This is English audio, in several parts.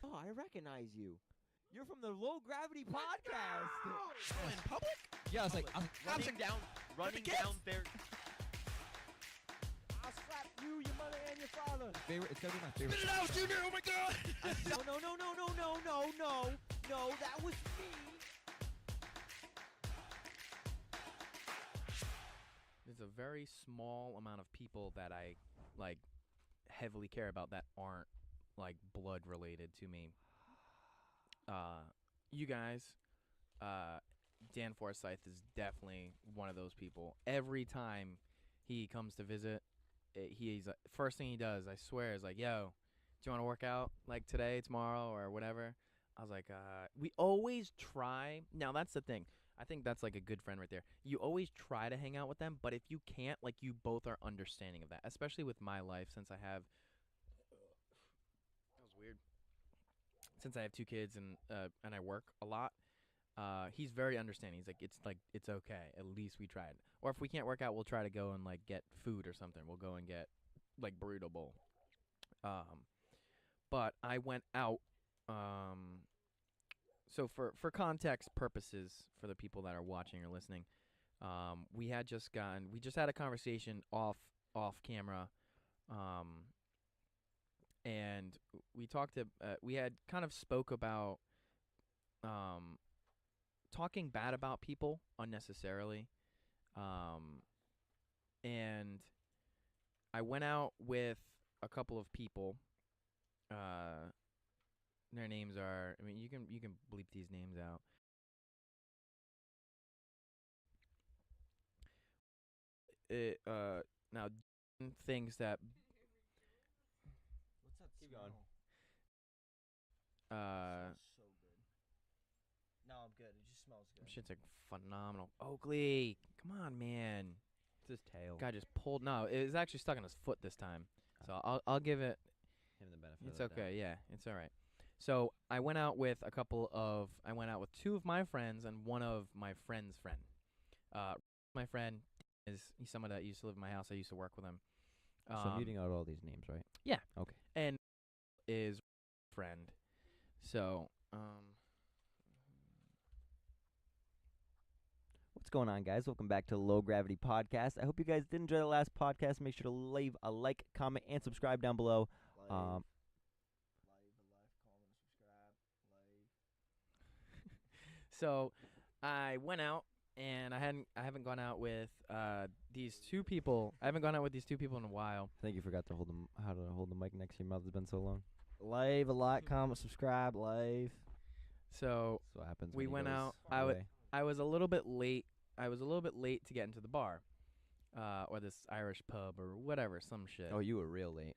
Oh, I recognize you. You're from the Low Gravity Podcast. Oh, in public? Yeah, I was like, running down, kids? there. I'll slap you, your mother, and your father. favorite. It's gotta be my favorite. Spit it out, Junior! Oh my God! No, that was me. There's a very small amount of people that I like heavily care about that aren't like blood related to me. You guys, Dan Forsyth is definitely one of those people. Every time he comes to visit, he's first thing he does, I swear, is like, "Yo, do you want to work out like today, tomorrow, or whatever?" I was like, we always try. Now that's the thing. I think that's like a good friend right there. You always try to hang out with them, but if you can't, like, you both are understanding of that. Especially with my life, since I have. That was weird. Since I have 2 kids and I work a lot, he's very understanding. He's like it's okay. At least we tried. Or if we can't work out, we'll try to go and like get food or something. We'll go and get like burrito bowl. But I went out. So for context purposes, for the people that are watching or listening, we just had a conversation off camera, and we we had kind of spoke about talking bad about people unnecessarily, and I went out with a couple of people. Their names are. I mean, you can bleep these names out. Now thinks that What's that Keep smell? going. Smells so good. No, I'm good. It just smells good. shit's like phenomenal. Oakley, come on, man. It's his tail. Guy just pulled. No, it was actually stuck on his foot this time. So I'll give it. Him the benefit. It's of the okay. Yeah, it's all right. So I went out with 2 of my friends and one of my friend's friend. My friend he's someone that used to live in my house. I used to work with him. So I'm muting out all these names, right? Yeah. Okay. And is friend. So What's going on, guys? Welcome back to Low Gravity Podcast. I hope you guys did enjoy the last podcast. Make sure to leave a like, comment, and subscribe down below. Comment, subscribe. So I went out and I haven't gone out with these 2 people. I haven't gone out with these 2 people in a while. I think you forgot to how to hold the mic next to your mouth. It's been so long. Leave a like, comment, subscribe, leave. So That's what happens. we when he went goes out. away. I was a little bit late. I was a little bit late to get into the bar, or this Irish pub or whatever, some shit. Oh, you were real late.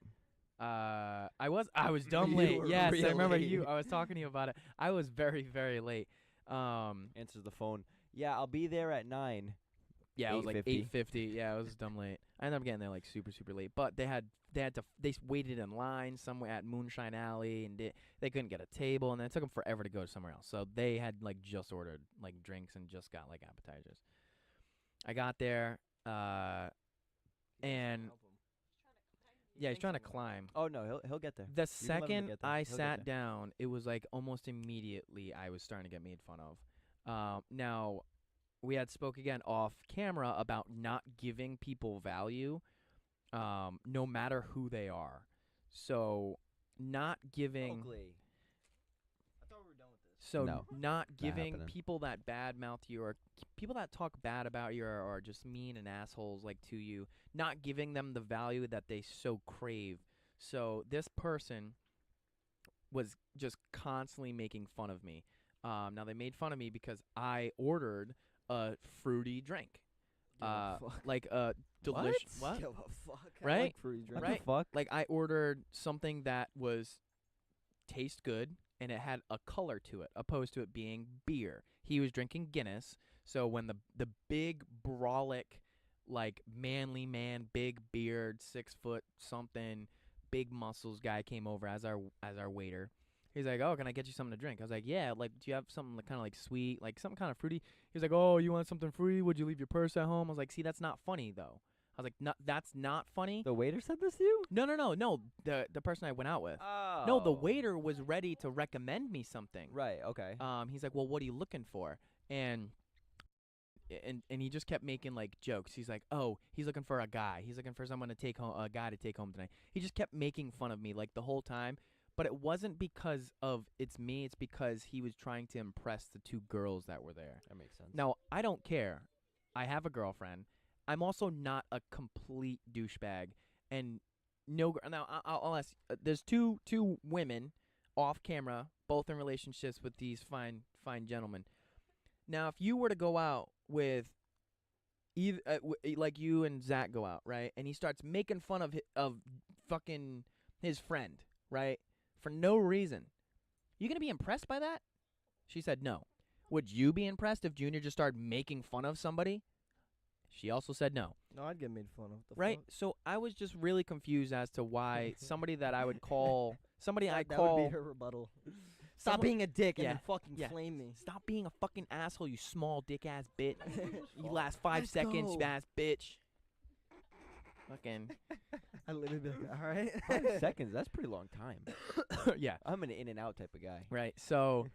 I was dumb You late. were Yes, I real remember late. you. I was talking to you about it. I was very, very late. Answers the phone. Yeah, I'll be there at 9. Yeah, it was like 8:50. 8:50. Yeah, I was dumb late. I ended up getting there like super, super late. But they waited in line somewhere at Moonshine Alley, and they couldn't get a table, and then it took them forever to go somewhere else. So they had like just ordered like drinks and just got like appetizers. I got there, and yeah, he's trying to climb. Oh no, he'll get there. The You can let him second get there. I He'll get sat there. down, it was like almost immediately I was starting to get made fun of. Now, we had spoke again off camera about not giving people value, no matter who they are. So not giving. Oakley. I thought we were done with this. So No, not giving happening. people that bad mouth you or people that talk bad about you or just mean and assholes like to you, not giving them the value that they so crave. So this person was just constantly making fun of me. Now they made fun of me because I ordered a fruity drink, like a delicious what? Give a fuck. I Right? like fruity drink. What Right. the fuck? Like I ordered something that was taste good and it had a color to it, opposed to it being beer. He was drinking Guinness, so when the big brolic, like manly man, big beard, 6 foot something, big muscles guy came over as our waiter. He's like, "Oh, can I get you something to drink?" I was like, "Yeah, like, do you have something kind of like sweet, like something kind of fruity?" He's like, "Oh, you want something fruity? Would you leave your purse at home?" I was like, "See, that's not funny though." I was like, no, that's not funny. The waiter said this to you? No. The person I went out with. Oh. No, the waiter was ready to recommend me something. Right. Okay. He's like, well, what are you looking for? And he just kept making like jokes. He's like, oh, he's looking for a guy. He's looking for someone to take home, a guy to take home tonight. He just kept making fun of me like the whole time. But it wasn't because of it's me. It's because he was trying to impress the two girls that were there. That makes sense. Now, I don't care. I have a girlfriend. I'm also not a complete douchebag. And no, now I'll ask. There's two women off camera, both in relationships with these fine gentlemen. Now, if you were to go out with either like you and Zach go out, right, and he starts making fun of fucking his friend, right, for no reason, you gonna be impressed by that? She said no. Would you be impressed if Junior just started making fun of somebody? She also said no. No, I'd get made fun of. The Right? fuck? So I was just really confused as to why somebody that I would call somebody I That call would be her rebuttal. Stop Someone- being a dick and Yeah, then fucking yeah. flame me. Stop being a fucking asshole, you small dick ass bitch. You last 5 Let's seconds, go. you ass bitch. Fucking I literally be like, all right. 5 seconds. That's a pretty long time. yeah. I'm an in and out type of guy. Right. So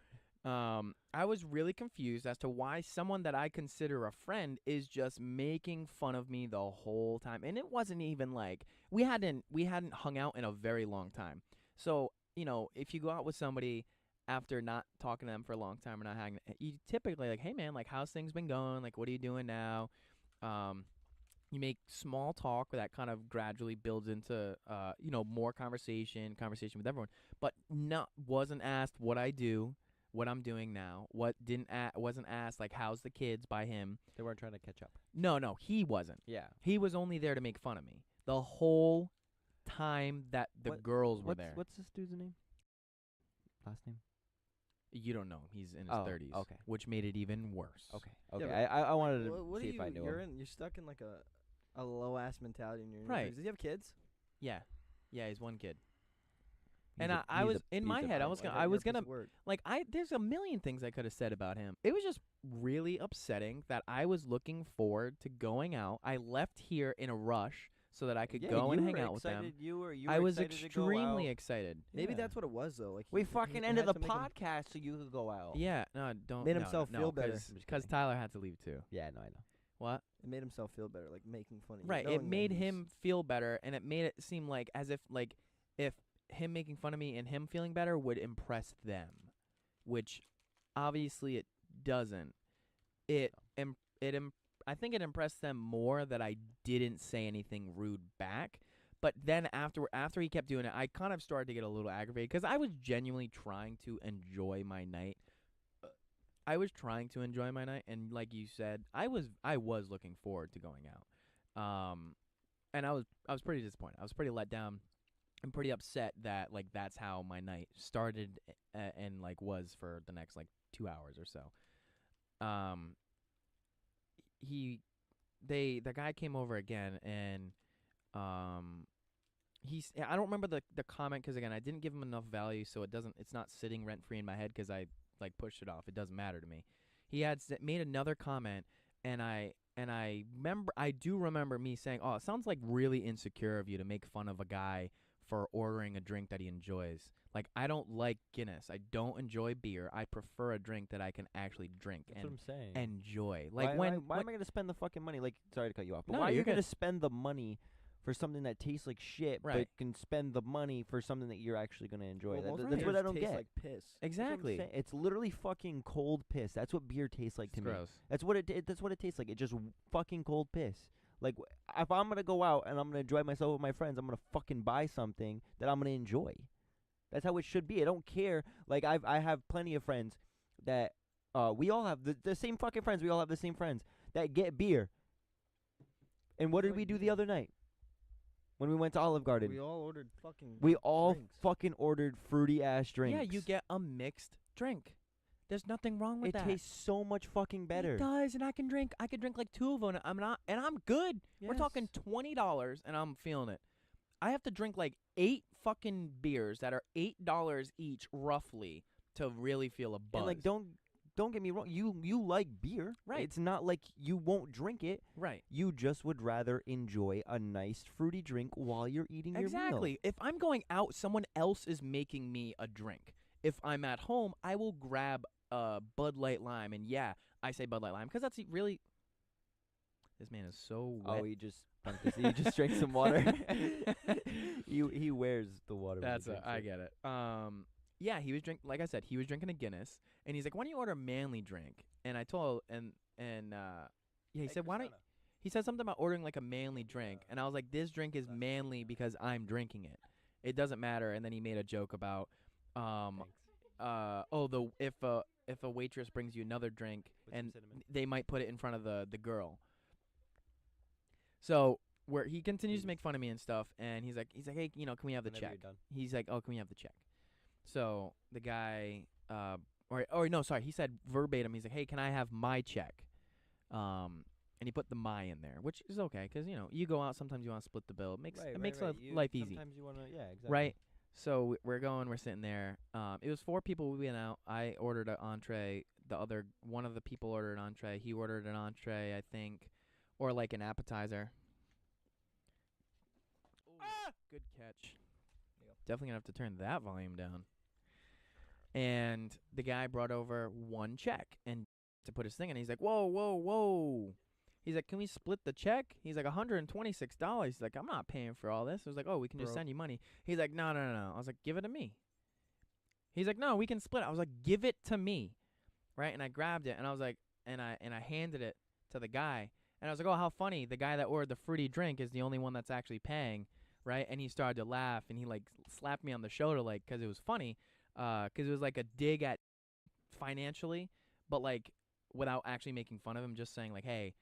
I was really confused as to why someone that I consider a friend is just making fun of me the whole time. And it wasn't even like we hadn't hung out in a very long time. So, you know, if you go out with somebody after not talking to them for a long time or not hanging, you typically like, hey man, like how's things been going? Like what are you doing now? You make small talk that kind of gradually builds into you know, more conversation with everyone. But wasn't asked what I do, what I'm doing now, wasn't asked like how's the kids by him. They weren't trying to catch up. No, he wasn't. Yeah. He was only there to make fun of me the whole time that the girls were there. What's this dude's name? Last name? You don't know him. He's in his Oh, 30s. okay. Which made it even worse. Okay. Yeah, Okay. but I wanted to What see are if you? I knew him. You're stuck in like a low ass mentality in your Right. Does he have kids? Yeah. Yeah, he's one kid. He's And a- I he's was a- in he's my a head, I fine was boy. gonna Like, I you're a was piece gonna of work. like there's a million things I could have said about him. It was just really upsetting that I was looking forward to going out. I left here in a rush so that I could Yeah, go and you hang were out with them. excited- You were I was excited to go extremely out. excited. Maybe Yeah. that's what it was though. Like We he fucking had ended the to make him- podcast so you could go out. Yeah, no, don't Made no, himself no, feel better. I'm just because kidding. Tyler had to leave too. Yeah, no, I know. What? It made himself feel better, like making fun of you. Right. It knowing that made he's- him feel better, and it made it seem like as if him making fun of me and him feeling better would impress them, which obviously it doesn't. I think it impressed them more that I didn't say anything rude back. But then after he kept doing it, I kind of started to get a little aggravated because I was genuinely trying to enjoy my night. And like you said, I was looking forward to going out. And I was pretty disappointed. I was pretty let down. I'm pretty upset that like that's how my night started and like was for the next like 2 hours or so. The guy came over again and I don't remember the comment because again I didn't give him enough value, so it's not sitting rent free in my head because I like pushed it off. It doesn't matter to me. He had made another comment and I do remember me saying, "Oh, it sounds like really insecure of you to make fun of a guy for ordering a drink that he enjoys. Like I don't like Guinness. I don't enjoy beer. I prefer a drink that I can actually drink That's what I'm saying. and enjoy. Like why when am I going to spend the fucking money? Like, sorry to cut you off, but No, why are you're you going to good. spend the money for something that tastes like shit, but Right. can spend the money for something that you're actually going to enjoy? Well, most That's what I beers don't taste get. Like piss. That's what I'm exactly. saying. It's literally fucking cold piss. That's what beer tastes like It's to me. gross. That's what that's what it tastes like. It's just fucking cold piss. Like if I'm gonna go out and I'm gonna enjoy myself with my friends, I'm gonna fucking buy something that I'm gonna enjoy. That's how it should be. I don't care. Like I have plenty of friends that we all have the same fucking friends. We all have the same friends that get beer. And what did we do the other night when we went to Olive Garden? We all ordered fucking. We all drinks. fucking ordered fruity ass drinks. Yeah, you get a mixed drink. There's nothing wrong with it that. tastes so much fucking better. It does, and I can drink like 2 of them. And I'm good. We're talking Yes. $20, and I'm feeling it. I have to drink like 8 fucking beers that are $8 each, roughly, to really feel a buzz. And like, don't don't get me wrong. You like beer. Right. It's not like you won't drink it. Right. You just would rather enjoy a nice fruity drink while you're eating your meal. Exactly. If I'm going out, someone else is making me a drink. If I'm at home, I will grab a Bud Light Lime, and yeah, I say Bud Light Lime because that's really. This man is so wet. Oh, he just he just drank some water. he wears the water. when he drinks I it. get it. Yeah, he was like I said, he was drinking a Guinness, and he's like, "Why don't you order a manly drink?" And I told yeah, he said, "Why don't?" He said something about ordering like a manly drink, and I was like, "This drink is manly because I'm drinking it. It doesn't matter." And then he made a joke about, if a waitress brings you another drink and they might put it in front of the girl. So where he continues to make fun of me and stuff, and he's like, "Hey, can we have the check?" He's like, "Oh, can we have the check?" So the guy, no, sorry, he said verbatim, he's like, "Hey, can I have my check?" And he put the "my" in there, which is okay, because you go out, sometimes you want to split the bill. It makes life easy, Sometimes you wanna, yeah, exactly. right? So we're sitting there. It was 4 people. We went out. I ordered an entree. One of the people ordered an entree. He ordered an entree, I think, or like an appetizer. Good catch. Definitely gonna have to turn that volume down. And the guy brought over one check and to put his thing in. He's like, "Whoa, whoa, whoa!" He's like, "Can we split the check?" He's like, $126. He's like, "I'm not paying for all this." I was like, "Oh, we can just send you money." He's like, "No, no, no." I was like, "Give it to me." He's like, "No, we can split it." I was like, "Give it to me," right? And I grabbed it and I was like, and I handed it to the guy. And I was like, "Oh, how funny! The guy that ordered the fruity drink is the only one that's actually paying." Right, and he started to laugh, and he like slapped me on the shoulder, like, because it was funny, because it was like a dig at financially, but like without actually making fun of him, just saying like, "Hey,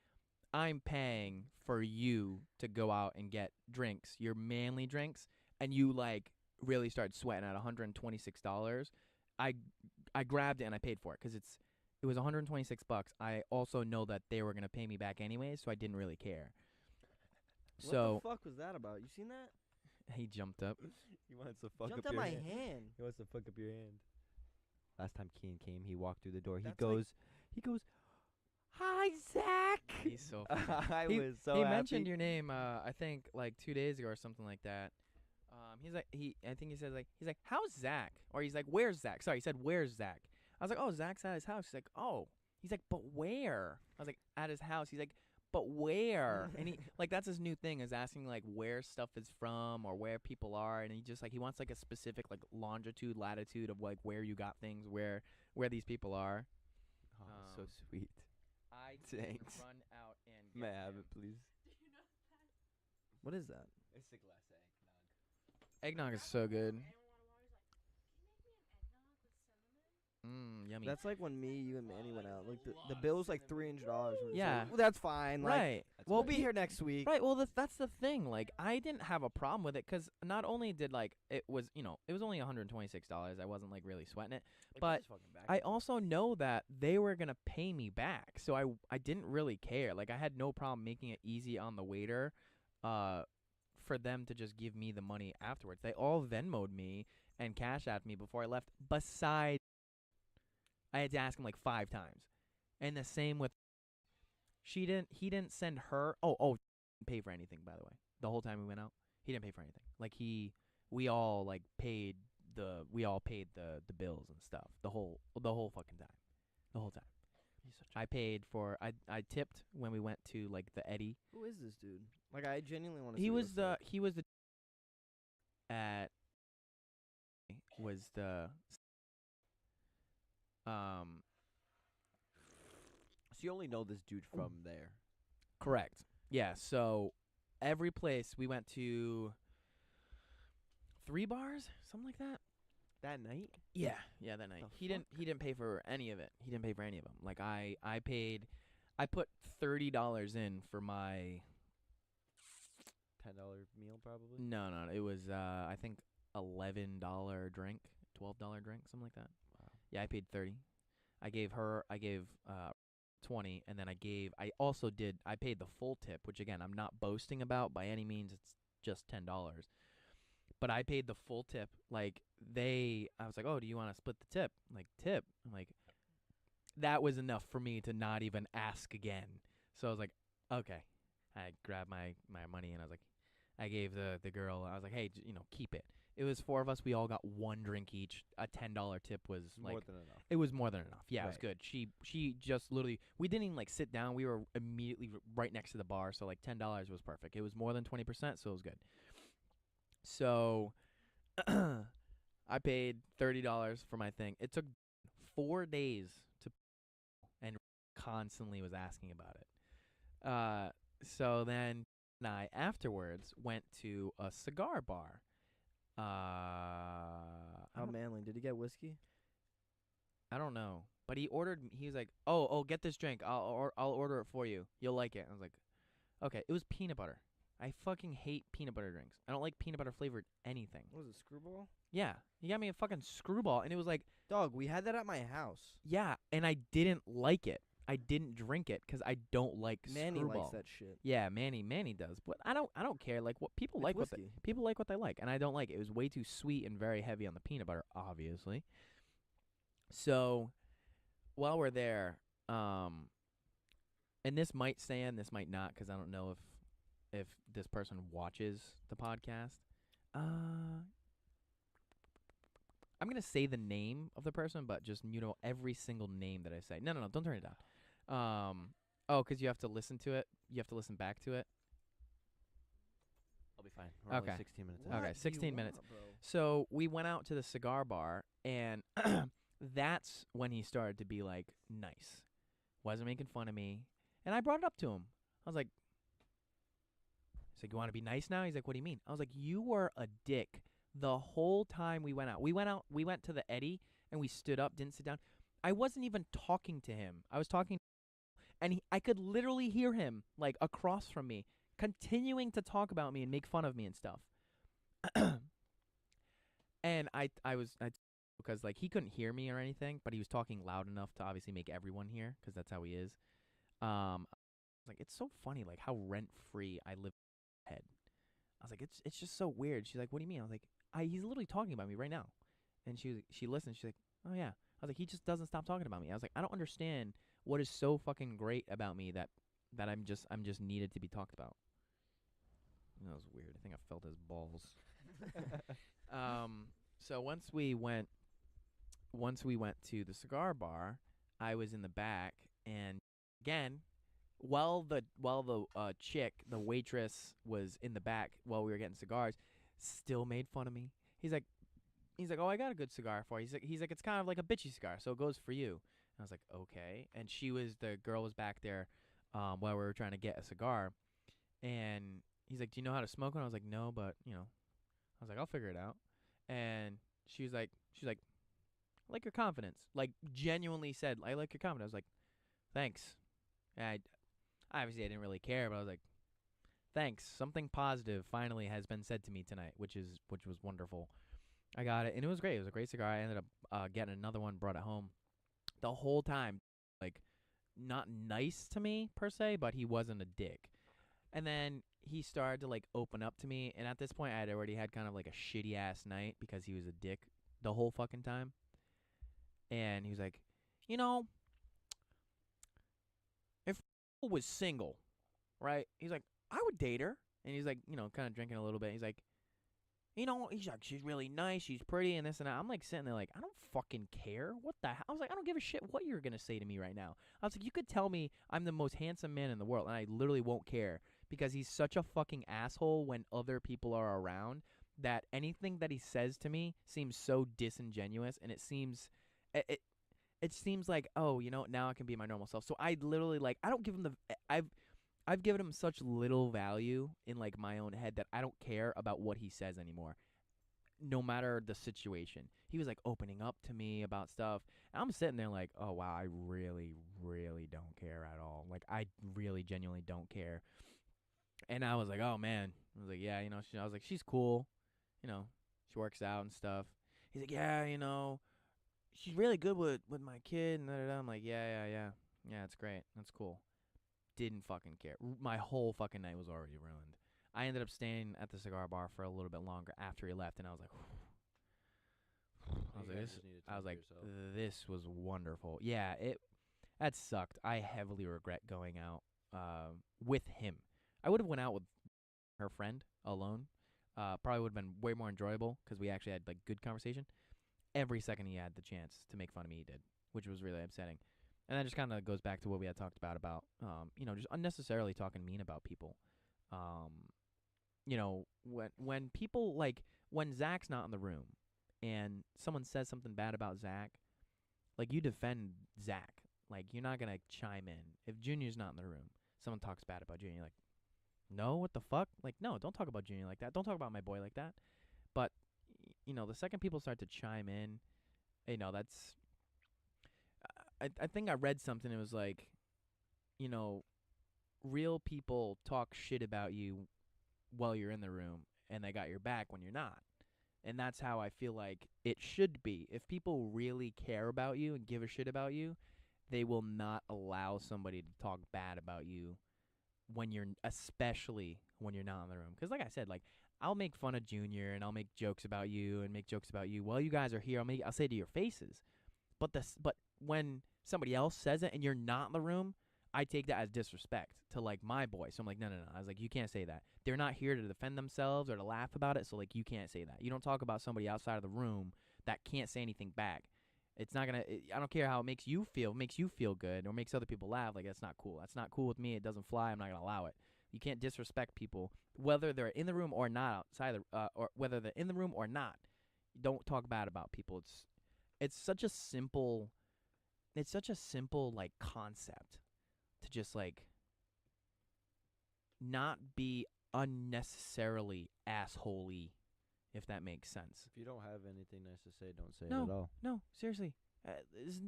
I'm paying for you to go out and get drinks, your manly drinks, and you like really started sweating at $126." I grabbed it and I paid for it because it was $126. I also know that they were gonna pay me back anyways, so I didn't really care. So what the fuck was that about? You seen that? he jumped up. He wants to fuck Jumped up on your my hand. hand. He wants to fuck up your hand. Last time Keen came, he walked through the door. That's He goes, "Hi, Zach." He's so funny. I He- was so he happy. mentioned your name, I think like 2 days ago or something like that. He's like I think he says like he's like, "How's Zach?" Or he's like, "Where's Zach?" Sorry, he said, "Where's Zach?" I was like, "Oh, Zach's at his house." He's like, "Oh." He's like, "But where?" I was like, "At his house." He's like, "But where?" And he like that's his new thing is asking like where stuff is from or where people are, and he just like he wants like a specific like longitude, latitude of like where you got things, where these people are. Oh, so sweet. I Thanks. run out and May I get have him. it, please? What is that? It's a glass of Eggnog is so good. Yummy. That's like when me, you, and Manny went out. Like the bill was like $300. Yeah. Well, that's fine. Like, Right. We'll be here next week. Right. Well, that's the thing. Like, I didn't have a problem with it because not only did like it was only $126. I wasn't like really sweating it, but I also know that they were gonna pay me back, so I didn't really care. Like, I had no problem making it easy on the waiter, for them to just give me the money afterwards. They all Venmo'd me and Cash Apped me before I left. Besides, I had to ask him like 5 times, and the same with. He didn't send her. Oh, didn't pay for anything, by the way. The whole time we went out, he didn't pay for anything. Like we all paid the bills and stuff. The whole fucking time, the whole time. I paid for. I tipped when we went to like the Eddie. Who is this dude? Like, I genuinely want to. He was the at was the So you only know this dude from there. correct. Yeah, so every place we went to 3 bars, something like that. That night? Yeah, that night. The He didn't pay for any of it. He didn't pay for any of them. Like I put $30 in for my $10 meal, probably. no, it was I think $11 drink, $12 drink, something like that. Wow. Yeah, I paid 30. I gave 20, and then I paid the full tip, which again I'm not boasting about by any means. It's just $10. But I paid the full tip. Like I was like, "Oh, do you want to split the tip?" Like tip. I'm like, that was enough for me to not even ask again. So I was like, okay. I grabbed my money and I gave the girl. I was like, hey, keep it. It was 4 of us. We all got 1 drink each. A $10 tip was like more than enough. it was more than enough. Yeah, it was Right. good. She just literally, we didn't even like sit down. We were immediately right next to the bar, so like $10 was perfect. It was more than 20%, so it was good. So I paid $30 for my thing. It took 4 days to, and constantly was asking about it. So then I afterwards went to a cigar bar. How manly? Did he get whiskey? I don't know, but he ordered. He was like, "Oh, get this drink. I'll order it for you. You'll like it." I was like, "Okay." It was peanut butter. I fucking hate peanut butter drinks. I don't like peanut butter flavored anything. What was it, Screwball? Yeah, he got me a fucking Screwball, and it was like, Dog, we had that at my house. yeah, and I didn't like it. I didn't drink it because I don't like Manny Screwball. likes that shit. Yeah, Manny does, but I don't care. Like what people It's like, whiskey. people like what they like, and I don't like it. It was way too sweet and very heavy on the peanut butter, obviously. So, while we're there, and this might stay in, this might not, because I don't know if this person watches the podcast. I'm gonna say the name of the person, but just every single name that I say. No, don't turn it down. Oh, 'cause you have to listen to it. You have to listen back to it. I'll be fine. We're only Okay. 16 minutes. Okay, What do you 16 minutes. want, bro? So we went out to the cigar bar, and that's when he started to be like nice. Wasn't making fun of me, and I brought it up to him. I was like, he's like, "You want to be nice now?" He's like, "What do you mean?" I was like, "You were a dick the whole time we went out. We went to the Eddie, and we stood up, didn't sit down. I wasn't even talking to him. I was talking, and I could literally hear him like across from me, continuing to talk about me and make fun of me and stuff." And I because like he couldn't hear me or anything, but he was talking loud enough to obviously make everyone hear, because that's how he is. Like, it's so funny like how rent free I live in my head. I was like, it's just so weird. She's like, "What do you mean?" I was like, he's literally talking about me right now. And she listened. She's like, "Oh yeah." I was like, he just doesn't stop talking about me. I was like, I don't understand what is so fucking great about me that I'm just needed to be talked about. That was weird. I think I felt his balls. So once we went to the cigar bar, I was in the back, and again, while the chick, the waitress, was in the back while we were getting cigars, still made fun of me. He's like, "Oh, I got a good cigar for you." He's like, "It's kind of like a bitchy cigar, so it goes for you." And I was like, "Okay." And the girl was back there while we were trying to get a cigar, and he's like, "Do you know how to smoke one?" I was like, "No, but I was like, I'll figure it out." And she's like, "I like your confidence." Like, genuinely said, "I like your confidence." I was like, "Thanks." And obviously I didn't really care, but I was like, "Thanks. Something positive finally has been said to me tonight," which was wonderful. I got it, and it was great. It was a great cigar. I ended up getting another one, brought it home. The whole time, like, not nice to me per se, but he wasn't a dick. And then he started to like open up to me, and at this point I had already had kind of like a shitty ass night because he was a dick the whole fucking time. And he was like, "If was single, right?" He's like, "I would date her." And he's like, kind of drinking a little bit. He's like, he's like, "She's really nice, she's pretty, and this and that." I'm like sitting there like, I don't fucking care. What the hell? I was like, I don't give a shit what you're gonna say to me right now. I was like, you could tell me I'm the most handsome man in the world, and I literally won't care, because he's such a fucking asshole when other people are around, that anything that he says to me seems so disingenuous, and it seems like, oh, now I can be my normal self. So I literally, like, I don't give him I've given him such little value in like my own head that I don't care about what he says anymore, no matter the situation. He was like opening up to me about stuff, and I'm sitting there like, oh wow, I really, really don't care at all. Like, I really genuinely don't care. And I was like, oh man. I was like, yeah, I was like, she's cool, she works out and stuff. He's like, yeah, she's really good with my kid, and da-da-da. I'm like, yeah, it's great, that's cool. Didn't fucking care. My whole fucking night was already ruined. I ended up staying at the cigar bar for a little bit longer after he left, and I was like, this was wonderful. Yeah, that sucked. I heavily regret going out with him. I would have went out with her friend alone. Probably would have been way more enjoyable because we actually had like good conversation. Every second he had the chance to make fun of me, he did, which was really upsetting. And that just kind of goes back to what we had talked about just unnecessarily talking mean about people. When people like when Zach's not in the room and someone says something bad about Zach, like you defend Zach. Like you're not gonna chime in if Junior's not in the room. Someone talks bad about Junior, like, no, what the fuck? Like, no, don't talk about Junior like that. Don't talk about my boy like that. But the second people start to chime in, that's. I think I read something. It was like, real people talk shit about you while you're in the room, and they got your back when you're not. And that's how I feel like it should be. If people really care about you and give a shit about you, they will not allow somebody to talk bad about you especially when you're not in the room. Because like I said, like I'll make fun of Junior and I'll make jokes about you and make jokes about you while you guys are here. I'll say it to your faces. But when somebody else says it and you're not in the room, I take that as disrespect to like my boy. So I'm like, no. I was like, you can't say that. They're not here to defend themselves or to laugh about it. So like, you can't say that. You don't talk about somebody outside of the room that can't say anything back. It's not gonna. I don't care how it makes you feel. It makes you feel good or makes other people laugh. Like that's not cool. That's not cool with me. It doesn't fly. I'm not gonna allow it. You can't disrespect people, whether they're in the room or not outside, or whether they're in the room or not. Don't talk bad about people. It's such a simple like concept to just like not be unnecessarily assholey, if that makes sense. If you don't have anything nice to say, don't say No. it at all. No, seriously.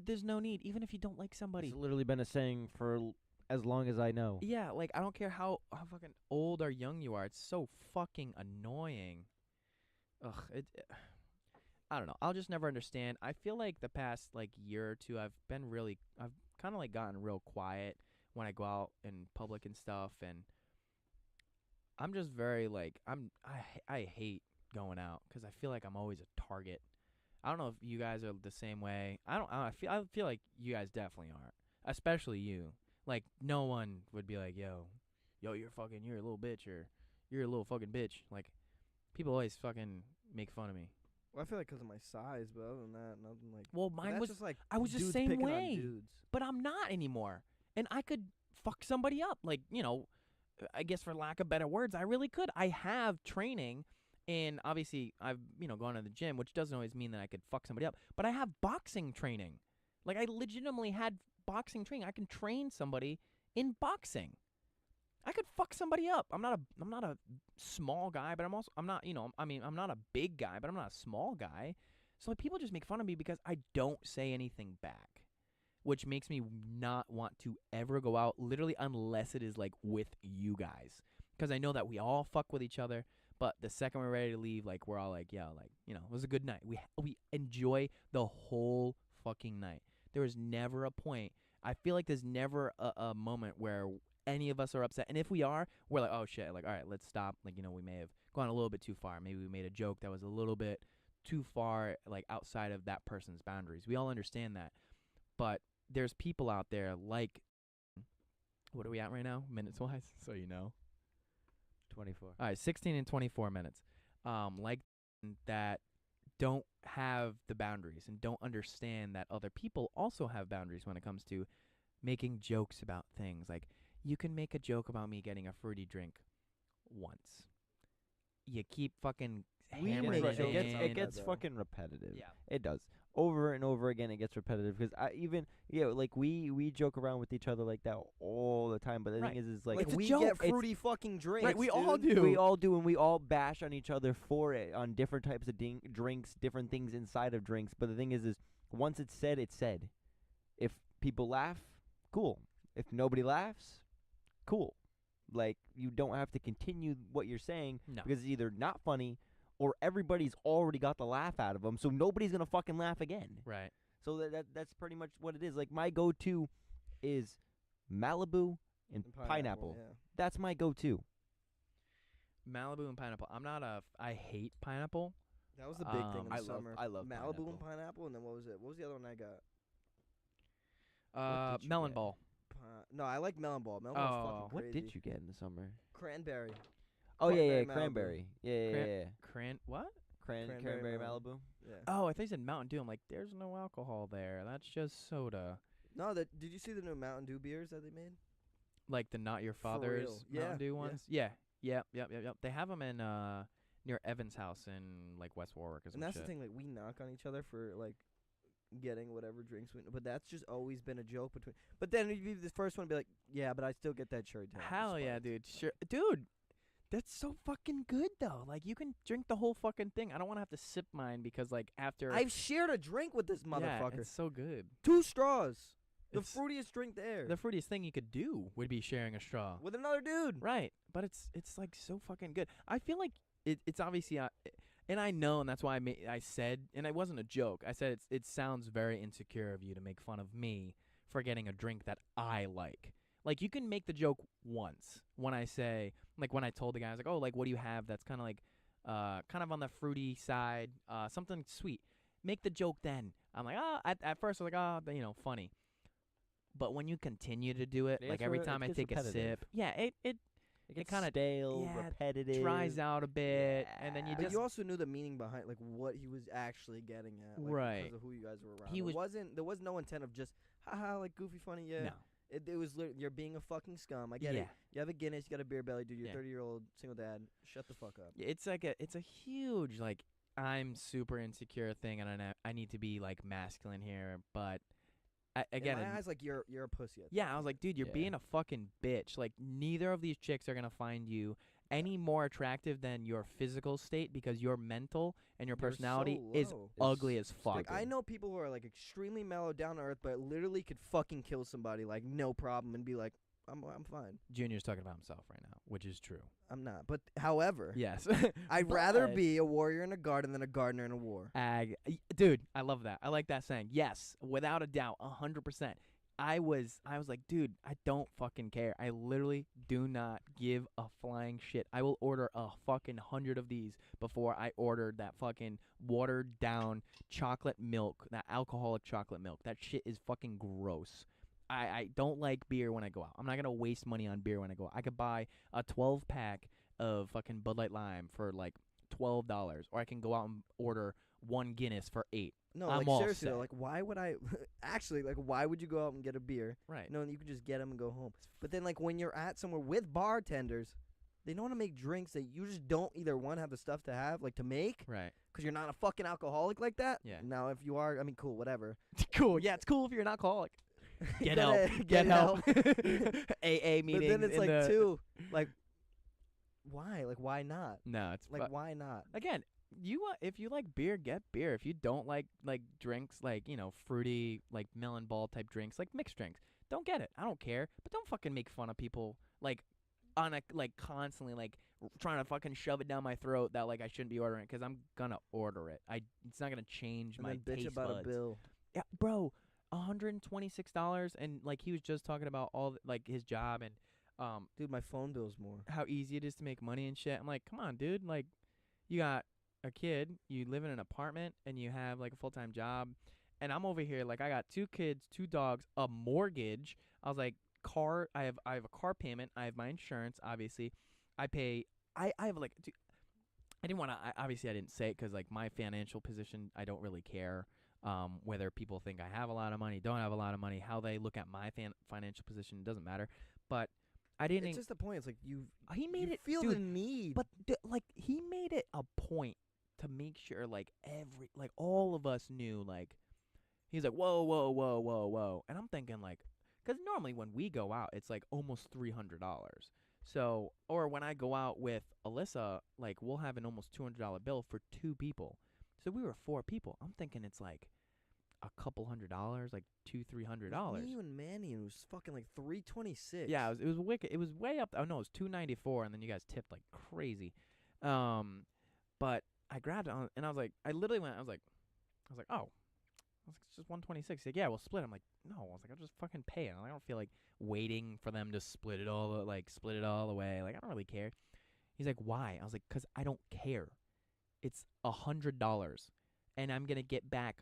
There's no need, even if you don't like somebody. It's literally been a saying for as long as I know. Yeah, like I don't care how fucking old or young you are. It's so fucking annoying. Ugh, I don't know. I'll just never understand. I feel like the past like year or two I've kind of like gotten real quiet when I go out in public and stuff, and I'm just very like I hate going out cuz I feel like I'm always a target. I don't know if you guys are the same way. I feel like you guys definitely are. Especially you. Like no one would be like, "Yo, you're a little bitch," or "You're a little fucking bitch." Like people always fucking make fun of me. Well, I feel like 'cause of my size, but other than that, nothing like. Well, But mine that's was just like I was the dudes same picking on way. dudes. But I'm not anymore. And I could fuck somebody up. Like, I guess for lack of better words, I really could. I have training, and obviously I've, gone to the gym, which doesn't always mean that I could fuck somebody up. But I have boxing training. Like, I legitimately had boxing training. I can train somebody in boxing. I could fuck somebody up. I'm not a small guy, but I'm not a big guy, but I'm not a small guy. So like, people just make fun of me because I don't say anything back, which makes me not want to ever go out, literally, unless it is like with you guys, because I know that we all fuck with each other. But the second we're ready to leave, like we're all like, yeah, like it was a good night. We enjoy the whole fucking night. There was never a point. I feel like there's never a moment where any of us are upset, and if we are, we're like, oh shit, like all right, let's stop. Like we may have gone a little bit too far. Maybe we made a joke that was a little bit too far, like outside of that person's boundaries. We all understand that, but there's people out there like, what are we at right now, minutes wise? So 24. all right, 16 and 24 minutes. Like that don't have the boundaries and don't understand that other people also have boundaries when it comes to making jokes about things. Like, you can make a joke about me getting a fruity drink once. You keep fucking hammering It it gets, in. it gets though. fucking repetitive. Yeah. It does. Over and over again, it gets repetitive. Because like we joke around with each other like that all the time. But the Right. thing is like Like It's a we joke. get It's- fruity fucking drinks. Right, we all dude. do. we all do, and we all bash on each other for it on different types of drinks, different things inside of drinks. But the thing is once it's said, it's said. If people laugh, cool. If nobody laughs, cool. Like, you don't have to continue what you're saying No. because it's either not funny or everybody's already got the laugh out of them, so nobody's gonna fucking laugh again. Right. So that's pretty much what it is. Like, my go-to is Malibu and And pineapple. Yeah. That's my go-to. Malibu and pineapple. I hate pineapple. That was the big thing in the I love- summer. I love Malibu pineapple. and pineapple, and then what was it? What was the other one I got? did you Melon get? ball. No, I like melon ball. Melon ball's Oh. fucking What crazy. did you get in the summer? Cranberry. Oh yeah, yeah, Cranberry Malibu. cranberry. Yeah, Cran- yeah, yeah. What? Cranberry Cranberry Malibu. Malibu. Yeah. Oh, I thought you said Mountain Dew. I'm like, there's no alcohol there. That's just soda. No, did you see the new Mountain Dew beers that they made? Like the Not Your For Father's real. Yeah, Mountain Dew yeah. ones. Yeah. Yep. They have them in near Evan's house in like West Warwick or some And that's shit. the thing, like we knock on each other for like getting whatever drinks we, but that's just always been a joke between. But then you'd be the first one to be like, yeah, but I still get that cherry town. Hell yeah, spiked." dude. Sure, dude. That's so fucking good though. Like you can drink the whole fucking thing. I don't want to have to sip mine because like after I've shared a drink with this Yeah, motherfucker. it's so good. 2 straws. The It's- fruitiest drink there. The fruitiest thing you could do would be sharing a straw. with another dude. Right, but it's like so fucking good. I feel like it's obviously and I know, and that's why I said, and it wasn't a joke. I said it sounds very insecure of you to make fun of me for getting a drink that I like. Like you can make the joke once when I say, like when I told the guy, I was like, oh, like what do you have that's kind of like kind of on the fruity side, something sweet. Make the joke then. I'm like, at first I was like, you know, funny. But when you continue to do it, Yeah, like it's every re- time it I gets take a repetitive. sip, yeah, it It kinda- stale, yeah, repetitive. dries out a bit, and then you Yeah. But just you also knew the meaning behind like what he was actually getting at, like, Right. Because of who you guys were around. He was- There was no intent of just haha like goofy funny. Yeah, no. it was you're being a fucking scum. I get Yeah. it. You have a Guinness, you got a beer belly, dude. You're Yeah. 30-year-old single dad. Shut the fuck up. It's like it's a huge like I'm super insecure thing, and I need to be like masculine here, but again, in my eyes, like you're a pussy. At yeah, I was like, dude, you're Yeah. being a fucking bitch. Like neither of these chicks are gonna find you any more attractive than your physical state because your mental and your You're personality so is low. ugly as fuck. Like I know people who are like extremely mellow, down to earth, but literally could fucking kill somebody like no problem and be like, I'm fine. Junior's talking about himself right now, which is true. I'm not. But however, Yes. I'd rather But- be a warrior in a garden than a gardener in a war. Dude, I love that. I like that saying. Yes, without a doubt, 100%. I was like, dude, I don't fucking care. I literally do not give a flying shit. I will order a fucking 100 of these before I ordered that fucking watered down chocolate milk, that alcoholic chocolate milk. That shit is fucking gross. I don't like beer when I go out. I'm not going to waste money on beer when I go out. I could buy a 12-pack of fucking Bud Light Lime for like $12, or I can go out and order one Guinness for $8. No, I'm like all seriously, though, set. like why would I actually like why would you go out and get a beer? Right. No, you could just get them and go home. But then like when you're at somewhere with bartenders, they know how to make drinks that you just don't either one have the stuff to have like to make Right. because you're not a fucking alcoholic like that. Yeah. Now if you are, I mean, cool, whatever. Cool. Yeah, it's cool if you're an alcoholic. Get Gotta help. Get help. AA But meetings. then it's in like the- too, like why? Like why not? No, it's Like why not? again. If you like beer, get beer. If you don't like drinks, like fruity, like melon ball type drinks, like mixed drinks, don't get it. I don't care. But don't fucking make fun of people like on a constantly trying to fucking shove it down my throat that like I shouldn't be ordering it because I'm gonna order it. It's not gonna change And my then bitch taste about buds. a bill. Yeah, bro, $126, and like he was just talking about his job and Dude, my phone bill's more. how easy it is to make money and shit. I'm like, come on, dude. Like, you got a kid, you live in an apartment, and you have like a full-time job, and I'm over here like I got 2 kids, 2 dogs, a mortgage. I was like, I have a car payment. I have my insurance, obviously. I pay. I have like. I didn't want to. Obviously, I didn't say it because like my financial position, I don't really care. Whether people think I have a lot of money, don't have a lot of money, how they look at my financial position, doesn't matter. But I didn't. It's just the point. It's like He made you it. feel dude, the need. but like he made it a point to make sure like all of us knew like he's like whoa, and I'm thinking like because normally when we go out it's like almost $300. So or when I go out with Alyssa like we'll have an almost $200 bill for 2 people. So we were 4 people. I'm thinking it's like a couple $100, like $200-300. Me and Manny, it was fucking like $326. Yeah, it was wicked. It was way up. Oh no, it was $294, and then you guys tipped like crazy. But I grabbed it and I was like, I literally went. I was like, oh, it's just $126. He's like, yeah, we'll split. I'm like, no. I was like, I'll just fucking pay it. I don't feel like waiting for them to split it all away. Like I don't really care. He's like, why? I was like, 'cause I don't care. It's $100, and I'm gonna get back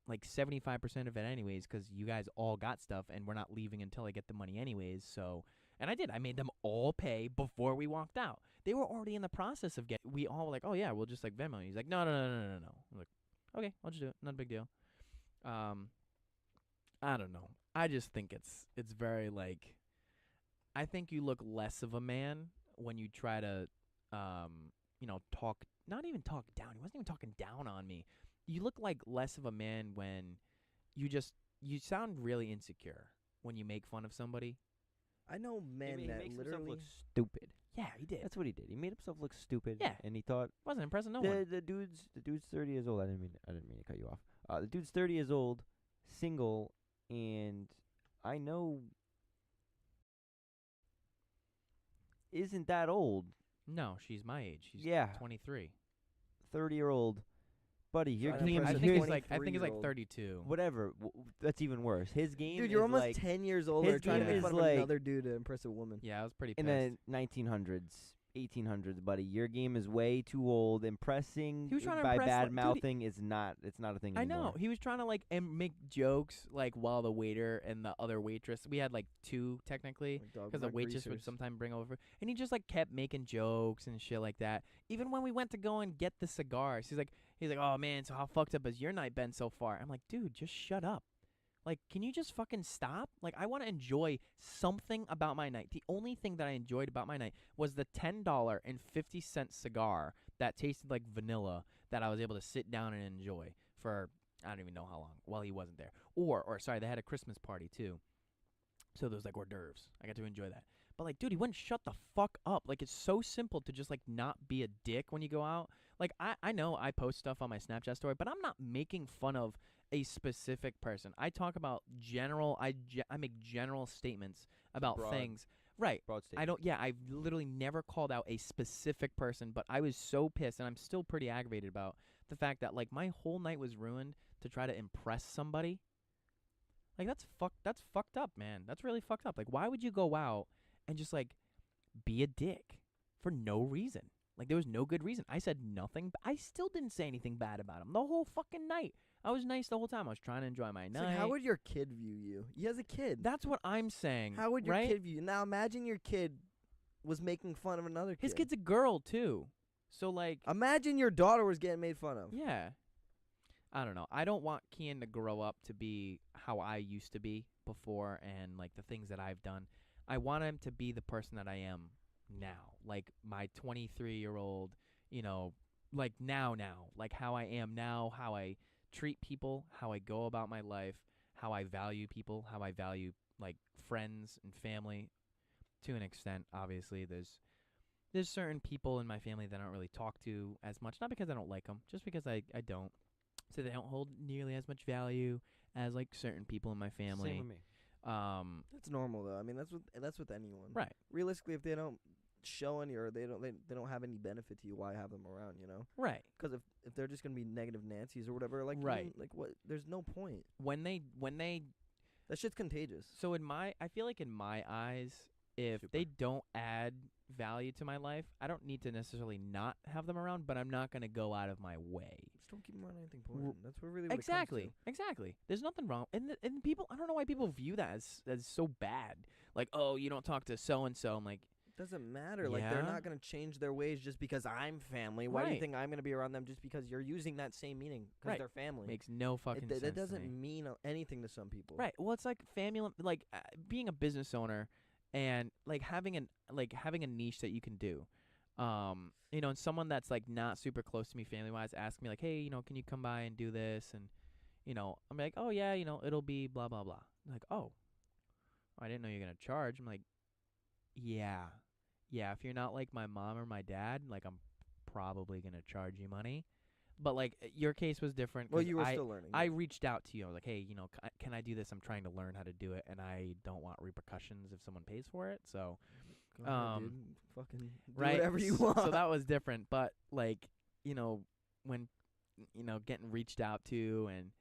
like 75% of it anyways, because you guys all got stuff, and we're not leaving until I get the money anyways. So, and I did. I made them all pay before we walked out. They were already in the process of getting. We all were like, oh yeah, we'll just like Venmo. He's like, no. I'm like, okay, I'll just do it. Not a big deal. I don't know. I just think it's very like, I think you look less of a man when you try to, talk, not even talk down. He wasn't even talking down on me. You look like less of a man when you sound really insecure when you make fun of somebody. I know men he that makes himself literally. look stupid. Yeah, he did. That's what he did. He made himself look stupid. Yeah. And he thought Wasn't impressing no one. the dude's 30 years old. I didn't mean to cut you off. The dude's 30 years old, single, and I know isn't that old. No, she's my age. She's Yeah. 23. 30-year-old buddy. You're Trying to game. impress a here's- I think he's like 23-year-old. 32. whatever. That's even worse. His game Dude, is you're almost like 10 years older his trying to game make is fun like- of another dude to impress a woman. Yeah, I was pretty in pissed. the 1900s, 1800s, buddy. Your game is way too old. Impressing He was trying to by impress, bad like, dude, mouthing is not. It's not a thing I anymore. know. He was trying to like make jokes like while the waiter and the other waitress. We had like two technically. Like dog Because the rug waitress would greasers. sometimes bring over, and he just like kept making jokes and shit like that. Even when we went to go and get the cigars, he's like, oh man, so how fucked up has your night been so far? I'm like, dude, just shut up. Like, can you just fucking stop? Like, I want to enjoy something about my night. The only thing that I enjoyed about my night was the $10.50 cigar that tasted like vanilla that I was able to sit down and enjoy for I don't even know how long while he wasn't there. Or sorry, they had a Christmas party too. So there was like hors d'oeuvres. I got to enjoy that. But like, dude, he wouldn't shut the fuck up. Like, it's so simple to just like not be a dick when you go out. Like, I know I post stuff on my Snapchat story, but I'm not making fun of a specific person. I talk about general. I make general statements about Broad. things. Right. Broad I statement. don't. Yeah, I've literally never called out a specific person, but I was so pissed, and I'm still pretty aggravated about the fact that like my whole night was ruined to try to impress somebody. Like that's fucked up, man. That's really fucked up. Like, why would you go out and just like be a dick for no reason? Like, there was no good reason. I said nothing. I still didn't say anything bad about him the whole fucking night. I was nice the whole time. I was trying to enjoy my It's night. like, how would your kid view you? He has a kid. That's what I'm saying. How would your right? kid view you? Now imagine your kid was making fun of another kid. His kid's a girl too. So like, Imagine your daughter was getting made fun of. yeah. I don't know. I don't want Kian to grow up to be how I used to be before and like the things that I've done. I want him to be the person that I am now. Like my 23-year-old, like now, like how I am now, how I treat people, how I go about my life, how I value people, how I value like friends and family to an extent. Obviously, there's certain people in my family that I don't really talk to as much, not because I don't like them, just because I don't. So they don't hold nearly as much value as like certain people in my family. Same with me. That's normal though. I mean, that's with anyone. Right. Realistically, if they don't show any or they don't have any benefit to you, why have them around? You know? Right. Because if they're just gonna be negative Nancy's or whatever, like Right. like what? There's no point. When they That shit's contagious. so I feel like in my eyes, if Super. they don't add value to my life, I don't need to necessarily not have them around, but I'm not going to go out of my way. Just don't keep them around anything important. That's what really what it comes Exactly. Exactly. There's nothing wrong. And people, I don't know why people view that as so bad. Like, oh, you don't talk to so and so. I'm like, to. Doesn't matter. Like they're Yeah. not gonna change their ways just because I'm family. Why do you Right. think I'm gonna be around them just because you're using that same meaning? Because Right. they're family. makes no fucking sense. That to doesn't me. mean anything to some people. Right. Well, it's like family, like being a business owner and like having a niche that you can do. And someone that's like not super close to me family wise ask me like, hey, can you come by and do this? And I'm like, oh yeah, it'll be blah blah blah. Like, oh, I didn't know you're gonna charge. I'm like, yeah. If you're not like my mom or my dad, like I'm probably gonna charge you money. But like your case was different. Well, 'cause you were I, still learning. I reached out to you. I was like, hey, can I do this? I'm trying to learn how to do it, and I don't want repercussions if someone pays for it. So, Go ahead, dude. Fucking do right, whatever you s- want. So that was different. But like, when getting reached out to, and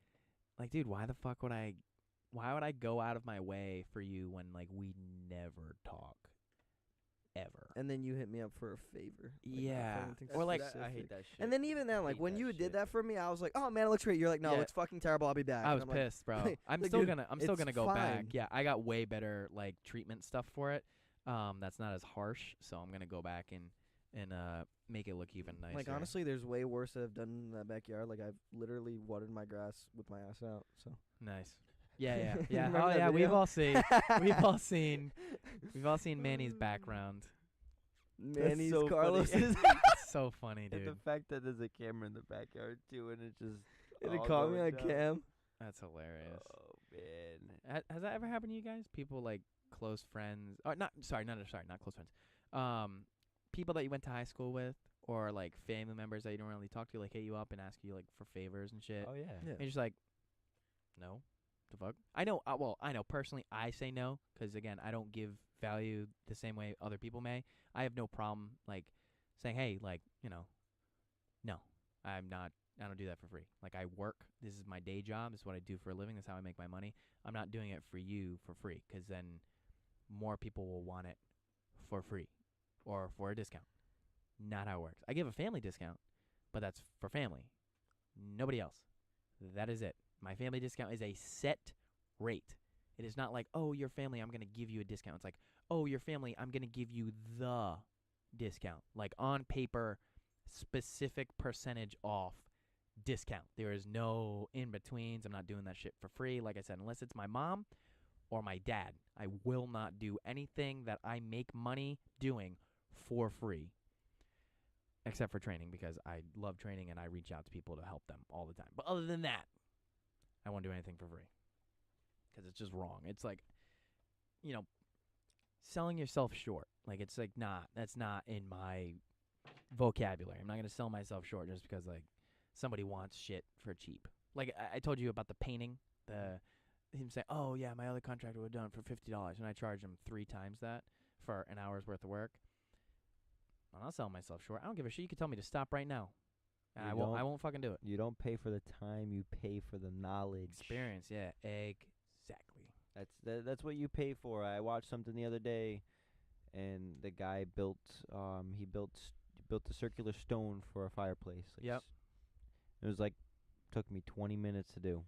like, dude, why would I go out of my way for you when like we never talk ever? and then you hit me up for a favor. Like, not for Yeah. anything Or, like- I specific. hate that shit. And then even then, like Hate when that you shit. did that for me, I was like, "Oh man, it looks great." You're like, "No, Yeah. it's fucking terrible. I'll be back." I And was I'm like, pissed, bro. I'm like, still dude, gonna it's go back. fine. Yeah, I got way better like treatment stuff for it. That's not as harsh, so I'm gonna go back and make it look even nicer. Like honestly, there's way worse that I've done in that backyard. Like I've literally watered my grass with my ass out. So nice. Yeah, yeah, yeah. Remember Oh that yeah, we've video? all seen we've all seen Manny's background. Manny's so funny. Carlos's. It's so funny, And dude. the fact that there's a camera in the backyard too, and it just and it all caught me going on down. cam. That's hilarious. Oh man. Has that ever happened to you guys? People like close friends, or not close friends. People that you went to high school with, or like family members that you don't really talk to, like hit you up and ask you like for favors and shit. Oh yeah. Yeah. And you're just like, no, the fuck. I know. Well, I know personally. I say no because again, I don't give value the same way other people may. I have no problem like saying, hey, like no, I'm not. I don't do that for free. Like I work. This is my day job. This is what I do for a living. That's how I make my money. I'm not doing it for you for free because then more people will want it for free or for a discount. Not how it works. I give a family discount, but that's for family. Nobody else. That is it. My family discount is a set rate. It is not like, oh, your family, I'm going to give you a discount. It's like, oh, your family, I'm going to give you the discount. Like on paper, specific percentage off discount. There is no in-betweens. I'm not doing that shit for free. Like I said, unless it's my mom or my dad, I will not do anything that I make money doing for free. Except for training, because I love training and I reach out to people to help them all the time. But other than that, I won't do anything for free. Because it's just wrong. It's like, selling yourself short. Like, it's like, nah, that's not in my vocabulary. I'm not going to sell myself short just because, like, somebody wants shit for cheap. Like, I told you about the painting. Him saying, oh, yeah, my other contractor would have done it for $50. And I charged him 3 times that for an hour's worth of work. I'm not selling myself short. I don't give a shit. You can tell me to stop right now. And You I won't. I don't- won't fucking do it. You don't pay for the time, you pay for the knowledge. Experience, yeah, exactly. That's what you pay for. I watched something the other day, and the guy built a circular stone for a fireplace. Like Yep. It was like took me 20 minutes to do.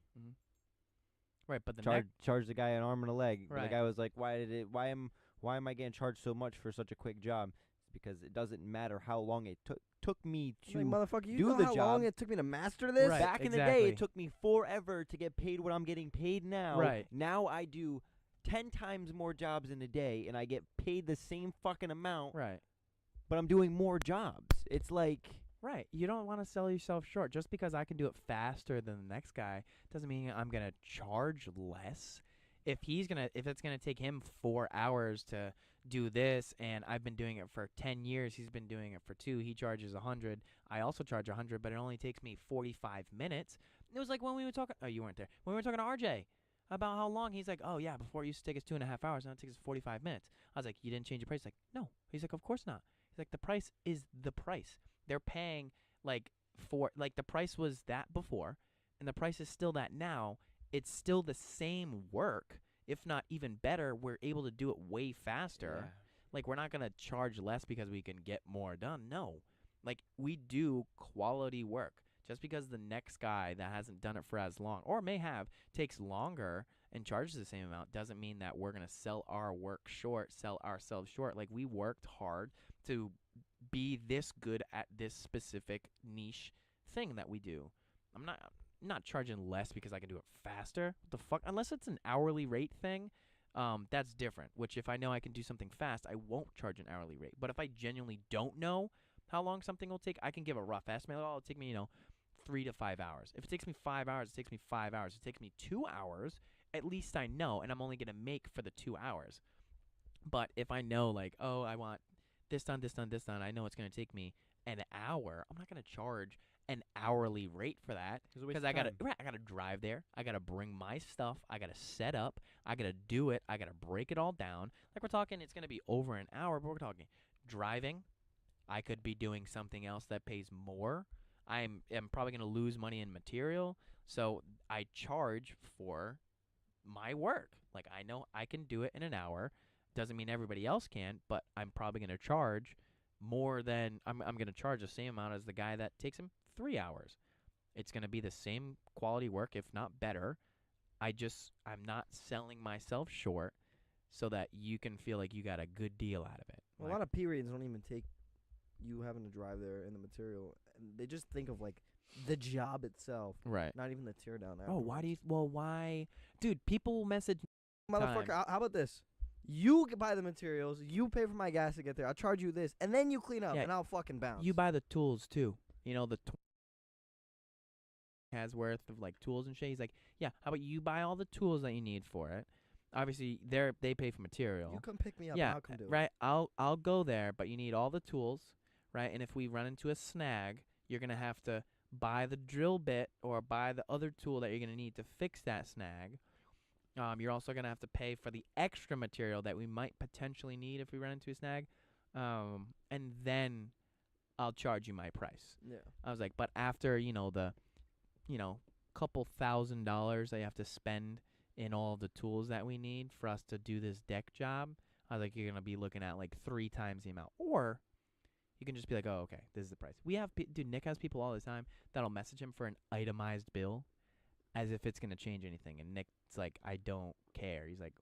Right, but the Charge the guy an arm and a leg. But Right. the guy was like, why am I getting charged so much for such a quick job? It's because it doesn't matter how long it took me to Like, motherfucker, you do know the how job. long it took me to master this? Right. Back in the day, exactly. it took me forever to get paid what I'm getting paid now. Right. Now I do 10 times more jobs in a day, and I get paid the same fucking amount, right. but I'm doing more jobs. It's like, Right. You don't want to sell yourself short. Just because I can do it faster than the next guy doesn't mean I'm going to charge less. If it's going to take him 4 hours to do this and I've been doing it for 10 years, he's been doing it for 2, he charges 100. I also charge 100, but it only takes me 45 minutes. It was like when we were talking, oh, you weren't there. When we were talking to RJ about how long, he's like, oh yeah, before it used to take us 2.5 hours, now it takes us 45 minutes. I was like, you didn't change your price? He's like, no. He's like, of course not. He's like, the price is the price. They're paying the price was that before, and the price is still that now. It's still the same work, if not even better. We're able to do it way faster. Like, we're not going to charge less because we can get more done. No. Like, we do quality work. Just because the next guy that hasn't done it for as long, or may have, takes longer and charges the same amount, doesn't mean that we're going to sell ourselves short. Like, we worked hard to be this good at this specific niche thing that we do. I'm not charging less because I can do it faster. What the fuck? Unless it's an hourly rate thing, that's different. Which if I know I can do something fast, I won't charge an hourly rate. But if I genuinely don't know how long something will take, I can give a rough estimate. Oh, it'll take me, 3 to 5 hours. If it takes me 5 hours, it takes me 5 hours. If it takes me 2 hours, at least I know, and I'm only going to make for the 2 hours. But if I know, like, oh, I want this done, I know it's going to take me an hour. I'm not going to charge an hourly rate for that because I got to drive there. I got to bring my stuff. I got to set up. I got to do it. I got to break it all down. Like, we're talking, it's going to be over an hour, but we're talking driving. I could be doing something else that pays more. I'm probably going to lose money in material. So I charge for my work. Like, I know I can do it in an hour. Doesn't mean everybody else can, but I'm probably going to charge more than I'm going to charge the same amount as the guy that takes him 3 hours. It's going to be the same quality work, if not better. I'm not selling myself short so that you can feel like you got a good deal out of it. A lot of P-rates don't even take you having to drive there in the material. And they just think of, like, the job itself, right. not even the tear down. Oh, why? Dude, people message Motherfucker, how about this? You can buy the materials, you pay for my gas to get there, I'll charge you this, and then you clean up, Yeah, and I'll fucking bounce. you buy the tools too. You know, the has worth of like tools and shit. He's like, yeah, how about you buy all the tools that you need for it? Obviously, they pay for material. You come pick me up, yeah, and I'll come do it. right. I'll go there, but you need all the tools, right? And if we run into a snag, you're gonna have to buy the drill bit or buy the other tool that you're gonna need to fix that snag. You're also gonna have to pay for the extra material that we might potentially need if we run into a snag, and then I'll charge you my price. Yeah. I was like, but after the couple $1,000s that you have to spend in all the tools that we need for us to do this deck job, I was like, you're gonna be looking at like 3 times the amount, or you can just be like, oh, okay, this is the price. We have, dude, Nick has people all the time that'll message him for an itemized bill as if it's going to change anything. And Nick's like, I don't care. He's like,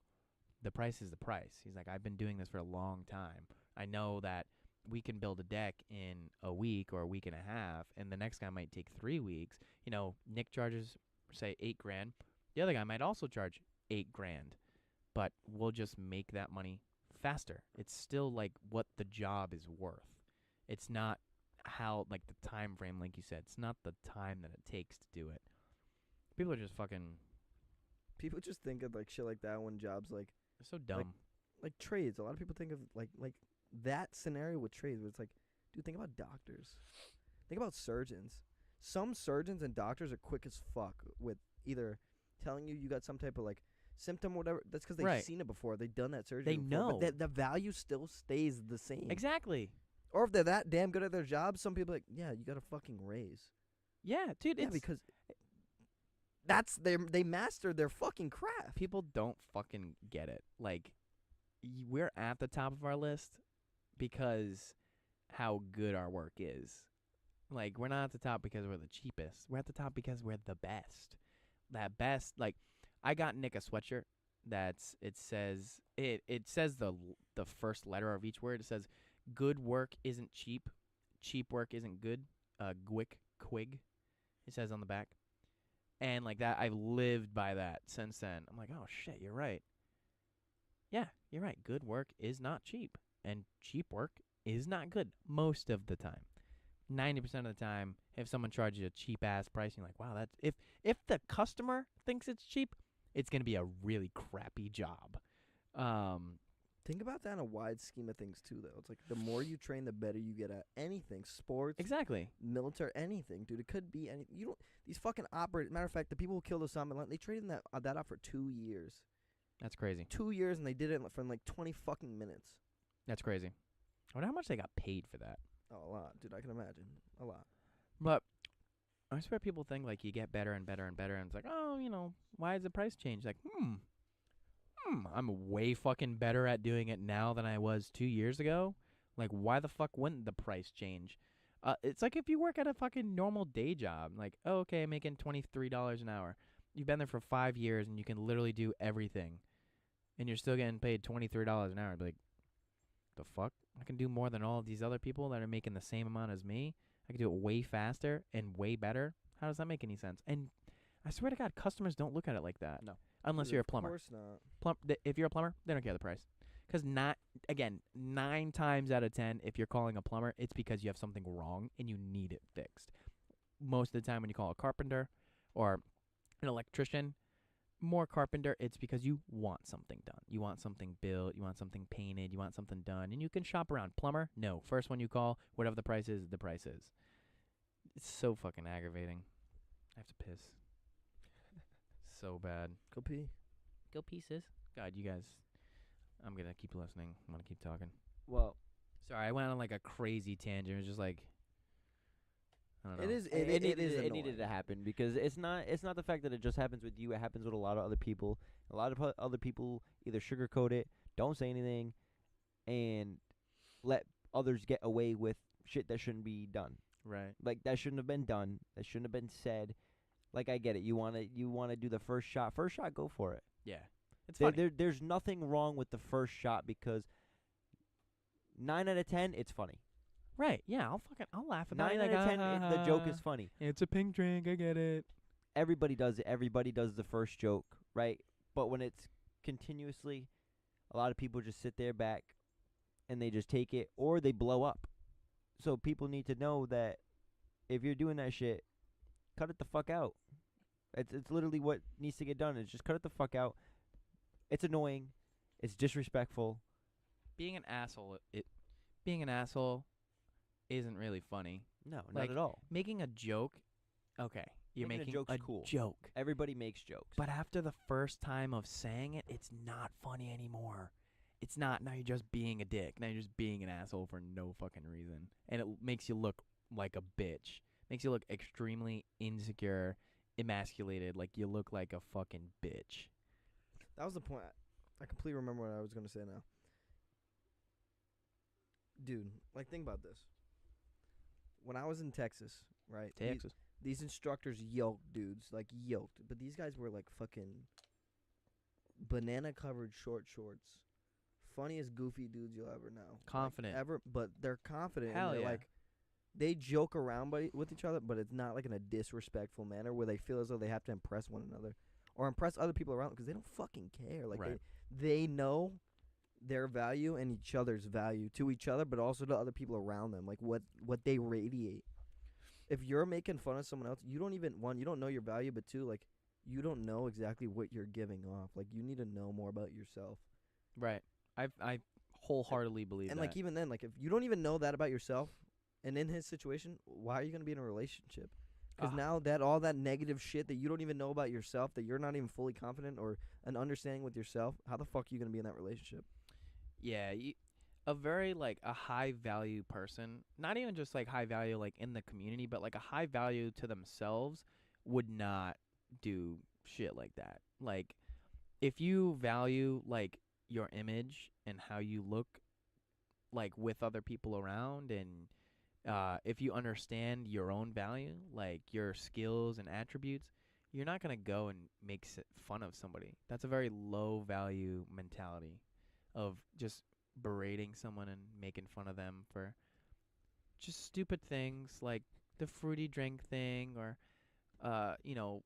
the price is the price. He's like, I've been doing this for a long time. I know that we can build a deck in a week or a week and a half, and the next guy might take 3 weeks. Nick charges, say, $8,000. The other guy might also charge $8,000, but we'll just make that money faster. It's still like what the job is worth. It's not how, like, the time frame, like you said. It's not the time that it takes to do it. People are just fucking... People just think of, like, shit like that when jobs, like... They're so dumb. Like trades. A lot of people think of, like that scenario with trades where it's like, dude, think about doctors. Think about surgeons. Some surgeons and doctors are quick as fuck with either telling you got some type of, like, symptom or whatever. That's because they've Right. seen it before. They've done that surgery They before, know. But the value still stays the same. Exactly. Or if they're that damn good at their job, some people are like, yeah, you got a fucking raise. Yeah, dude, Yeah, it's... because that's they mastered their fucking craft. People don't fucking get it. Like, we're at the top of our list because how good our work is. Like, we're not at the top because we're the cheapest. We're at the top because we're the best. That best, like, I got Nick a sweatshirt it says the first letter of each word. It says, good work isn't cheap. Cheap work isn't good. Quig, it says on the back. And like that, I've lived by that since then. I'm like, oh shit, you're right. Yeah, you're right. Good work is not cheap. And cheap work is not good most of the time. 90% of the time, if someone charges you a cheap ass price, you're like, wow, that's if the customer thinks it's cheap, it's gonna be a really crappy job. Think about that in a wide scheme of things too, though. It's like the more you train, the better you get at anything. Sports, Exactly. military, anything, dude. It could be anything. You don't. These fucking operators. Matter of fact, the people who killed Osama bin Laden, they traded that out for 2 years. That's crazy. 2 years, and they did it for like 20 fucking minutes. That's crazy. I wonder how much they got paid for that. Oh, a lot, dude. I can imagine a lot. But I swear people think like you get better and better and better, and it's like, oh, why has the price changed? Like, I'm way fucking better at doing it now than I was 2 years ago. Like, why the fuck wouldn't the price change? It's like if you work at a fucking normal day job, like, oh, okay, I'm making $23 an hour. You've been there for 5 years and you can literally do everything, and you're still getting paid $23 an hour. I'd be like, the fuck? I can do more than all of these other people that are making the same amount as me. I can do it way faster and way better. How does that make any sense? And I swear to God, customers don't look at it like that. No. Unless Dude, you're a of plumber. course not. If you're a plumber, they don't care the price. Because 9 times out of 10, if you're calling a plumber, it's because you have something wrong and you need it fixed. Most of the time when you call a carpenter or an electrician, more carpenter, it's because you want something done. You want something built, you want something painted, you want something done, and you can shop around. Plumber, no. First one you call, whatever the price is, the price is. It's so fucking aggravating. I have to piss. So bad. Go pee. Go pieces. God, you guys. I'm going to keep listening. I'm going to keep talking. Well, Sorry, I went on like a crazy tangent. It was just like, I don't know. It is. It needed annoying. to happen because it's not the fact that it just happens with you. It happens with a lot of other people. A lot of other people either sugarcoat it, don't say anything, and let others get away with shit that shouldn't be done. Right. Like that shouldn't have been done. That shouldn't have been said. Like I get it. You wanna do the first shot. First shot, go for it. Yeah. It's funny. There's nothing wrong with the first shot because 9 out of 10, it's funny. Right. Yeah. I'll laugh about 9 it. out of 10, the joke is funny. It's a pink drink. I get it. Everybody does it. Everybody does the first joke, right? But when it's continuously, a lot of people just sit there back and they just take it or they blow up. So people need to know that if you're doing that shit, cut it the fuck out. It's literally what needs to get done. Is just cut it the fuck out. It's annoying. It's disrespectful. Being an asshole. Being an asshole isn't really funny. No, Like, not at all. Making a joke. Okay. You're Making a making joke's a cool. joke. Everybody makes jokes. But after the first time of saying it, it's not funny anymore. It's not. Now you're just being a dick. Now you're just being an asshole for no fucking reason. And it makes you look like a bitch. Makes you look extremely insecure, emasculated, like you look like a fucking bitch. That was the point. I completely remember what I was gonna say now. Dude, like think about this. When I was in Texas, right? These instructors yoked dudes, like yoked. But these guys were like fucking banana covered short shorts. Funniest goofy dudes you'll ever know. Confident. Like, but they're confident. Hell and they're yeah. like they joke around with each other, but it's not like in a disrespectful manner where they feel as though they have to impress one another or impress other people around because they don't fucking care. Like Right. they know their value and each other's value to each other, but also to other people around them, like what they radiate. If you're making fun of someone else, you don't even you don't know your value, but two, like you don't know exactly what you're giving off. Like you need to know more about yourself. Right. I wholeheartedly believe And that. like even then, like if you don't even know that about yourself, and in his situation, why are you gonna be in a relationship? Because Ah. now that all that negative shit that you don't even know about yourself, that you're not even fully confident or an understanding with yourself, how the fuck are you gonna be in that relationship? Yeah, a very like a high value person, not even just like high value like in the community, but like a high value to themselves would not do shit like that. Like if you value like your image and how you look like with other people around, and if you understand your own value, like your skills and attributes, you're not going to go and make fun of somebody. That's a very low value mentality of just berating someone and making fun of them for just stupid things like the fruity drink thing or, you know,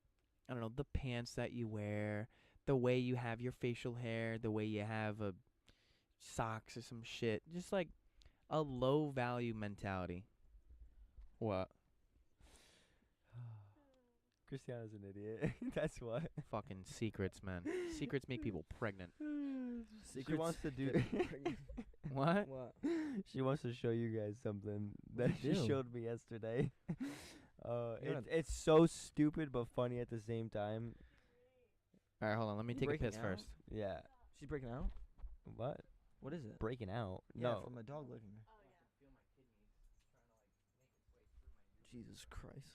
I don't know, the pants that you wear, the way you have your facial hair, the way you have socks or some shit. Just like a low value mentality. What? Christiana's an idiot. That's what. Fucking secrets, man. Secrets make people pregnant. She wants to do. What? What? She wants to show you guys something that she do? showed me yesterday. You're not- It's so stupid but funny at the same time. All right, hold on. Let me You take a breaking piss out? first. Yeah. She's breaking out? What? What is it? Breaking out? Yeah, No. from a dog licking her. Jesus Christ.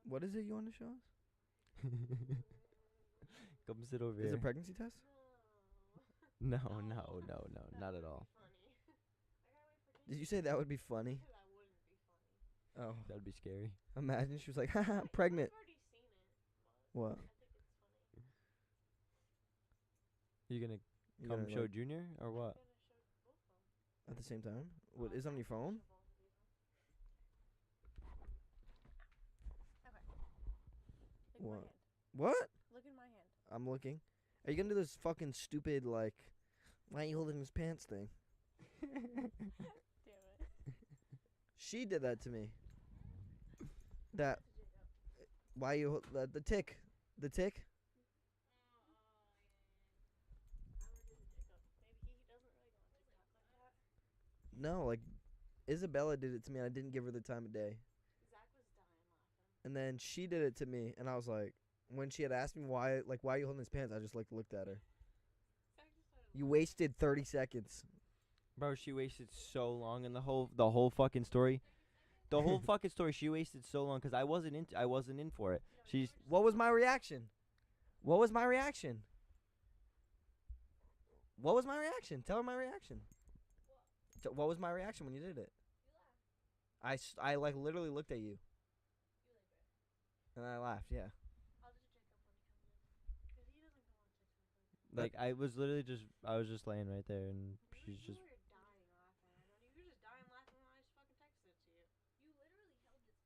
What is it you want to show us? Come sit over Is it here. a pregnancy test? No, not at all. Did you say that would be funny? Oh, That would be scary. imagine she was like, haha, I'm pregnant. What? You gonna You come gonna, show like, Junior or what? at the same time? What is it on your phone? What? What? Look in my hand. I'm looking. Are you gonna do this fucking stupid like, why are you holding his pants thing? Damn it. She did that to me. That. Why you the tick? The tick? No, like Isabella did it to me. And I didn't give her the time of day. Zach was dying laughing. And then she did it to me, and I was like, when she had asked me why are you holding his pants, I just like looked at her. Zach just started You wasted 30 seconds. Bro, she wasted so long in the whole fucking story. The whole fucking story, she wasted so long because I wasn't in for it. She's What was my reaction? What was my reaction? What was my reaction? Tell her my reaction. What was my reaction when you did it? I like literally looked at you. And I laughed. Yeah. Like I was literally just I was just laying right there and she's just You were dying laughing. I know you were just dying laughing when I just fucking texted it to you. You literally held his pants.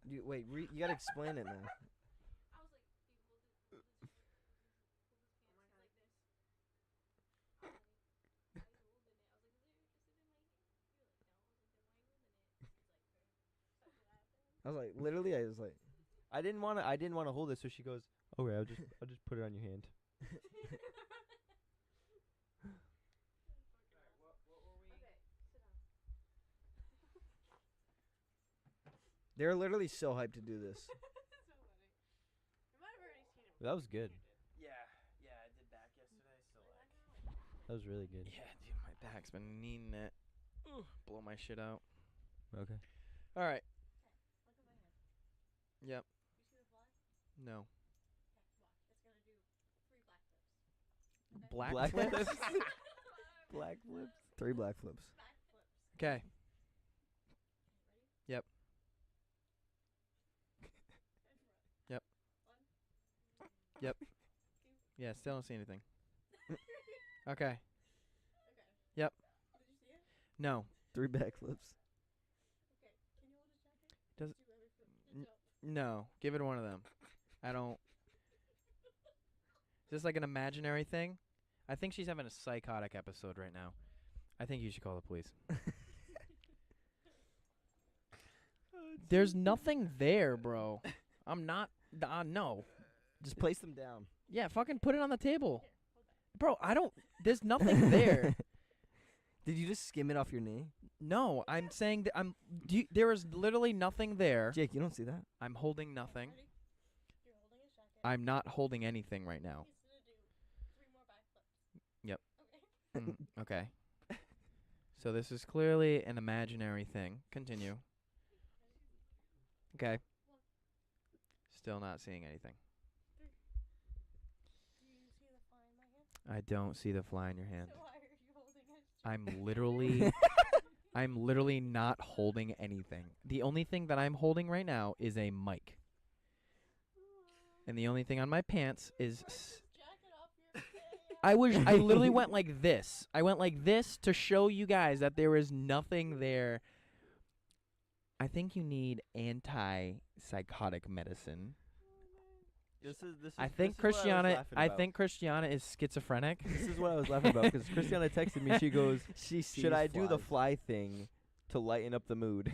You wait. You gotta explain it now. I was like, dude, hold his pants like this. I was like, why are you holding it? I was like, is it interested in my hand? You were like, no. I was like, then why are you holding it? He's like, fair. Started laughing. I was like, literally, I was like, I didn't want to hold it, so she goes, "Okay, I'll just put it on your hand." Okay, sit down. they're literally so hyped to do this. So funny. You might have already seen it. That was good. Yeah, I did back yesterday, so like. That was really good. Yeah, dude, my back's been needing it. Blow my shit out. Okay. All right. Look at my hand. Yep. You see the fly? No. Okay, watch. It's gonna do 3 black flips. Black flips? Black flips. 3 black flips. Back flips. Okay. Ready? Yep. And front. Yep. 1. Yep. 2. Yeah, still don't see anything. Okay. Okay. Yep. Did you see it? No. 3 back flips. Okay. Can you hold his jacket? Does- Just do every flip. N- Just jump. No. Give it to one of them. I don't. Is this like an imaginary thing? I think she's having a psychotic episode right now. I think you should call the police. There's nothing there, bro. I'm not. No. Just place them down. Yeah, fucking put it on the table. Bro, I don't. There's nothing there. Did you just skim it off your knee? No, I'm saying that there is literally nothing there. Jake, you don't see that? I'm holding nothing. Ready? You're holding his jacket. I'm not holding anything right now. He's gonna do 3 more back flips. Yep. Okay. Okay. So this is clearly an imaginary thing. Continue. Okay. Still not seeing anything. Do you see the fly in my hand? I don't see the fly in your hand. So why are you holding his jacket? I'm literally not holding anything. The only thing that I'm holding right now is a mic. And the only thing on my pants is Rip this jacket off your face. I literally went like this. I went like this to show you guys that there is nothing there. I think you need antipsychotic medicine. This is I think Christiana is schizophrenic. This is what I was laughing about because Christiana texted me. She goes, She sees "Should I do the flies. fly thing to lighten up the mood?"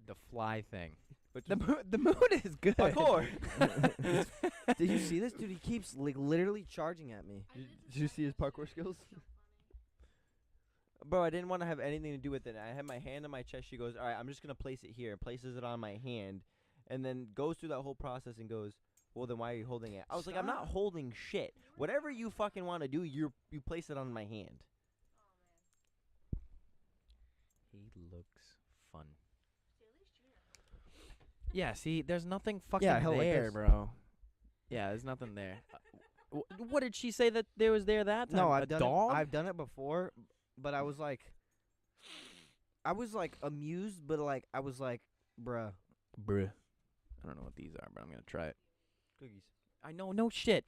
The fly thing. Which The mood is good. Parkour. Did you see this? Dude, he keeps like literally charging at me. Did you see his parkour skills? Bro, I didn't want to have anything to do with it. I had my hand on my chest. She goes, "All right, I'm just gonna place it here." Places it on my hand, and then goes through that whole process and goes, "Well, then why are you holding it?" I was like, "I'm not Stop. holding shit. Whatever you fucking want to do, you place it on my hand." He looks fun. See, at least you know. Yeah, see, there's nothing fucking hell, like there, this. bro. Yeah, there's nothing there. What did she say that there was there that time? No, A dog? I've done it before, but I was like amused, but like I was like, bruh. Bruh. I don't know what these are, but I'm gonna try it. Cookies. I know, no shit.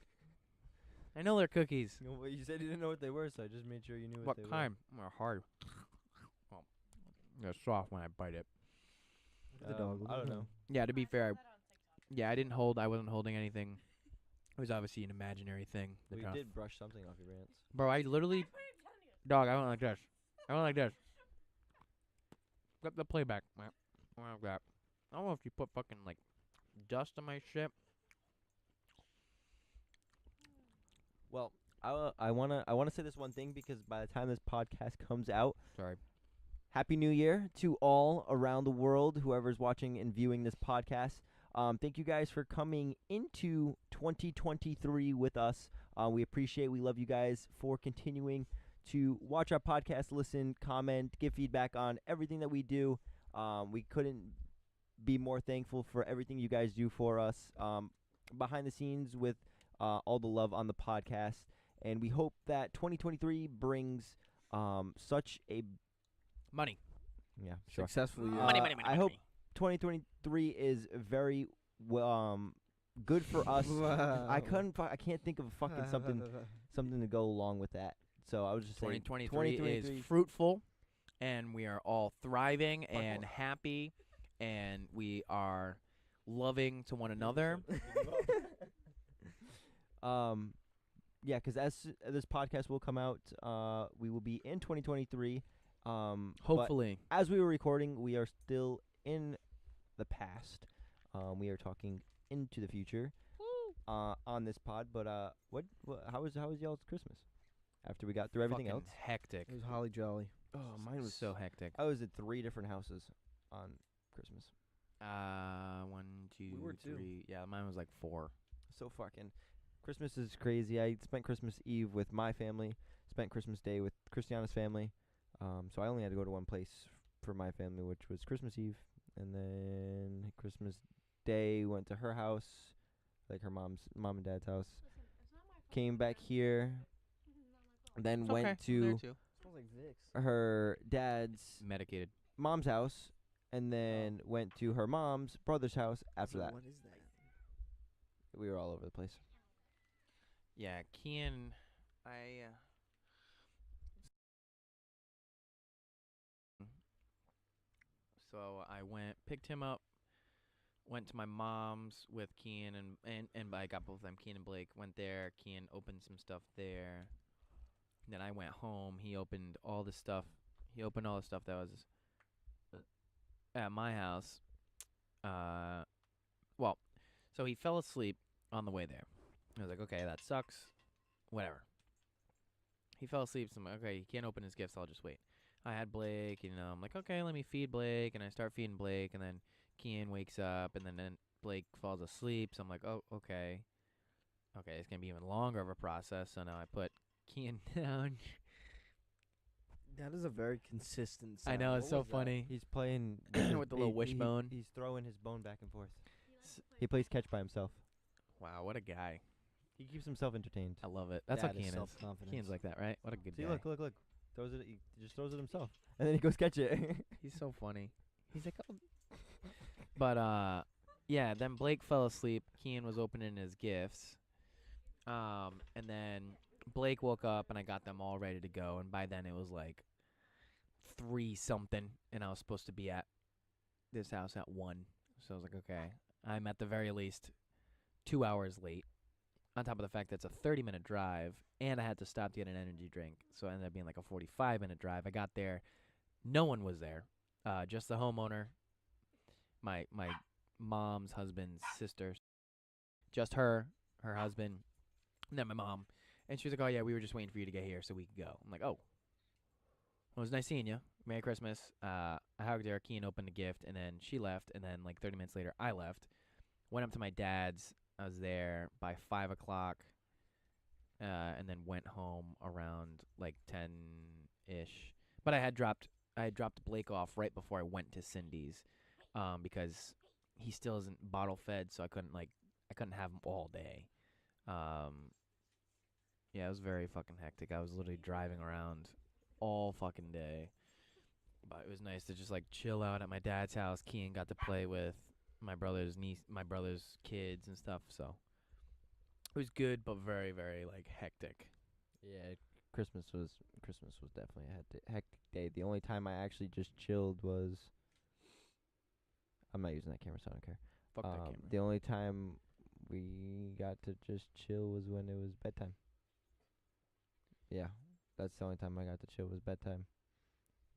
I know they're cookies. No, well, you said you didn't know what they were, so I just made sure you knew What they kind? They're hard. Well, they're soft when I bite it. were. The dog. I don't know. Yeah, to be fair, That on TikTok. yeah, I wasn't holding anything. It was obviously an imaginary thing. Well, They're you trying to did brush something off your pants. Bro, I literally, dog, I went like this. I went like this. Get the playback. I went like that. I don't know if you put fucking like dust on my shit. Well, I wanna say this one thing because by the time this podcast comes out, Sorry. Happy New Year to all around the world, whoever's watching and viewing this podcast. Thank you guys for coming into 2023 with us. We appreciate, we love you guys for continuing to watch our podcast, listen, comment, give feedback on everything that we do. We couldn't be more thankful for everything you guys do for us behind the scenes with all the love on the podcast, and we hope that 2023 brings such a Money. sure. Successful year. Money, money, money, I money, hope money. 2023 is very good for us. I can't think of fucking something to go along with that. So I was just saying 2023 is fruitful, and we are all thriving and happy, and we are loving to one another. Yeah, because as this podcast will come out, we will be in 2023. But Hopefully. as we were recording, we are still in the past. We are talking into the future on this pod. But how was y'all's Christmas? After we got through everything Fucking else, hectic. It was holly jolly. oh, mine was So hectic. I was at 3 different houses on Christmas. 1, 2, We were too. 3. Yeah, mine was like 4. So fucking Christmas is crazy. I spent Christmas Eve with my family, spent Christmas Day with Christiana's family. So I only had to go to one place for my family, which was Christmas Eve, and then Christmas Day went to her house, like her mom and dad's house. Listen, it's not my fault. Came back here, then It's went okay. to There too. Smells like Vicks. her dad's Medicated. mom's house, and then went to her mom's brother's house after that. What is that? We were all over the place. Yeah, Kian, So I picked him up, went to my mom's with Kian, and I got both of them, Kian and Blake, went there. Kian opened some stuff there. Then I went home. He opened all the stuff. He opened all the stuff that was at my house. Well, so he fell asleep on the way there. I was like, okay, that sucks. Whatever. He fell asleep. So I'm like, okay, he can't open his gifts. I'll just wait. I had Blake, I'm like, okay, let me feed Blake, and I start feeding Blake, and then Kian wakes up, and then Blake falls asleep. So I'm like, oh, okay, it's gonna be even longer of a process. So now I put Kian down. That is a very consistent I sound. know, What it's so was that? funny. He's playing With the little wishbone. He's throwing his bone back and forth. He likes to play He plays catch by himself. Wow, what a guy. He keeps himself entertained. I love it. That's That what is Kian is. self-confidence. Kian's like that, right? What a good See, guy. look. Throws it. He just throws it himself, and then he goes catch it. He's so funny. He's like, oh. But yeah. Then Blake fell asleep. Kian was opening his gifts. And then Blake woke up, and I got them all ready to go. And by then it was like 3 something, and I was supposed to be at this house at 1. So I was like, okay, I'm at the very least 2 hours late. On top of the fact that it's a 30-minute drive, and I had to stop to get an energy drink, so it ended up being like a 45-minute drive. I got there, no one was there, just the homeowner, my mom's husband's sister, just her husband, and then my mom. And she was like, oh yeah, we were just waiting for you to get here so we could go. I'm like, oh. Well, it was nice seeing you. Merry Christmas. I hugged her. Kian opened a gift, and then she left, and then like 30 minutes later, I left. Went up to my dad's. I was there by 5 o'clock, and then went home around like 10-ish. But I had dropped Blake off right before I went to Cindy's, because he still isn't bottle fed, so I couldn't have him all day. Yeah, it was very fucking hectic. I was literally driving around all fucking day. But it was nice to just like chill out at my dad's house. Kian got to play with my brother's kids and stuff, so it was good, but very, very like hectic. Yeah, Christmas was definitely a hectic day. The only time I actually just chilled was, I'm not using that camera, so I don't care. Fuck that camera. The only time we got to just chill was when it was bedtime. Yeah, that's the only time I got to chill was bedtime,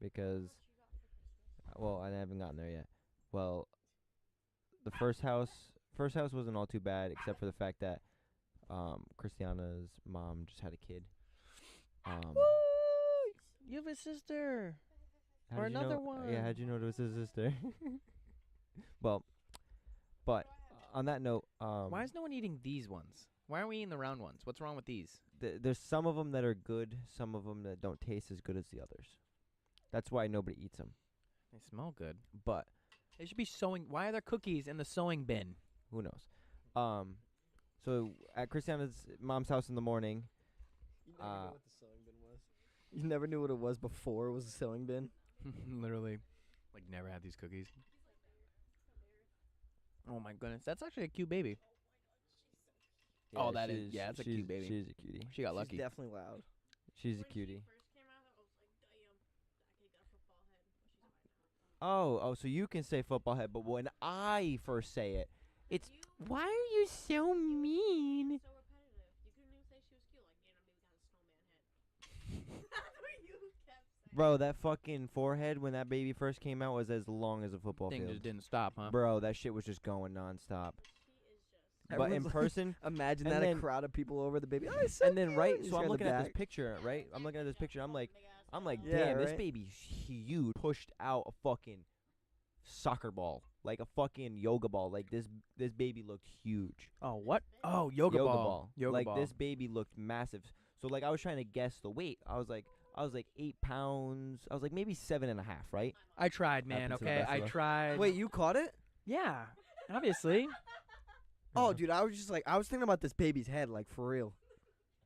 because, well, I haven't gotten there yet. Well, the first house wasn't all too bad, except for the fact that Christiana's mom just had a kid. You have a sister. How Or did you another know? one. Yeah, how'd you know it was his sister? Well, but on that note, Why is no one eating these ones? Why aren't we eating the round ones? What's wrong with these? there's some of them that are good, some of them that don't taste as good as the others. That's why nobody eats them. They smell good. But They should be sewing. Why are there cookies in the sewing bin? who knows? So at Christiana's mom's house in the morning. You never knew what the sewing bin was. You never knew what it was before it was a sewing bin. Literally, like never had these cookies. Oh my goodness, that's actually a cute baby. Oh, that is- yeah, it's a cute baby. She's a cutie. She got lucky. She's definitely loud. She's a cutie. First came out, I was like, damn, that kid got a football head. But she's fine now. Oh, so you can say football head, but when I first say it, it's You- why are you so mean? So repetitive. You couldn't even say she was cute. Like, yeah, baby got a snowman head. That's what you kept saying. Bro, that fucking forehead when that baby first came out was as long as a football Thing field. just didn't stop, huh? Bro, that shit was just going nonstop. She is just. But in Everyone's like- person, Imagine And that then- a crowd of people over the baby. Oh, it's so and then right, cute. so I'm He's got looking the at this back. picture, right? I'm looking at this picture. I'm like, Yeah, damn, this right? baby's huge. Pushed out a fucking soccer ball, like a fucking yoga ball. Like this baby looked huge. Oh, what? Oh, yoga ball. Yoga like ball. this baby looked massive. So like I was trying to guess the weight. I was like 8 pounds. I was like maybe 7.5, right? I tried, man. Happens to the Okay, best I of us. tried. Wait, you caught it? Yeah, obviously. Oh, dude, I was just like, I was thinking about this baby's head, like for real.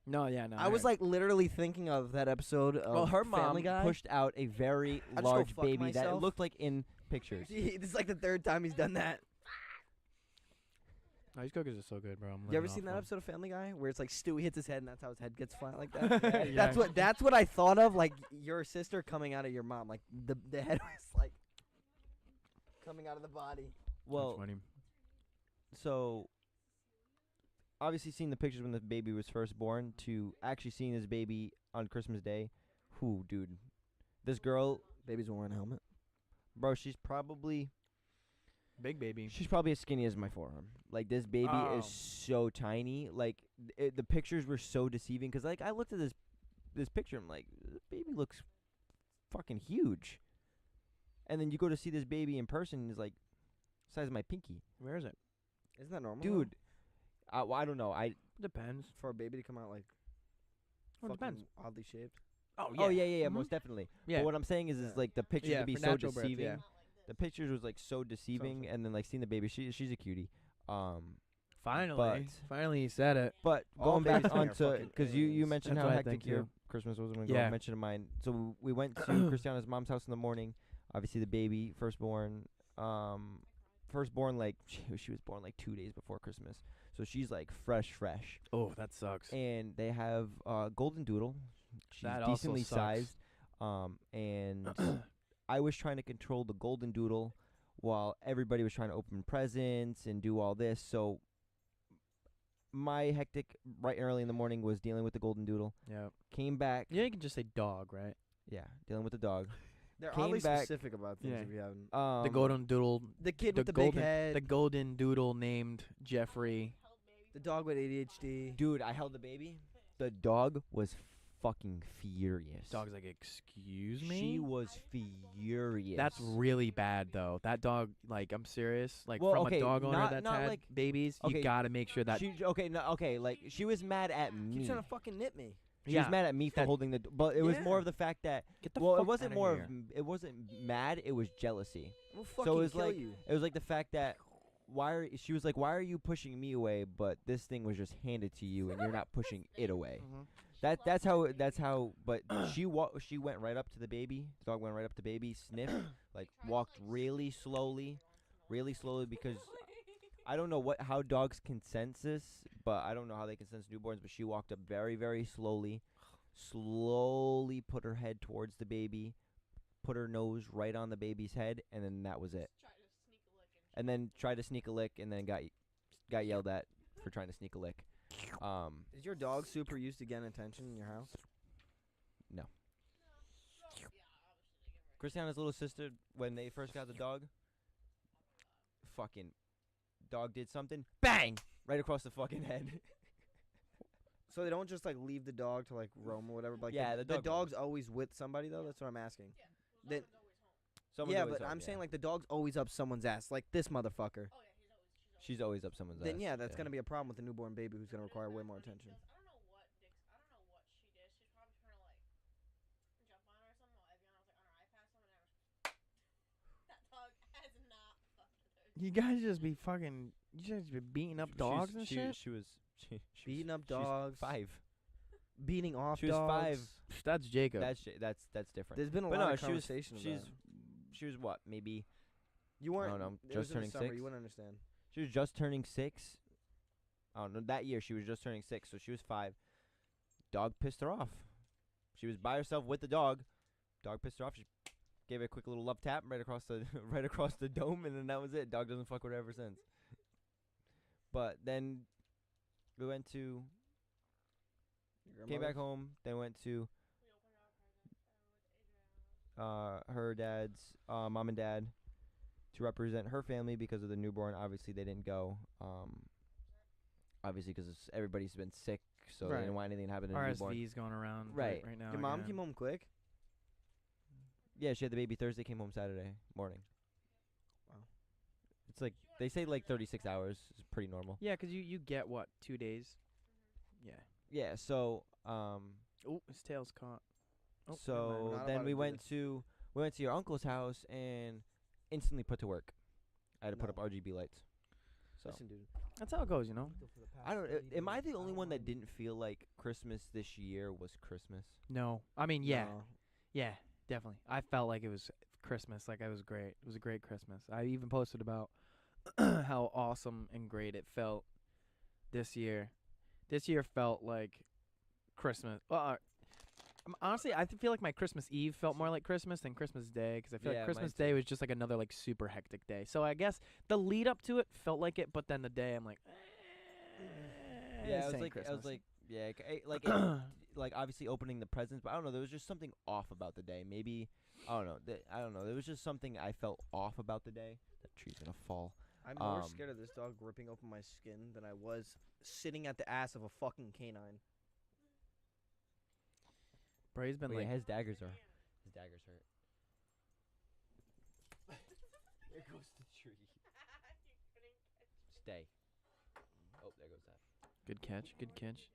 No, yeah, no. I was like literally thinking of that episode of Well, her mom Family Guy. pushed out a very I just go large fuck baby that it myself. looked like in pictures. This is like the third time he's done that. Oh, these cookies are so good, bro. I'm You ever living seen off that them. episode of Family Guy where it's like Stewie hits his head and that's how his head gets flat like that? Yeah. That's what I thought of, like your sister coming out of your mom, like the head was like coming out of the body. That's Well, funny. so obviously seeing the pictures when the baby was first born to actually seeing this baby on Christmas Day. Whew, dude. This girl, Baby's wearing a helmet. bro, she's probably Big baby. as skinny as my forearm. Like this baby Oh. is so tiny. Like the pictures were so deceiving cuz like I looked at this picture and I'm like this baby looks fucking huge. And then you go to see this baby in person and it's like size of my pinky. Where is it? Isn't that normal? Dude, I don't know. Depends. for a baby to come out like Well, it fucking depends. oddly shaped. Oh Oh yeah, Mhm. most definitely. Yeah. But what I'm saying is Yeah. like the pictures Yeah, to be for so natural birth, deceiving. yeah. The pictures was like so deceiving, and then like seeing the baby, she's a cutie. Finally. But- Finally, he said it. But All going babies back think onto they're fucking because you aliens. mentioned That's how what I hectic think, your too. Christmas was. I'm gonna go Yeah. mention mine. So we went to Christiana's mom's house in the morning. Obviously the baby, firstborn. Firstborn like she was born like 2 days before Christmas, so she's like fresh. Oh, that sucks. And they have golden doodle. She's That also decently sucks. sized. And I was trying to control the golden doodle while everybody was trying to open presents and do all this. So my hectic right early in the morning was dealing with the golden doodle. Yeah. Came back. Yeah, you can just say dog, right? Yeah, dealing with the dog. They're Came oddly back- specific about things Yeah. if you haven't. The golden doodle. The kid the with the golden, big head. The golden doodle named Jeffrey. The dog with ADHD. Dude, I held the baby. The dog was fucking furious. Dog's like, excuse me. She was furious. That's really bad, though. That dog, like, I'm serious. Like, Well, from okay, a dog owner not- that's not had like- babies, okay, you gotta make sure that. like she was mad at me. Keeps trying to fucking nip me. She was mad at me for that- holding but it was more Yeah. of the fact that Get the well, it fuck wasn't outta more here. of it wasn't mad, it was jealousy. We'll fucking So it was kill like you. it was like the fact that she was like, why are you pushing me away, but this thing was just handed to you and you're not pushing it away. Mhm. That's how but she went right up to the baby. The dog went right up to the baby, sniffed, like walked really slowly because I don't know how dogs can sense this, but I don't know how they can sense newborns, but she walked up very, very slowly, put her head towards the baby, put her nose right on the baby's head, and then that was it. And then tried to sneak a lick, and then got yelled at for trying to sneak a lick. Is your dog super used to getting attention in your house? Christiana's little sister, when they first got the dog, fucking dog did something, bang, right across the fucking head. So they don't just like leave the dog to like roam or whatever. But, like Yeah, the the dog dog's always with somebody though. That's what I'm asking. Then Someone's yeah, always but up, I'm yeah. saying like the dog's always up someone's ass, like this motherfucker. She's always up someone's Then ass. yeah, that's gonna be a problem with a newborn baby who's gonna require way more attention. I don't know what she did. She's probably trying to like jump on her or something while Eviana was like on her iPad or something. And that dog has not fucked with her. You guys just be fucking You guys been beating up She's- dogs and she, shit. She was Beating up she was dogs. 5. Beating off She was dogs. 5. That's Jacob. That's different. There's been a But lot no, of she was conversation she's about it. she was what, maybe You weren't. don't know, it was just in the turning summer, 6? You wouldn't understand. she was just turning 6. I don't know, that year she was just turning 6, so she was 5. Dog pissed her off. She was by herself with the dog. Dog pissed her off. She gave it a quick little love tap right across the right across the dome, and then that was it. Dog doesn't fuck with her ever since. But then we went to Your came back grandmother's? home, then went to her dad's mom and dad to represent her family because of the newborn. Obviously, they didn't go. Obviously, because everybody's been sick, so they Right. didn't want anything to happen to the newborn. RSV's going around Right. right now. Your mom again. came home quick. Yeah, she had the baby Thursday, came home Saturday morning. Wow. It's like they say like 36 hours is pretty normal. Yeah, 'cause you get what, 2 days? Yeah. Yeah, so Oh, his tail's caught. Oh, never so mind. Not then allowed we to do went this. to your uncle's house and instantly put to work. I had to put up No. RGB lights. So Listen, dude. That's how it goes, you know. I don't. Am I the only one that didn't feel like Christmas this year was Christmas? No, I mean, yeah, No. yeah, definitely. I felt like it was Christmas. Like, it was great. It was a great Christmas. I even posted about how awesome and great it felt this year. This year felt like Christmas. Honestly, I feel like my Christmas Eve felt more like Christmas than Christmas Day, 'cause I feel Yeah, like mine Christmas too. Day was just like another like super hectic day. So I guess the lead up to it felt like it, but then the day I'm like, Yeah, this I was ain't like, Christmas. yeah, like obviously opening the presents, but I don't know. There was just something off about the day. Maybe I don't know. I don't know. There was just something I felt off about the day. That tree's gonna fall. I'm more Um, scared of this dog ripping open my skin than I was sitting at the ass of a fucking canine. Bro, he's been But like, yeah, his daggers hurt. There goes the tree. Stay. Oh, there goes that. good catch, good catch.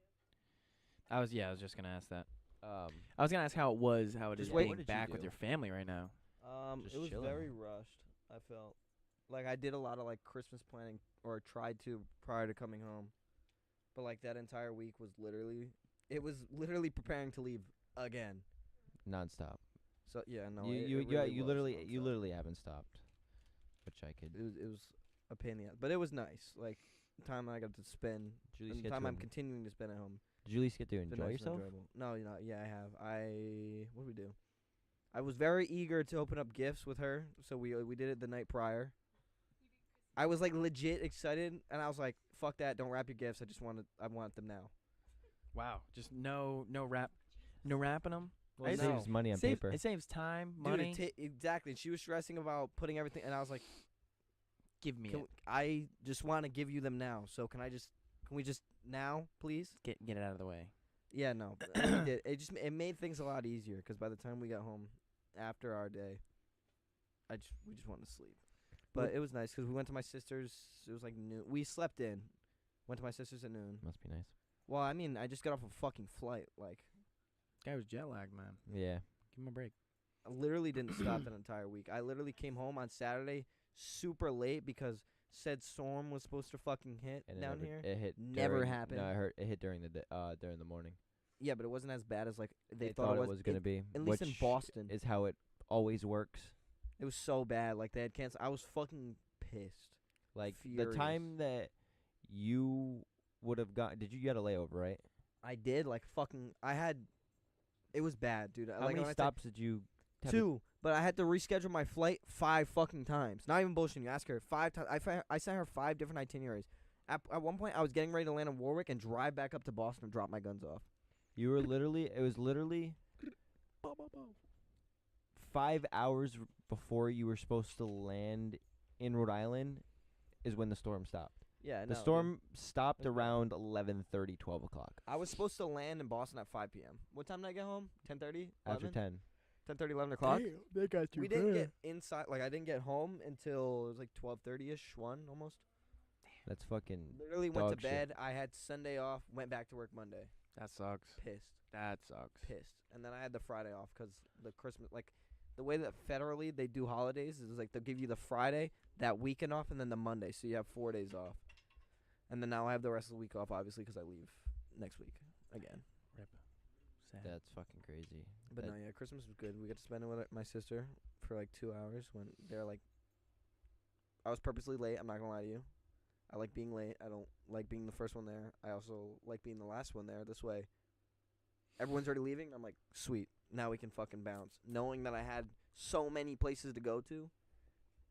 I was just gonna ask that. Um, I was gonna ask how it is Just wait. being What did you back with do? your family right now. Just It was chilling. very rushed. I felt like I did a lot of like Christmas planning, or tried to prior to coming home, but like that entire week was literally preparing to leave again. nonstop. So yeah, no, you it really you was you nonstop. literally haven't stopped, which I could. It was a pain in the ass, but it was nice. Like the time I got to spend, Did you at and least the get time to I'm en- continuing to spend at home. Did you at least get to It's been enjoy nice and yourself? enjoyable. No, yeah, I have. What did we do? I was very eager to open up gifts with her, so we did it the night prior. I was like legit excited, and I was like, "Fuck that! Don't wrap your gifts. I want them now." Wow, just no wrapping them. Well, It no. saves money on paper. It saves time, Dude, money. exactly. She was stressing about putting everything, and I was like, Give me it. I just want to give you them now. So can we just now, please? Get it out of the way. Yeah, no. And we did. It made things a lot easier because by the time we got home after our day, we just wanted to sleep. But it was nice because we went to my sister's. It was like noon. We slept in. Went to my sister's at noon. Must be nice. Well, I mean, I just got off a fucking flight. Like, Guy was jet lagged, man. Yeah. Give him a break. I literally didn't stop an entire week. I literally came home on Saturday super late because said storm was supposed to fucking hit And it down never, here. It hit. Never during- happened. No, I heard it hit during the morning. Yeah, but it wasn't as bad as like they thought it was It- gonna be. At least in which Boston, is how it always works. it was so bad. Like they had canceled. I was fucking pissed. Like Furious. the time that you would have got. You had a layover, right? I did like fucking. I had. It was bad, dude. How like, many when I say stops did you? have to- 2, but I had to reschedule my flight 5 fucking times. Not even bullshitting you. Ask her 5 times. I sent her 5 different itineraries. At one point, I was getting ready to land in Warwick and drive back up to Boston and drop my guns off. You were literally. It was literally 5 hours before you were supposed to land in Rhode Island, is when the storm stopped. Yeah, The no, storm stopped it was bad. around 11:30, 12 o'clock. I was supposed to land in Boston at 5 p.m. What time did I get home? 10:30? After 11? 10. 10:30, 11 o'clock? They got We didn't get inside. Like, I didn't get home until it was like 12:30ish, 1 almost. That's fucking. Literally went to Dog shit. bed. I had Sunday off. Went back to work Monday. That sucks. Pissed. That sucks. Pissed. And then I had the Friday off because the Christmas, like, the way that federally they do holidays is like they'll give you the Friday, that weekend off, and then the Monday. So you have 4 days off. And then now I have the rest of the week off, obviously, because I leave next week again. Sad. That's fucking crazy. But That- no, yeah, Christmas was good. We got to spend it with my sister for like 2 hours when they're like. I was purposely late. I'm not gonna lie to you. I like being late. I don't like being the first one there. I also like being the last one there. This way, everyone's already leaving. I'm like, sweet. Now we can fucking bounce. Knowing that I had so many places to go to,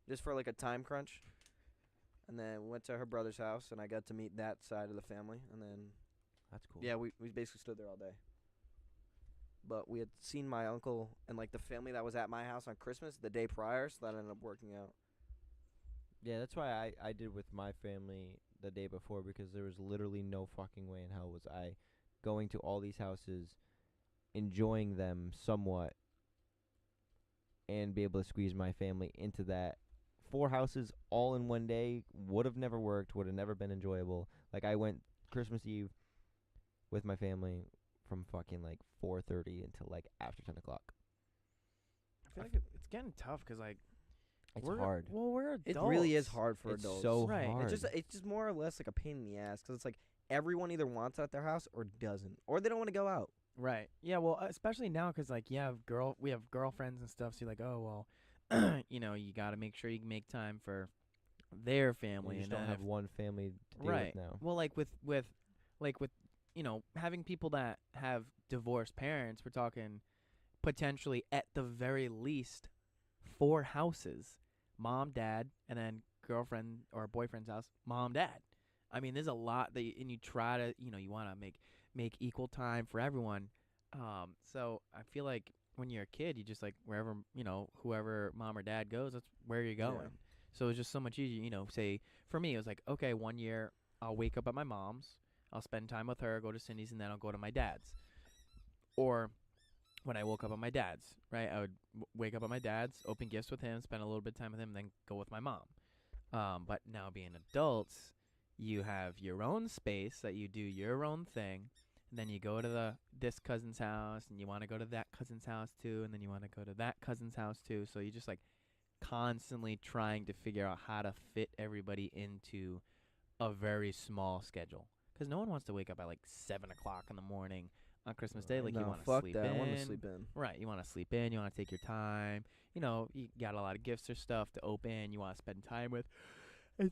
just for like a time crunch. And then we went to her brother's house, and I got to meet that side of the family. And then, That's cool. yeah, we basically stood there all day. But we had seen my uncle and like the family that was at my house on Christmas the day prior, so that ended up working out. Yeah, that's why I did with my family the day before, because there was literally no fucking way in hell was I going to all these houses, enjoying them somewhat, and be able to squeeze my family into that. 4 houses all in one day would have never worked, would have never been enjoyable. Like, I went Christmas Eve with my family from fucking like 4:30 until like after 10 o'clock. I feel like it's getting tough because like It's we're hard. Well, we're It adults. really is hard for It's adults. so Right. hard. It's just more or less like a pain in the ass because it's like everyone either wants it at their house or doesn't, or they don't want to go out. Right. Yeah. Well, especially now, 'cause like we have girlfriends and stuff. So you're like, oh well, you know, you got to make sure you make time for their family. You just and don't then have if- one family to deal right. with now. Well, like with you know, having people that have divorced parents, we're talking potentially at the very least 4 houses, mom, dad, and then girlfriend or boyfriend's house, mom, dad. I mean, there's a lot that and you try to, you know, you want to make equal time for everyone. So I feel like when you're a kid, you just like wherever, you know, whoever mom or dad goes, that's where you're going. Yeah. So it's just so much easier, you know, say for me, it was like, okay, one year I'll wake up at my mom's, I'll spend time with her, go to Cindy's, and then I'll go to my dad's. Or when I woke up at my dad's, right? I would wake up at my dad's, open gifts with him, spend a little bit of time with him, then go with my mom. But now being adults, you have your own space that you do your own thing, and then you go to this cousin's house, and you want to go to that cousin's house too, and then you want to go to that cousin's house too. So you just like constantly trying to figure out how to fit everybody into a very small schedule. Because no one wants to wake up at like 7 o'clock in the morning on Christmas Day. Like no, you want to fuck sleep that. in. I want to sleep in. Right. You want to sleep in. You want to take your time. You know, you got a lot of gifts or stuff to open. You want to spend time with as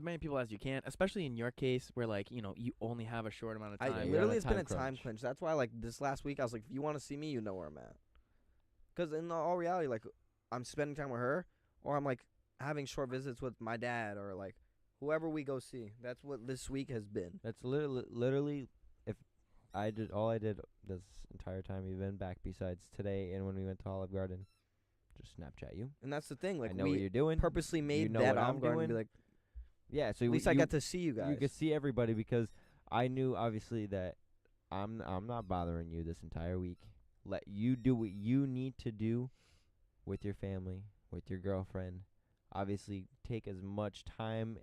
many people as you can, especially in your case where, like, you know, you only have a short amount of I time. you're literally on a it's been a time time crunch. clinch. That's why like this last week I was like, if you want to see me, you know where I'm at. Because in all reality, like I'm spending time with her, or I'm like having short visits with my dad, or like whoever we go see. That's what this week has been. That's literally if I did all I did this entire time, even back besides today and when we went to Olive Garden, just Snapchat you. And that's the thing. Like I know what we you're doing. purposely made know that what I'm Olive Garden to be doing. like. Yeah, so At least I got to see you guys. You could see everybody because I knew obviously that I'm not bothering you this entire week. Let you do what you need to do with your family, with your girlfriend. Obviously, take as much time,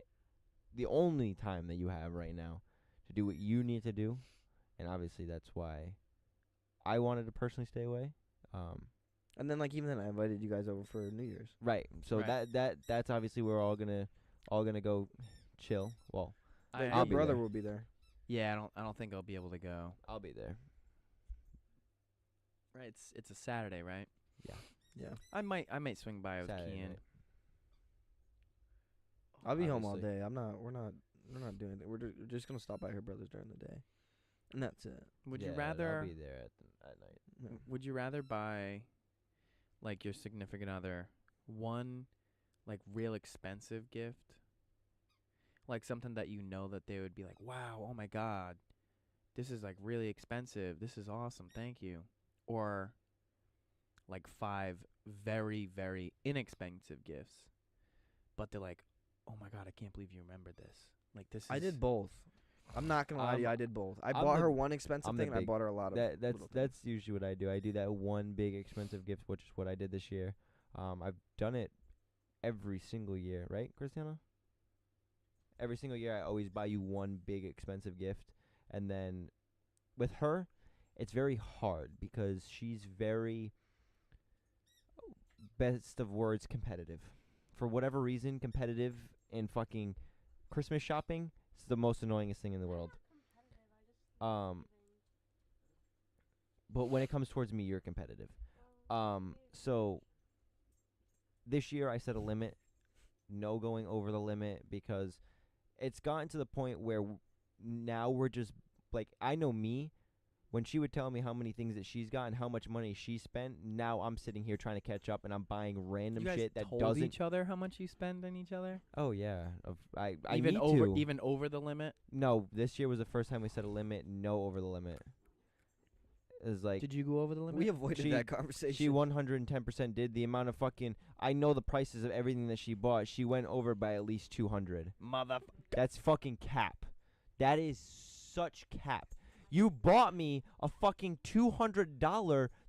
the only time that you have right now, to do what you need to do. And obviously, that's why I wanted to personally stay away. And then like even then I invited you guys over for New Year's. Right. So Right. that's obviously we're all gonna go chill. Well, Your I'll be brother there. will be there. Yeah, I don't think I'll be able to go. I'll be there. Right. It's a Saturday, right? Yeah. I might swing by with Saturday Kian. night. I'll be home all Obviously. day. We're not doing anything. We're just gonna stop by her brother's during the day, and that's it. Would Yeah, you I'll rather? be there at night. Yeah. Would you rather buy, like, your significant other one, like, real expensive gift, like something that you know that they would be like, wow, oh my god, this is like really expensive. This is awesome. Thank you. Or like 5 very, very inexpensive gifts, but they're like, oh my god, I can't believe you remembered this. Like this. I is did both. I'm not gonna lie to you. I'm- I did both. I I'm bought the- her one expensive I'm the thing, and I big- bought her a lot of. That's little things. that's usually what I do. I do that one big expensive gift, which is what I did this year. I've done it every single year, right, Christiana? Every single year, I always buy you one big expensive gift, and then with her, it's very hard because she's very, best of words, competitive. For whatever reason, competitive and fucking Christmas shopping is the most annoyingest thing in the world. But when it comes towards me, you're competitive. So this year I set a limit, no going over the limit, because it's gotten to the point where now we're just like, I know me, when she would tell me how many things that she's got and how much money she spent, now I'm sitting here trying to catch up and I'm buying random You guys shit that told doesn't. each other how much you spend on each other? Oh yeah, I even need over to. even over the limit? No, this year was the first time we set a limit. No over the limit. It's like Did you go over the limit? We avoided She- that conversation. she 110% did. The amount of fucking, I know the prices of everything that she bought. She went over by at least 200. Mother. That's fucking cap. That is such cap. You bought me a fucking $200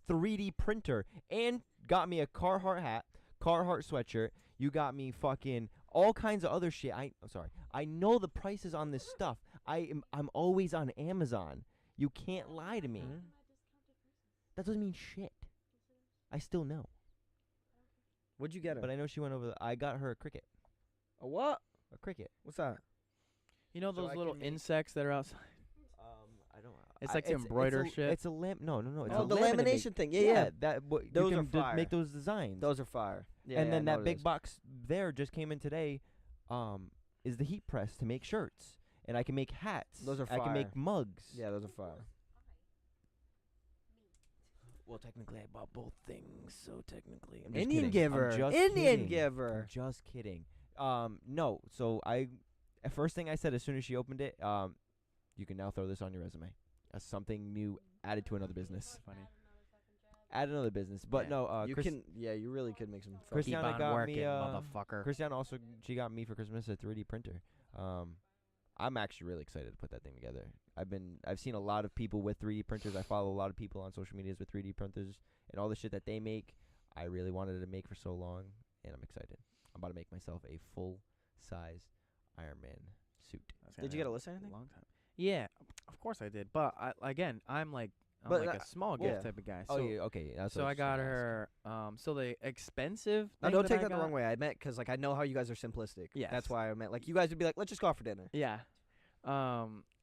3D printer and got me a Carhartt hat, Carhartt sweatshirt. You got me fucking all kinds of other shit. I'm sorry. I know the prices on this stuff. I'm always on Amazon. You can't lie to me. Mhm. That doesn't mean shit. I still know. What'd you get her? But I know she went over I got her a cricket. A what? A cricket. What's that? You know So those I little can make- insects that are outside? I don't. It's like to embroider shit. It's a No. It's Oh, a the laminate. lamination thing. Yeah. That what Those you are can fire. make those designs. Those are fire. Yeah, and yeah, then I know that what it big is. box there just came in today. Is the heat press to make shirts, and I can make hats. Those are I can make fire. mugs. Yeah, those are fire. Well, technically, I bought both things, so technically, I'm just Indian kidding. giver. I'm just Indian kidding. giver. I'm just kidding. No. So first thing I said as soon as she opened it, you can now throw this on your resume as something new added to another business. Funny. Add another business, but Yeah. no. You can. Yeah, you really could make some. fucking- Christiana Keep on got working, me, motherfucker. Christiana also, she got me for Christmas a 3D printer. I'm actually really excited to put that thing together. I've seen a lot of people with 3D printers. I follow a lot of people on social medias with 3D printers and all the shit that they make. I really wanted to make for so long, and I'm excited. I'm about to make myself a full size Iron Man suit. Did you get a list or anything? Long time. Yeah, of course I did. But I'm like But, a small well, gift type of guy. Oh So, yeah, okay. That's so what I was got gonna ask. her. So the expensive. No, thing don't take I that the got- wrong way. I meant because like I know how you guys are simplistic. Yes. That's why I meant like you guys would be like, let's just go out for dinner. Yeah.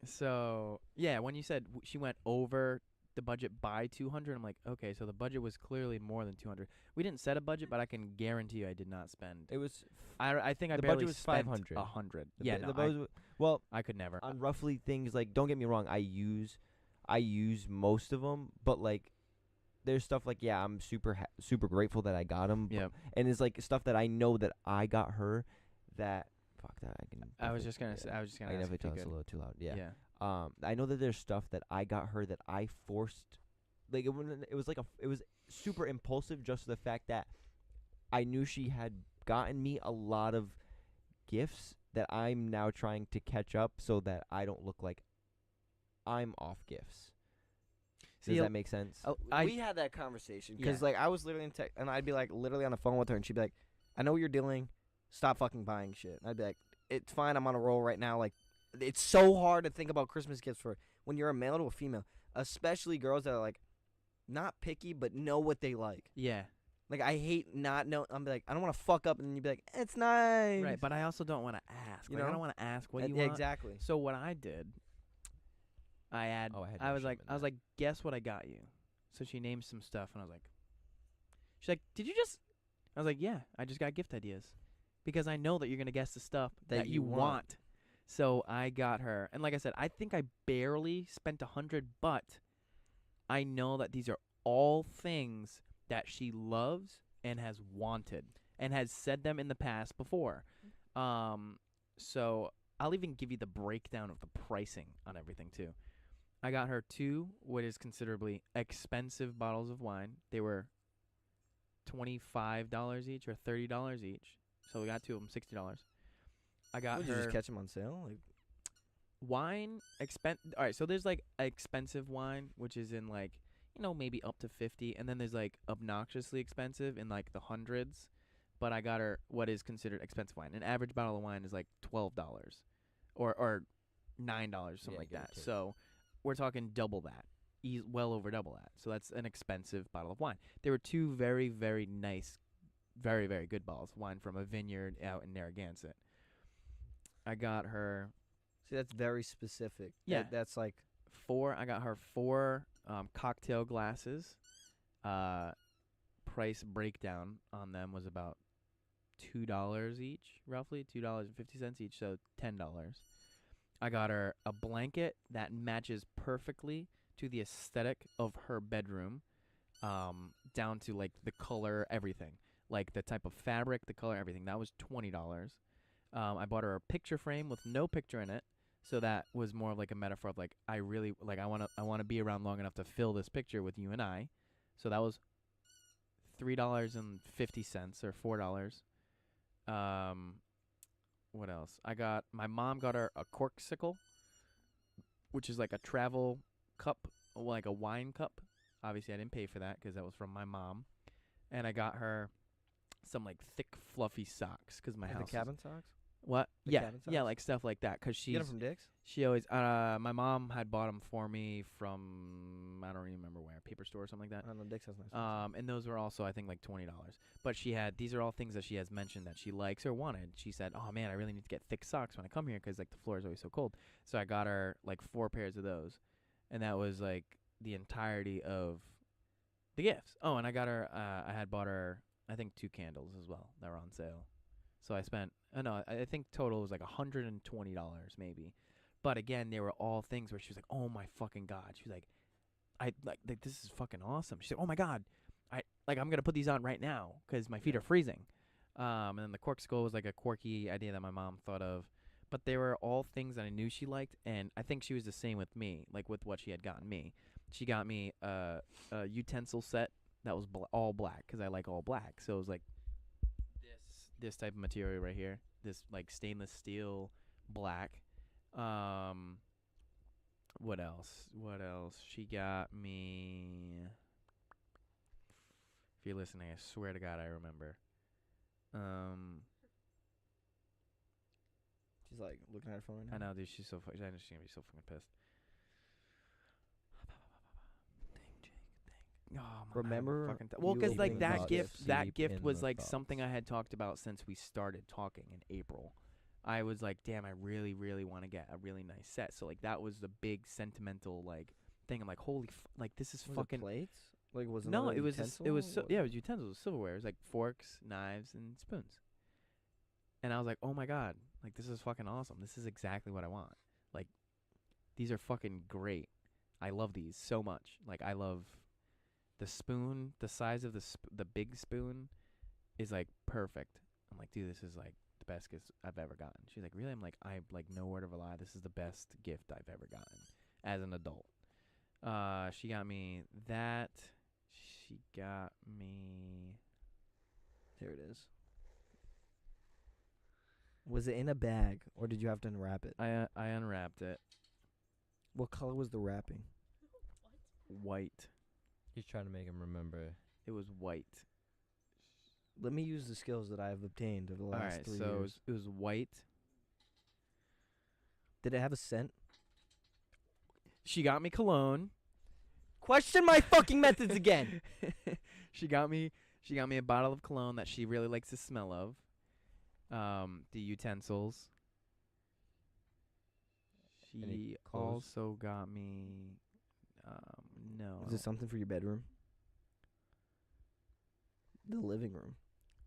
So yeah, when you said she went over the budget by 200, I'm like, okay, so the budget was clearly more than 200. We didn't set a budget, but I can guarantee you I did not spend. It was I think I the barely budget was spent 500. 100. the Yeah, bu- no, the budget well, I could never. on roughly things like, don't get me wrong, I use most of them, but like there's stuff like, yeah, I'm super grateful that I got them. Yeah. And it's like stuff that I know that I got her that fuck that I can. I was definitely- just gonna yeah. say. I was just gonna I can ask definitely if you tell it's a could. little too loud. Yeah. Yeah. I know that there's stuff that I got her that I forced. Like it was like it was super impulsive, just the fact that I knew she had gotten me a lot of gifts that I'm now trying to catch up so that I don't look like I'm off gifts. See, Does that make sense? We had that conversation because Yeah. like I was literally in tech, and I'd be like literally on the phone with her, and she'd be like, "I know what you're doing. Stop fucking buying shit." And I'd be like, "It's fine. I'm on a roll right now." Like, it's so hard to think about Christmas gifts for when you're a male to a female, especially girls that are like not picky but know what they like. Yeah. Like I hate not know. I'm like, I don't want to fuck up, and then you'd be like, "It's nice." Right, but I also don't want to ask. You Like, I know? don't want to ask what you yeah, want. exactly. So what I did, I had. Oh, I had I no was like, shame in I was that. like, guess what I got you. So she named some stuff, and I was like, she's like, did you just? I was like, yeah, I just got gift ideas, because I know that you're gonna guess the stuff That that you you want. want. So I got her, and like I said, I think I barely spent 100, but I know that these are all things that she loves and has wanted and has said them in the past before. So I'll even give you the breakdown of the pricing on everything too. I got her 2 what is considerably expensive bottles of wine. They were $25 each or $30 each. So we got 2 of them, $60. I got Would you her just catch them on sale? Like, wine all right, so there's like expensive wine, which is in like, maybe up to 50, and then there's like obnoxiously expensive in like the hundreds. But I got her what is considered expensive wine. An average bottle of wine is like $12 or $9, something Yeah, like give or that. take. So we're talking double that, well over double that. So that's an expensive bottle of wine. There were 2 very, very nice, very, very good bottles of wine from a vineyard out in Narragansett. I got her See, that's very specific. Yeah. That's like I got her 4 cocktail glasses. Price breakdown on them was about $2 each, roughly $2.50 each, so $10. I got her a blanket that matches perfectly to the aesthetic of her bedroom, down to like the color, everything, like the type of fabric, the color, everything. That was $20. I bought her a picture frame with no picture in it, so that was more of like a metaphor of like I really like I want to be around long enough to fill this picture with you and I. So that was $3.50 or $4. What else? My mom got her a corksicle, which is like a travel cup, like a wine cup. Obviously, I didn't pay for that because that was from my mom. And I got her some like thick, fluffy socks because my the house. cabin socks. What? The Yeah, cabin yeah, socks? like stuff like that. Cause You get she's them from Dick's. she always my mom had bought them for me from I don't even remember where, paper store or something like I that. don't know. Dick's has nice ones. And those were also I think like $20. But these are all things that she has mentioned that she likes or wanted. She said, "Oh man, I really need to get thick socks when I come here because like the floor is always so cold." So I got her like 4 pairs of those, and that was like the entirety of the gifts. Oh, and I got her. I had bought her I think 2 candles as well that were on sale. So I spent I think total was like $120 maybe. But again, they were all things where she was like, "Oh my fucking god!" She was like, "I like this is fucking awesome." She's like, "Oh my god, I'm gonna put these on right now because my feet are freezing." And then the corksicle was like a quirky idea that my mom thought of, but they were all things that I knew she liked, and I think she was the same with me, like with what she had gotten me. She got me a utensil set that was all black because I like all black, so it was like this type of material right here, this like stainless steel black. What else? She got me. If you're listening, I swear to God, I remember. She's like looking at her phone right now. I know, dude. She's so. I know she's gonna be so fucking pissed. Oh, Remember well, you because like opening that thoughts deep gift in was the like something I thoughts. had talked about since we started talking in April. I was like, damn, I really, really want to get a really nice set. So like that was the big sentimental like thing. I'm like, holy, like this is Was fucking. it plates? Like was No, another it was utensil? it was What? yeah, it was utensils, silverware. It was like forks, knives, and spoons. And I was like, oh my god, like this is fucking awesome. This is exactly what I want. Like these are fucking great. I love these so much. Like I love the spoon. The size of the big spoon is like perfect. I'm like, dude, this is like the best gift I've ever gotten. She's like, really? I'm like no word of a lie. This is the best gift I've ever gotten as an adult. She got me that. She got me. There it is. Was it in a bag or did you have to unwrap it? I unwrapped it. What color was the wrapping? White. He's trying to make him remember. It was white. Let me use the skills that I have obtained over the All last right, 3 so years. it was white. Did it have a scent? She got me cologne. Question my fucking methods again. She got me a bottle of cologne that she really likes the smell of. The utensils. Any She clothes? also got me no. Is it something for your bedroom? The living room?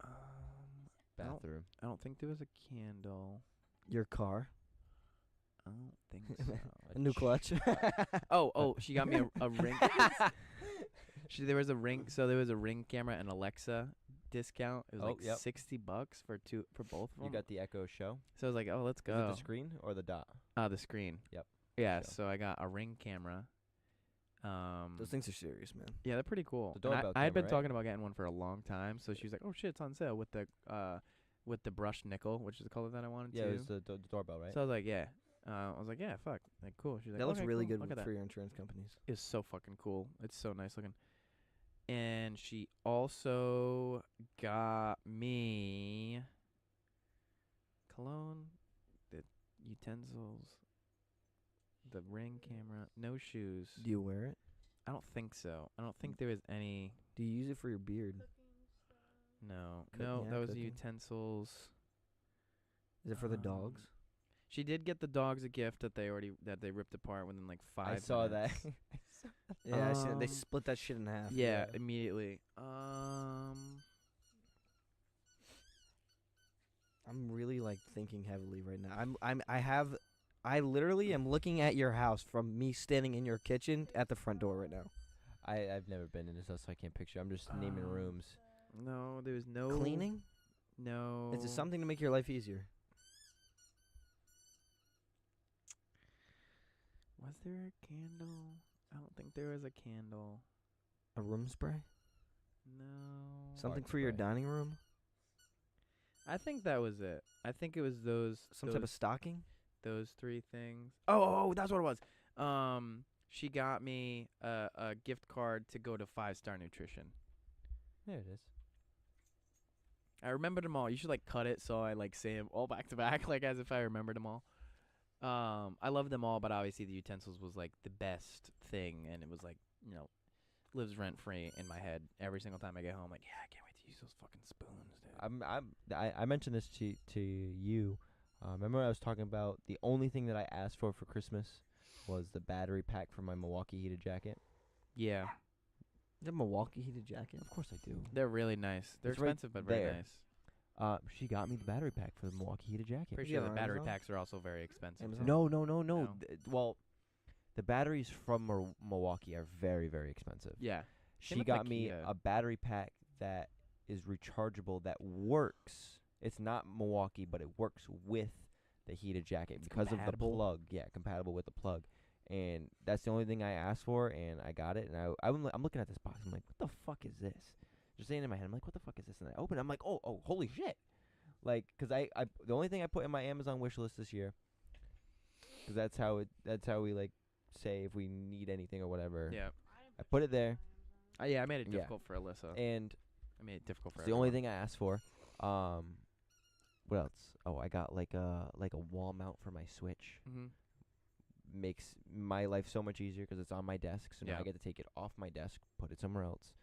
I don't- Bathroom. I don't think there was a candle. Your car? I don't think so. A new clutch? Oh, she got me a ring. There was a ring. So there was a Ring camera and Alexa discount. It was Oh, like yep. $60 for both of them. You got the Echo Show. So I was like, oh, let's Is go. it the screen or the dot? The screen. Yep. Yeah. Show. So I got a Ring camera. Those things are serious, man. Yeah, they're pretty cool. The And doorbell I had been camera, right? talking about getting one for a long time. So she was like, oh shit, it's on sale with the brushed nickel, which is the color that I wanted Yeah, to. it was the doorbell, right? So I was like, yeah. I was like, yeah, fuck, like cool. She's like, That looks "Okay, really cool. good Look at that." for your insurance companies. It's so fucking cool. It's so nice looking. And she also got me cologne, the utensils, the Ring camera, no shoes. Do you wear it? I don't think so. I don't think there was any. Do you use it for your beard? No, Cook- no, yeah, that was the cooking. utensils. Is it for the dogs? She did get the dogs a gift that they ripped apart within like 5 I saw that. minutes. Yeah, I seen it. They Um, split that shit in half. Yeah, immediately. I'm really like thinking heavily right now. I literally am looking at your house from me standing in your kitchen at the front door right now. I've never been in this house, so I can't picture. I'm just naming rooms. No, there was no Cleaning? No. Is it something to make your life easier? Was there a candle? I don't think there was a candle. A room spray? No. Something Fart for your spray. dining room? I think that was it. I think it was those Some type of stocking? those 3 things. Oh, that's what it was. She got me a gift card to go to 5-Star Nutrition. There it is. I remembered them all. You should like cut it so I like say them all back to back, like as if I remembered them all. I love them all, but obviously the utensils was like the best thing, and it was like, you know, lives rent free in my head every single time I get home. Like, yeah, I can't wait to use those fucking spoons, dude. I mentioned this to you. Remember I was talking about the only thing that I asked for Christmas was the battery pack for my Milwaukee heated jacket. Yeah, The Milwaukee heated jacket? Of course I do. they're really nice. They're It's right expensive, but very there. nice. She got me the battery pack for the Milwaukee heated jacket. Pretty Yeah, sure the on battery Amazon? packs are also very expensive. Amazon? No. No? Well, the batteries from Milwaukee are very, very expensive. Yeah. She with got me Ikea. a battery pack that is rechargeable that works. It's not Milwaukee, but it works with the heated jacket It's because compatible? of the plug. Yeah, compatible with the plug. And that's the only thing I asked for, and I got it. And I'm looking at this box. I'm like, what the fuck is this? Just saying in my head, I'm like, what the fuck is this? And I open it. I'm like, oh, holy shit. Like, because I the only thing I put in my Amazon wish list this year, because that's how we like say if we need anything or whatever. Yeah. I put it there, Yeah, I made it Yeah. difficult for Alyssa. and I made it difficult for it's the only everyone. thing I asked for. What else? Oh, I got like a wall mount for my Switch. Mhm. Makes my life so much easier because it's on my desk. So now Yeah. I get to take it off my desk, put it somewhere else.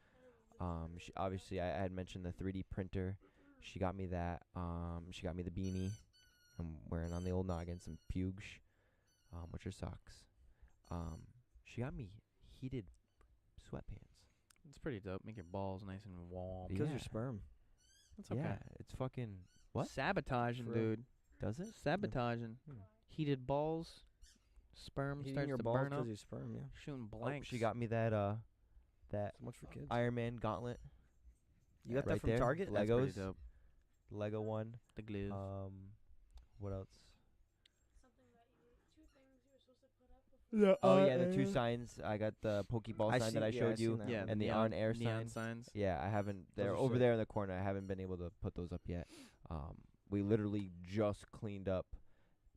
Obviously, I had mentioned the 3D printer. She got me that. She got me the beanie. I'm wearing on the old noggin some Puge, which are socks. She got me heated sweatpants. It's pretty dope. Make your balls nice and warm. Kills Yeah. your sperm. That's okay. Yeah, it's fucking what? Sabotaging, For real. dude. Does it? Sabotaging. Hmm. Heated balls. Sperm Heating starts your to balls burn up. kills your sperm, yeah. Shooting Oh, blanks. she got me that that So much for kids. Iron Man gauntlet. You got right that from there. Target? That's pretty Legos. dope. Lego one. The glue. What else? Something that you, 2 things you were supposed to put up before. Yeah. Oh yeah, the 2 signs. I got the Pokeball sign that I see- showed seen you, that yeah, one. and the neon, on air neon sign. signs. Yeah, I haven't. They're are over sick. there in the corner. I haven't been able to put those up yet. We literally just cleaned up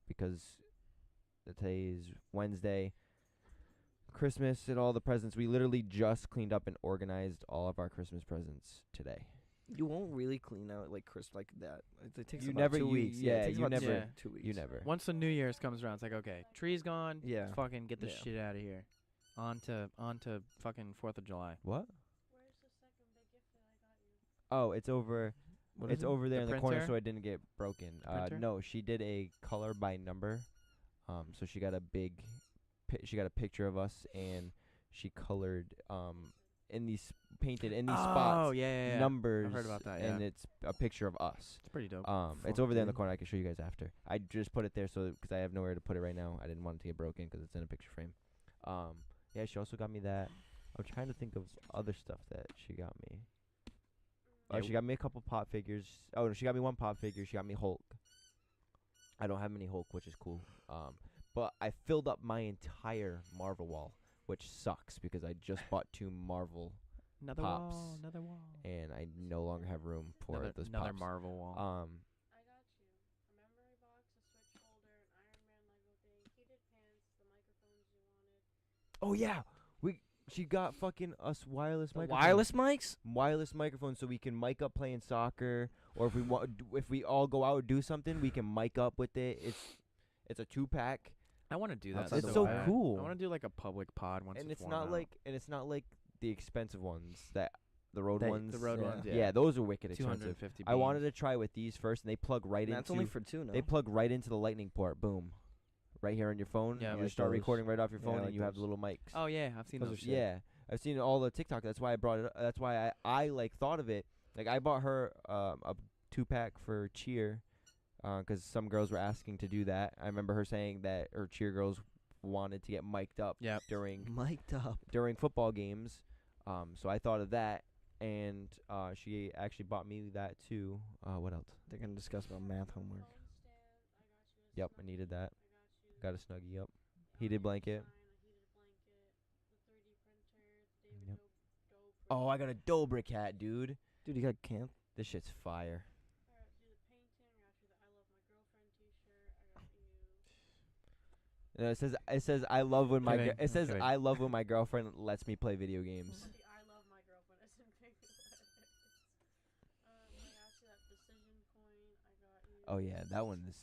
because today is Wednesday. Christmas and all the presents. We literally just cleaned up and organized all of our Christmas presents today. You won't really clean out like crisp like that. It takes You about never- 2 you- weeks. yeah, it takes you about never- 2 weeks. You never. Once the New Year's comes around, it's like, okay, tree's gone. Yeah. Fucking get the Yeah. shit out of here. On to fucking 4th of July. What? Where's the second big gift that I got you? Oh, it's over. What It's is it? over there The in the corner, printer? so it didn't get broken. Printer? No, she did a color by number. So she got a big, she got a picture of us, and she colored in these painted in these Oh, spots yeah. numbers. heard about that, and yeah. it's a picture of us. It's pretty dope. It's Fuck, over there in the dude. corner. I can show you guys after. I just put it there so because I have nowhere to put it right now. I didn't want it to get broken because it's in a picture frame. Yeah, she also got me that. I'm trying to think of other stuff that she got me. Yeah, She got me a couple pop figures. Oh, no, she got me one pop figure. She got me Hulk. I don't have any Hulk, which is cool. But I filled up my entire Marvel wall, which sucks because I just bought 2 Marvel, Another Pops. wall. Another wall. and I no longer have room for those Another pops. Marvel wall. I got you. A memory box, a Switch holder, an Iron Man Lego thing, heated pants, the microphones you wanted. Oh yeah, she got fucking us wireless The microphones. wireless mics? Wireless microphones, so we can mic up playing soccer, or if we want, if we all go out and do something, we can mic up with it. It's a 2-pack, I want to do that. Outside it's the so wire. cool. I want to do like a public pod once and it's it's worn not out. like the expensive ones that the road They- ones. The road Yeah. ones, Yeah. yeah. Those are wicked expensive. 250. I wanted to try with these first, and they plug right And into. that's only for 2, no? They plug right into the lightning port. Boom, right here on your phone. Yeah, you like just start those. recording right off your Yeah, phone, I and like you have the those. little mics. Oh yeah, I've seen Those are those. sick. Yeah, I've seen all the TikTok. That's why I brought it. That's why I like thought of it. Like I bought her a 2-pack for cheer, 'cause some girls were asking to do that. I remember her saying that her cheer girls wanted to get mic'd up Yep. Mic'd up. during football games. So I thought of that, and she actually bought me that too. What else? They're gonna discuss about math homework. Yep, I needed that. Got a Snuggie. Yep, heated blanket. Yep. Oh, I got a Dobrik hat, dude. Dude, you got camp. This shit's fire. It says I love when my Kidding, it says kidding. I love when my girlfriend lets me play video games. I love my girlfriend. I said big letters. I got you that decision point. I got you. Oh yeah, that one is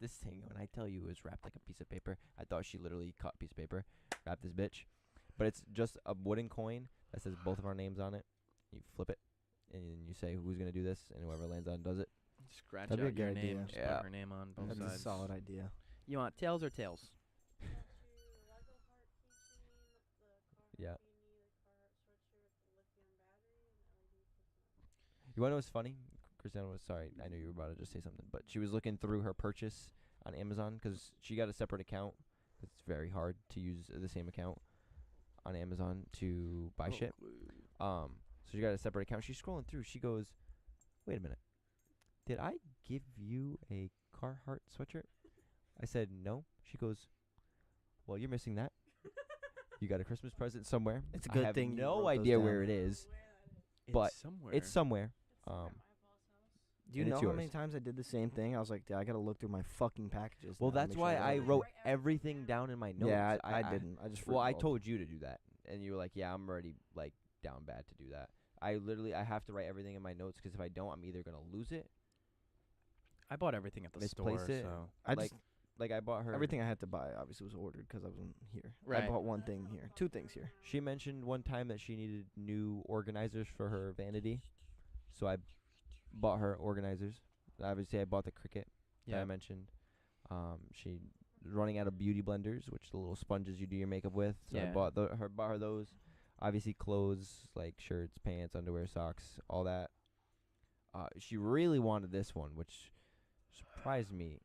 this thing. When I tell you, is wrapped like a piece of paper. I thought she literally cut a piece of paper, wrapped this bitch, but it's just a wooden coin that says both of our names on it. You flip it, and you say who's gonna do this, and whoever lands on does it. Scratch That'd be out a your good name. idea. Just Yeah. put her name on both That's sides. a solid idea. You want tails or tails? I got you a Lego heart keychain, the Carhartt Yeah. beanie, the Carhartt sweatshirt, the lithium battery, and LED system. You wanna know what's funny? Christiana was sorry. I knew you were about to just say something, but she was looking through her purchase on Amazon 'cause she got a separate account. It's very hard to use the same account on Amazon to buy shit. So she got a separate account. She's scrolling through. She goes, "Wait a minute. Did I give you a Carhartt sweatshirt?" I said, "No." She goes, "Well, you're missing that. You got a Christmas present somewhere. It's a I good have thing you no wrote those idea down. where it is. It's But somewhere. It's somewhere. At my Um, eyeballs house. Do you And know it's how many yours. times I did the same thing? I was like, "Dude, I gotta look through my fucking packages. well, now to that's make sure why got I it." wrote everything down in my notes. Yeah, I didn't. I just Well, I forgot. told you to do that, and you were like, "Yeah, I'm already like down bad to do that." I have to write everything in my notes 'cause if I don't, I'm either gonna lose it. I bought everything at the Misplace store. it. So I like, just like I bought her everything I had to buy obviously was ordered because I wasn't here. I Right. bought one thing here, 2 things here. She mentioned one time that she needed new organizers for her vanity, so I bought her organizers. Obviously, I bought the Cricut that yeah. I mentioned. She running out of beauty blenders, which are the little sponges you do your makeup with. So I Yeah. bought her those. Obviously, clothes like shirts, pants, underwear, socks, all that. She really wanted this one, which surprised me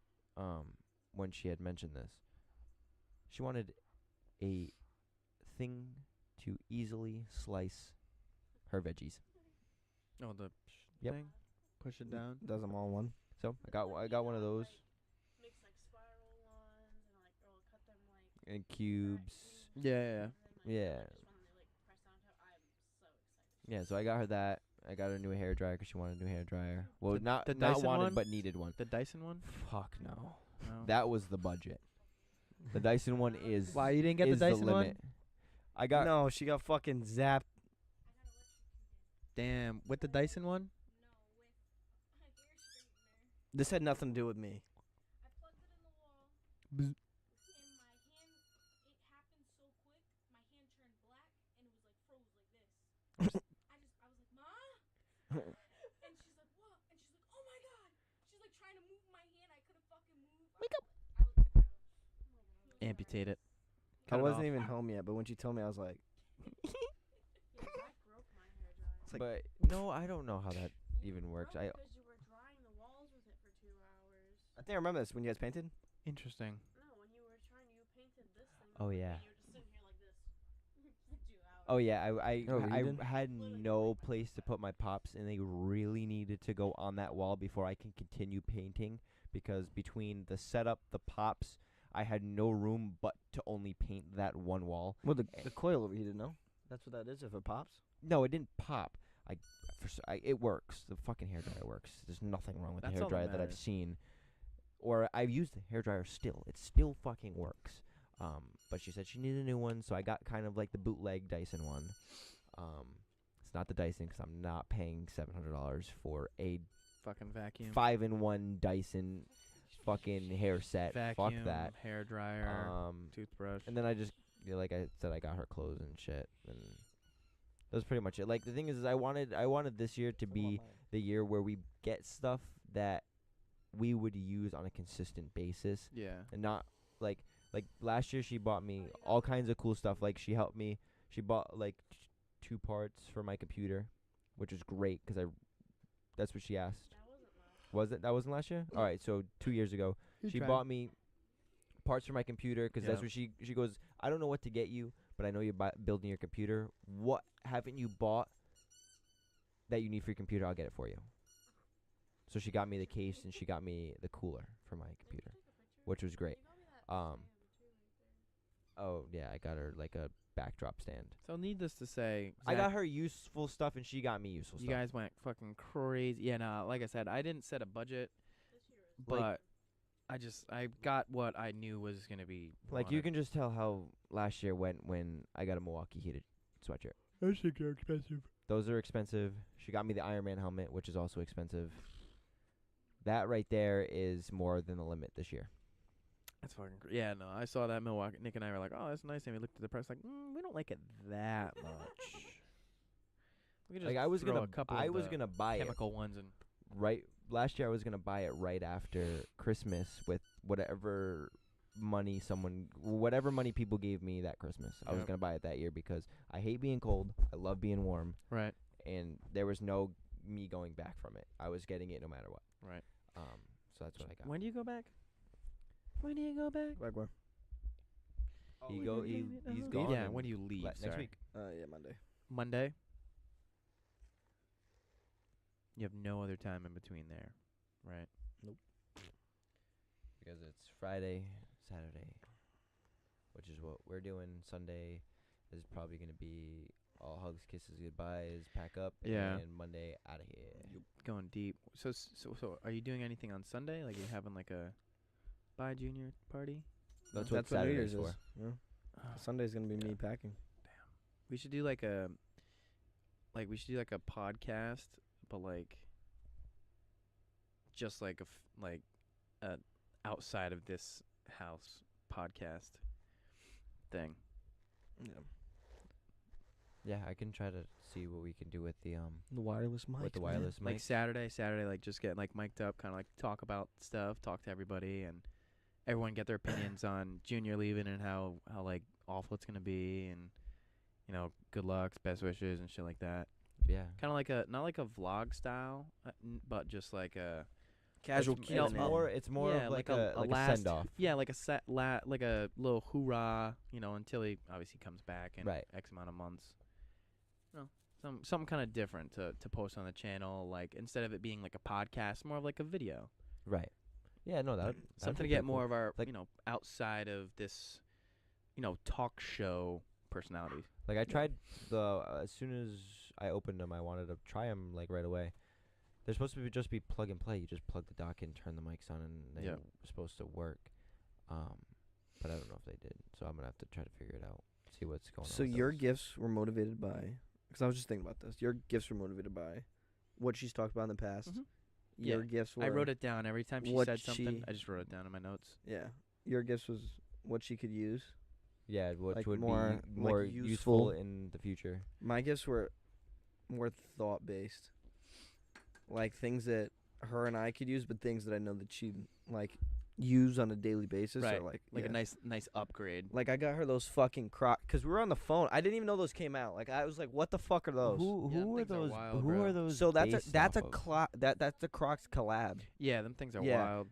when she had mentioned this. She wanted a thing to easily slice her veggies. Oh, the Yep. thing. Push it down. Does them all in one. So I got one of those Makes like spiral ones and like or cut them like in cubes. Yeah. Yeah. just when they like press down to I'm so excited. Yeah, so I got her that. I got her a new hair dryer 'cause she wanted a new hair dryer. Well, The- not the not Dyson wanted, one? but needed one. The Dyson one. Fuck no. No. That was the budget. The Dyson one is Why you didn't get the is Dyson one? limit. I got No, she got fucking zapped. Damn. With the Dyson one. No, with a hair straightener. This had nothing to do with me. I plugged it in the wall. Bzz. And my hand, it happened so quick. My hand turned black and it was like froze like this. I was like, Ma? And she's like, what? And she's like, oh my god. She's like trying to move my hand. I couldn't fucking move. Wake up. I was like, oh my god. Amputate it. I Cut it wasn't off. even home yet, but when she told me, I was like, Yeah, that broke my hair dryer. it's like but no, I don't know how that even works. I Because you were drying the walls with it for 2 hours. I think I remember this when you guys painted. Interesting. No, when you were trying, you painted this thing. Oh, and yeah. you were just sitting here like this for 2 hours. Oh yeah, Oh, you did? I had no place to put my pops, and they really needed to go on that wall before I can continue painting. Because between the setup, the pops, I had no room but to only paint that one wall. Well, the coil overheated. No, that's what that is. If it pops. No, it didn't pop. It works. The fucking hairdryer works. There's nothing wrong with That's the all that hairdryer that I've matters. seen, or I've used the hairdryer still. It still fucking works. But she said she needed a new one, so I got kind of like the bootleg Dyson one. It's not the Dyson 'cause I'm not paying $700 for a Fucking vacuum. 5-in-1 Dyson fucking hair set. Vacuum. Fuck that. Hair dryer. Toothbrush. And then I just, like I said, I got her clothes and shit, and That was pretty much it. Like the thing is I wanted this year to be the year where we get stuff that we would use on a consistent basis, Yeah. and not like last year she bought me all kinds of cool stuff. Like she helped me. She bought like 2 parts for my computer, which was great because that's what she asked. Was it? That wasn't last year? All right, so 2 years ago, she bought me parts for my computer because that's Yeah. what she goes, I don't know what to get you, but I know you're building your computer. What haven't you bought that you need for your computer? I'll get it for you. So she got me the case and she got me the cooler for my computer, which was great. Oh yeah, I got her like a backdrop stand. So needless to say, I Zach, got her useful stuff and she got me useful you stuff. guys went fucking crazy. Yeah, no, like I said, I didn't set a budget, but I got what I knew was gonna be. Like you wanted. can just tell how last year went when I got a Milwaukee heated sweatshirt. Those shit are expensive. Those are expensive. She got me the Iron Man helmet, which is also expensive. That right there is more than the limit this year. That's fucking yeah. No, I saw that Milwaukee. Nick and I were like, "Oh, that's nice." And we looked at the price, like, we don't like it that much. We could just Like I was throw gonna, a couple I of was the gonna buy it chemical ones and right last year. I was gonna buy it right after Christmas with whatever money people gave me that Christmas. I was Yep. gonna buy it that year because I hate being cold. I love being warm, right. and there was no me going back from it. I was getting it no matter what. Right. So that's what I got. When do you go back? When do you go back? Back where? He's gone. Yeah. in When do you leave? next sorry. week. Yeah, Monday. Monday. You have no other time in between there, right? Because it's Friday, Saturday, which is what we're doing. Sunday is probably going to be all hugs, kisses, goodbyes, pack up, Yeah. and Monday out of here. Going deep. So are you doing anything on Sunday? Like you having like a bye junior party? That's That's what what New Saturday's Year's for. is. Yeah. Sunday's gonna be me packing. We should do like a podcast, but like just like a outside of this house podcast thing. Yeah. Yeah, I can try to see what we can do with the The wireless mic. with the man. wireless Like mic. Saturday, like just get like mic'd up, kind of like talk about stuff, talk to everybody, and everyone get their opinions on junior leaving and how like awful it's gonna be, and good luck, best wishes, and shit like that. Yeah. Kind of like not like a vlog style, but just like a Casual It's, Q&A. it's more yeah, of like a a last send off. Yeah, like a like a little hoorah, until he obviously comes back in Right. X amount of months. Something kind of different to post on the channel, like instead of it being like a podcast, more of like a video. Right. Yeah, no, that Something to get more of our, Like- outside of this, talk show personality. Like I tried as soon as I opened them, I wanted to try them like right away. They're supposed to just be plug and play. You just plug the dock in, turn the mics on, and they're Yep. supposed to work. But I don't know if they did, so I'm gonna have to try to figure it out, see what's going on. So with your those. gifts were motivated by, because I was just thinking about this. Your gifts were motivated by what she's talked about in the past. Mhm. Your Yeah, gifts were. I wrote it down every time she what said something. she- I just wrote it down in my notes. Yeah. Your gifts was what she could use. Yeah, which like would more, be more like, useful useful. in the future. My gifts were more thought based, like things that her and I could use, but things that I know that she'd like use on a daily basis. Right. Or like Like yeah. a nice upgrade. Like I got her those fucking Crocs because we were on the phone. I didn't even know those came out. Like I was like, what the fuck are those? Who Yeah, are things are those? wild, who bro. are those? So that's based a off of? that's a Crocs collab. Yeah, them things are Yeah. wild.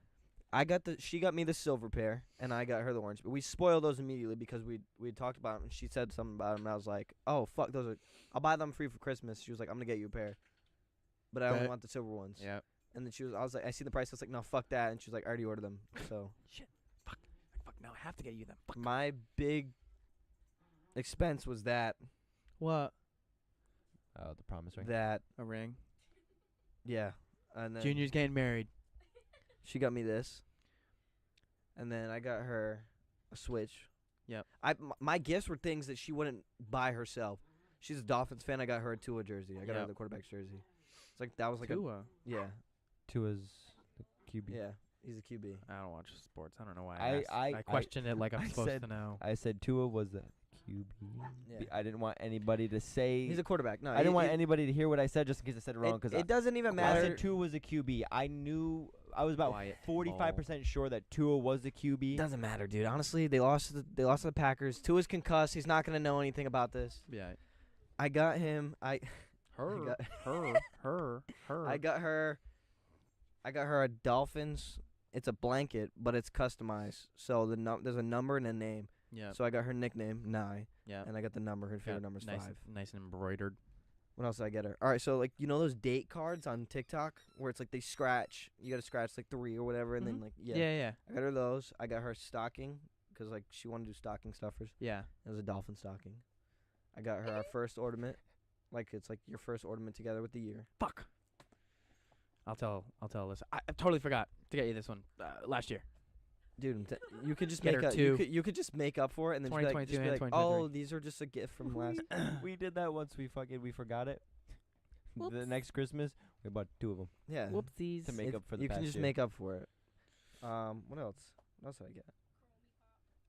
She got me the silver pair and I got her the orange. But we spoiled those immediately because we talked about them and she said something about them and I was like, oh fuck, I'll buy them free for Christmas. She was like, I'm gonna get you a pair, but I only Bet. want the silver ones. Yeah. And then I was like, I see the price. I was like, no, fuck that. And she was like, I already ordered them. So Fuck, now I have to get you them. Fuck. my big expense was that What? Oh, the promise ring. A ring? yeah. And then Junior's getting married. she got me this. And then I got her a Switch. Yep. My gifts were things that she wouldn't buy herself. She's a Dolphins fan. I got her a Tua jersey. I got her Yep. the quarterback's jersey. It's like that was like Tua. yeah, Tua's the QB. yeah. He's a QB. I don't watch sports. I don't know why I- I asked. I- I question it like I'm I supposed said- to know. I said Tua was the QB. Yeah. I didn't want anybody to say. He's a quarterback. No, I didn't want anybody to hear what I said just in case I said it wrong. Because it doesn't even I matter. said Tua was a QB. I knew. I was about Quiet 45% sure that Tua was the QB. Doesn't matter, dude. Honestly, they lost to the Packers. Tua's concussed. He's not gonna know anything about this. Yeah. I got him. I Her. got- her. I got her a Dolphins. It's a blanket, but it's customized. So there's a number and a name. Yeah. So I got her nickname Nye, Yeah. and I got the number. Her favorite Yeah, number's nice, 5. Nice and embroidered. What else did I get her? All right, so like those date cards on TikTok where it's like they scratch. You got to scratch like 3 or whatever, and then like Yeah. I got her those. I got her stocking because like she wanted to do stocking stuffers. Yeah. It was a dolphin stocking. I got her our first ornament. Like it's like your first ornament together with the year. Fuck. I'll tell Alyssa. I totally forgot to get you this one last year. Dude, you could just Get make her up. two. You could just make up for it and then just be like, 2022 and oh, 2023. these are just a gift from last. We did that once. We forgot it. The Whoops. next Christmas, we bought 2 of them Yeah. Whoopsies. to make up for the you past can just year. make up for it. What else? What else did I get?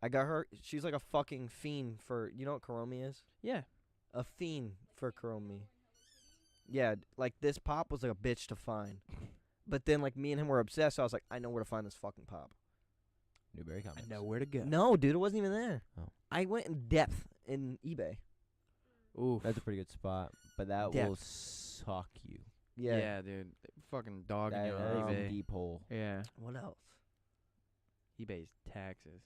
I got her. She's like a fucking fiend for. You know what Karomi is? Yeah. A fiend for Karomi. Yeah, like this pop was like a bitch to find. But then like me and him were obsessed. So I was like, I know where to find this fucking pop. Newberry I Comics. know where to go. No, dude, it wasn't even there. Oh. I went in depth in eBay. Oof. That's a pretty good spot, but that Depth. will suck you. Yeah. dude. Fucking dogging That you is on a eBay. deep hole. Yeah. What else? eBay's taxes.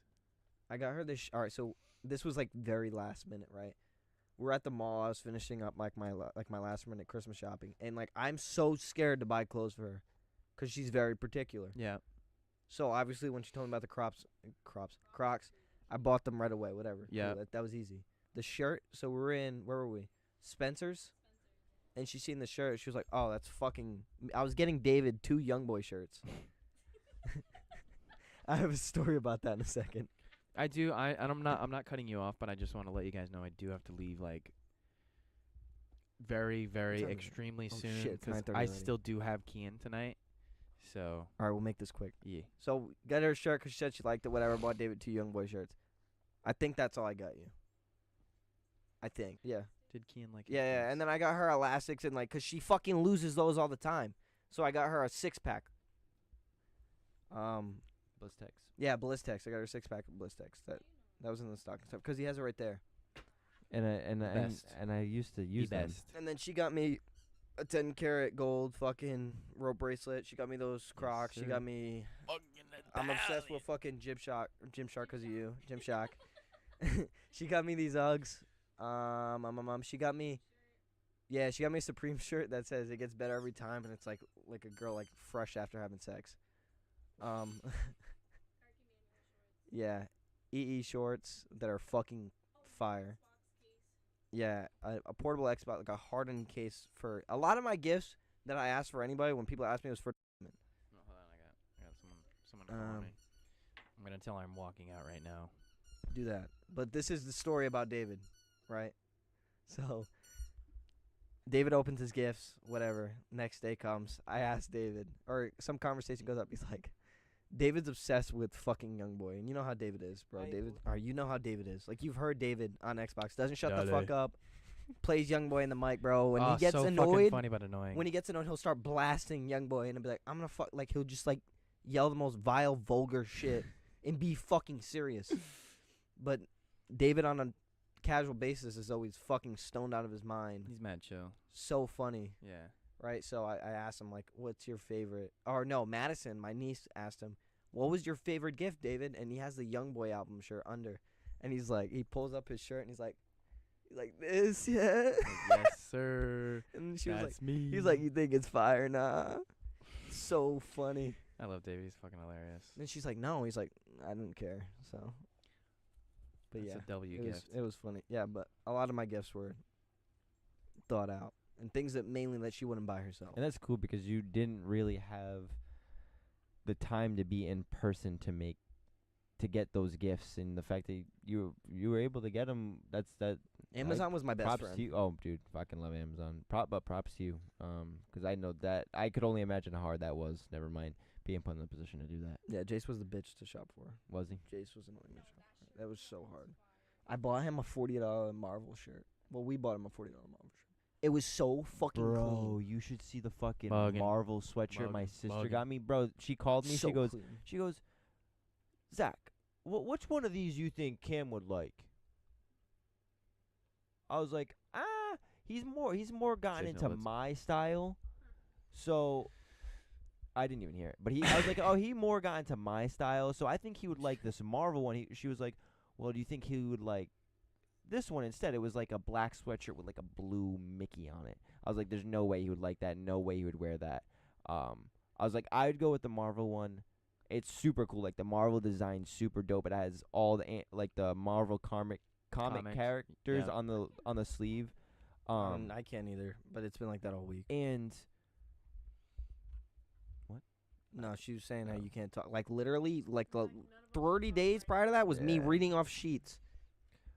I got her this. All right, so this was like very last minute, right? We're at the mall. I was finishing up like my last minute Christmas shopping, and like I'm so scared to buy clothes for her, 'cause she's very particular. Yeah. So obviously, when she told me about the Crocs, I bought them right away. Whatever. Yeah. Cool, that was easy. The shirt. So we're in. Where were we? Spencer's. And she seen the shirt. She was like, "Oh, that's fucking." I was getting David 2 YoungBoy shirts. I have a story about that in a second. I do. And I'm not cutting you off, but I just want to let you guys know I do have to leave like very, very time is it? extremely Oh, soon shit, it's 'cause 9:30 I already. still do have Kian tonight. So All right, we'll make this quick. yeah. So got her a shirt 'cause she said she liked it. Whatever. Bought David 2 YoungBoy shirts. I think that's all I got you. I think. Yeah. Did Kian like? Yeah. And then I got her elastics and like 'cause she fucking loses those all the time. So I got her a 6-pack. Blistex. Yeah, Ballistex. I got her a 6-pack of Ballistex. That was in the stock and stuff 'cause he has it right there. best. And I used to The use them. best. And then she got me a 10-karat gold fucking rope bracelet. She got me those Crocs. She sir. got me. I'm obsessed with fucking Gymshark 'cause of you, Gymshark. She got me these Uggs. She got me. Yeah, she got me a Supreme shirt that says it gets better every time, and it's like a girl like fresh after having sex. Yeah, EE shorts that are fucking fire. Yeah, a portable Xbox, like a hardened case for a lot of my gifts that I asked for anybody. When people ask me, it was for. No, hold on. I got someone calling me. I'm gonna tell her I'm walking out right now. Do that. But this is the story about David, right? So David opens his gifts, whatever. Next day comes. I ask David, or some conversation goes up. He's like, David's obsessed with fucking YoungBoy. And you know how David is, bro. You know how David is. Like, you've heard David on Xbox. Doesn't shut the fuck up. Plays YoungBoy in the mic, bro. When he gets so fucking annoyed, funny but annoying. when he gets annoyed, he'll start blasting YoungBoy and he'll be like, I'm gonna fuck. Like, he'll just, like, yell the most vile, vulgar shit and be fucking serious. But David on a casual basis is always fucking stoned out of his mind. He's mad chill. So funny, Yeah. right? So I asked him, like, what's your favorite? Or no, Madison, my niece, asked him, what was your favorite gift, David? And he has the YoungBoy album shirt under. And he's like, he pulls up his shirt and he's like this, yeah. Like, yes, sir. And she was like, That's me. he's like, you think it's fire? Nah. So funny. I love David. He's fucking hilarious. And she's like, no. He's like, I didn't care. So. But That's yeah. a W gift. It was funny. Yeah, but a lot of my gifts were thought out and things that mainly that she wouldn't buy herself. And that's cool because you didn't really have the time to be in person to get those gifts, and the fact that you were able to get them. That Amazon was my best props friend. to you. Oh, dude, fucking love Amazon. But props to you. 'Cause I know that I could only imagine how hard that was. Never mind being put in the position to do that. Yeah, Jace was the bitch to shop for. Was he? Jace was annoying to shop for. That was so hard. I bought him a $40 Marvel shirt. Well, we bought him a $40 Marvel shirt. It was so fucking Bro, clean. you should see the fucking Buggin'. Marvel sweatshirt my Buggin'. sister Buggin'. got me. Bro, she called me. So clean. She goes, Zach, which one of these you think Cam would like? I was like, he's more gotten Says no into lids. my style. So I didn't even hear it. But I was like, oh, he more got into my style. So I think he would like this Marvel one. She was like, well, do you think he would like this one instead? It was like a black sweatshirt with like a blue Mickey on it. I was like, there's no way he would like that. No way he would wear that. I was like, I'd go with the Marvel one. It's super cool. Like the Marvel design's super dope. It has all the like the Marvel comic Comics. characters Yeah. on the sleeve. I can't either, but it's been like that all week. And No, she was saying how Oh. you can't talk. Like literally, like the Like, none of us 30 talk days right prior to that was me Yeah. reading off sheets.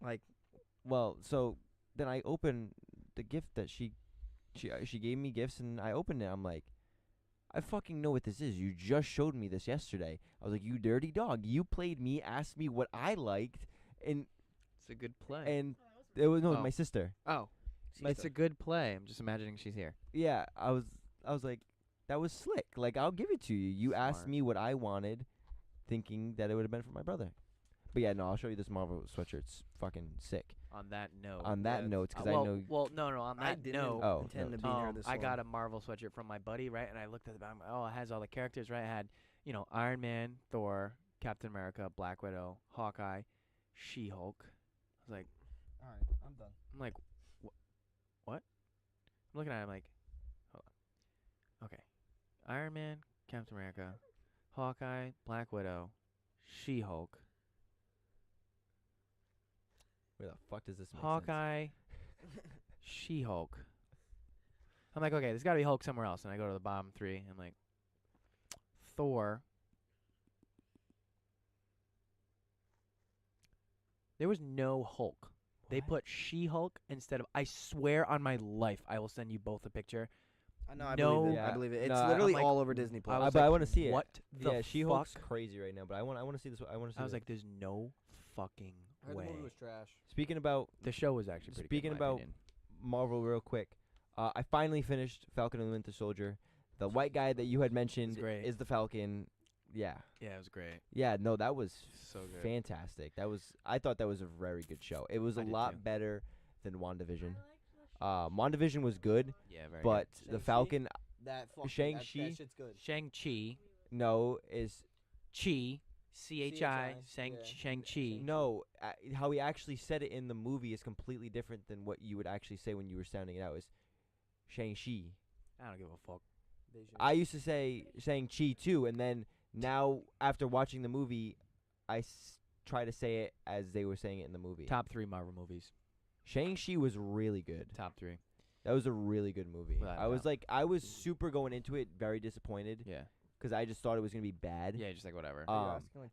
Like, well, so then I opened the gift that she gave me gifts, and I opened it. I'm like, I fucking know what this is. You just showed me this yesterday. I was like, you dirty dog. You played me, asked me what I liked, and It's a good play. and Oh, that was it was Oh. my sister. oh, it's a good play. I'm just imagining she's here. Yeah, I was like, that was slick. Like, I'll give it to you. You asked Smart. me what I wanted, thinking that it would have been for my brother. But yeah, no, I'll show you this Marvel sweatshirt. It's fucking sick. On that note. On that yeah, note, because well, I know. well, no. On I that didn't note, Oh, intend no. to be near this I got a one. Marvel sweatshirt from my buddy, right? And I looked at the back. Oh, it has all the characters, right? It had, Iron Man, Thor, Captain America, Black Widow, Hawkeye, She-Hulk. I was like, All right, I'm done. I'm like, what? I'm looking at it. I'm like, hold on. Okay, Iron Man, Captain America, Hawkeye, Black Widow, She-Hulk, Where the fuck does this make sense? Hawkeye, She-Hulk. I'm like, okay, there's got to be Hulk somewhere else. And I go to the bottom three. I'm like, Thor. There was no Hulk. They What? put She-Hulk instead of. I swear on my life, I will send you both a picture. I know. I No. believe it. I Yeah. believe it. No, It's I'm literally like- all over Disney Plus. was but I like, want to see it. What the Yeah, She-Hulk's fuck? crazy right now, but I want to see this. I want to see. I was this. like, there's no fucking way. trash. Speaking about The show was actually pretty Speaking good. in my about- opinion. Marvel, real quick, I finally finished Falcon and the Winter Soldier. The white guy that you had mentioned great. is the Falcon. Yeah, Yeah, it was great. yeah. No, that was So good. fantastic. I thought that was a very good show. It was I a did lot too. better than WandaVision. I liked the show. WandaVision was good, Yeah, very but Shang-Chi? the Falcon, That fucking Shang-Chi? That shit's good. good. Shang-Chi. no, is Chi. C-H-I. yeah. Shang-Chi. no. How he actually said it in the movie is completely different than what you would actually say when you were sounding it out. Is Shang-Chi. I don't give a fuck. I used to say Shang-Chi too, and then now after watching the movie, I try to say it as they were saying it in the movie. Top 3 Marvel movies. Shang-Chi was really good. Top 3. That was a really good movie. Without a doubt. I was super going into it very disappointed Yeah. because I just thought it was gonna be bad. Yeah, just like whatever.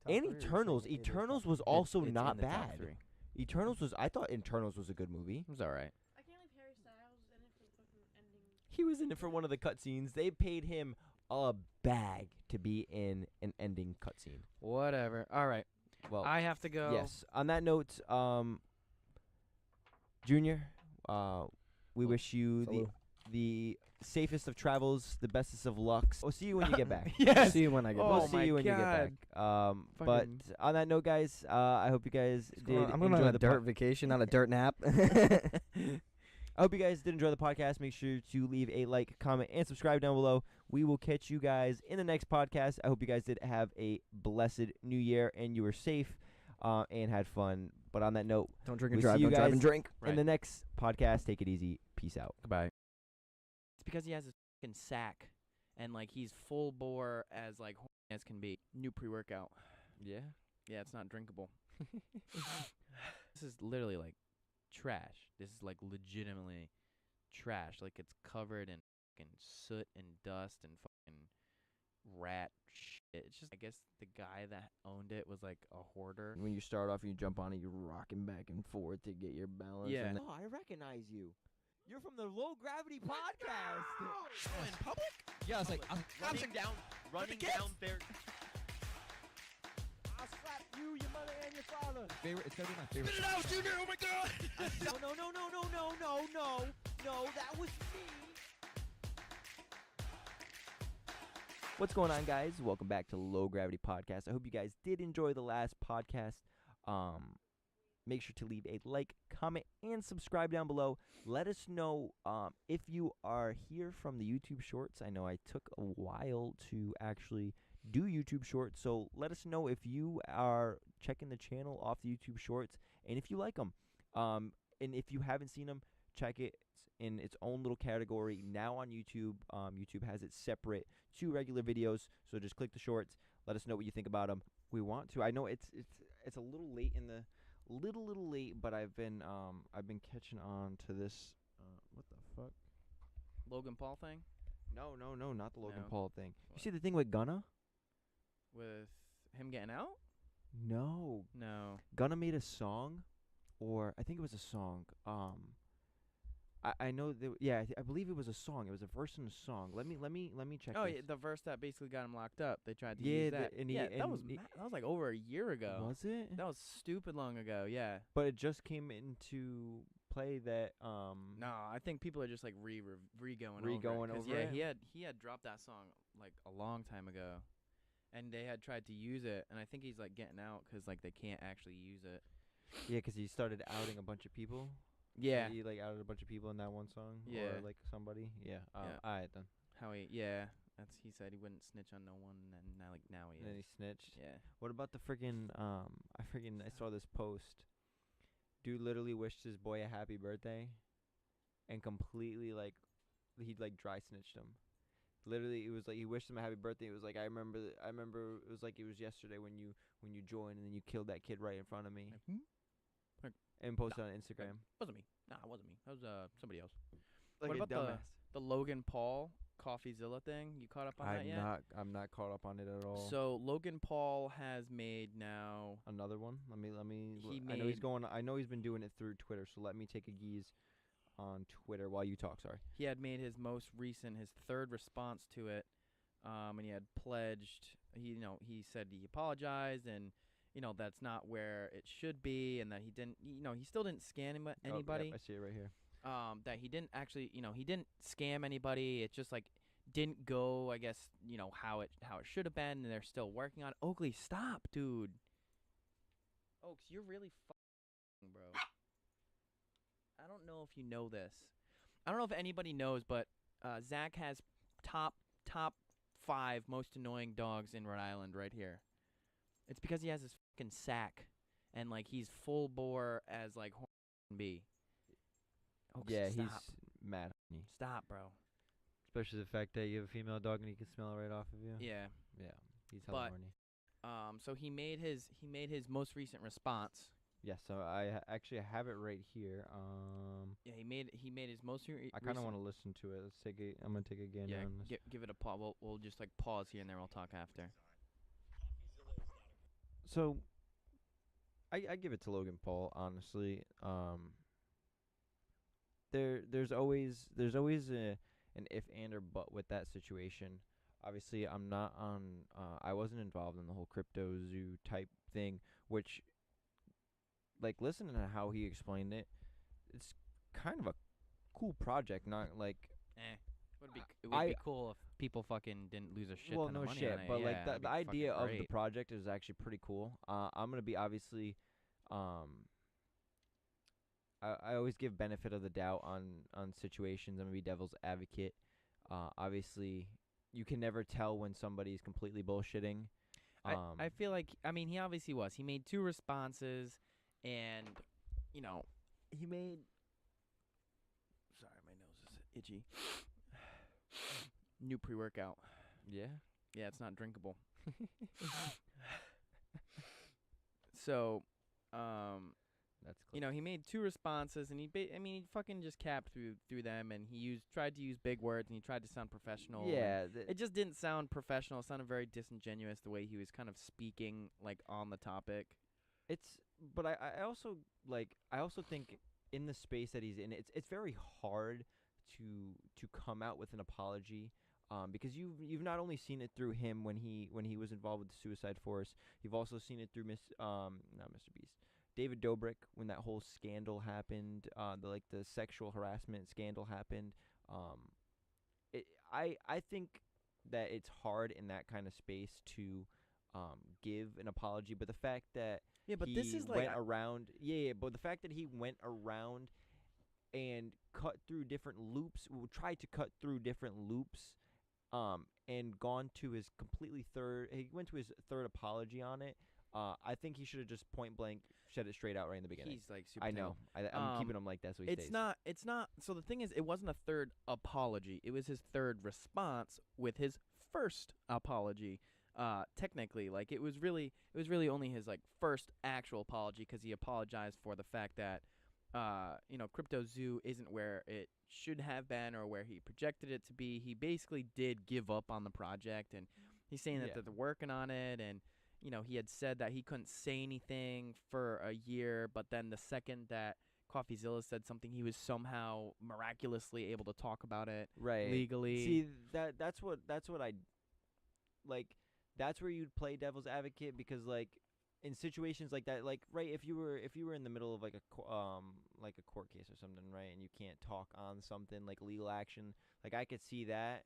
And Eternals. Eternals was also It's not in the top bad. 3. Eternals was. I thought Eternals was a good movie. It was alright. I can't believe Harry Styles was in it for the fucking ending. He was in it for one of the cutscenes. They paid him a bag to be in an ending cutscene. Whatever. Alright. Well, I have to go. yes. On that note, Junior, we wish you the safest of travels, the bestest of lucks. We'll see you when you get back. Yes. See you when I get Oh We'll back. see my you when you get God. back. But Fucking- on that note, guys, I hope you guys did I'm going on enjoy a the dirt vacation, not a dirt nap. I hope you guys did enjoy the podcast. Make sure to leave a like, comment, and subscribe down below. We will catch you guys in the next podcast. I hope you guys did have a blessed new year and you were safe and had fun. But on that note, Don't drink We'll and drive. see you Don't drive and guys drink. in the next podcast, take it easy. Peace out. Goodbye. It's because he has a fucking sack, and like he's full bore as like horny as can be. New pre-workout. Yeah. Yeah, it's not drinkable. This is literally like trash. This is like legitimately trash. Like it's covered in fucking soot and dust and fucking rat shit. It's just I guess the guy that owned it was like a hoarder. When you start off, you jump on it, you're rocking back and forth to get your balance. Yeah. And then Oh, I recognize you. You're from the Low Gravity Podcast. In public? Yeah, I was like, I'm Running down downstairs. You, your mother, and your father. Favorite. It's gotta be my favorite. Spit it out, Junior! Oh my God! No, that was me. What's going on, guys? Welcome back to Low Gravity Podcast. I hope you guys did enjoy the last podcast. Make sure to leave a like, comment, and subscribe down below. Let us know if you are here from the YouTube Shorts. I know I took a while to actually do YouTube Shorts, so let us know if you are checking the channel off the YouTube Shorts and if you like them. And if you haven't seen them, check it. It's in its own little category now on YouTube. YouTube has it separate to regular videos, so just click the Shorts. Let us know what you think about them. We want to. I know it's a little late in the little late, but I've been catching on to this. What the fuck? Logan Paul thing No, not the Logan No. Paul thing. You What? see the thing with Gunna? with him getting out? No, No. Gunna made a song, or I think it was a song. I know that. Yeah, I believe it was a song. It was a verse in a song. Let me check. Oh this. yeah, the verse that basically got him locked up. They tried to Yeah, use the- that. and he- yeah, and that was he- that was like over a year ago. Was it? That was stupid long ago. Yeah. But it just came into play that No, I think people are just like re-going Re-going over it. 'Cause, over yeah, it? he had dropped that song like a long time ago, and they had tried to use it, and I think he's like getting out 'cause like they can't actually use it. yeah, 'cause he started outing a bunch of people. Yeah. He like outed a bunch of people in that one song. Yeah. Or like somebody. Yeah. Yeah. Alright then. How he he said he wouldn't snitch on no one, and then now he And then he is. snitched. Yeah. What about the freaking I saw this post. Dude literally wished his boy a happy birthday and completely like he'd like dry snitched him. Literally it was like he wished him a happy birthday. It was like I remember it was like it was yesterday when you joined and then you killed that kid right in front of me Like, hmm? and posted on Instagram. Wasn't me. Nah, it wasn't me. That was somebody else. Like What a about dumbass. the Logan Paul CoffeeZilla thing? You caught up on that yet? I'm not caught up on it at all. So Logan Paul has made now. Another one. Let me. He I know he's made- going. I know he's been doing it through Twitter. So let me take a geeze on Twitter while you talk. Sorry. He had made his third response to it, and he had pledged. He said he apologized, and that's not where it should be, and that he didn't. He still didn't scam anybody. Oh, yep, I see it right here. That he didn't actually. He didn't scam anybody. It just like didn't go. I guess how it should have been, and they're still working on it. Oakley, stop, dude. Oaks, you're really fucking, bro. I don't know if you know this. I don't know if anybody knows, but Zach has top 5 most annoying dogs in Rhode Island right here. It's because he has his fucking sack, and like he's full bore as like B. Oaks, Yeah, stop. he's mad. at me. Stop, bro. Especially the fact that you have a female dog and he can smell it right off of you. Yeah. Yeah, he's hella But- horny. So he made his most recent response. Yeah, so I actually have it right here. Yeah, he made his most recent. I kind of want to listen to it. I'm gonna take a gander Yeah, on this. give it a pause. We'll just like pause here and then we'll talk after. So, I give it to Logan Paul, honestly. There's always an if and or but with that situation. Obviously, I'm not on. I wasn't involved in the whole crypto zoo type thing, which, like, listening to how he explained it, it's kind of a cool project. Not like It would be cool if people fucking didn't lose a shit well, ton no of money shit, on it. but Yeah, like that'd the be idea fucking of the great. project is actually pretty cool. I'm gonna be obviously, I always give benefit of the doubt on situations. I'm gonna be devil's advocate. Obviously, you can never tell when somebody's completely bullshitting. I feel like he obviously was. He made 2 responses, and he made. Sorry, my nose is itchy. New pre-workout. yeah. Yeah, it's not drinkable. So, That's clear. he made 2 responses, and he fucking just capped through them, and he tried to use big words, and he tried to sound professional. and Yeah, it just didn't sound professional. It sounded very disingenuous the way he was kind of speaking, like on the topic. but I also think in the space that he's in, it's very hard to come out with an apology because you've not only seen it through him when he was involved with the Suicide Force, you've also seen it through not Mr. Beast, David Dobrik, when that whole scandal happened, the sexual harassment scandal happened. I think that it's hard in that kind of space to give an apology, but the fact that Yeah, but he this is like went around, but the fact that he went around and cut through different loops, tried to cut through different loops, and gone to his he went to his third apology on it. I think he should have just point blank said it straight out right in the beginning. he's like super. I know. tangled. I'm keeping him like that so he It's stays. not. It's not. So the thing is, it wasn't a third apology. It was his third response with his first apology. Technically, like it was really only his like first actual apology, because he apologized for the fact that Crypto Zoo isn't where it should have been or where he projected it to be. He basically did give up on the project, and he's saying that Yeah. they're working on it, and he had said that he couldn't say anything for a year, but then the second that CoffeeZilla said something, he was somehow miraculously able to talk about it Right. legally. See, that's what I like. That's where you'd play devil's advocate, because like in situations like that, like right, if you were in the middle of like a court case or something, right, and you can't talk on something like legal action, like I could see that.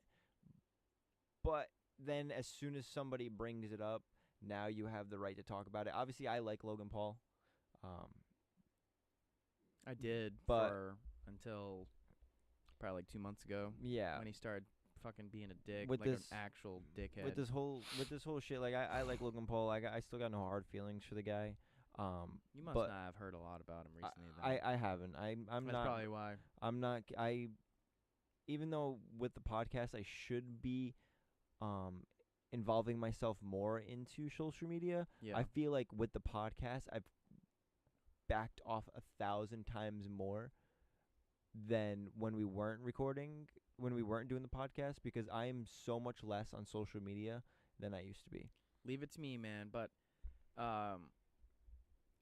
But then as soon as somebody brings it up, now you have the right to talk about it. Obviously, I like Logan Paul. I did but- for until probably like 2 months ago Yeah. when he started fucking being a dick, With like this- an actual dickhead. With this whole shit, like I like Logan Paul. I still got no hard feelings for the guy. You must but not have heard a lot about him recently. Then. I haven't. I'm That's not. probably why. I'm not. Even though with the podcast I should be, involving myself more into social media. Yeah. I feel like with the podcast I've backed off 1,000 times more than when we weren't recording, when we weren't doing the podcast, because I am so much less on social media than I used to be. Leave it to me, man. But,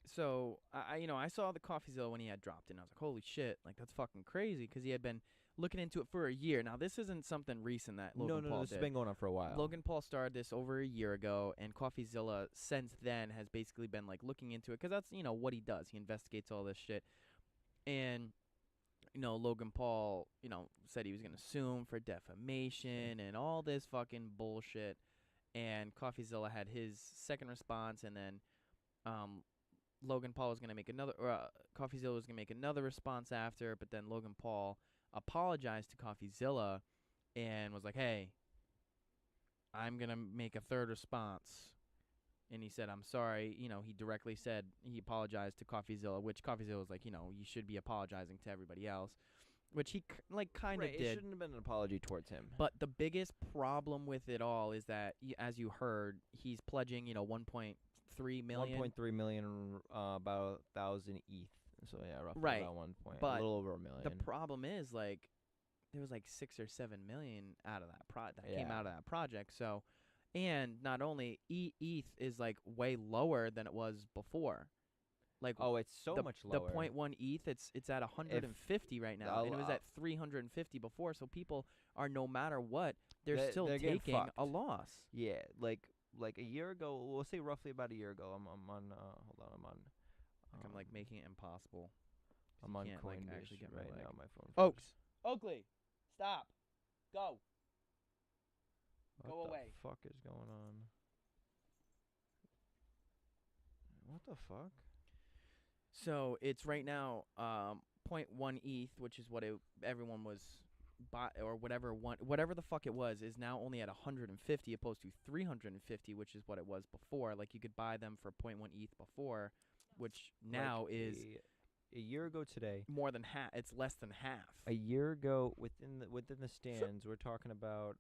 so I saw the CoffeeZilla when he had dropped it, and I was like, holy shit, like that's fucking crazy, because he had been looking into it for a year. Now this isn't something recent that Logan Paul this did. has been going on for a while. Logan Paul started this over a year ago, and CoffeeZilla since then has basically been like looking into it, because that's what he does. He investigates all this shit, and Logan Paul said he was gonna sue him for defamation and all this fucking bullshit. And CoffeeZilla had his second response, and then Logan Paul was gonna make another. CoffeeZilla was gonna make another response after, but then Logan Paul apologized to CoffeeZilla and was like, "Hey, I'm gonna make a third response." And he said, "I'm sorry." He directly said he apologized to CoffeeZilla, which CoffeeZilla was like, you should be apologizing to everybody else, which he kind of Right, it did. shouldn't have been an apology towards him. But the biggest problem with it all is that, as you heard, he's pledging, 1.3 million. 1.3 million, about 1,000 ETH. So yeah, roughly Right, about 1 point, but a little over a million. The problem is, like, there was like 6 or 7 million out of that came Yeah. out of that project. So, and not only ETH is like way lower than it was before. Like, Oh, it's so the, much lower. The 0.1 ETH, it's at 150 right now, and it was I'll- at 350 before. So people are, no matter what, they're still they're getting taking fucked. a loss. Yeah, like a year ago. We'll say roughly about a year ago. I'm on. Hold on, I'm on. Like, I'm like making it impossible. 'cause I'm you on can't, like, Coinbase actually get my right leg. now. My phone. Oaks, Oakley, stop, go. What go the away. fuck is going on? What the fuck? So it's right now 0.1 ETH, which is what everyone was or whatever the fuck it was, is now only at 150 opposed to 350, which is what it was before. Like, you could buy them for 0.1 ETH before, which now Like is a year ago today. more than half. It's less than half. A year ago, within the stands, we're talking about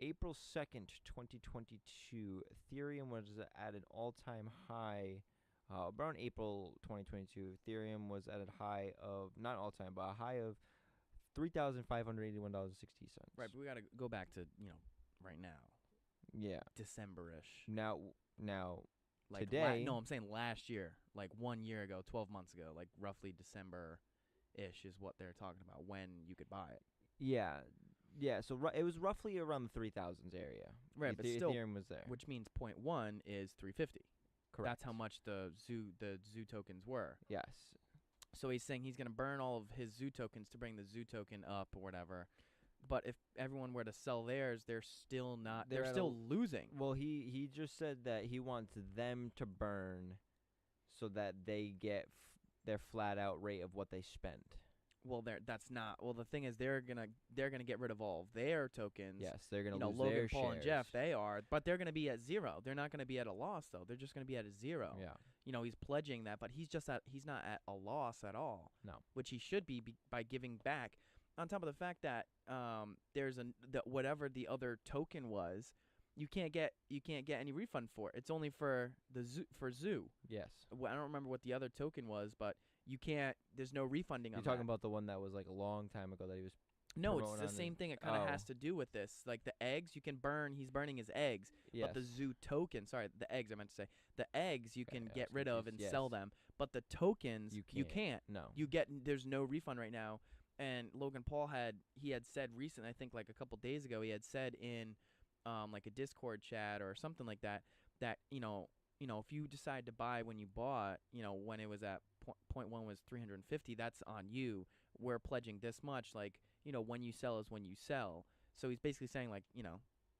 April 2nd, 2022. Ethereum was at an all-time high. Around April 2022, Ethereum was at a high of, not all-time, but a high of $3,581.60. Right, but we gotta go back to right now, Yeah. December-ish. Now, Like today- no, I'm saying last year, like 1 year ago, 12 months ago, like roughly December-ish. ish is what they're talking about when you could buy it. Yeah. Yeah, so it was roughly around the 3,000s area. Right, but still, Ethereum was there. which means 0.1 is 350. Correct. That's how much the zoo tokens were. Yes. So he's saying he's going to burn all of his zoo tokens to bring the zoo token up or whatever. But if everyone were to sell theirs, they're still not. They're They're at still losing. Well, he just said that he wants them to burn so that they get their flat out rate of what they spend. Well, that's not. Well, the thing is, they're gonna get rid of all of their tokens. Yes, they're going to lose Logan their Paul shares. and Jeff, they are, but they're gonna be at zero. They're not gonna be at a loss though. They're just gonna be at a zero. Yeah. He's pledging that, but he's not at a loss at all. No. Which he should be by giving back. On top of the fact that there's whatever the other token was, you can't get any refund for it. It's only for the zoo. Yes. I don't remember what the other token was, but you can't. There's no refunding You're on talking that. about the one that was like a long time ago that he was. No, it's promoting the on same his- thing. It kind of oh. has to do with this. Like the eggs, you can burn. He's burning his eggs. Yes. But the zoo token, sorry, the eggs I meant to say, the eggs you Okay, can I get was rid of and confused. sell Yes. them. But the tokens, You can't. can't. No. There's no refund right now. And Logan Paul had said recently, I think like a couple days ago, he had said in like a Discord chat or something like that, if you decide to buy when you bought, when it was at point one was 350, that's on you. We're pledging this much, like, when you sell is when you sell. So he's basically saying like,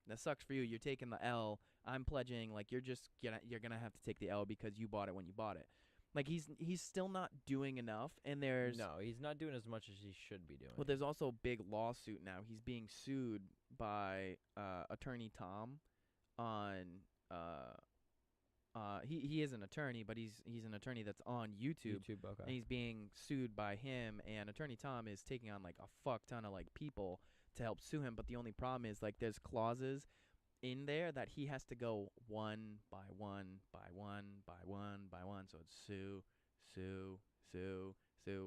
that sucks for you. You're taking the L. I'm pledging like you're gonna have to take the L because you bought it when you bought it. Like he's still not doing enough, and there's No, he's not doing as much as he should be doing. well, there's also a big lawsuit now. He's being sued by attorney Tom on he is an attorney, but he's an attorney that's on YouTube. okay. And he's being sued by him, and attorney Tom is taking on like a fuck ton of like people to help sue him. But the only problem is like there's clauses in there that he has to go one by one by one by one by one. So it's sue,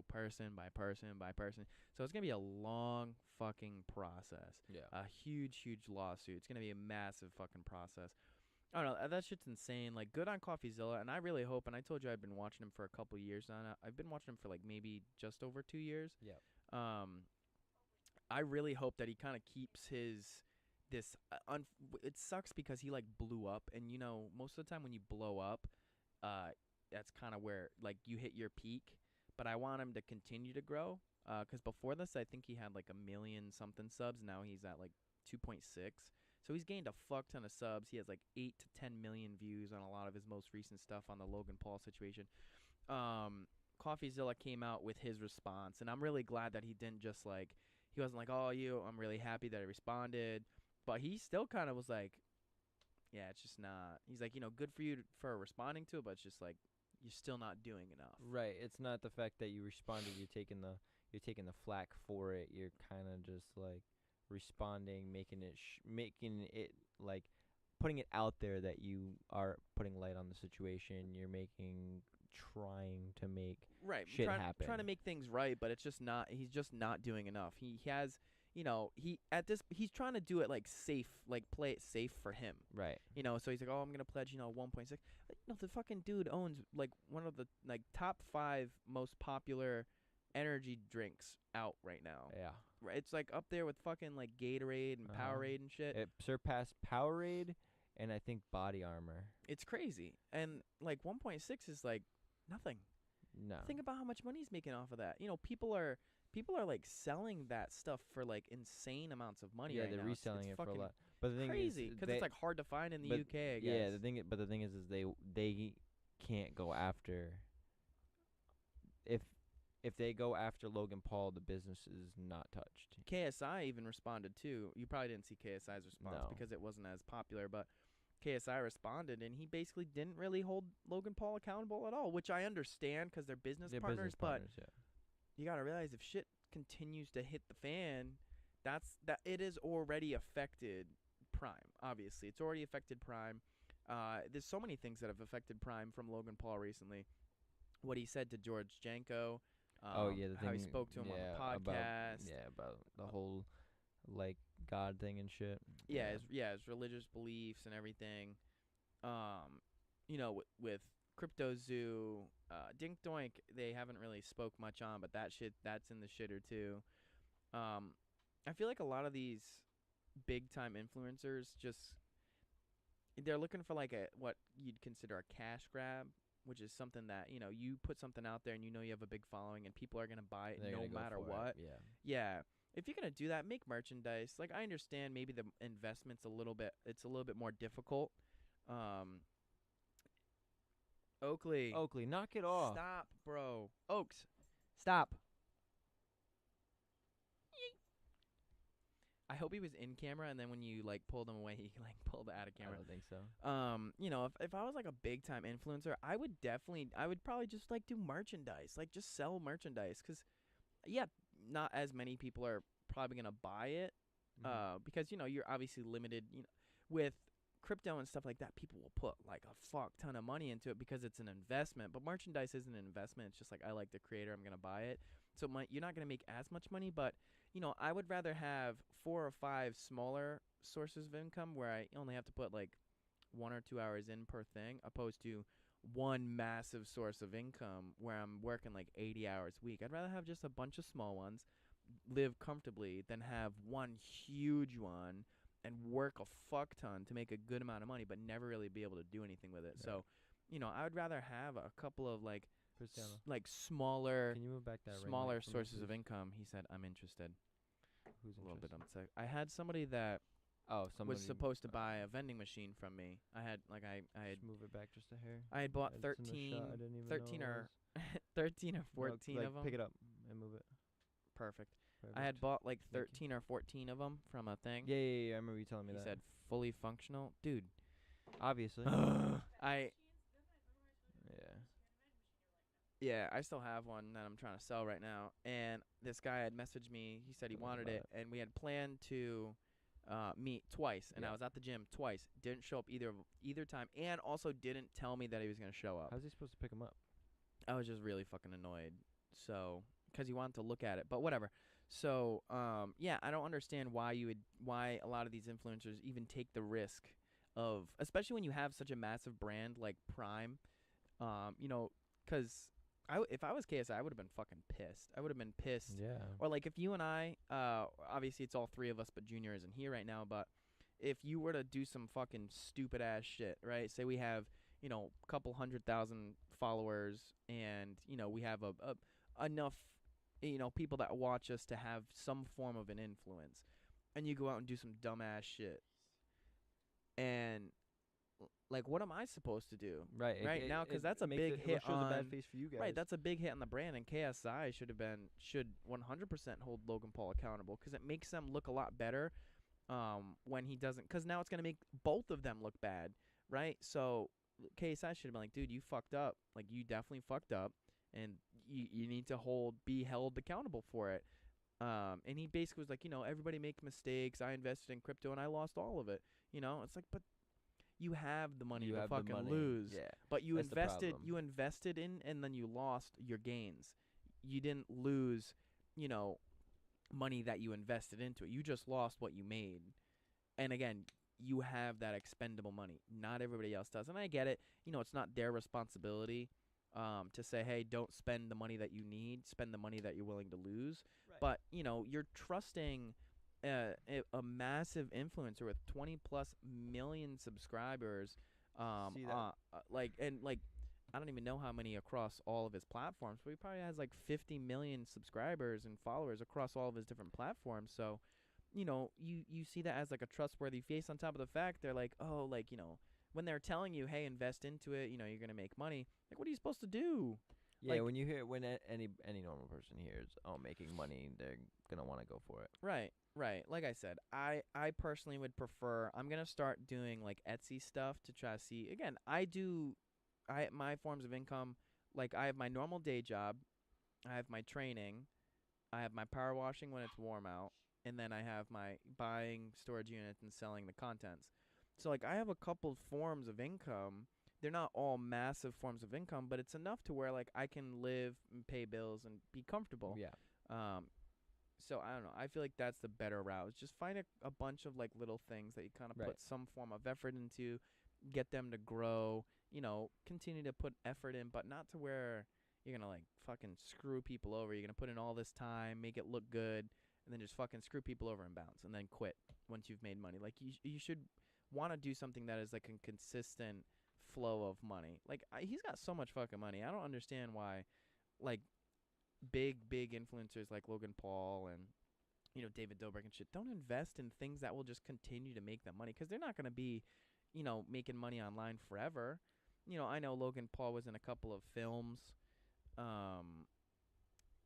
person by person by person. So it's gonna be a long fucking process. Yeah. A huge lawsuit. It's gonna be a massive fucking process. I don't know. That shit's insane. Like, good on CoffeeZilla, and I really hope. And I told you I've been watching him for a couple years now. I've been watching him for like maybe just over 2 years. Yep. I really hope that he kind of keeps this. It sucks because he like blew up, and most of the time when you blow up, that's kind of where like you hit your peak. But I want him to continue to grow. Because before this, I think he had like 1 million something subs. Now he's at like 2.6. So he's gained a fuck ton of subs. He has like 8 to 10 million views on a lot of his most recent stuff on the Logan Paul situation. CoffeeZilla came out with his response, and I'm really glad that he didn't just like, he wasn't like, I'm really happy that I responded. But he still kind of was like, yeah, it's just not. He's like, good for you for responding to it, but it's just like, you're still not doing enough. Right. It's not the fact that you responded. You're taking the flack for it. You're kind of just like responding, making it like putting it out there that you are putting light on the situation. You're trying to make shit happen. Trying to make things right, but it's just not. He's just not doing enough. He has. He's trying to do it like safe, like play it safe for him. Right. So he's like, I'm going to pledge, 1.6. The fucking dude owns like one of the like top 5 most popular energy drinks out right now. Yeah. Right. It's like up there with fucking like Gatorade and Powerade and shit. It surpassed Powerade and I think Body Armor. It's crazy. And like 1.6 is like nothing. No. Think about how much money he's making off of that. People are like selling that stuff for like insane amounts of money. Yeah, right they're now. reselling It's it for a fucking lot. But the thing crazy is, because it's like hard to find in the but UK. I guess. yeah, the thing is they can't go after. If they go after Logan Paul, the business is not touched. KSI even responded too. You probably didn't see KSI's response No. because it wasn't as popular, but KSI responded and he basically didn't really hold Logan Paul accountable at all, which I understand because they're business They're partners. business partners, yeah. You got to realize if shit continues to hit the fan, that it has already affected Prime. Obviously, it's already affected Prime. There's so many things that have affected Prime from Logan Paul recently. What he said to George Janko. Oh yeah, the thing. How he spoke to him on the podcast. About the whole like God thing and shit. His religious beliefs and everything. With Crypto Zoo, Dink Doink. They haven't really spoke much on, but that's in the shitter too. I feel like a lot of these big time influencers they're looking for like what you'd consider a cash grab, which is something that you put something out there and you have a big following and people are gonna buy it They're no gonna go matter for it, what. Yeah. Yeah. If you're gonna do that, make merchandise. Like I understand maybe the investment's a little bit more difficult. Oakley. Oakley, knock it off. Stop, bro. Oaks. Stop. I hope he was in camera and then when you like pulled him away he like pulled out of I camera. don't think so. If I was like a big time influencer, I would probably just like do merchandise, like just sell merchandise, cause yeah, not as many people are probably gonna buy it, because you're obviously limited. With crypto and stuff like that, people will put like a fuck ton of money into it because it's an investment. But merchandise isn't an investment; it's just like I like the creator, I'm gonna buy it. So you're not gonna make as much money, but I would rather have 4 or 5 smaller sources of income where I only have to put like 1 or 2 hours in per thing, opposed to one massive source of income where I'm working like 80 hours a week. I'd rather have just a bunch of small ones, live comfortably, than have one huge one and work a fuck ton to make a good amount of money, but never really be able to do anything with it. Right. So, I would rather have a couple of like Cristiano, smaller can you move back that ring smaller light for me, sources of please? income. He said, "I'm interested." Who's A little bit interested? upset. I had somebody that Oh, somebody was supposed to buy a vending machine from me. I had Just move it back just a hair. I had bought It's in the shot, 13 I didn't even 13 know it or was. 13 or No, 14 like, of them. Pick it up and move it. Perfect. I Perfect. had bought like Thank 13 or 14 of them from a thing. Yeah. I remember you telling me He that. said fully functional. Dude, Obviously. Yeah, I still have one that I'm trying to sell right now. And this guy had messaged me. He said he Tell us wanted about it, and we had planned to meet twice. And I Yeah. was at the gym twice. Didn't show up either time, and also didn't tell me that he was gonna show up. How's he supposed to pick him up? I was just really fucking annoyed. So, because he wanted to look at it, but whatever. So, yeah, I don't understand why a lot of these influencers even take the risk of, especially when you have such a massive brand like Prime, because if I was KSI, I would have been fucking pissed. I would have been pissed. Yeah. Or like if you and I, obviously it's all 3 of us, but Junior isn't here right now. But if you were to do some fucking stupid ass shit, right? Say we have, a couple 100,000 followers, and we have enough, people that watch us to have some form of an influence, and you go out and do some dumbass shit, and like, what am I supposed to do? Right. Right now, 'cause that's a makes big it hit shows a bad on- face for you guys. Right, that's a big hit on the brand, and KSI should 100% hold Logan Paul accountable, because it makes them look a lot better when he doesn't, because now it's going to make both of them look bad, right? So KSI should have been like, dude, you fucked up. Like, you definitely fucked up, and you need to be held accountable for it. And he basically was like, everybody make mistakes. I invested in crypto, and I lost all of it. It's like, but you have the money You to have the fucking money. lose. Yeah. But you That's the problem. invested in, and then you lost your gains. You didn't lose, money that you invested into it. You just lost what you made. And again, you have that expendable money. Not everybody else does. And I get it. It's not their responsibility to say, hey, don't spend the money that you need. Spend the money that you're willing to lose. Right. But, you're trusting a massive influencer with 20+ million subscribers. See that? I don't even know how many across all of his platforms, but he probably has like 50 million subscribers and followers across all of his different platforms. So, you see that as like a trustworthy face, on top of the fact they're like, oh, like, when they're telling you, hey, invest into it, you're going to make money. Like, what are you supposed to do? Yeah, like- when you hear any normal person hears making money, they're gonna want to go for it. Right. Like I said, I personally would prefer, I'm going to start doing like Etsy stuff to try to see. Again, my forms of income, like I have my normal day job, I have my training, I have my power washing when it's warm out, and then I have my buying storage units and selling the contents. So like I have a couple forms of income. They're not all massive forms of income, but it's enough to where like I can live and pay bills and be comfortable. Yeah. So I don't know. I feel like that's the better route. Is just find a bunch of like little things that you kind of Right. put some form of effort into, get them to grow, continue to put effort in, but not to where you're gonna like fucking screw people over. You're gonna put in all this time, make it look good, and then just fucking screw people over and bounce, and then quit once you've made money. Like you should want to do something that is like a consistent flow of money. Like he's got so much fucking money. I don't understand why, like big influencers like Logan Paul and David Dobrik and shit don't invest in things that will just continue to make them money, because they're not gonna be making money online forever. I know Logan Paul was in a couple of films.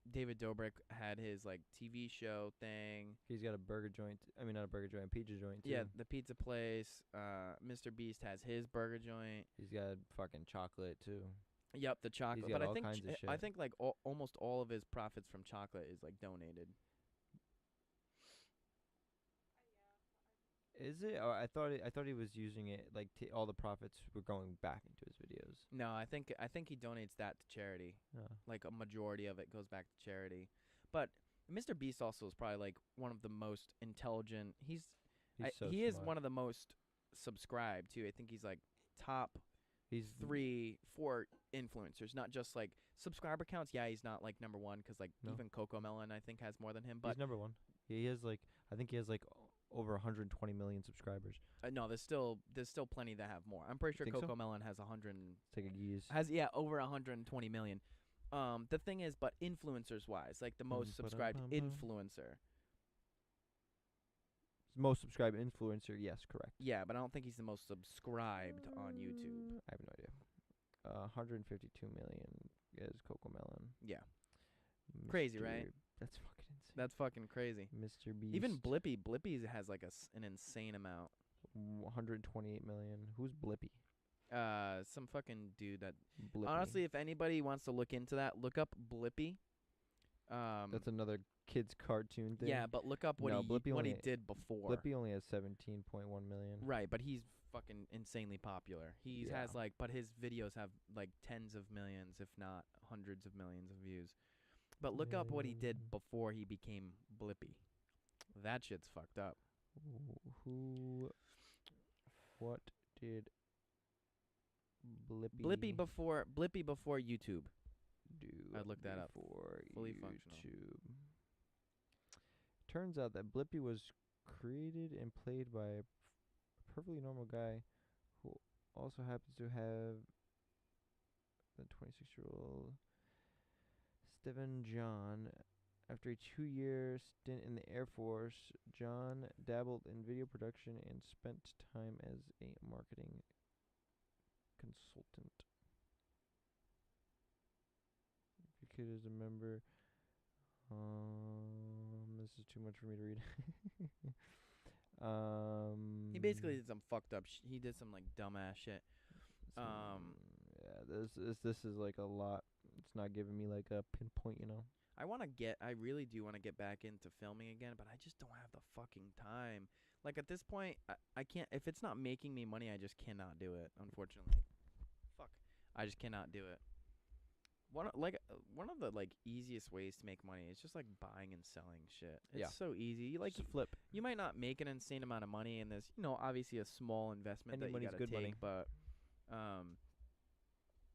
David Dobrik had his like TV show thing. He's got a burger joint. I mean, not a burger joint, a pizza joint too. Yeah, the pizza place. Mr. Beast has his burger joint. He's got fucking chocolate too. Yep, the chocolate. He's got But all I think kinds of shit. I think like almost all of his profits from chocolate is like donated. Is it? Or I thought he was using it like all the profits were going back into his videos. No, I think he donates that to charity. Oh. Like a majority of it goes back to charity. But Mr. Beast also is probably like one of the most intelligent. He's so he is smart. one of the most subscribed too. I think he's like top He's 3, 4 influencers, not just like subscriber counts. Yeah, he's not like number one, because like No. even Coco Melon I think has more than him. But he's number one. He has like I think he has like over 120 million subscribers. no, there's still plenty that have more. I'm pretty sure Think so? Coco Melon has 100 Take a geese. has over 120 million. The thing is, but influencers wise, like the most subscribed influencer. Most subscribed influencer, yes, correct. Yeah, but I don't think he's the most subscribed on YouTube. I have no idea. 152 million is Coco Melon. Yeah. Crazy, right? That's fucking insane. That's fucking crazy. Mr. Beast. Even Blippi has like an insane amount. 128 million. Who's Blippi? Some fucking dude that Blippi. honestly, if anybody wants to look into that, look up Blippi. That's another kids cartoon thing. Yeah, but look up what No, he Blippi what he only- did before. Blippi only has 17.1 million. Right, but he's fucking insanely popular. He Yeah. has like, but his videos have like tens of millions, if not hundreds of millions of views. But look up what he did before he became Blippi. That shit's fucked up. What did Blippi Blippi before YouTube. do? I'd look that up. For Fully YouTube. functional. Turns out that Blippi was created and played by a perfectly normal guy who also happens to have the 26-year-old Steven John. After a 2-year stint in the Air Force, John dabbled in video production and spent time as a marketing consultant. If your kid is a member, this is too much for me to read. He basically did some fucked up. He did some like dumbass shit. Yeah, this is like a lot. It's not giving me like a pinpoint, you know. I really do want to get back into filming again, but I just don't have the fucking time. Like at this point, I can't. If it's not making me money, I just cannot do it. Unfortunately, fuck, I just cannot do it. One of the like easiest ways to make money is just like buying and selling shit. It's Yeah. so easy. You like Just flip. you might not make an insane amount of money in this, obviously a small investment Any that you money's gotta good take, money. but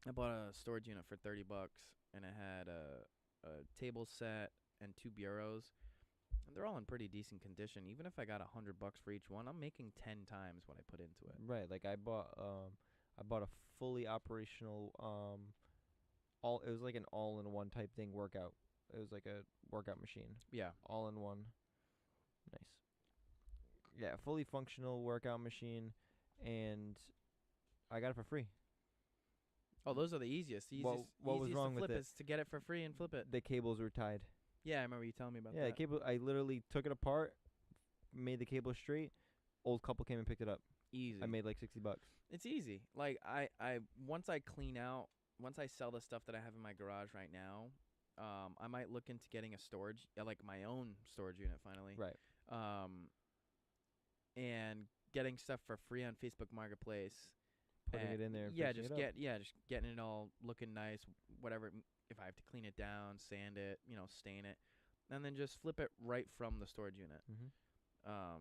I bought a storage unit for $30 and it had a table set and 2 bureaus. And they're all in pretty decent condition. Even if I got $100 for each one, I'm making 10 times what I put into it. Right, like I bought a fully operational it was like an all-in-one type thing workout. It was like a workout machine, Yeah. all in one. Nice. Yeah, fully functional workout machine, and I got it for free. Oh, those are the easiest. The What- easiest, what was easiest wrong to with flip it? is to get it for free and flip it. The cables were tied. Yeah, I remember you telling me about Yeah, the that. cable. I literally took it apart, made the cable straight. Old couple came and picked it up. Easy. I made like $60. It's easy. Like once I sell the stuff that I have in my garage right now, I might look into getting a storage, like my own storage unit finally. Right. And getting stuff for free on Facebook Marketplace. Putting and it in there. And yeah, fixing just it up. just getting it all looking nice, whatever. If I have to clean it down, sand it, stain it, and then just flip it right from the storage unit. Mhm.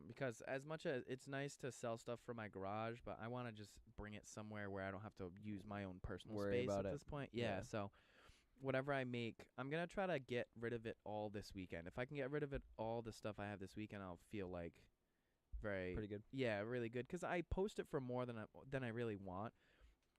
Because as much as it's nice to sell stuff from my garage, but I want to just bring it somewhere where I don't have to use my own personal Worry space about at it. this point. Yeah, Yeah. so whatever I make, I'm going to try to get rid of it all this weekend. If I can get rid of it all the stuff I have this weekend, I'll feel like very Pretty good. yeah, really good cuz I post it for more than I really want.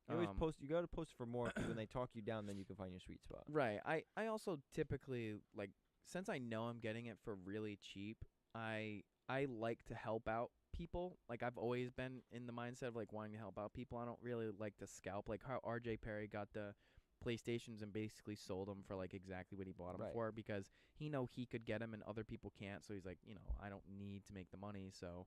You always Um, post. You gotta post for more, 'cause when they talk you down, then you can find your sweet spot. Right. I also typically like since I know I'm getting it for really cheap, I like to help out people. Like I've always been in the mindset of like wanting to help out people. I don't really like to scalp like how RJ Perry got the PlayStations and basically sold them for like exactly what he bought them Right. for because he he could get them and other people can't. So he's like, I don't need to make the money. So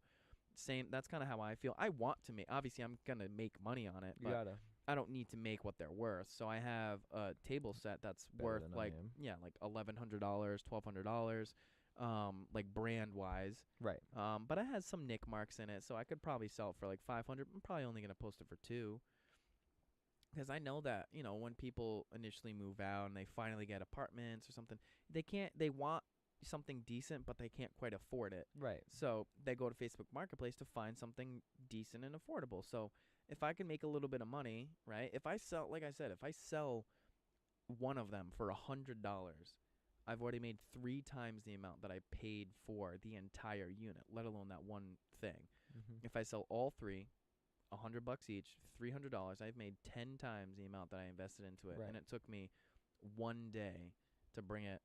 same that's kind of how I feel. I want to make obviously I'm going to make money on it, You but gotta. I don't need to make what they're worth. So I have a table set that's Better worth than I like am. like $1,100, $1,200, like brand wise. Right. But it has some nick marks in it, so I could probably sell it for like 500. I'm probably only gonna post it for 2. Because I know that when people initially move out and they finally get apartments or something, they want something decent, but they can't quite afford it. Right. So they go to Facebook Marketplace to find something decent and affordable. So if I can make a little bit of money, right? If I sell, like I said, if I sell one of them for $100, I've already made 3 times the amount that I paid for the entire unit, let alone that one thing. Mm-hmm. If I sell all 3, $100 each, $300, I've made 10 times the amount that I invested into it, Right. and it took me 1 day to bring it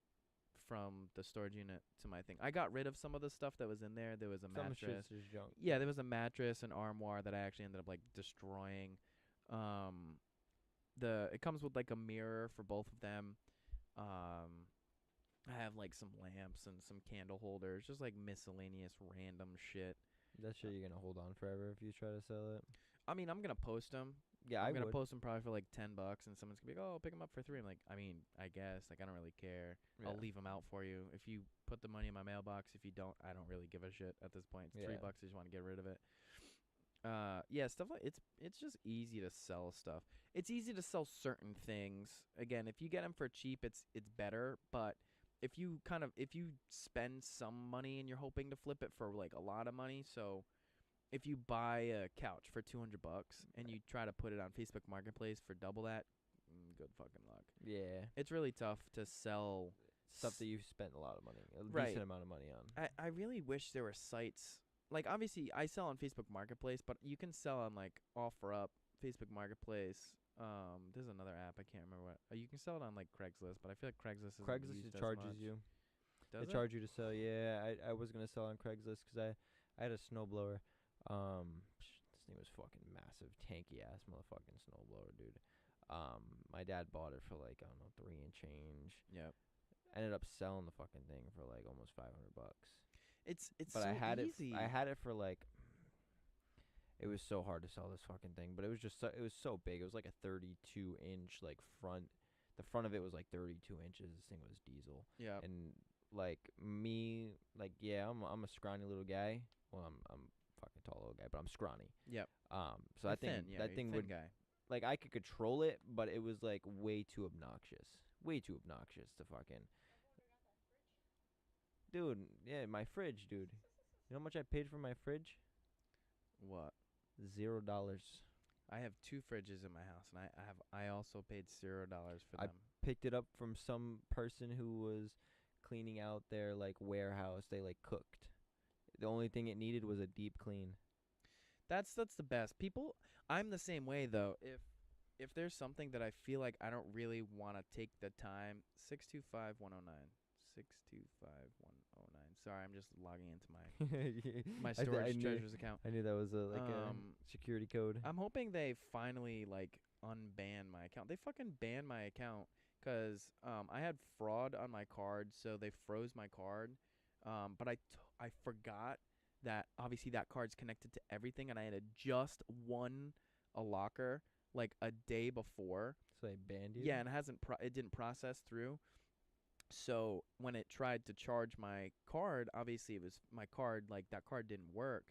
from the storage unit to my thing. I got rid of some of the stuff that was in there. There was a Some mattress. shit's just junk. Yeah, there was a mattress, an armoire that I actually ended up like destroying. It comes with like a mirror for both of them. I have like some lamps and some candle holders, just like miscellaneous random shit. That shit you're gonna hold on forever if you try to sell it. I mean, I'm gonna post them. Yeah, I'm I gonna would. post them probably for like $10, and someone's gonna be like, "Oh, pick them up for 3." I'm like, I mean, I guess like I don't really care. I'll Yeah. leave them out for you. If you put the money in my mailbox, if you don't, I don't really give a shit at this point. It's Yeah. $3. I just want to get rid of it. Yeah, stuff like it's just easy to sell stuff. It's easy to sell certain things. Again, if you get them for cheap, it's better. But if you spend some money and you're hoping to flip it for like a lot of money, so if you buy a couch for $200 and you try to put it on Facebook Marketplace for double that, good fucking luck. Yeah. It's really tough to sell Stuff that you've spent a lot of money, a Right. decent amount of money on. I really wish there were sites. Like, obviously, I sell on Facebook Marketplace, but you can sell on, like, OfferUp, Facebook Marketplace. There's another app. I can't remember what. You can sell it on, like, Craigslist, but I feel like Craigslist isn't Craigslist used it as charges much. you. Does They it? charge you to sell. Yeah, I was gonna sell on Craigslist 'cause I had a snowblower. This thing was fucking massive, tanky ass motherfucking snowblower, dude. My dad bought it for like I don't know 3 and change. Yep. Ended up selling the fucking thing for like almost $500. It's But so I had easy. I had it for like. It was so hard to sell this fucking thing, but it was just it was so big. It was like a 32-inch like front. The front of it was like 32 inches. This thing was diesel. Yeah. And like me, like yeah, I'm a scrawny little guy. Well, I'm fucking tall little guy, but I'm scrawny. Yep. So I think Yeah, that you're thing thin would guy. like I could control it, but it was like way too obnoxious. Way too obnoxious to fucking. Dude, yeah, my fridge, dude. You know how much I paid for my fridge? What? $0. I have 2 fridges in my house, and I also paid $0 for I them. Picked it up from some person who was cleaning out their like warehouse. They like cooked. The only thing it needed was a deep clean. That's the best. People, I'm the same way though. If there's something that I feel like I don't really want to take the time, 625-109. 625-109. Sorry, I'm just logging into my storage treasures account. I knew that was a security code. I'm hoping they finally like unban my account. They fucking banned my account 'cause I had fraud on my card, so they froze my card. But I forgot that obviously that card's connected to everything, and I had just won a locker like a day before. So they banned you. Yeah, and it didn't process through. So when it tried to charge my card, obviously it was my card, like that card didn't work.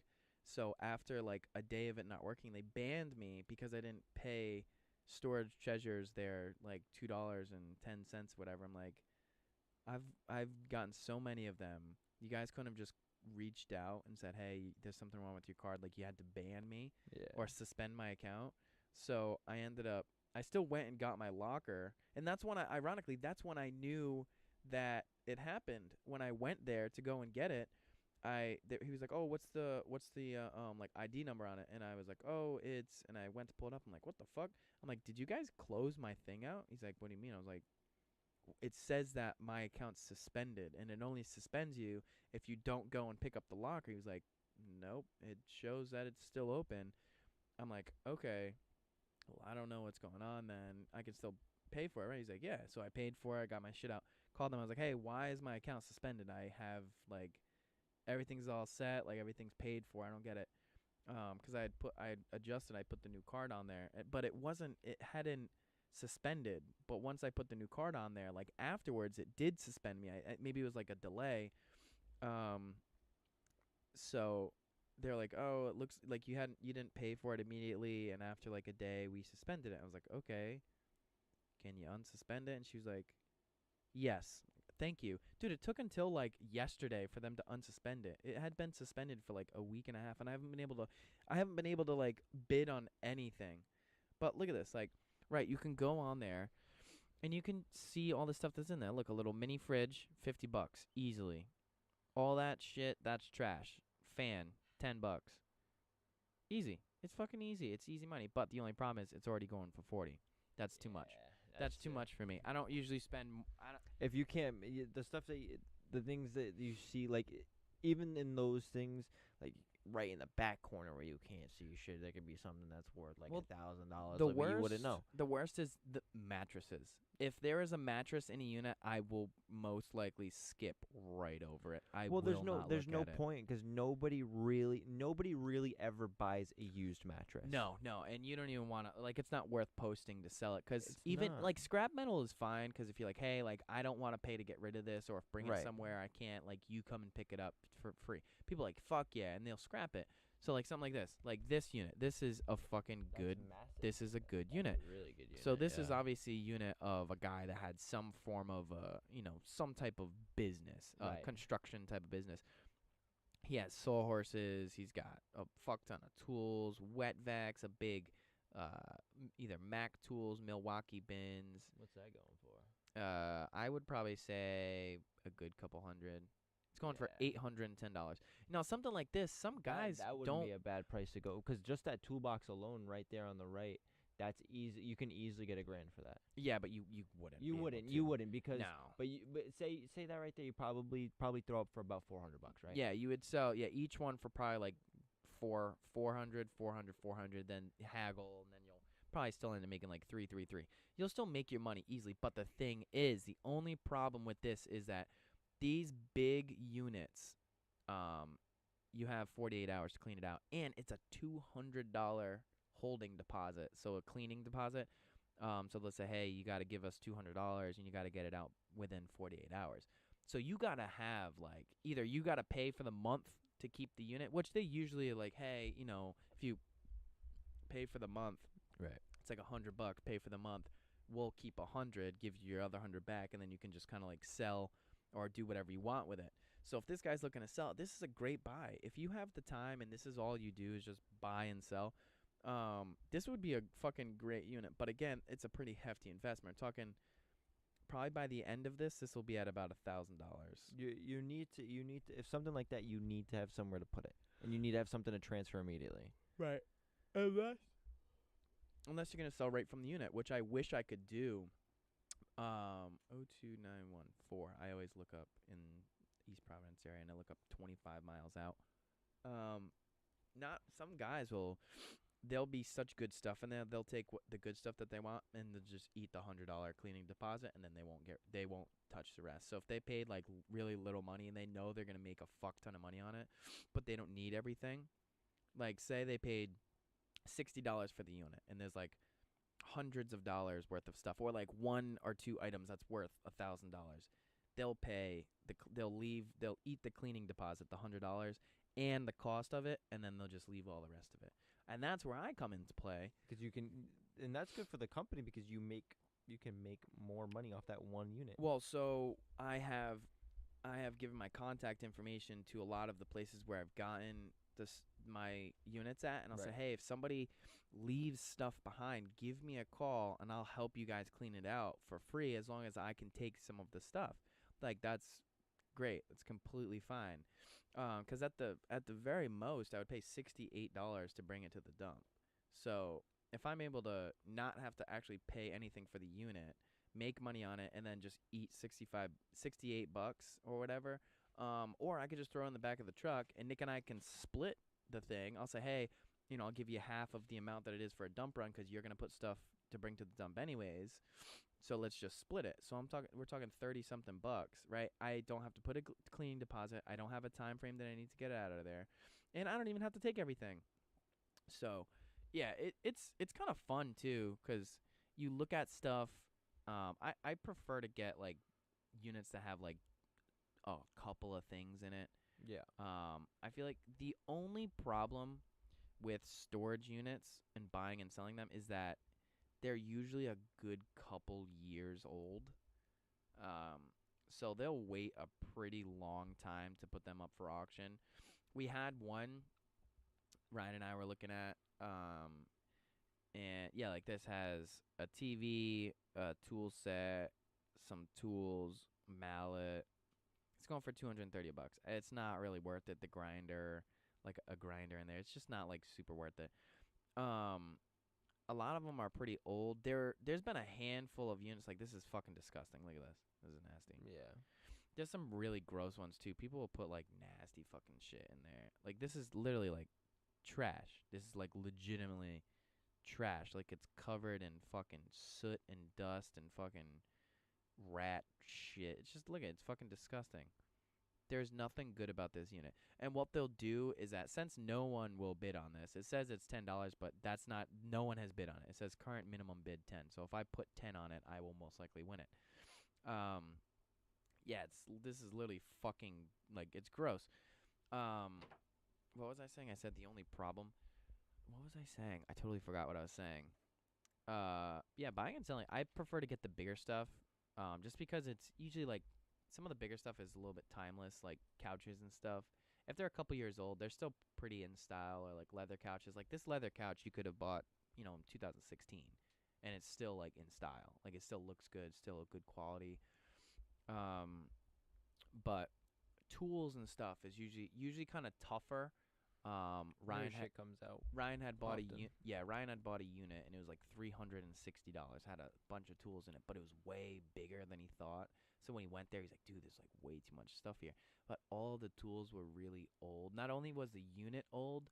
So after like a day of it not working, they banned me because I didn't pay storage treasures their like $2.10, whatever. I'm like, I've gotten so many of them. You guys couldn't have just reached out and said, "Hey, there's something wrong with your card. Like you had to ban me Yeah. or suspend my account." So I still went and got my locker, and that's when ironically, that's when I knew that it happened. When I went there to go and get it, he was like, "Oh, what's the like ID number on it?" And I was like, "Oh, it's," and I went to pull it up. I'm like, "What the fuck?" I'm like, "Did you guys close my thing out?" He's like, "What do you mean?" I was like, "It says that my account's suspended, and it only suspends you if you don't go and pick up the locker." He was like, "Nope, it shows that it's still open." I'm like, "Okay, well, I don't know what's going on then. I can still pay for it, right?" He's like, "Yeah." So I paid for it. I got my shit out. Called them. I was like, "Hey, why is my account suspended? I have, like, everything's all set. Like, everything's paid for. I don't get it." 'Cause I had adjusted. I put the new card on there, but it hadn't suspended. But once I put the new card on there, like, afterwards, it did suspend me. Maybe it was like a delay. So they're like, "Oh, it looks like you didn't pay for it immediately, and after like a day, we suspended it." I was like, "Okay, can you unsuspend it?" And she was like, "Yes, thank you." Dude, it took until like yesterday for them to unsuspend it. It had been suspended for like a week and a half, and I haven't been able to like bid on anything. But look at this, like, right, you can go on there and you can see all the stuff that's in there. Look, a little mini fridge, $50 easily. All that shit, that's trash. Fan, $10. Easy. It's fucking easy. It's easy money. But the only problem is it's already going for 40. That's too much. That's too much for me. I don't usually spend. If you can't, the stuff the things that you see, like, even in those things, like right in the back corner where you can't see shit, there could be something that's worth like Well, $1,000. The like, but worst, you wouldn't know. the worst is the mattresses. If there is a mattress in a unit, I will most likely skip right over it. Well, there's will no not there's look no at it. point because nobody really ever buys a used mattress. No, and you don't even want to, like, it's not worth posting to sell it, because It's even, not. like, scrap metal is fine, because if you're like, "Hey, like, I don't want to pay to get rid of this, or if bring it Right. somewhere I can't, like, you come and pick it up for free." People are like, "Fuck yeah," and they'll scrap it. So, like, something like this unit, this is a fucking good, this is a good unit. Really good unit. So this is obviously a unit of a guy that had some form of, some type of business, Right. construction type of business. He has sawhorses. He's got a fuck ton of tools, wet vacs, a big, either Mac Tools, Milwaukee bins. What's that going for? I would probably say a good couple hundred. It's going for Yeah. $810. Now, something like this, some guys that wouldn't don't. be a bad price to go because just that toolbox alone, right there on the right, that's easy. You can easily get $1,000 for that. Yeah, but you wouldn't. You be able wouldn't. to. You wouldn't because. No. But say that right there, you probably throw up for about $400, right? Yeah, you would sell each one for probably like 400, 400, then haggle, and then you'll probably still end up making like 333. You'll still make your money easily, but the thing is, the only problem with this is that these big units, you have 48 hours to clean it out, and it's a $200 holding deposit, so a cleaning deposit. So let's say, hey, you got to give us $200, and you got to get it out within 48 hours. So you got to have, like, either you got to pay for the month to keep the unit, which they usually are like, hey, if you pay for the month, Right. it's like $100, pay for the month. We'll keep 100, give you your other 100 back, and then you can just kind of like sell or do whatever you want with it. So if this guy's looking to sell, this is a great buy. If you have the time and this is all you do is just buy and sell, this would be a fucking great unit. But again, it's a pretty hefty investment. We're talking probably by the end of this will be at about $1,000. You need to if something like that, you need to have somewhere to put it, and you need to have something to transfer immediately. Right. Unless you're gonna sell right from the unit, which I wish I could do. 02914. I always look up in East Providence area, and I look up 25 miles out. Not some guys there'll be such good stuff in there. They'll take the good stuff that they want, and they'll just eat the $100 cleaning deposit, and then they won't touch the rest. So if they paid like really little money, and they know they're gonna make a fuck ton of money on it, but they don't need everything. Like, say they paid $60 for the unit, and there's like hundreds of dollars worth of stuff, or like one or two items that's worth $1,000. They'll eat the cleaning deposit, the $100, and the cost of it, and then they'll just leave all the rest of it. And that's where I come into play. Because you can, and that's good for the company because you can make more money off that one unit. Well, so I have I have given my contact information to a lot of the places where I've gotten my units at, and I'll say, Right. hey, if somebody leaves stuff behind, give me a call, and I'll help you guys clean it out for free as long as I can take some of the stuff. Like, that's great. It's completely fine. 'Cause at the very most, I would pay $68 to bring it to the dump. So if I'm able to not have to actually pay anything for the unit, make money on it, and then just eat 68 bucks or whatever, or I could just throw it in the back of the truck, and Nick and I can split the thing. I'll say, hey, I'll give you half of the amount that it is for a dump run because you're gonna put stuff to bring to the dump anyways. So let's just split it. So we're talking 30 something bucks, right? I don't have to put a cleaning deposit. I don't have a time frame that I need to get it out of there, and I don't even have to take everything. So, yeah, it's kind of fun too, 'cause you look at stuff. I prefer to get like units that have like a couple of things in it. Yeah. I feel like the only problem with storage units and buying and selling them is that they're usually a good couple years old. So they'll wait a pretty long time to put them up for auction. We had one Ryan and I were looking at, and yeah, like this has a TV, a tool set, some tools, mallet. It's going for $230. It's not really worth it. The grinder, like a grinder in there, it's just not like super worth it. A lot of them are pretty old. There's been a handful of units. Like, this is fucking disgusting. Look at this. This is nasty. Yeah. There's some really gross ones too. People will put like nasty fucking shit in there. Like, this is literally like trash. This is like legitimately trash. Like, it's covered in fucking soot and dust and fucking rat shit. It's just, look at it. It's fucking disgusting. There's nothing good about this unit. And what they'll do is that since no one will bid on this, it says it's $10, but that's not, no one has bid on it. It says current minimum bid 10. So if I put 10 on it, I will most likely win it. Yeah, this is literally fucking, like, it's gross. What was I saying? I said the only problem. What was I saying? I totally forgot what I was saying. Yeah, buying and selling. I prefer to get the bigger stuff, just because it's usually like some of the bigger stuff is a little bit timeless, like couches and stuff. If they're a couple years old, they're still pretty in style, or like leather couches. Like this leather couch you could have bought, in 2016, and it's still like in style. Like it still looks good, still a good quality. But tools and stuff is usually kind of tougher. Ryan shit comes out. Ryan had bought often. Ryan had bought a unit, and it was like $360. Had a bunch of tools in it, but it was way bigger than he thought. So when he went there, he's like, dude, there's like way too much stuff here. But all the tools were really old. Not only was the unit old,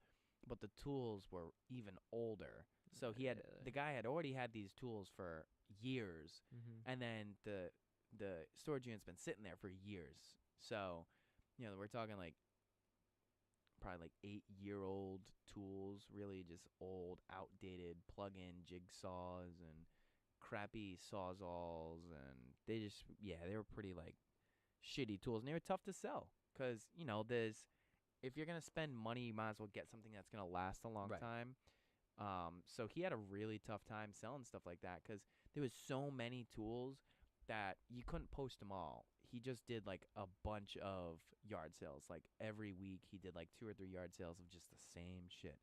but the tools were even older. So the guy had already had these tools for years, Mm-hmm. and then the storage unit's been sitting there for years. So, we're talking like probably like 8-year-old tools, really just old, outdated plug-in jigsaws and crappy sawzalls, and they were pretty like shitty tools, and they were tough to sell because if you're gonna spend money, you might as well get something that's gonna last a long Right. time. So he had a really tough time selling stuff like that because there was so many tools that you couldn't post them all. He just did like a bunch of yard sales. Like every week he did like 2 or 3 yard sales of just the same shit,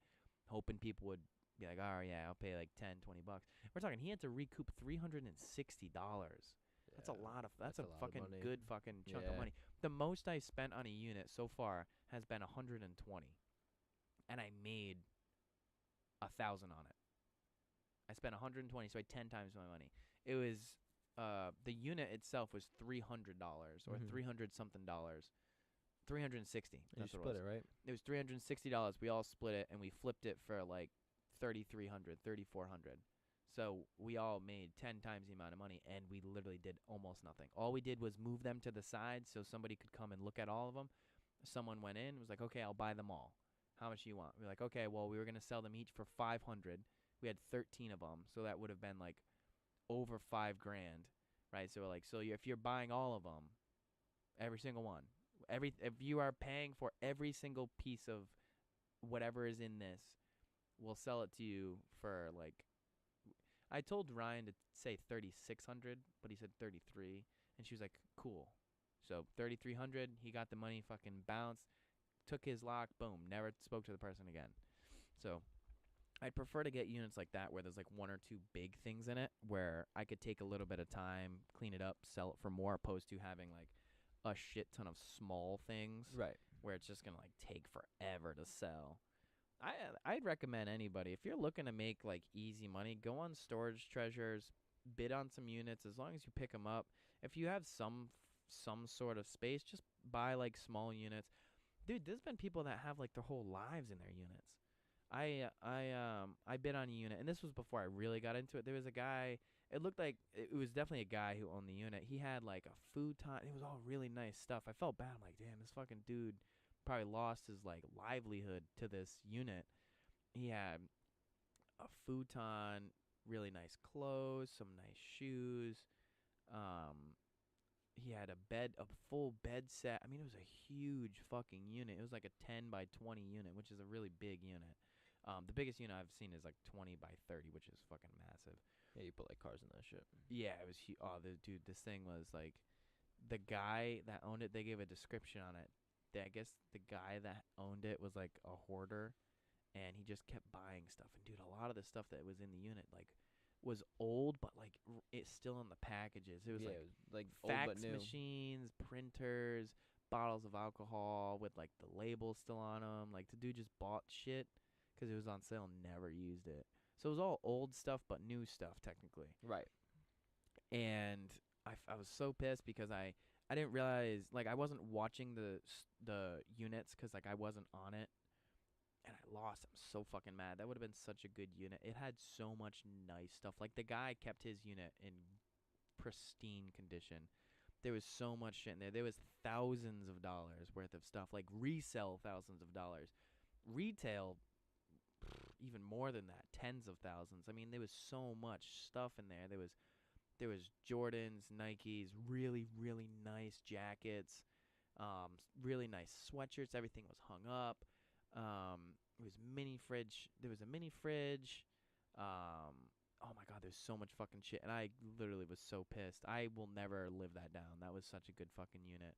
hoping people would be like, oh yeah, I'll pay like $10-20. We're talking he had to recoup $360. That's a lot of that's a lot of fucking money. good fucking chunk of Yeah. money. The most I spent on a unit so far has been 120, and I made 1,000 on it. I spent 120, so I had 10 times my money. It was the unit itself was $300 or Mhm. 300 something dollars. 360. You That's what split it was. it, right? It was $360. We all split it, and we flipped it for like 3,300, 3,400. So we all made 10 times the amount of money, and we literally did almost nothing. All we did was move them to the side so somebody could come and look at all of them. Someone went in and was like, okay, I'll buy them all. How much do you want? We're like, okay, well, we were going to sell them each for 500. We had 13 of them, so that would have been like over $5,000, right? So we're like, if you're buying all of them, every single one, if you are paying for every single piece of whatever is in this, we'll sell it to you for like, I told Ryan to say 3,600, but he said 33, and she was like, cool. So 3,300, he got the money, fucking bounced, took his lock, boom, never spoke to the person again. So I'd prefer to get units like that where there's like one or two big things in it where I could take a little bit of time, clean it up, sell it for more, opposed to having like a shit ton of small things Right. where it's just gonna like take forever to sell. I'd recommend anybody, if you're looking to make like easy money, go on Storage Treasures, bid on some units. As long as you pick them up, if you have some sort of space, just buy like small units. Dude, there's been people that have like their whole lives in their units. I bid on a unit, and this was before I really got into it. There was a guy. It looked like it was definitely a guy who owned the unit. He had like a futon. It was all really nice stuff. I felt bad. I'm like, damn, this fucking dude probably lost his like livelihood to this unit. He had a futon, really nice clothes, some nice shoes. He had a full bed set. I mean, it was a huge fucking unit. It was like a 10 by 20 unit, which is a really big unit. The biggest unit I've seen is like 20 by 30, which is fucking massive. Yeah, you put like cars in that shit. Yeah, it was huge. Oh, dude, this thing was like, the guy that owned it, they gave a description on it. I guess the guy that owned it was like a hoarder, and he just kept buying stuff. And dude, a lot of the stuff that was in the unit like was old, but like it's still in the packages. It was yeah, like it was like old fax but new. machines, printers, bottles of alcohol with like the labels still on them. Like the dude just bought shit because it was on sale and never used it. So it was all old stuff but new stuff technically. Right. And I was so pissed because I didn't realize, like, I wasn't watching the units because like I wasn't on it, and I lost. I'm so fucking mad. That would have been such a good unit. It had so much nice stuff. Like the guy kept his unit in pristine condition. There was so much shit in there. There was thousands of dollars worth of stuff, like resell thousands of dollars, retail even more than that, tens of thousands. I mean, there was so much stuff in there. There was Jordans, Nikes, really, really nice jackets, really nice sweatshirts. Everything was hung up. It was mini fridge. There was a mini fridge. Oh my God, there's so much fucking shit. And I literally was so pissed. I will never live that down. That was such a good fucking unit.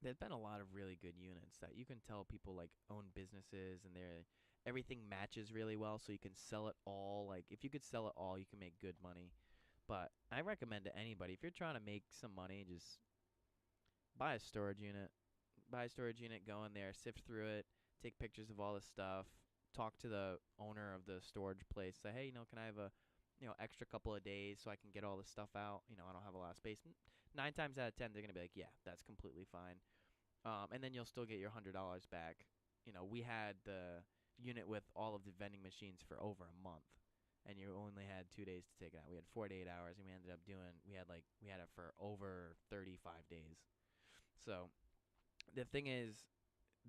There's been a lot of really good units that you can tell people like own businesses and everything matches really well, so you can sell it all. Like if you could sell it all, you can make good money. But I recommend to anybody, if you're trying to make some money, just buy a storage unit. Buy a storage unit, go in there, sift through it, take pictures of all the stuff, talk to the owner of the storage place, say, hey, can I have a extra couple of days so I can get all this stuff out? I don't have a lot of space. 9 times out of 10, they're going to be like, yeah, that's completely fine. And then you'll still get your $100 back. We had the unit with all of the vending machines for over a month. And you only had 2 days to take it out. We had 48 hours, and we had it for over 35 days. So the thing is,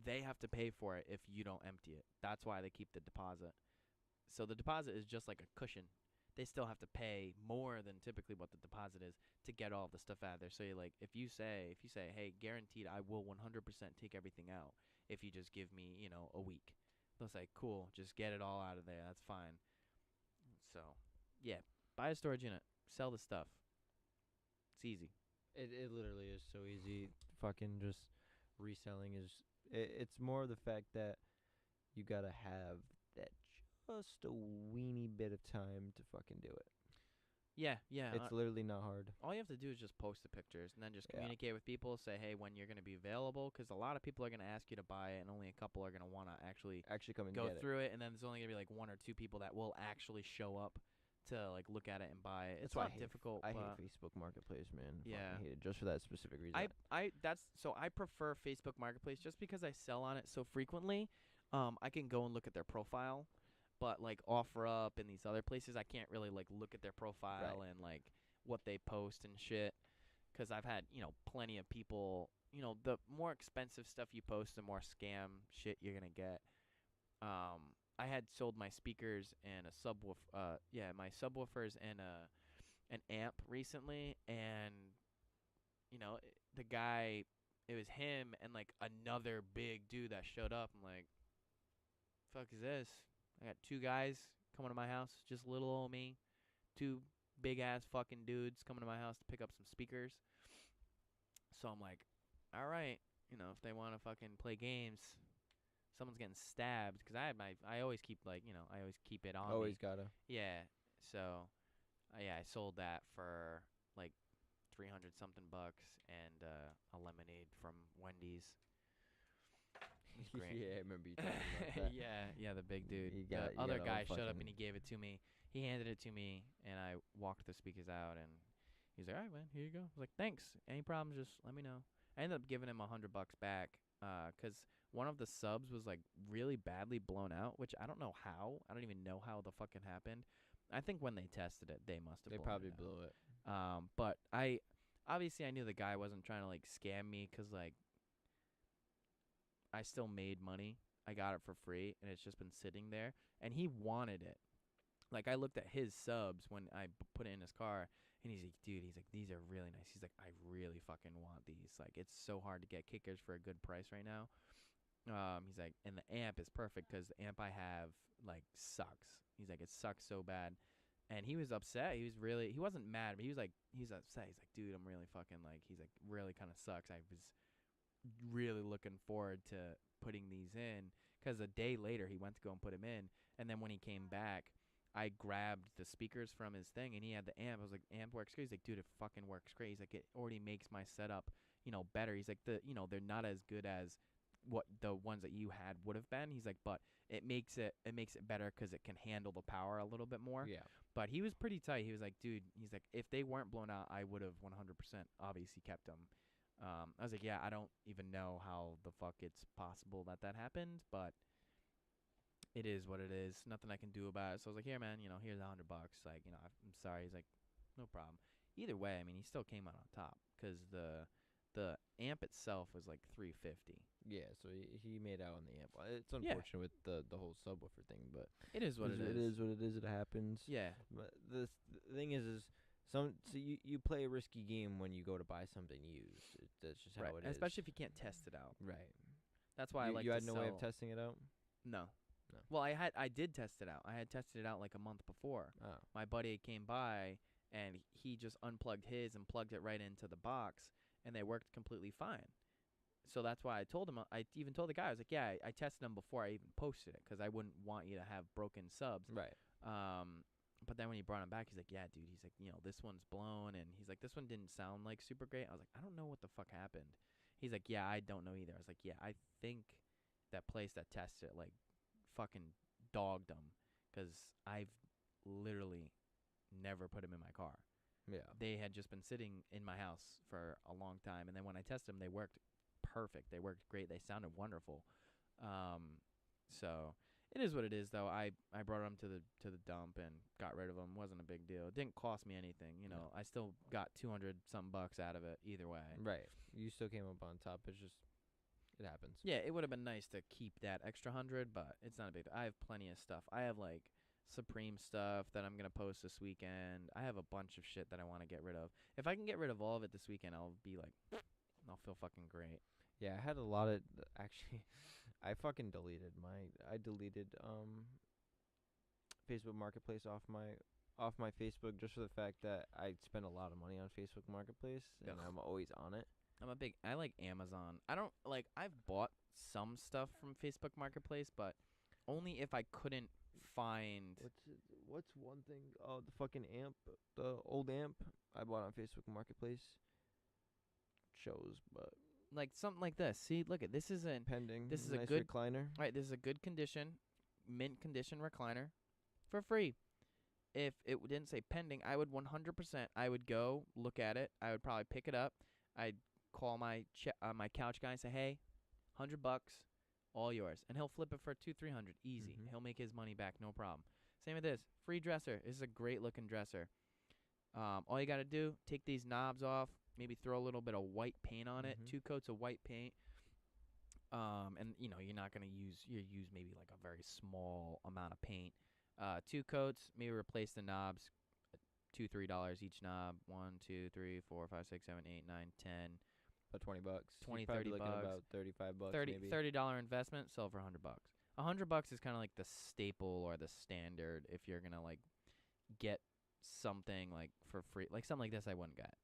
they have to pay for it if you don't empty it. That's why they keep the deposit. So the deposit is just like a cushion. They still have to pay more than typically what the deposit is to get all the stuff out of there. So if you say, hey, guaranteed, I will 100% take everything out if you just give me, a week. They'll say, cool, just get it all out of there. That's fine. So, yeah, buy a storage unit, sell the stuff. It's easy. It literally is so easy. Fucking just reselling is. It's more the fact that you gotta have that just a weeny bit of time to fucking do it. Yeah. It's literally not hard. All you have to do is just post the pictures and then just Yeah. communicate with people. Say, hey, when you're going to be available, because a lot of people are going to ask you to buy it, and only a couple are going to want to actually Come and go get through it. And then there's only going to be like 1 or 2 people that will actually show up to like look at it and buy it. It's why not difficult. I but hate Facebook Marketplace, man. Yeah. I hate it just for that specific reason. I prefer Facebook Marketplace just because I sell on it so frequently. I can go and look at their profile, but like OfferUp and these other places, I can't really like look at their profile Right. and like what they post and shit. Because I've had plenty of people. The more expensive stuff you post, the more scam shit you're gonna get. I had sold my speakers and a subwoofer. My subwoofers and an amp recently, and the guy, it was him and like another big dude that showed up. I'm like, fuck is this? I got 2 guys coming to my house, just little old me, 2 big ass fucking dudes coming to my house to pick up some speakers. So I'm like, all right, you know, if they want to fucking play games, someone's getting stabbed because I always keep like, you know, I always keep it on Always me. gotta. Yeah. So, yeah, I sold that for like 300 something bucks and a lemonade from Wendy's. It was great. Yeah, I remember you talking about that. yeah, the big dude. You The got- you other got all guy showed up fucking- and he gave it to me. He handed it to me, and I walked the speakers out, and he's like, "All right, man, here you go." I was like, "Thanks. Any problems, just let me know." I ended up giving him $100 back, 'cause one of the subs was like really badly blown out, which I don't know how. I don't even know how the fucking happened. I think when they tested it, they must have. They blown probably it out. blew it. But obviously I knew the guy wasn't trying to like scam me 'cause like I still made money. I got it for free and it's just been sitting there and he wanted it. Like I looked at his subs when I put it in his car and he's like, dude, he's like, these are really nice. He's like, I really fucking want these. Like it's so hard to get kickers for a good price right now. He's like, and the amp is perfect 'cause the amp I have like sucks. He's like, it sucks so bad. And he was upset. He wasn't mad, but he's upset. He's like, dude, I'm really fucking like, he's like, really kind of sucks. I was really looking forward to putting these in 'cause a day later he went to go and put him in. And then when he came back, I grabbed the speakers from his thing and he had the amp. I was like, amp works great. He's like, dude, it fucking works great. He's like, it already makes my setup, you know, better. He's like, they're not as good as what the ones that you had would have been. He's like, but it makes it better 'cause it can handle the power a little bit more. Yeah. But he was pretty tight. He was like, dude, he's like, if they weren't blown out, I would have 100% obviously kept them. I was like, yeah, I don't even know how the fuck it's possible that happened, but it is what it is. Nothing I can do about it. So I was like, here, man, you know, here's $100. Like, you know, I'm sorry. He's like, no problem. Either way, I mean, he still came out on top 'cause the amp itself was like $350. Yeah, so he made out on the amp. It's unfortunate with the whole subwoofer thing, but It is what it is. It is what it is. It happens. Yeah. But the thing is so you play a risky game when you go to buy something used. That's just how Right. it is. Especially if you can't test it out. Right. That's why I like you to had no way of sell- testing it out. No. No. Well, I did test it out. I had tested it out like a month before. Oh. My buddy came by and he just unplugged his and plugged it right into the box and they worked completely fine. So that's why I told him, I even told the guy, I was like, yeah, I tested them before I even posted it 'cause I wouldn't want you to have broken subs. Right. But then when he brought him back, he's like, yeah, dude, he's like, you know, this one's blown and he's like, this one didn't sound like super great. I was like, I don't know what the fuck happened. He's like, yeah, I don't know either. I was like, yeah, I think that place that tested it like fucking dogged them 'cause I've literally never put them in my car. Yeah. They had just been sitting in my house for a long time, and then when I tested them, they worked perfect. They worked great. They sounded wonderful. So it is what it is, though. I brought them to the dump and got rid of them. Wasn't a big deal. It didn't cost me anything. You know, I still got 200 something bucks out of it either way. Right. You still came up on top. It's just it happens. Yeah, it would have been nice to keep that extra 100, but it's not a big. I have plenty of stuff. I have like Supreme stuff that I'm gonna post this weekend. I have a bunch of shit that I want to get rid of. If I can get rid of all of it this weekend, I'll be like, I'll feel fucking great. Yeah, I had a lot of actually. I fucking deleted Facebook Marketplace off my Facebook just for the fact that I spend a lot of money on Facebook Marketplace and Ugh. I'm always on it. I like Amazon. I don't like, I've bought some stuff from Facebook Marketplace, but only if I couldn't find. What's one thing? Oh, the fucking amp, the old amp I bought on Facebook Marketplace. Shows, but Like something like this. See, look at this isn't. pending. This is a nice good- recliner. Right, this is a good condition, mint condition recliner for free. If it didn't say pending, I would 100%. I would go look at it. I would probably pick it up. I'd call my my couch guy and say, "Hey, $100, all yours," and he'll flip it for 200-300, easy. Mhm. He'll make his money back, no problem. Same with this free dresser. This is a great looking dresser. All you gotta do, take these knobs off, maybe throw a little bit of white paint on it, Mhm. 2 coats of white paint. And you know, you're not gonna use maybe like a very small amount of paint. 2 coats, maybe replace the knobs, $2-3 each knob. 1, 2, 3, 4, 5, 6, 7, 8, 9, 10. About $20. 20, You're probably 30 looking bucks. about $35 maybe. $30 investment, sell for $100. $100 is kind of like the staple or the standard if you're gonna like get something like for free, like something like this. I wouldn't get.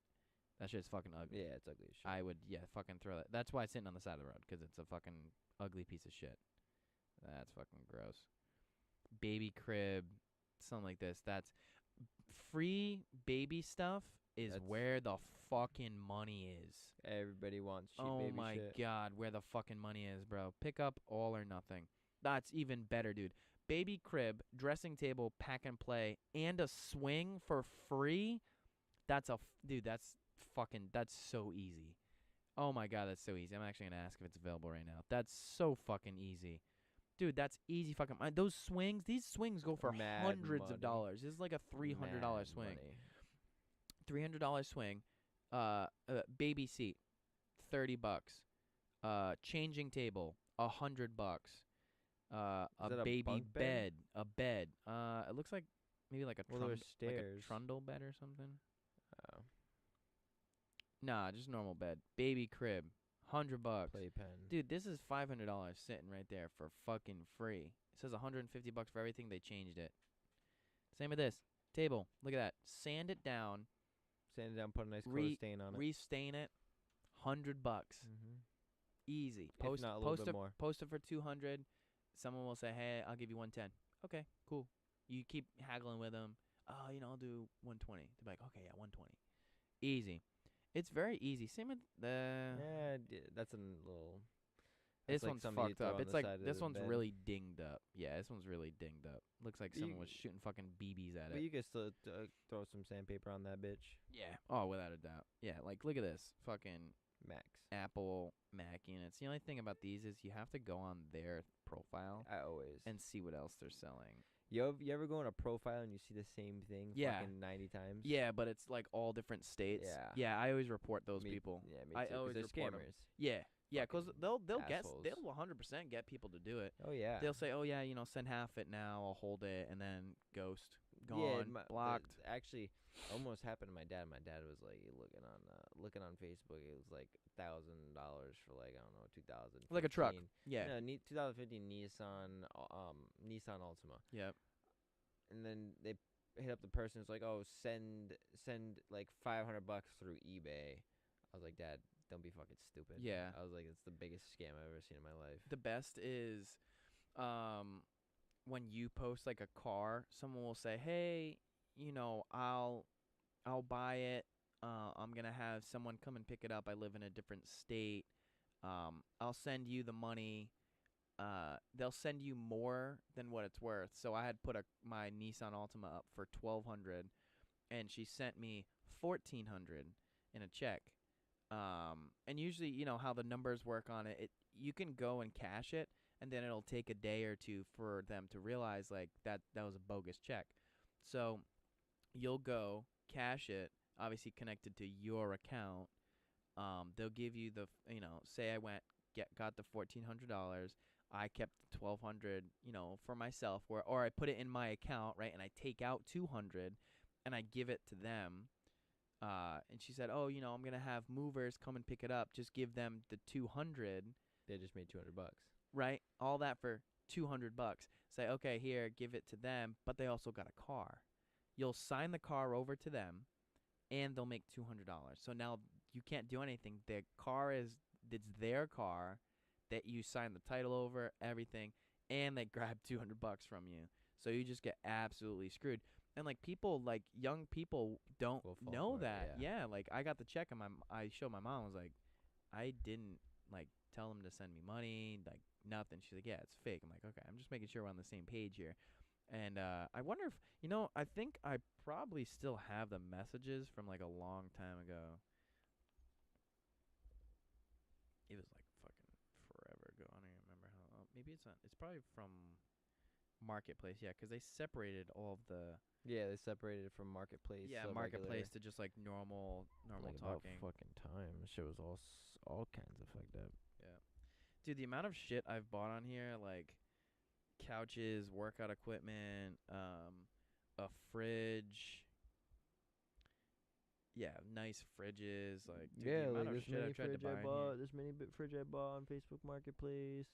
That shit's fucking ugly. Yeah, it's ugly as shit. I would, fucking throw that. That's why it's sitting on the side of the road, 'cause it's a fucking ugly piece of shit. That's fucking gross. Baby crib, something like this. That's free baby stuff is That's- where the fucking money is. Everybody wants cheap Oh baby my shit. god, where the fucking money is, bro. Pick up all or nothing. That's even better, dude. Baby crib, dressing table, pack and play, and a swing for free. That's dude, that's so easy. Oh my god, that's so easy. I'm actually gonna ask if it's available right now. That's so fucking easy. Dude, that's easy fucking those swings, these swings go for Mad hundreds money. of dollars. This is like a $300 Mad swing. money. $300 swing. Baby seat, $30. Changing table, $100. A that a baby bunk bed, bed? a bed. It looks like maybe like a Well, there's like a stairs. trundle bed or something. Oh, Nah, just normal bed. Baby crib, $100. playpen. Dude, this is $500 sitting right there for fucking free. It says $150 for everything. They changed it. Same with this table. Look at that. Sand it down, Sand it down, put a nice Re- coat stain on it. restain it. $100. Mm-hmm. Easy. If Post not a little post bit it more. post it for 200. Someone will say, "Hey, I'll give you 110." Okay, cool. You keep haggling with them. Oh, I'll do 120. They're like, "Okay, yeah, 120." Easy. It's very easy. Same with the Yeah, that's a little. This that's like one's something you fucked throw up. on It's the like side of this the one's bed. really dinged up. Yeah, this one's really dinged up. Looks like someone You- was shooting fucking BBs at But it. you can still throw some sandpaper on that bitch. Yeah. Oh, without a doubt. Yeah, like look at this. Fucking Max. Apple Mac units. The only thing about these is you have to go on their profile I always. and see what else they're selling. You ever go on a profile and you see the same thing Yeah. fucking 90 times? Yeah, but it's like all different states. Yeah. Yeah, I always report those Me- people. Yeah, me I too. 'cause always they're report 'em. scammers. Yeah. Yeah, 'cause Fucking they'll assholes. they'll 100% get people to do it. Oh yeah. They'll say, "Oh yeah, send half it now. I'll hold it," and then ghost, gone, Yeah, blocked. actually, almost happened to my dad. My dad was like looking on Facebook. It was like $1,000 for like I don't know 2000. Like a truck. Yeah. No, 2015 Nissan Altima. Yep. And then they hit up the person who's like, "Oh, send like $500 through eBay." I was like, "Dad, don't be fucking stupid." Yeah. I was like, "It's the biggest scam I've ever seen in my life." The best is when you post like a car, someone will say, "Hey, I'll buy it. I'm going to have someone come and pick it up. I live in a different state. I'll send you the money. They'll send you more than what it's worth." So I had put my Nissan Altima up for $1,200, and she sent me $1,400 in a check. And usually, how the numbers work on it, you can go and cash it, and then it'll take a day or two for them to realize like that was a bogus check. So you'll go cash it, obviously connected to your account. They'll give you say I got the $1,400. I kept the $1,200, for myself, or I put it in my account, right, and I take out $200, and I give it to them. And she said, "Oh, I'm gonna have movers come and pick it up. Just give them the $200, They just made $200. right? All that for $200. Say, okay, here, give it to them, but they also got a car. You'll sign the car over to them, and they'll make $200. So now you can't do anything. It's their car that you sign the title over, everything, and they grab $200 from you. So you just get absolutely screwed. And like young people don't Will fall know for it, that. yeah. Yeah, like I got the check and I showed my mom. I was like, I didn't like tell them to send me money, like nothing. She's like, "Yeah, it's fake." I'm like, "Okay, I'm just making sure we're on the same page here." And I wonder if I think I probably still have the messages from like a long time ago. It was like fucking forever ago. I don't even remember how. Maybe it's not. It's probably from Marketplace. Yeah, 'cause they separated all of the Yeah, they separated it from Marketplace. so Marketplace to just like normal regular. Like talking. about fucking time. Shit was all kinds of fucked up. Dude, the amount of shit I've bought on here, like couches, workout equipment, a fridge. Yeah, nice fridges. Like, dude, the amount of shit I've tried to buy in here. This many fridge I bought on Facebook Marketplace.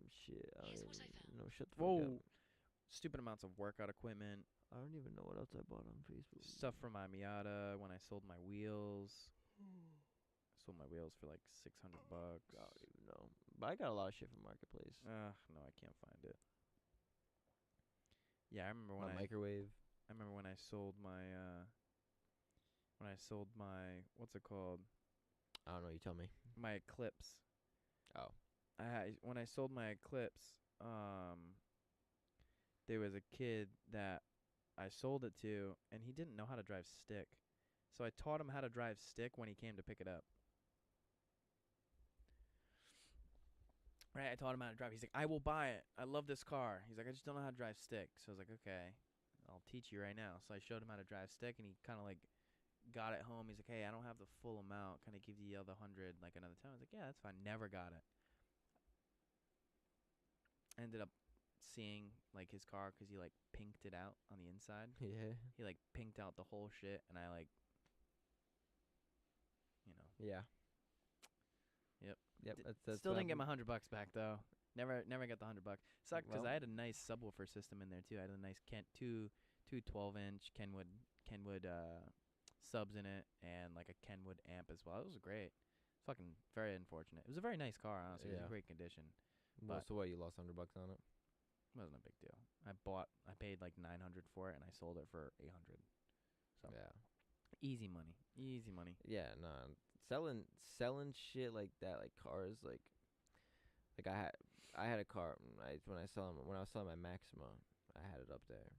Shit. I Here's don't what I even found. know. Shut the fuck Whoa. up. Stupid amounts of workout equipment. I don't even know what else I bought on Facebook. Stuff from my Miata when I sold my wheels. Sold my wheels for like $600. I don't even know. But I got a lot of shit from Marketplace. No, I can't find it. Yeah, I remember My when microwave. I remember when I sold my what's it called? I don't know. You tell me. My Eclipse. Oh. When I sold my Eclipse, there was a kid that I sold it to, and he didn't know how to drive stick. So I taught him how to drive stick when he came to pick it up. Right, I taught him how to drive. He's like, I will buy it. I love this car. He's like, I just don't know how to drive stick. So I was like, okay, I'll teach you right now. So I showed him how to drive stick, and he kind of like got it home. He's like, hey, I don't have the full amount. Can I give you the other 100 like another time? I was like, yeah, that's fine. Never got it. Ended up seeing like his car because he like pinked it out on the inside. Yeah. He like pinked out the whole shit, and I like, you know. Yeah. Yep. Yep. D- That's Still what didn't get my happened. $100 back though. Never got the $100. Sucked because Well- I had a nice subwoofer system in there too. I had a nice two 12-inch Kenwood subs in it, and like a Kenwood amp as well. It was great. Fucking very unfortunate. It was a very nice car, honestly. It was Yeah. in great condition. Well, but- so what? You lost $100 on it? Wasn't a big deal. I paid like 900 for it, and I sold it for 800. So Yeah. easy money. Easy money. Yeah. Nah. Selling shit like that, like cars, like I had a car. When I was selling my Maxima, I had it up there.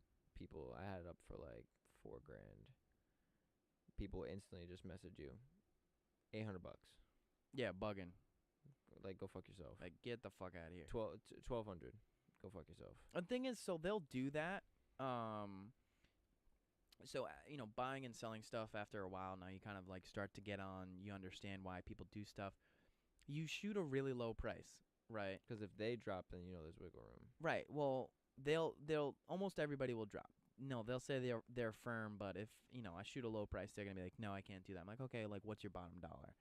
I had it up for like $4,000. People instantly just message you, $800. Yeah, bugging. Like, go fuck yourself. Like, get the fuck out of here. 1200. Go fuck yourself. The thing is, so they'll do that. So buying and selling stuff after a while, now you kind of like start to get on. You understand why people do stuff. You shoot a really low price, right? Because if they drop, then there's wiggle room. Right. Well, they'll almost everybody will drop. No, they'll say they're firm, but if I shoot a low price, they're gonna be like, no, I can't do that. I'm like, okay, like what's your bottom dollar?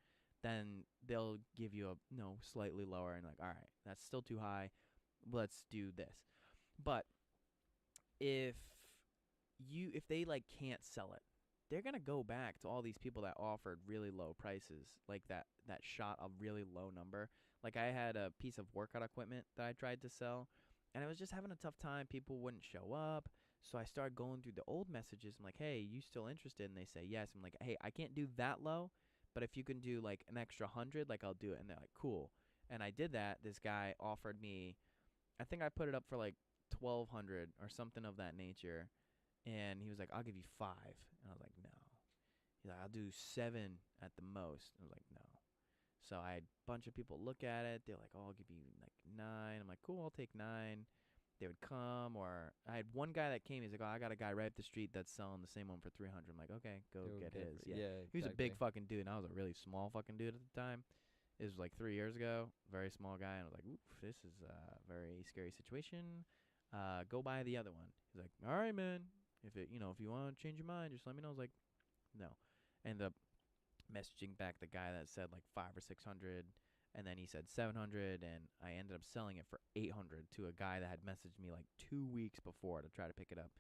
Then they'll give you a slightly lower, and like, all right, that's still too high. Let's do this. But if they like can't sell it, they're gonna go back to all these people that offered really low prices, like that shot a really low number. Like I had a piece of workout equipment that I tried to sell, and I was just having a tough time. People wouldn't show up, so I started going through the old messages. I'm like, hey, you still interested? And they say yes. I'm like, hey, I can't do that low, but if you can do like an extra 100, like I'll do it. And they're like, cool. And I did that. This guy offered me, I think I put it up for like 1,200 or something of that nature. And he was like, I'll give you 5. And I was like, no. He's like, I'll do 7 at the most. I was like, no. So I had a bunch of people look at it. They're like, oh, I'll give you like 9. I'm like, cool, I'll take 9. They would come, or I had one guy that came. He's like, oh, I got a guy right up the street that's selling the same one for 300. I'm like, okay, go get his. Yeah. He was a big fucking dude, and I was a really small fucking dude at the time. It was like 3 years ago. Very small guy, and I was like, oof, this is a very scary situation. Go buy the other one. He's like, all right, man. If if you want to change your mind, just let me know. I was like, no. Ended up messaging back the guy that said like 500 or 600, and then he said 700, and I ended up selling it for 800 to a guy that had messaged me like 2 weeks before to try to pick it up.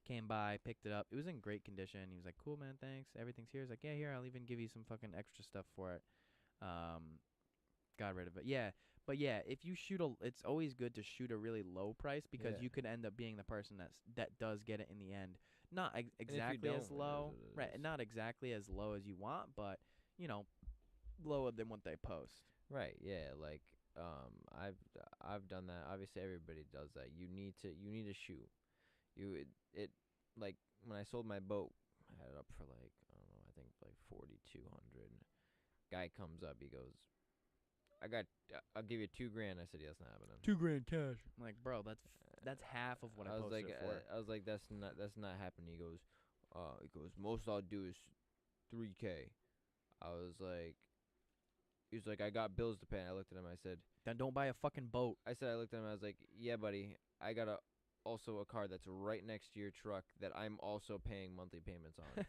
Came by, picked it up. It was in great condition. He was like, cool, man, thanks. Everything's here. He's like, yeah, here, I'll even give you some fucking extra stuff for it. Got rid of it. Yeah. But yeah, if you it's always good to shoot a really low price, because Yeah. you could end up being the person that does get it in the end. Not exactly don't, as it is low, what it right? is. Not exactly as low as you want, but lower than what they post. Right. Yeah. Like, I've done that. Obviously, everybody does that. You need to shoot. It like when I sold my boat, I had it up for like, I don't know, I think like 4,200. Guy comes up, he goes, I'll give you $2,000. I said, yeah, that's not happening. $2,000 cash. I'm like, bro, that's half of what I was posted like, it for. I was like, that's not happening. He goes, most I'll do is $3,000. I was like, he was like, I got bills to pay. And I looked at him. I said, Then don't buy a fucking boat. I looked at him. I was like, yeah, buddy, I got also a car that's right next to your truck that I'm also paying monthly payments on.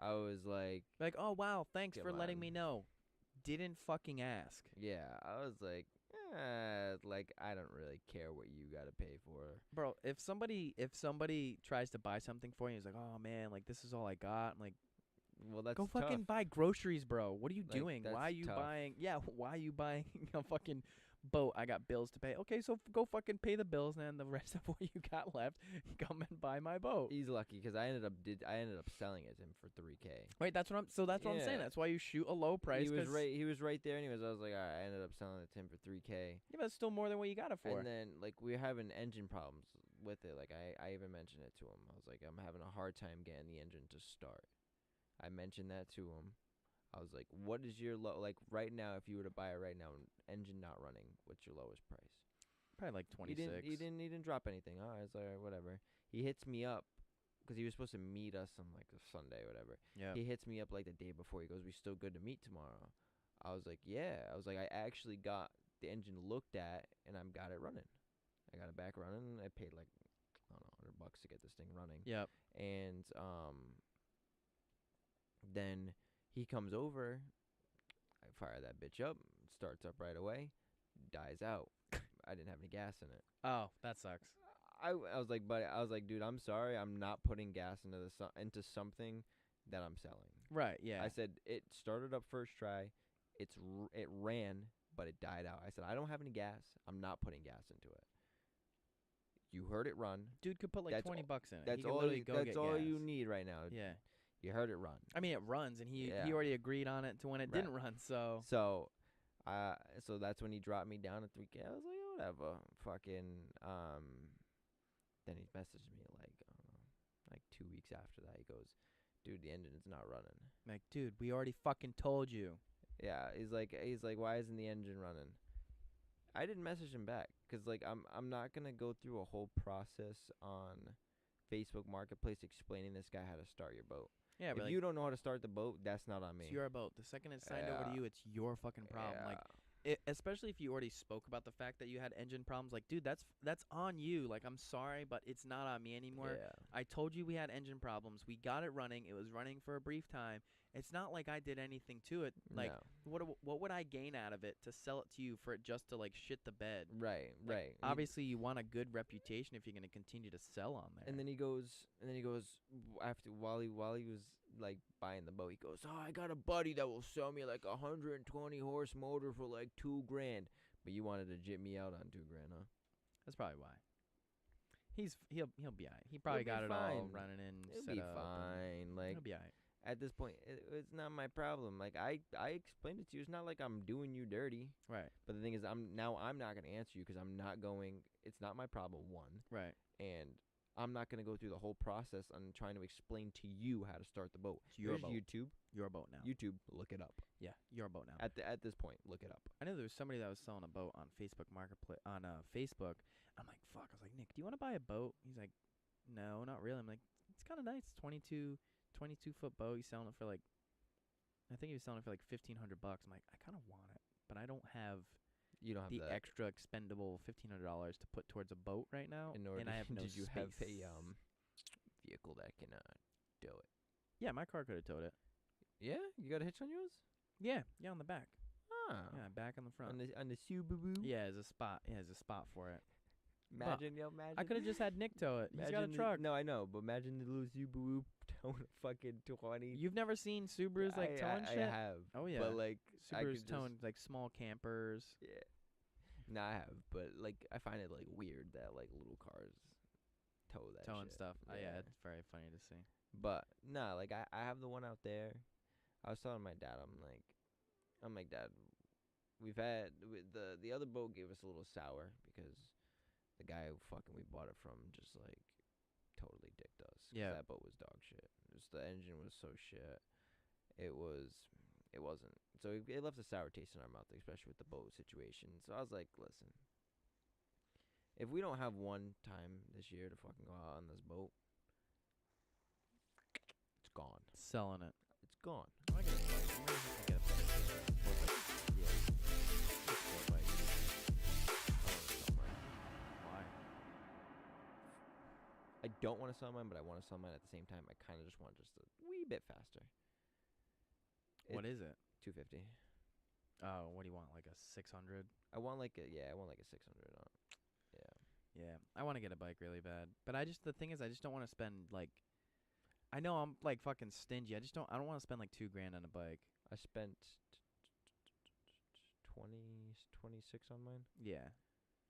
I was like, Like, oh wow, thanks Come for letting on. me know. didn't fucking ask. Yeah, I was like I don't really care what you gotta pay for. Bro, if somebody tries to buy something for you, he's like, "Oh man, like this is all I got." I'm like, Well, that's go fucking tough. buy groceries, bro. What are you Like, doing? Why that's are you tough. buying? Yeah, why are you buying a fucking boat? I got bills to pay. Okay, so go fucking pay the bills, and then the rest of what you got left, come and buy my boat. He's lucky because I ended up selling it to him for $3K. Wait, that's what I'm saying. Yeah. That's why you shoot a low price. He was 'cause- right. He was right there, anyways. I was like, all right. I ended up selling it to him for $3K. Yeah, but it's still more than what you got it for. And then like we were having engine problems with it. Like I even mentioned it to him. I was like, I'm having a hard time getting the engine to start. I mentioned that to him. I was like, what is your like right now? If you were to buy it right now, engine not running, what's your lowest price? Probably like 26. He didn't drop anything. Oh, I was like, all right, whatever. He hits me up because he was supposed to meet us on like a Sunday or whatever. Yeah. He hits me up like the day before. He goes, "We still good to meet tomorrow?" I was like, "Yeah." I was like, "I actually got the engine looked at and I've got it running. I got it back running. I paid like I don't know $100 to get this thing running." Yep. And then he comes over. I fire that bitch up. Starts up right away. Dies out. I didn't have any gas in it. Oh, that sucks. I was like, buddy, I was like, dude, I'm sorry, I'm not putting gas into something that I'm selling. Right. Yeah. I said it started up first try, it ran, but it died out. I said I don't have any gas. I'm not putting gas into it. You heard it run. Dude could put like That's $20 all- in it. That's He could all. literally go That's get all gas. you need right now. Yeah. You heard it run. I mean, it runs, and he Yeah. already agreed on it to when it Right. didn't run. So So that's when he dropped me down to 3K. I was like, whatever. Fucking Then he messaged me like I don't know, like 2 weeks after that. He goes, "Dude, the engine is not running." I'm like, dude, we already fucking told you. Yeah, he's like, why isn't the engine running? I didn't message him back because like I'm not gonna go through a whole process on Facebook Marketplace explaining this guy how to start your boat. Yeah, but If like, you don't know how to start the boat, that's not on me. it's your boat. The second it's signed over to Yeah. you, it's your fucking problem. Like, Yeah. especially if you already spoke about the fact that you had engine problems. Like, dude, that's on you. Like, I'm sorry, but it's not on me anymore. Yeah. I told you we had engine problems. We got it running. It was running for a brief time. It's not like I did anything to it. Like, No. what would I gain out of it to sell it to you for it just to like shit the bed? Right, Like, right. Obviously, you want a good reputation if you're gonna continue to sell on there. And then he goes, after while he was like buying the boat, he goes, "Oh, I got a buddy that will sell me like 120 horse motor for like $2,000." But you wanted to jit me out on $2,000, huh? That's probably why. He'll be alright. He probably be got it all fine. running in. It'll set be up and fine. Like He'll be alright. at this point, it's not my problem. Like I explained it to you. It's not like I'm doing you dirty. Right. But the thing is, I'm not gonna answer you because I'm not going. It's not my problem. One, Right. and I'm not gonna go through the whole process on trying to explain to you how to start the boat. It's your There's boat. YouTube. Your boat now. YouTube, look it up. Yeah, your boat now. At this point, look it up. I know there was somebody that was selling a boat on Facebook Marketplace on Facebook. I'm like, fuck. I was like, Nick, do you want to buy a boat? He's like, no, not really. I'm like, it's kind of nice. 22 foot boat. He's selling it for like, I think he was selling it for like $1,500. I'm like, I kind of want it, but I don't have You don't have the the extra expendable $1,500 to put towards a boat right now. in order. and I have no did you space. have a vehicle that can do it? Yeah, my car could have towed it. Yeah, you got a hitch on yours? Yeah, on the back. Ah, Yeah, back on the front. on the Subaru. Yeah, there's a spot. Yeah, there's a spot for it. Imagine. I could have just had Nick tow it. He's got a Imagine the- truck. No, I know, but imagine the little Subaru towing a fucking 20. You've never seen Subarus like towing I shit? have. Oh, yeah. But like I could Subarus just- towing like small campers. Yeah. No, I have, but like I find it like weird that like little cars tow that Towing shit. stuff. Yeah, it's very funny to see. But no, like I have the one out there. I was telling my dad, I'm like, Dad, we've had the other boat gave us a little sour because the guy who fucking we bought it from just like totally dicked us. 'Cause Yeah. that boat was dog shit. Just the engine was so shit. It wasn't. So it left a sour taste in our mouth, especially with the boat situation. So I was like, listen, if we don't have one time this year to fucking go out on this boat, it's gone. Selling it. It's gone. I get a bike. I'm gonna have to get a bike. Yeah. Sport bike. Why? I don't want to sell mine, but I want to sell mine at the same time. I kind of just want just a wee bit faster. What is it? 250. Oh, what do you want? Like a 600? I want like a 600 on. Yeah. Yeah, I want to get a bike really bad, but the thing is, I just don't want to spend like. I know I'm like fucking stingy. I don't want to spend like $2,000 on a bike. I spent 26 on mine. Yeah.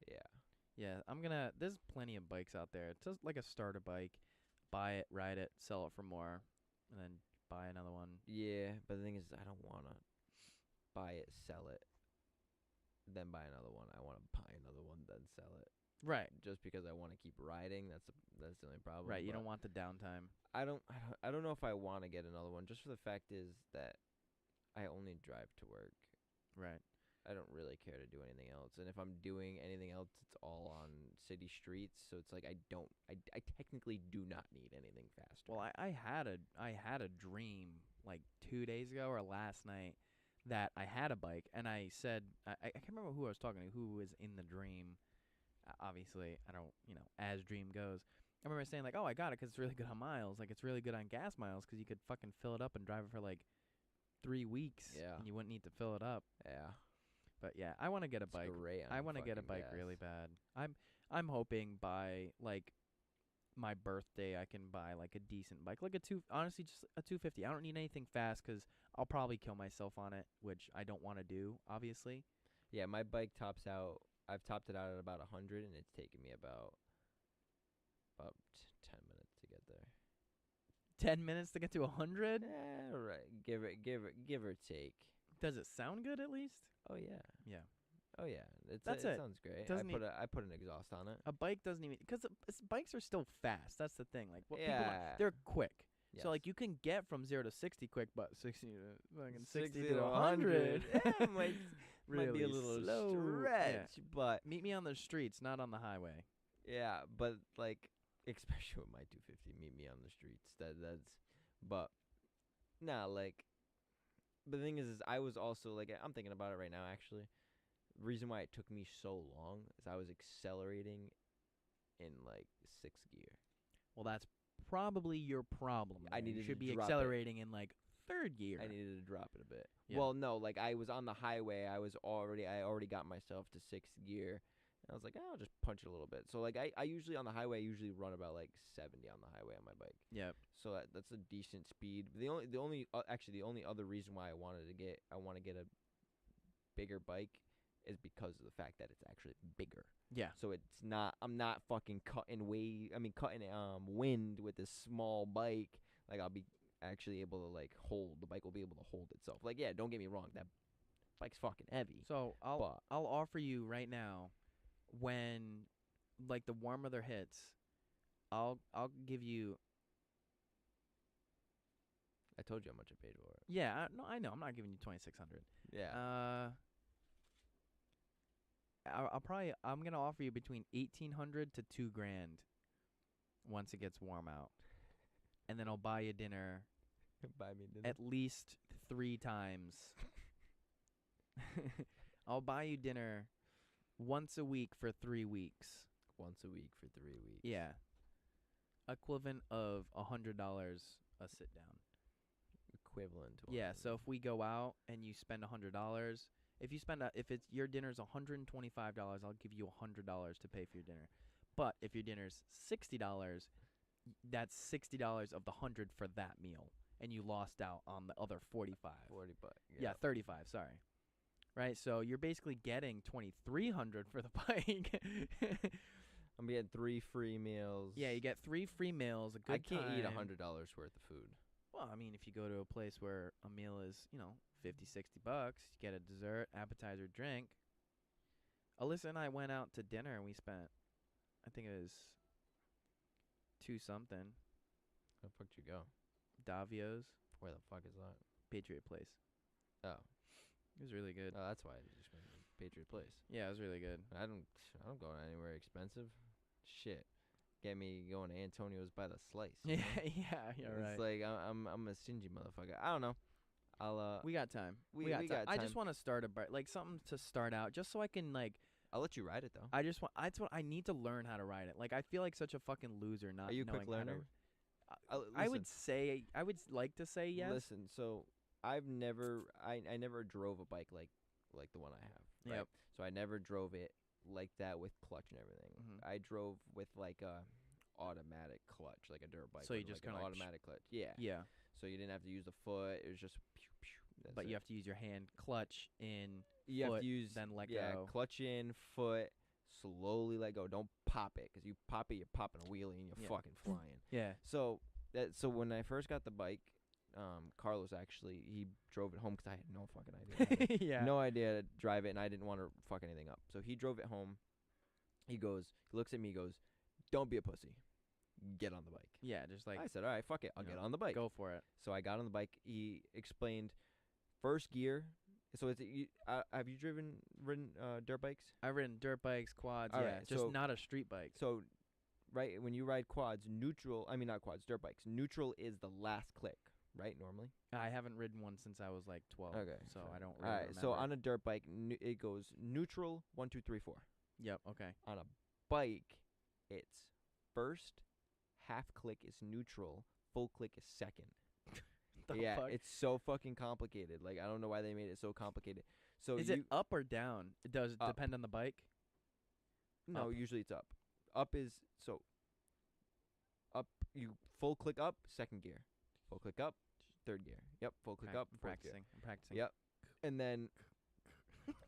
Yeah. Yeah, there's plenty of bikes out there. It's just like a starter bike. Buy it, ride it, sell it for more, and then buy another one. Yeah, but the thing is, I don't want to buy it, sell it, then buy another one. I want to buy another one, then sell it. Right. Just because I want to keep riding. That's the only problem. Right, you but don't want the downtime. I don't know if I want to get another one. Just for the fact is that I only drive to work. Right. I don't really care to do anything else. And if I'm doing anything else, it's all on city streets. So it's like I technically do not need anything faster. Well, I had a dream like 2 days ago or last night that I had a bike, and I said I can't remember who I was talking to, who was in the dream. Obviously, I don't, as dream goes. I remember saying like, oh, I got it 'cause it's really good on miles. Like it's really good on gas miles 'cause you could fucking fill it up and drive it for like 3 weeks. Yeah. And you wouldn't need to fill it up. Yeah. But yeah, I want to get a It's bike. great on I want to get a fucking bike gas. really bad. I'm hoping by like my birthday I can buy like a decent bike, like honestly just a 250. I don't need anything fast 'cause I'll probably kill myself on it, which I don't want to do, obviously. Yeah, my bike tops out. I've topped it out at about 100, and it's taken me about 10 minutes to get there. 10 minutes to get to 100? Yeah, right. Give or take. Does it sound good at least? Oh yeah. Yeah. Oh yeah. That's it it. sounds great. Doesn't I put an exhaust on it. A bike doesn't even, because bikes are still fast. That's the thing. Like what people Yeah. want, they're quick. Yes. So like you can get from 0 to 60 quick, but 60 to fucking 60 60 to 100 Yeah, might be a really little slow. stretch, Yeah. but Meet me on the streets, not on the highway. yeah, but like especially with my 250, meet me on the streets. But nah, like. But the thing is I was also like I'm thinking about it right now. Actually, the reason why it took me so long is I was accelerating in like 6th gear. Well, that's probably your problem. I then. You needed to should be drop it. accelerating in like 3rd gear. I needed to drop it a bit. Yeah. Well, no, like I was on the highway. I already got myself to 6th gear, and I was like, I'll just punch it a little bit. So like I usually on the highway, I usually run about like 70 on the highway on my bike. Yep. So that's a decent speed. The only other reason why I want to get a bigger bike is because of the fact that it's actually bigger. Yeah. So I'm not fucking cutting wind with this small bike. Like I'll be actually able to the bike will be able to hold itself. Like yeah, don't get me wrong, that bike's fucking heavy. So But- I'll offer you right now, when like the warm weather hits, I'll give you. I told you how much I paid for it. Yeah. No, I know. I'm not giving you 2,600. Yeah. I'm gonna offer you between 1,800 to $2,000 once it gets warm out, and then I'll buy you dinner Buy me dinner. at least 3 times. I'll buy you dinner once a week for 3 weeks. Once a week for 3 weeks. Yeah. Equivalent of $100 a sit down. Equivalent to Yeah, what? so if we go out and you spend $100, if it's your dinner's $125, I'll give you $100 to pay for your dinner. But if your dinner's $60, that's $60 of the 100 for that meal, and you lost out on the other 45. 40 bucks. Yeah, 35, sorry. Right? So you're basically getting 2,300 for the bike. I'm getting 3 free meals. Yeah, you get 3 free meals, a good I can't eat time. $100 worth of food. Well, I mean, if you go to a place where a meal is, 50, $60, you get a dessert, appetizer, drink. Alyssa and I went out to dinner and we spent, I think it was 2 something. Where the fuck you go? Davio's Where the fuck is that? Patriot Place. Oh. It was really good. Oh, that's why I just went to Patriot Place. Yeah, it was really good. I don't go anywhere expensive. Shit. Get me going to Antonio's by the slice. you Yeah, know? yeah, you're right. It's like I'm a stingy motherfucker. I don't know. I'll We got time. we got got I just time. want to start something to start out, just so I can I'll let you ride it though. That's what I need to learn how to ride it. Like I feel like such a fucking loser not Are you a quick knowing how to- learner? I would say I would like to say yes. Listen, so I never drove a bike like like the one I have. Right? Yep. So I never drove it like that with clutch and everything. Mhm. I drove with like a automatic clutch, like a dirt bike. So you with, just like an kinda, like, automatic clutch. Yeah. Yeah. So you didn't have to use the foot. It was just pew, pew, that's But it. you have to use your hand clutch in, You have foot, to use then let yeah, go. clutch in, foot, slowly let go. Don't pop it, 'cause you pop it, you're popping a wheelie and you're Yeah. fucking flying. Yeah. So so when I first got the bike, Carlos actually he drove it home 'cause I had no fucking idea. Yeah. No idea to drive it, and I didn't want to fuck anything up. So he drove it home. He looks at me, goes, "Don't be a pussy. Get on the bike." Yeah, just like I said, "All right, fuck it. I'll you get know, on the bike." go for it. So I got on the bike. He explained first gear. So have you ridden dirt bikes? I've ridden dirt bikes, quads, All yeah, right, just so- not a street bike. So, right when you ride quads, not quads, dirt bikes. Neutral is the last click, right? Normally. I haven't ridden one since I was like 12. Okay, So fine. I don't All really right. remember. So on a dirt bike, it goes neutral 1, 2, 3, 4. Yep, okay. On a bike, it's first, half click is neutral, full click is second. The yeah, fuck? it's so fucking complicated. Like I don't know why they made it so complicated. So Is it up or down? Does it Up. depend on the bike? No, up? usually it's up. Up is so. Up, you full click up, second gear. Full click up, third gear. Yep, full click up, I'm fourth gear. practicing. I'm practicing. Yep. And then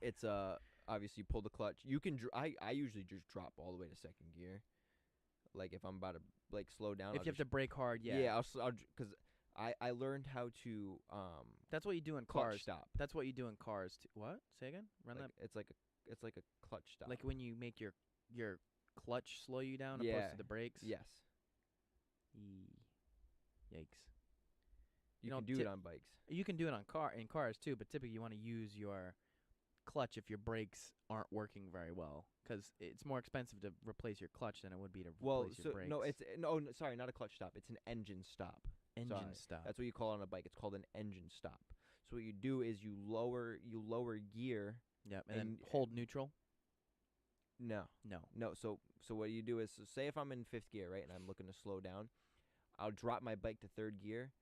it's obviously you pull the clutch. You can I usually just drop all the way to second gear. Like if I'm about to like slow down, If I'll you have to just- brake hard, yeah. yeah, I'll because I learned how to That's what you do in clutch cars. stop. That's what you do in cars too. What? Say again? Run Like, that. it's like a clutch stop. Like when you make your clutch slow you down opposed Yeah. to the brakes. yes, Yikes. you know, can do ti- it on bikes. You can do it in cars too, but typically you want to use your clutch if your brakes aren't working very well, because it's more expensive to replace your clutch than it would be to Well, replace so your brakes. no, it's sorry, not a clutch stop. It's an engine stop. engine sorry. stuff. That's what you call it on a bike. It's called an engine stop. So what you do is you lower gear. Yep, and then and- hold neutral. No, No. So what you do is, so say if I'm in fifth gear, right, and I'm looking to slow down, I'll drop my bike to third gear,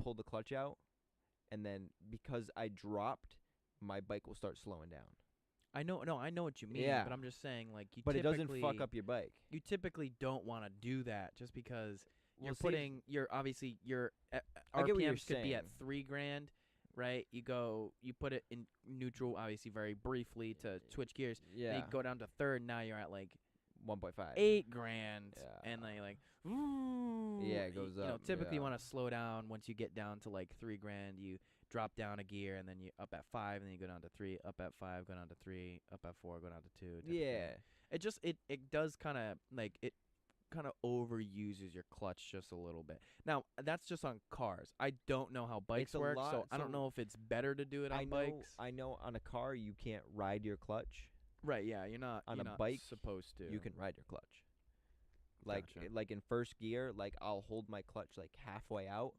pull the clutch out, and then because I dropped, my bike will start slowing down. I know. No, I know what you mean. Yeah. But I'm just saying, like, you. But it doesn't fuck typically- up your bike. You typically don't want to do that, just because Well, you're see, putting your obviously your I get what you're RPMs could be at saying. 3 grand, right? You put it in neutral, obviously very briefly to switch gears. Then Yeah, you go down to third. Now you're at like 1.5. 8 grand, Yeah. and then you're like, Yeah, it goes You know, up, typically you yeah. want to slow down once you get down to like 3 grand. You drop down a gear, and then you up at 5, and then you go down to 3, up at 5, go down to 3, up at 4, go down to 2. type of thing. Yeah. It just it does kind of like it kind of overuses your clutch just a little bit. Now that's just on cars. I don't know how bikes It's a work, lot- so I don't so know if it's better to do it on bikes. I know on a car you can't ride your clutch. Right? Yeah, you're not On you're a not bike, supposed to. You can ride your clutch. Like Gotcha. like in first gear, like I'll hold my clutch like halfway out,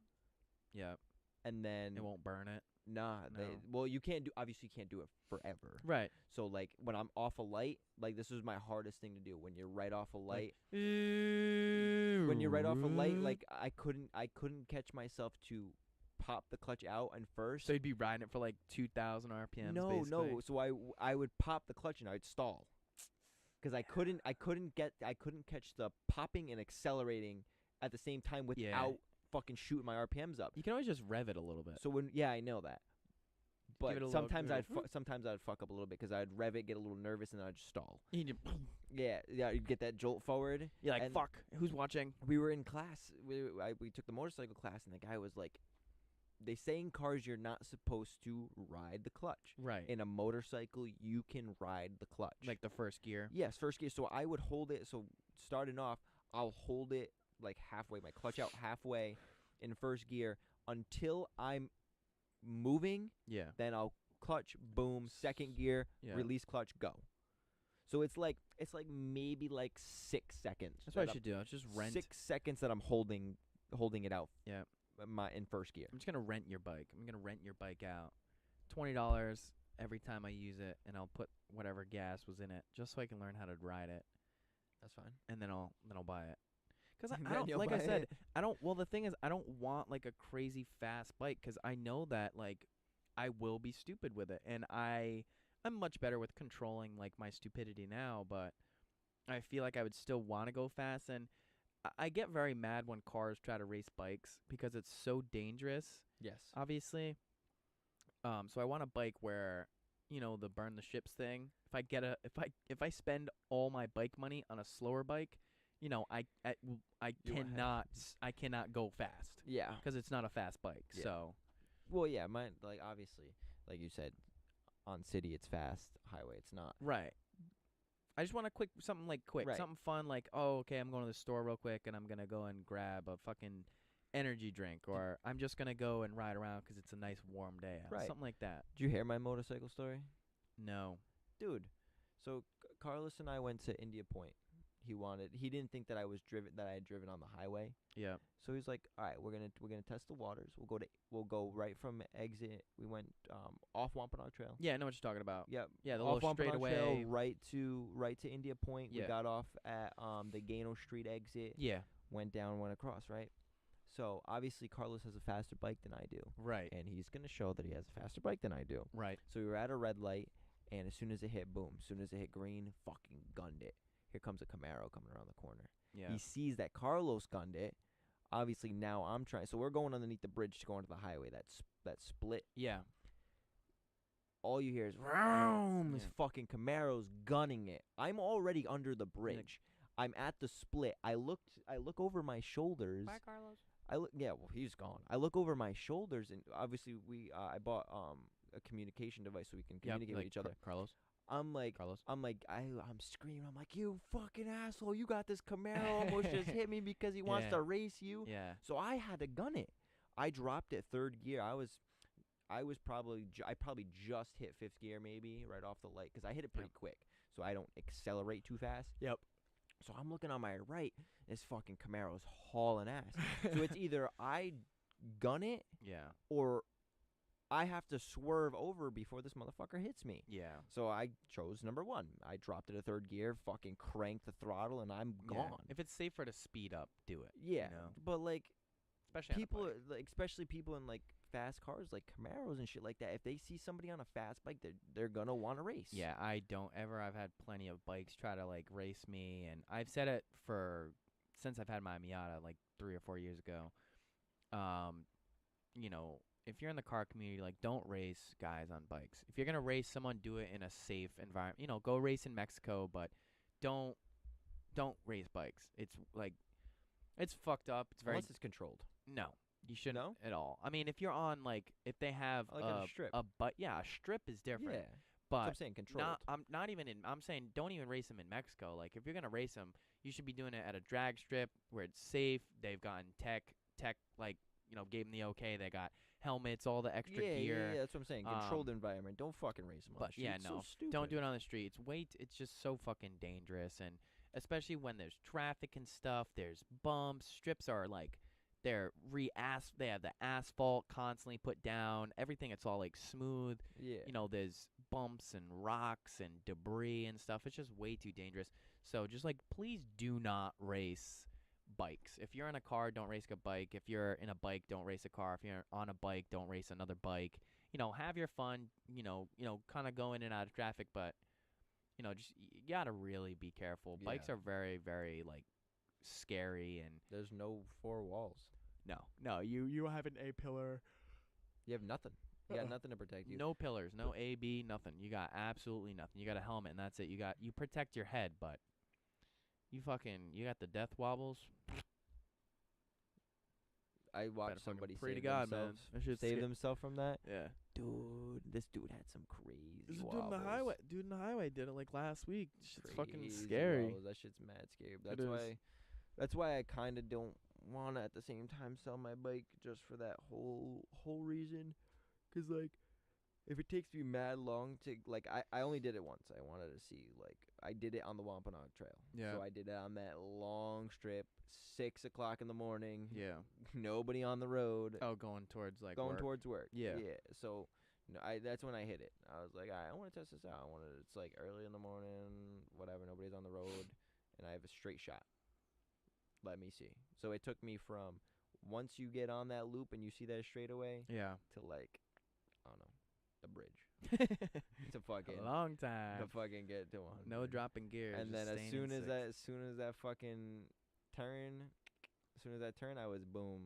Yeah, and then it won't burn it. nah. No. Well, you can't do obviously you can't do it forever. Right. So like when I'm off a light, like this is my hardest thing to do. When you're right off a light, When when you're right off a light, like I couldn't catch myself to pop the clutch out and first. so you'd be riding it for like 2,000 RPMs. No, basically. no. So I would pop the clutch and I'd stall, because I couldn't catch the popping and accelerating at the same time Yeah. without fucking shooting my RPMs up. You can always just rev it a little bit. So I know that, Give but it a little- sometimes give it sometimes I'd fuck up a little bit because I'd rev it, get a little nervous, and then I'd just stall. You just- Yeah, you'd get that jolt forward. You're like, And fuck. Who's watching? We were in class. We took the motorcycle class, and the guy was like, "They say in cars you're not supposed to ride the clutch. Right. In a motorcycle, you can ride the clutch." Like the first gear. Yes, first gear. So I would hold it. So starting off, I'll hold it like halfway, my clutch out halfway in first gear until I'm moving. Yeah. Then I'll clutch, boom, second gear, Yeah. release clutch, go. So it's like maybe like 6 seconds. That's what that I should do. I'll just rent. 6 seconds that I'm holding it out. Yeah. In first gear. I'm just gonna rent your bike. I'm gonna rent your bike out. $20 every time I use it, and I'll put whatever gas was in it, just so I can learn how to ride it, That's fine. and then I'll buy it. Cause I Then don't, you'll like I buy said, it. I don't. Well, the thing is, I don't want like a crazy fast bike, cause I know that like I will be stupid with it, and I'm much better with controlling like my stupidity now, but I feel like I would still want to go fast, and I get very mad when cars try to race bikes because it's so dangerous, Yes. obviously. So I want a bike where, the burn the ships thing. If I spend all my bike money on a slower bike, I You will have- cannot go fast Yeah. because it's not a fast bike. Yeah. So Well, yeah, mine, like, obviously, like you said, on city it's fast, highway it's not. right. I just want something quick, Right. something fun like, oh, okay, I'm going to the store real quick and I'm gonna go and grab a fucking energy drink, or I'm just gonna go and ride around 'cause it's a nice warm day out, Right. something like that. Did you hear my motorcycle story? No. Dude, so Carlos and I went to India Point. He didn't think that I had driven on the highway. Yeah. So he's like, "All right, we're gonna test the waters. We'll go right from exit. We went off Wampanoag Trail. Yeah, I know what you're talking about. Yep. Yeah, the Off little Wampanoag straightaway. Trail, right to India Point. Yeah. We got off at the Gano Street exit. Yeah. Went down, went across, right? So obviously Carlos has a faster bike than I do, Right. and he's gonna show that he has a faster bike than I do. Right. So we were at a red light, and as soon as it hit, boom. As soon as it hit green, fucking gunned it. Here comes a Camaro coming around the corner. Yeah. He sees that Carlos gunned it. Obviously now I'm trying. So we're going underneath the bridge to go into the highway. That split. Yeah. All you hear is vroom. This Yeah. fucking Camaro's gunning it. I'm already under the bridge. I'm at the split. I look over my shoulders. Bye, Carlos. Well, he's gone. I look over my shoulders, and obviously I bought a communication device so we can communicate with each other. Carlos. I'm like, Carlos. I'm screaming. I'm like, you fucking asshole! You got this Camaro almost just hit me because he wants Yeah. to race you. Yeah. So I had to gun it. I dropped it third gear. I probably just hit fifth gear maybe right off the light because I hit it pretty quick, so I don't accelerate too fast. Yep. So I'm looking on my right. This fucking Camaro's hauling ass. So it's either I gun it Yeah. or I have to swerve over before this motherfucker hits me. Yeah. So I chose number one. I dropped it a third gear, fucking cranked the throttle, and I'm Yeah. gone. If it's safer to speed up, do it. Yeah, know? but like Especially people, on a bike. like especially people in like fast cars, like Camaros and shit like that. If they see somebody on a fast bike, they're gonna want to race. Yeah, I don't ever. I've had plenty of bikes try to like race me, and I've said it since I've had my Miata like 3 or 4 years ago. If you're in the car community, like don't race guys on bikes. If you're gonna race someone, do it in a safe environment. Go race in Mexico, but don't race bikes. It's like it's fucked up. It's very unless it's controlled. no. You shouldn't No? at all. I mean, if you're on like if they have Like on a strip. a strip is different. Yeah, that's But what I'm saying controlled. I'm not even in. I'm saying don't even race them in Mexico. Like if you're gonna race them, you should be doing it at a drag strip where it's safe. They've gotten tech like gave them the okay. They got helmets, all the extra gear. Yeah, that's what I'm saying. Controlled environment. Don't fucking race them on But the street. yeah, It's no, so stupid. don't do it on the street. It's just so fucking dangerous, and especially when there's traffic and stuff. There's bumps. Strips are like they're They have the asphalt constantly put down. Everything. It's all like smooth. Yeah. There's bumps and rocks and debris and stuff. It's just way too dangerous. So just like, please do not race bikes. If you're in a car, don't race a bike. If you're in a bike, don't race a car. If you're on a bike, don't race another bike. Have your fun. Kind of go in and out of traffic, but just you gotta really be careful. Bikes Yeah. are very, very like scary, and There's no four walls. no, you have an A pillar. You have nothing. You got nothing to protect you. No pillars, no A, B, nothing. You got absolutely nothing. You got a helmet, and that's it. You protect your head, but you got the death wobbles. I Better watched fucking somebody pray to save God, man. themselves. That shit's Save sca- themselves from that. Yeah. Dude, this dude had some crazy There's a wobbles. dude in the highway did it like last week. Shit's fucking Crazy scary. wobbles. That shit's mad scary. It is. That's why I kind of don't want to at the same time sell my bike just for that whole reason. 'Cause like if it takes me mad long to like I only did it once. I wanted to see like I did it on the Wampanoag Trail. Yeah. So I did it on that long strip, 6 o'clock in the morning. Yeah. Nobody on the road. Oh, going towards like Going work. towards work. Yeah. Yeah. So that's when I hit it. I was like, I want to test this out. It's like early in the morning, whatever. Nobody's on the road, and I have a straight shot. Let me see. So it took me from once you get on that loop and you see that straightaway Yeah. to like, I don't know, the bridge to fucking A long time. get to 100. No dropping gears. And then just as staying in soon as sixth. that fucking turn, as soon as that turn, I was boom.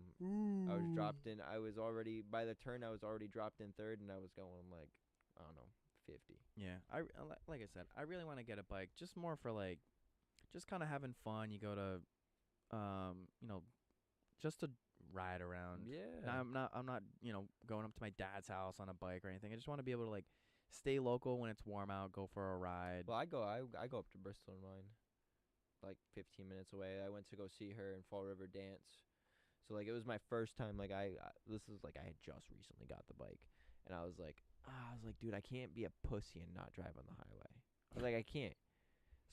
I was dropped in. I was already by the turn. I was already dropped in third, and I was going like I don't know 50. Yeah, like I said, I really want to get a bike, just more for like, just kind of having fun. You go to, you know, just to ride around. Yeah. Now, I'm not, you know, going up to my dad's house on a bike or anything. I just want to be able to like stay local when it's warm out, go for a ride. Well, I go up to Bristol in mine, like 15 minutes away. I went to go see her in Fall River Dance. So like it was my first time. Like this is like I had just recently got the bike, and I was like, dude, I can't be a pussy and not drive on the highway. I was like, I can't.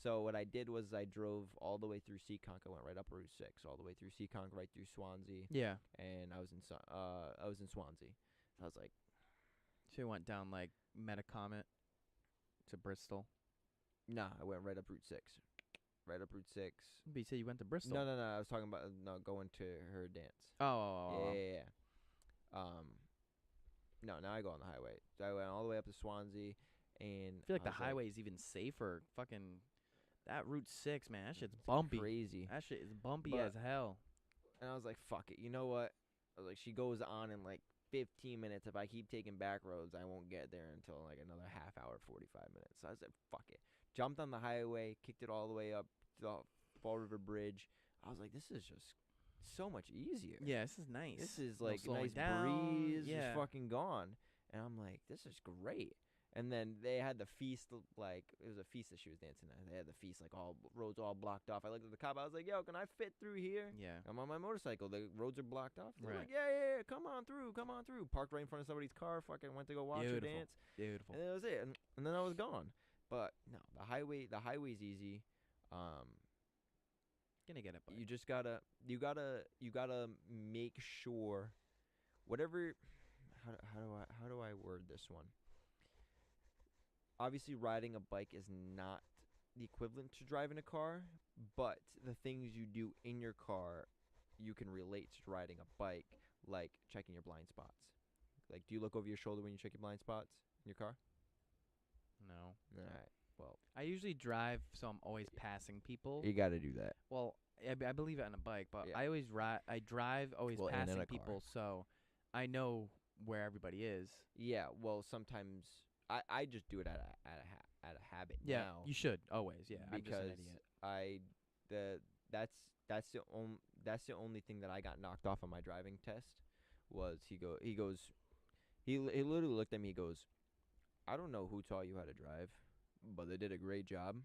So what I did was I drove all the way through Seekonk. I went right up Route 6, all the way through Seekonk, right through Swansea, Yeah. and I was in Swansea. So I was like, So you went down like Metacomet to Bristol. nah, I went right up Route 6, right up Route 6. But you said you went to Bristol. No, I was talking about going to her dance. Oh. Yeah. No, now I go on the highway. So I went all the way up to Swansea, and I feel like the was highway is even safer. Fucking that Route 6, man. That shit's bumpy. crazy. That shit is bumpy But- as hell. And I was like, fuck it. You know what? I was like, she goes on in like 15 minutes. If I keep taking back roads, I won't get there until like another half hour, 45 minutes. So I said, fuck it. Jumped on the highway, kicked it all the way up to the Fall River Bridge. I was like, this is just so much easier. Yeah, this is nice. This is No like slowing nice down. breeze, Yeah. just fucking gone. And I'm like, this is great. And then they had the feast, like, it was a feast that she was dancing at. They had the feast, like, all roads all blocked off. I looked at the cop. I was like, yo, can I fit through here? Yeah. I'm on my motorcycle. The roads are blocked off. They're Right. like, yeah, come on through. Parked right in front of somebody's car. Fucking went to go watch her Beautiful. dance. Beautiful. And that was it. And then I was gone. But no, the highway's easy. Gonna get it. You just gotta make sure whatever how do I word this one? Obviously riding a bike is not the equivalent to driving a car, but the things you do in your car you can relate to riding a bike, like checking your blind spots. Like, do you look over your shoulder when you check your blind spots in your car? No. Alright. Well, I usually drive, so I'm always passing people. you gotta do that. Well, I believe it on a bike, but Yeah. I always I drive always Well, and in passing a car. people, so I know where everybody is. Yeah, well, sometimes I just do it out of habit Yeah, now. you should always. Yeah, I'm just Because an idiot. that's the only thing that I got knocked off on my driving test was he literally looked at me. He goes, I don't know who taught you how to drive, but they did a great job.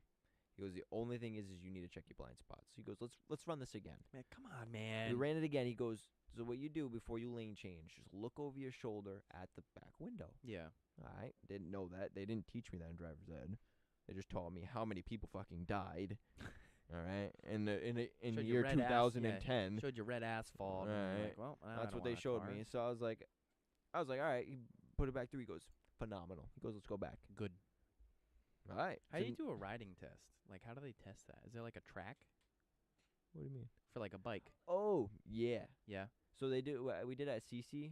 He goes, the only thing is you need to check your blind spots. He goes, let's run this again. Man, come on, man. We ran it again. He goes, so what you do before you lane change, just look over your shoulder at the back window. Yeah. All right, didn't know that. They didn't teach me that in driver's ed. They just taught me how many people fucking died. All right, in Showed you year red ass- 2010. Showed you red asphalt. And you're Right. like, well, I That's don't what they want a showed car. me. So I was like, all right. He put it back through. He goes, phenomenal. He goes, let's go back. Good. All right. How do you do a riding test? Like, how do they test that? Is there like a track What do you mean? for like a bike? Oh yeah. Yeah. So they do. We did at CC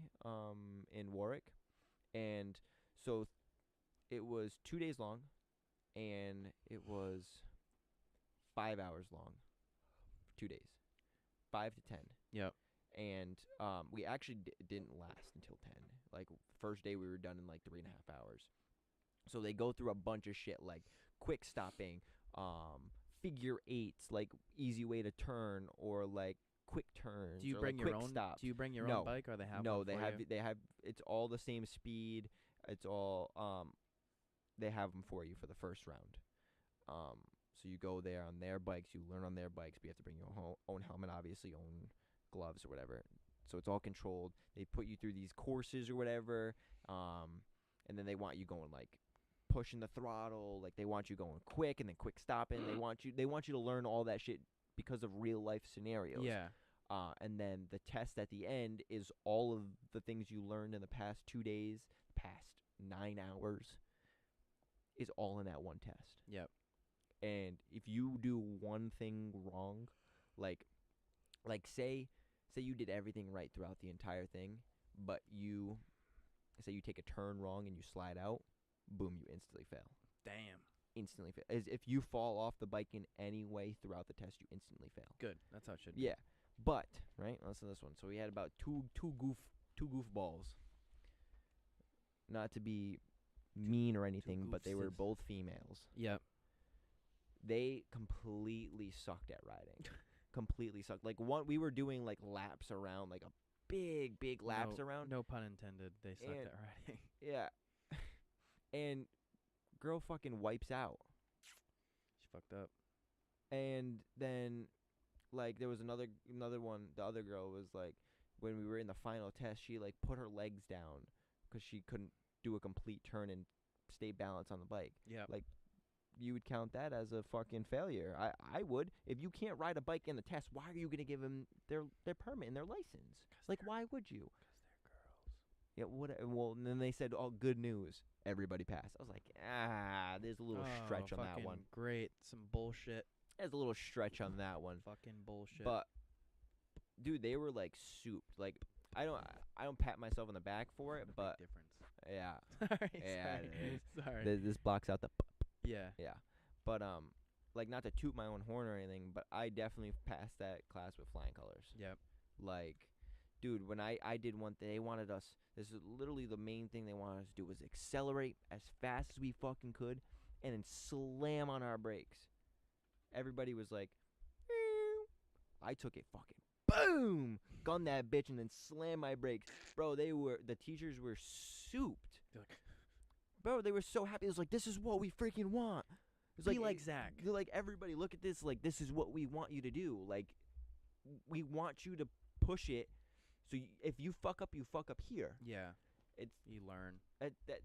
in Warwick, and so it was 2 days long, and it was 5 hours long. 2 days, 5 to 10. Yep. And we actually didn't last until 10. Like, first day we were done in like 3.5 hours. So they go through a bunch of shit like quick stopping, figure eights, like easy way to turn, or like quick turns. Do you or, bring like, your quick own? stops. Do you bring your No. own bike, or they have? No, one they for have you? they have it's all the same speed. It's all they have them for you for the first round. So you go there on their bikes, you learn on their bikes, but you have to bring your own helmet, obviously, own gloves or whatever. So it's all controlled. They put you through these courses or whatever, and then they want you going like pushing the throttle, like they want you going quick and then quick stopping. They want you to learn all that shit because of real life scenarios. Yeah. And then the test at the end is all of the things you learned in the past 2 days, past 9 hours, is all in that one test. Yep. And if you do one thing wrong, like say you did everything right throughout the entire thing, but you say you take a turn wrong and you slide out, boom, you instantly fail. Damn. Instantly fail. As if you fall off the bike in any way throughout the test, you instantly fail. Good. That's how it should be. Yeah, but right. Listen to this one. So we had about two goofballs. Not to be mean or anything, but they were goofses. both females. Yep. They completely sucked at riding. Completely sucked. Like we were doing like laps around, like a big laps around. No pun intended. They sucked And- at riding. Yeah. And girl fucking wipes out. She fucked up. And then like there was another one, the other girl was like, when we were in the final test, she like put her legs down because she couldn't do a complete turn and stay balanced on the bike. Yeah. Like, you would count that as a fucking failure. I would. If you can't ride a bike in the test, why are you going to give them their permit and their license? Like, why would you? Yeah, what? Well, and then they said, "Oh, good news, everybody passed." I was like, there's a little stretch on that fucking one. Great. Some bullshit. There's a little stretch on that one. Fucking bullshit. But, dude, they were like souped. Like, I don't pat myself on the back for it, What a but big difference. yeah, Sorry. Yeah, sorry. it is. Sorry. this blocks out the. Yeah. Yeah, but like not to toot my own horn or anything, but I definitely passed that class with flying colors. Yep. Like, dude, when I did one thing, they wanted us. This is literally the main thing they wanted us to do was accelerate as fast as we fucking could, and then slam on our brakes. Everybody was like, "Ew." I took it fucking boom, gun that bitch, and then slammed my brakes, bro. The teachers were souped. They're like, Bro, they were so happy. It was like, this is what we freaking want. It was be like Zach. They're like, everybody, look at this. Like, this is what we want you to do. Like, we want you to push it. So if you fuck up, you fuck up here. Yeah. It's You learn.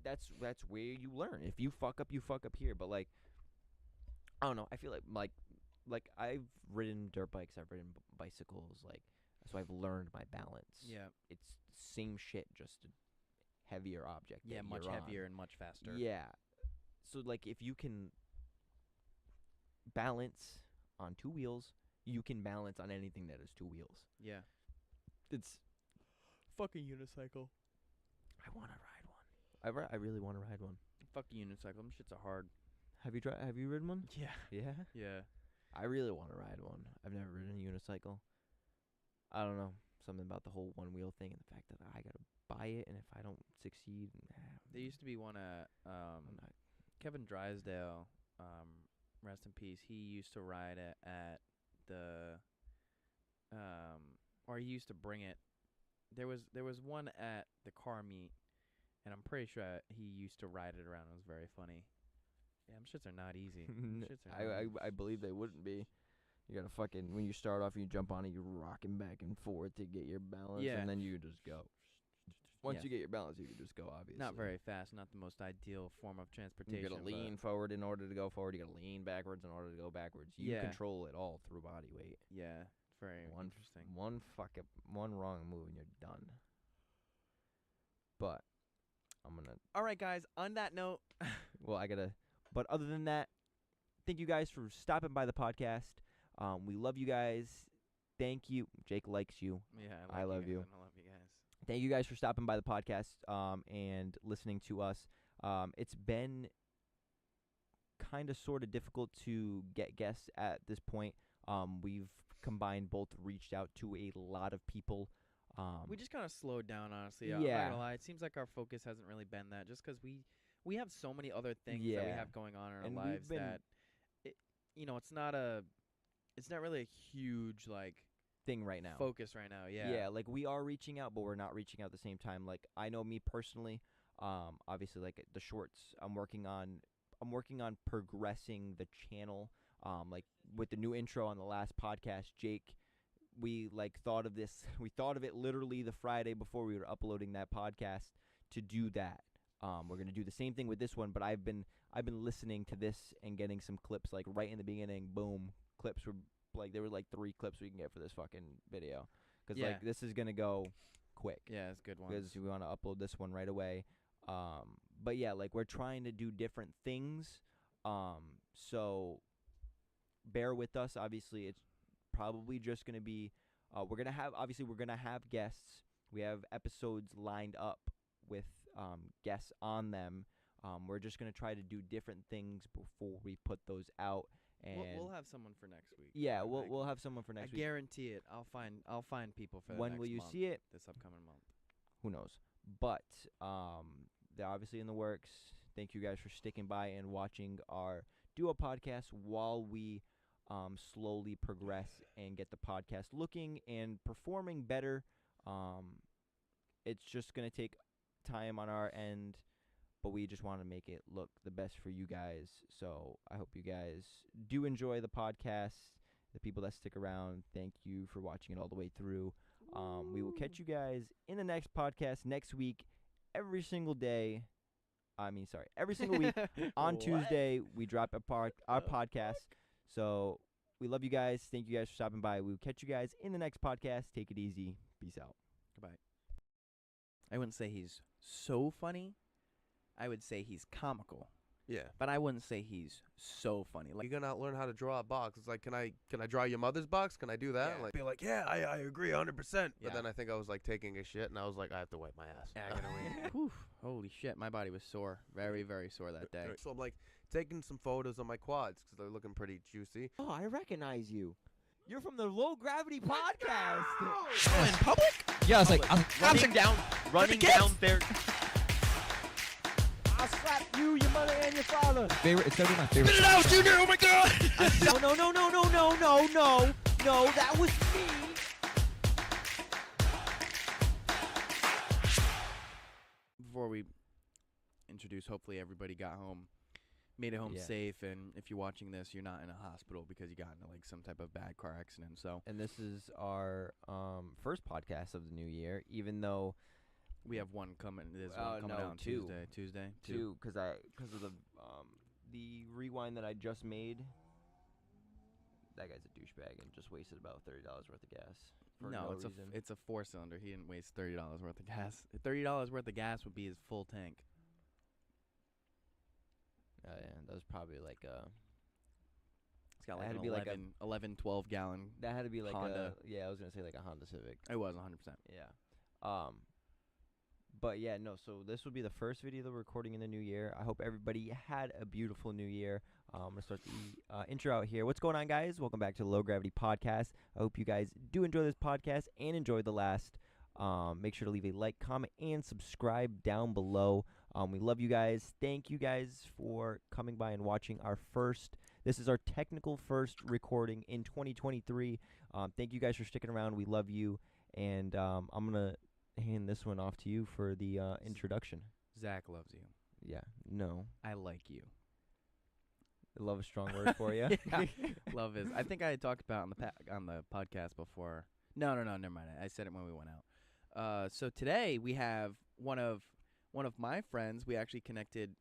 that's where you learn. If you fuck up, you fuck up here. But like, I don't know. I feel like I've ridden dirt bikes. I've ridden bicycles. Like, so I've learned my balance. Yeah. It's same shit, just a heavier object. Yeah. that Much you're on. heavier and much faster. Yeah. So like if you can balance on two wheels, you can balance on anything that is two wheels. Yeah. It's Fucking unicycle. I want to ride one. I really want to ride one. Fuck unicycle. Them shits are hard. Have you ridden one? Yeah. Yeah. Yeah. I really want to ride one. I've never ridden a unicycle. I don't know, something about the whole one wheel thing and the fact that I got to buy it, and if I don't succeed, There used to be one at I'm not. Kevin Drysdale, rest in peace. He used to ride it at the or he used to bring it. There was one at the car meet, and I'm pretty sure he used to ride it around. It was very funny. Yeah, them shits are not easy. Them shits are not easy. I believe they wouldn't be. You gotta fucking, when you start off, you jump on it, you're rocking back and forth to get your balance, Yeah. and then you just go. Once Yeah. you get your balance, you can just go, obviously. Not very fast. Not the most ideal form of transportation. You gotta but lean forward in order to go forward. You gotta lean backwards in order to go backwards. You Yeah. control it all through body weight. Yeah, it's very interesting. One wrong move and you're done. But I'm gonna. All right, guys. On that note, Well, I gotta. But other than that, thank you guys for stopping by the podcast. We love you guys. Thank you. Jake likes you. yeah, I love you. I love you guys. Thank you guys for stopping by the podcast and listening to us. It's been kind of sort of difficult to get guests at this point. We've combined both reached out to a lot of people. We just kind of slowed down, honestly. I'm not Yeah. gonna lie. It seems like our focus hasn't really been that, just because we have so many other things that we Yeah. have going on in our And we've lives been- that it's not really a huge like thing right now. focus right now. Yeah. Yeah, like we are reaching out, but we're not reaching out at the same time. Like I know me personally, obviously like the shorts I'm working on progressing the channel. Like with the new intro on the last podcast, Jake, we like thought of this. We thought of it literally the Friday before we were uploading that podcast to do that. We're gonna do the same thing with this one, but I've been listening to this and getting some clips like right in the beginning. Boom, clips were like there were like 3 clips we can get for this fucking video because Yeah. like this is gonna go quick Yeah, it's a good one. because we want to upload this one right away. But yeah, like we're trying to do different things. So bear with us. Obviously, it's probably just gonna be. We're gonna have guests. We have episodes lined up with guests on them. We're just gonna try to do different things before we put those out. And We'll have someone for next week. yeah, I we'll think. we'll have someone for I next week. guarantee it. I'll find people for the When next will you month, see it? this upcoming month. Who knows? But they're obviously in the works. Thank you guys for sticking by and watching our duo podcast while we slowly progress and get the podcast looking and performing better. It's just going to take time on our end, but we just want to make it look the best for you guys. So I hope you guys do enjoy the podcast. The people that stick around, thank you for watching it all the way through. We will catch you guys in the next podcast next week, every single day. Every single week on What? Tuesday we drop our podcast. So we love you guys. Thank you guys for stopping by. We will catch you guys in the next podcast. Take it easy. Peace out. Goodbye. I wouldn't say he's so funny. I would say he's comical, Yeah. but I wouldn't say he's so funny. Like You're gonna learn how to draw a box. It's like, can I draw your mother's box? Can I do that? Yeah. Like, be like, yeah, I agree 100%. But Yeah. then I think I was like taking a shit, and I was like, I have to wipe my ass. Yeah, I gotta wait. Whew, holy shit, my body was sore, very, very sore that day. So I'm like taking some photos of my quads because they're looking pretty juicy. Oh, I recognize you. You're from the Low Gravity Podcast. Oh, in public? Yeah, I was like, I'm Running down, running downstairs. I'll slap you, your mother, and your father. It's gonna be my favorite. Spit it out, Junior! Oh my god! No, that was me. Before we introduce, hopefully everybody got home, made it home Yeah. safe, and if you're watching this, you're not in a hospital because you got into like some type of bad car accident. So And this is our first podcast of the new year, even though we have one coming. There's Oh, one coming no, out on two. Tuesday. two, because of the rewind that I just made. That guy's a douchebag and just wasted about $30 worth of gas for No, no it's reason. it's a 4-cylinder. He didn't waste $30 worth of gas. $30 worth of gas would be his full tank. Oh yeah, that was probably like It's got It like had an to be like a- 11, 12 gallon. that had to be like Honda. I was gonna say like a Honda Civic. It was 100%. Yeah. But yeah, no, so this will be the first video that we're recording in the new year. I hope everybody had a beautiful new year. I'm going to start the intro out here. What's going on, guys? Welcome back to the Low Gravity Podcast. I hope you guys do enjoy this podcast and enjoy the last. Make sure to leave a like, comment, and subscribe down below. We love you guys. Thank you guys for coming by and watching our first. This is our technical first recording in 2023. Thank you guys for sticking around. We love you. And I'm going to hand this one off to you for the introduction. Zach loves you. Yeah, no. I like you. Love a strong word for you. Yeah. Love is. I think I had talked about on the podcast before. No, never mind. I said it when we went out. So today we have one of my friends. We actually connected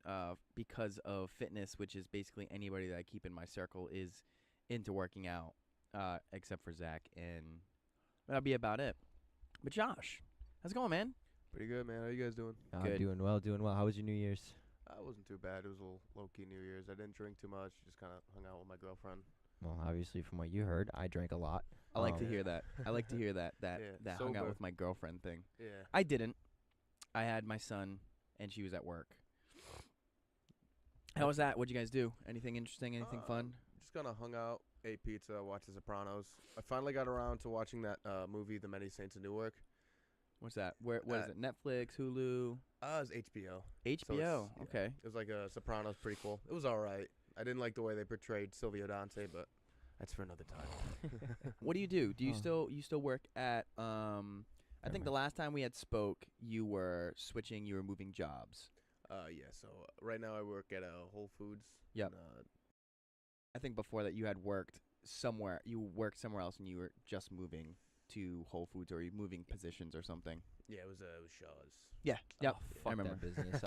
because of fitness, which is basically anybody that I keep in my circle is into working out, except for Zach, and that'll be about it. But Josh, how's it going, man? Pretty good, man. How you guys doing? Good. Doing well. How was your New Year's? It wasn't too bad. It was a little low-key New Year's. I didn't drink too much. Just kind of hung out with my girlfriend. Well, obviously, from what you heard, I drank a lot. I like to Um, hear that. I like to hear that Yeah, hung out sober. with my girlfriend thing. Yeah. I didn't. I had my son, and she was at work. How was that? What'd you guys do? Anything interesting? Anything fun? Just kind of hung out, ate pizza, watched The Sopranos. I finally got around to watching that movie, The Many Saints of Newark. What's that? What is it? Netflix, Hulu, It was HBO. HBO. yeah. Okay. It was like a Sopranos prequel. It was all right. I didn't like the way they portrayed Silvio Dante, but that's for another time. What do you do? Do you Oh. still work at I think the last time we had spoke, you were switching, you were moving jobs. Yeah, so right now I work at Whole Foods. Yep. And, I think before that you had worked somewhere. You worked somewhere else, and you were just moving to Whole Foods, or you moving positions or something. yeah, it was Shaw's. Yeah. Yep. Oh, I fuck remember. that business.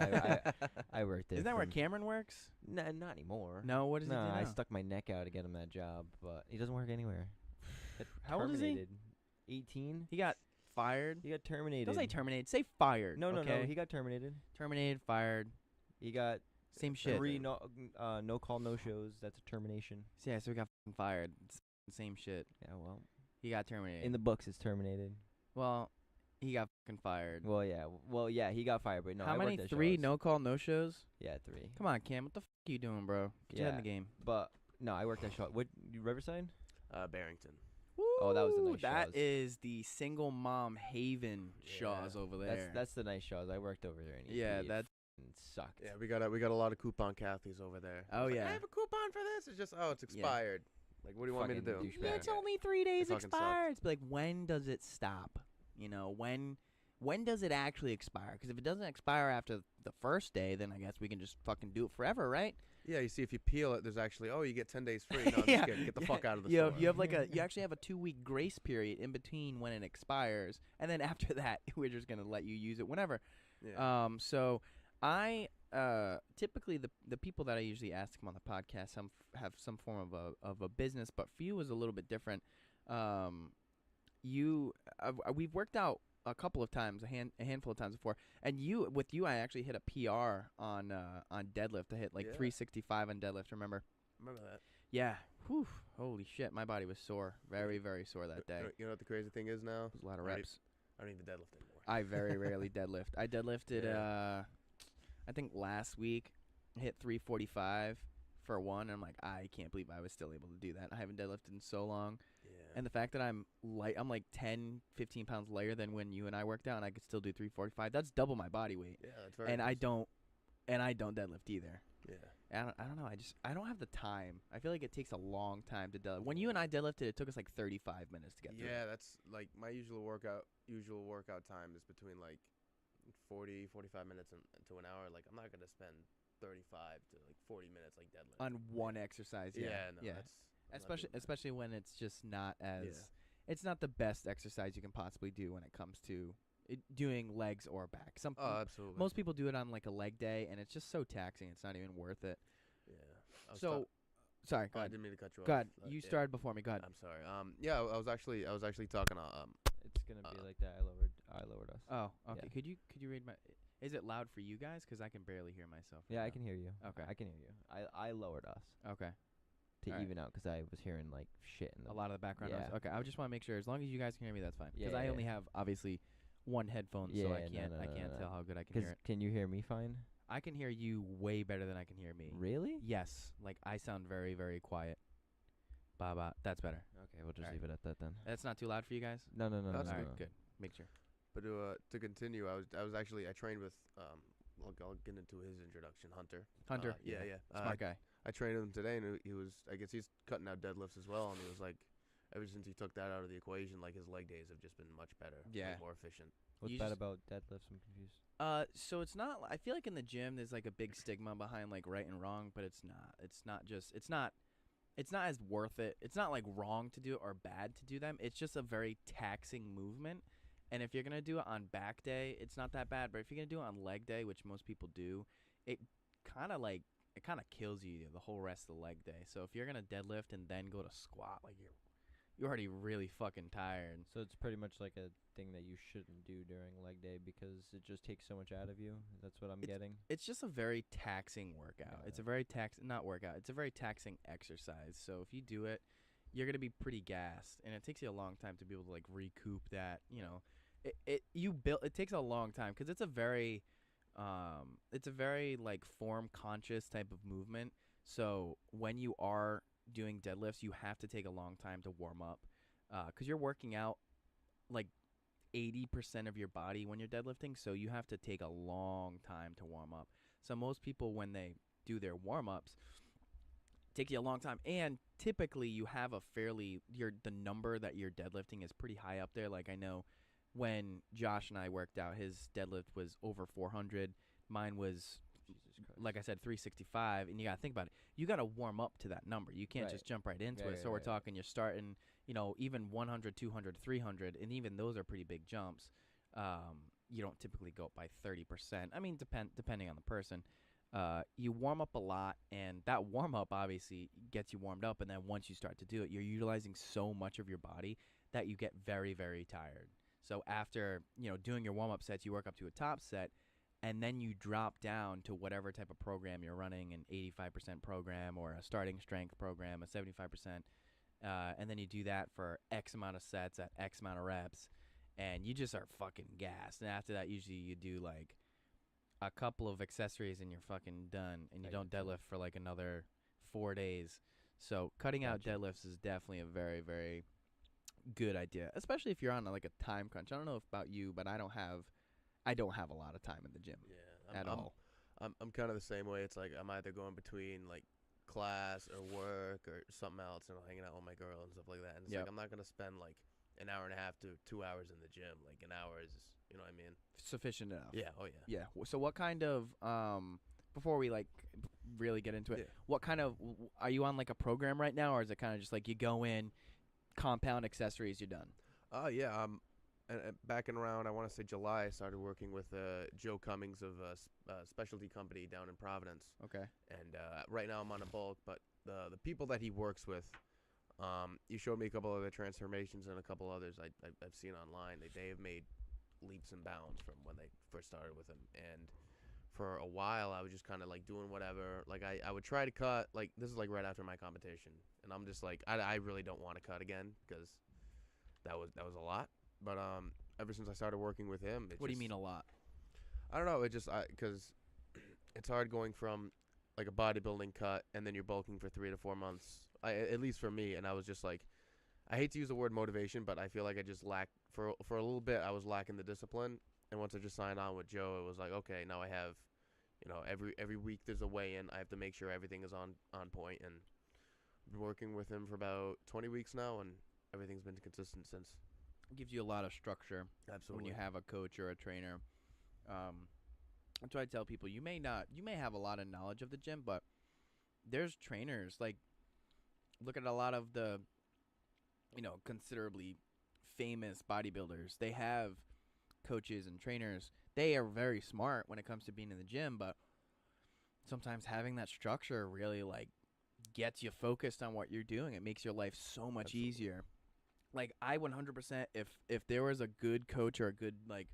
I worked there. Isn't that where from- Cameron works? Nah, not anymore. No. What does he do No, now? I stuck my neck out to get him that job, but he doesn't work anywhere. Got How old is he? terminated. 18. He got fired. He got terminated. Don't say terminated. Say fired. No. okay? He got terminated. Terminated, fired. He got Same shit. 3 no call, no shows. That's a termination. Yeah, so he got f***ing fired. It's the same shit. Yeah, well, He got terminated. in the books, it's terminated. well, He got fucking fired. Well, yeah, he got fired, but no, How I many? worked at 3 shows. no call, no shows? Yeah, 3. Come on, Cam. What the are you doing, bro? Get your head in the Yeah. game. But no, I worked at shows. What? Riverside? Barrington. Oh, that was the Woo, nice That Shaw's. is the single mom haven Yeah. Shaw's over there. That's the nice shows. I worked over there. And Yeah, it that's- sucked. Yeah, we got a lot of coupon Cathys over there. Oh, It's like, yeah. I have a coupon for this. It's just it's expired. Like, what do you want me to do? Fucking douchebag. It's only 3 days fucking sucks. expired. It's like, when does it stop? You know, when does it actually expire? Because if it doesn't expire after the first day, then I guess we can just fucking do it forever, right? Yeah, you see, if you peel it, there's actually you get 10 days free. No, I'm Yeah, just kidding. Get the yeah. fuck out of the You store. have, you have like you actually have a 2-week grace period in between when it expires, and then after that, we're just gonna let you use it whenever. Yeah. So I typically the people that I usually ask to come on the podcast have some form of a business, but for you is a little bit different. We've worked out a couple of times, a handful of times before, and with you I actually hit a PR on deadlift. I hit like Yeah. 365 on deadlift. Remember? Remember that. Yeah. Whew. Holy shit, my body was sore, very very sore that day. You know what the crazy thing is now? It was a lot of Right. reps. I don't even deadlift anymore. I very rarely deadlift. I deadlifted, Yeah. I think last week, hit 345 for one. And I'm like, I can't believe I was still able to do that. I haven't deadlifted in so long. Yeah. And the fact that I'm like 10, 15 pounds lighter than when you and I worked out, and I could still do 345. That's double my body weight. yeah, that's very. And I impressive. don't deadlift either. Yeah. I don't know. I don't have the time. I feel like it takes a long time to deadlift. When you and I deadlifted, it took us like 35 minutes to get through. Yeah, that's like my usual workout time is between like 40, 45 minutes to an hour. Like I'm not gonna spend 35 to like 40 minutes like deadlift. On one exercise. Yeah. no, yeah. that's I'm not doing that. Especially when it's just not as it's not the best exercise you can possibly do when it comes to doing legs or back. Oh, absolutely. Most people do it on like a leg day, and it's just so taxing. It's not even worth it. Yeah. I was So, sorry, go I ahead. didn't mean to cut you off. Go ahead. Uh, You yeah. started before me. Go ahead. I'm sorry. Yeah, I was actually talking. It's gonna be like that. I lowered us. Oh, okay. Yeah. Could you read my? Is it loud for you guys? Because I can barely hear myself. Yeah, right I can hear you. Okay. I can hear you. I lowered us now. Okay. to Alright. even out because I was hearing like shit in the A lot of the background noise. Yeah. Okay. I just want to make sure. As long as you guys can hear me, that's fine. Because Yeah, I yeah, only yeah. have obviously one headphone, so I Yeah, no, can't no. tell how good I can Cause hear it. can you hear me fine? I can hear you way better than I can hear me. Really? Yes. Like I sound very very quiet. Ba. That's better. Okay, we'll just Alright. leave it at that then. That's not too loud for you guys. No, no, no, no, That's no, All right. no. Good. Make sure. But to continue, I trained with I'll get into his introduction, Hunter. Hunter. Yeah. Smart guy. I trained with him today, and he was. I guess he's cutting out deadlifts as well, and he was like, ever since he took that out of the equation, like his leg days have just been much better. Yeah. Like, more efficient. What's You bad just- about deadlifts? I'm confused. So it's not. I feel like in the gym there's like a big stigma behind like right and wrong, but it's not. It's not just. It's not as worth it. It's not like wrong to do it or bad to do them. It's just a very taxing movement. And if you're gonna do it on back day, it's not that bad. But if you're gonna do it on leg day, which most people do, it kind of kills you the whole rest of the leg day. So if you're gonna deadlift and then go to squat, like you're already really fucking tired. So it's pretty much like a thing that you shouldn't do during leg day because it just takes so much out of you. That's what I'm getting. It's just a very taxing workout. It's a very not workout. It's a very taxing exercise. So if you do it, you're gonna be pretty gassed, and it takes you a long time to be able to like recoup that. You know, it takes a long time because it's a very like form conscious type of movement. So when you are doing deadlifts, you have to take a long time to warm up because you're working out like 80% of your body when you're deadlifting, so you have to take a long time to warm up. So most people, when they do their warm-ups, it takes you a long time, and typically you have a the number that you're deadlifting is pretty high up there. Like I know when Josh and I worked out, his deadlift was over 400. Mine was, Jesus Christ. like I said, 365, and you gotta think about it. You gotta warm up to that number. You can't Right. just jump right into Right, it. So we're right. talking, you're starting, even 100, 200, 300, and even those are pretty big jumps. You don't typically go up by 30%. I mean, depending on the person. You warm up a lot, and that warm up obviously gets you warmed up, and then once you start to do it, you're utilizing so much of your body that you get very, very tired. So after, doing your warm up sets, you work up to a top set, and then you drop down to whatever type of program you're running, an 85% program or a starting strength program, a 75%, and then you do that for X amount of sets at X amount of reps, and you just are fucking gassed. And after that, usually you do like a couple of accessories and you're fucking done, and you I don't get you. deadlift for like another 4 days. So cutting out Gotcha. deadlifts is definitely a very, very good idea, especially if you're on like a time crunch. I don't know about you, but I don't have a lot of time in the gym Yeah, at all. I'm kind of the same way. It's like I'm either going between like class or work or something else, and I'm hanging out with my girl and stuff like that. And it's Yep. like I'm not gonna spend like an hour and a half to 2 hours in the gym. Like an hour is, you know what I mean? Sufficient enough. Yeah. Oh yeah. Yeah. So what kind of before we like really get into it, Yeah. what kind of are you on like a program right now, or is it kind of just like you go in, compound accessories, you're done? Oh yeah. And back in around I want to say July, I started working with Joe Cummings of a specialty company down in Providence. Okay. And right now I'm on a bulk, but the people that he works with, you showed me a couple other transformations and a couple others I've seen online. They have made leaps and bounds from when they first started with him. And for a while I was just kind of like doing whatever. Like I would try to cut, like this is like right after my competition, and I'm just like I really don't want to cut again because that was a lot. But ever since I started working with him, What do you mean a lot? I don't know. It just because it's hard going from like a bodybuilding cut and then you're bulking for 3 to 4 months. At least for me, and I was just like, I hate to use the word motivation, but I feel like I just lack for a little bit. I was lacking the discipline, and once I just signed on with Joe, it was like, okay, now I have, every week there's a weigh in. I have to make sure everything is on point, and I've been working with him for about 20 weeks now, and everything's been consistent since. It gives you a lot of structure Absolutely. when you have a coach or a trainer. That's why I tell people you may have a lot of knowledge of the gym, but there's trainers like look at a lot of the considerably famous bodybuilders. They have coaches and trainers. They are very smart when it comes to being in the gym, but sometimes having that structure really like gets you focused on what you're doing. It makes your life so much Absolutely. easier. Like I 100% if there was a good coach or a good like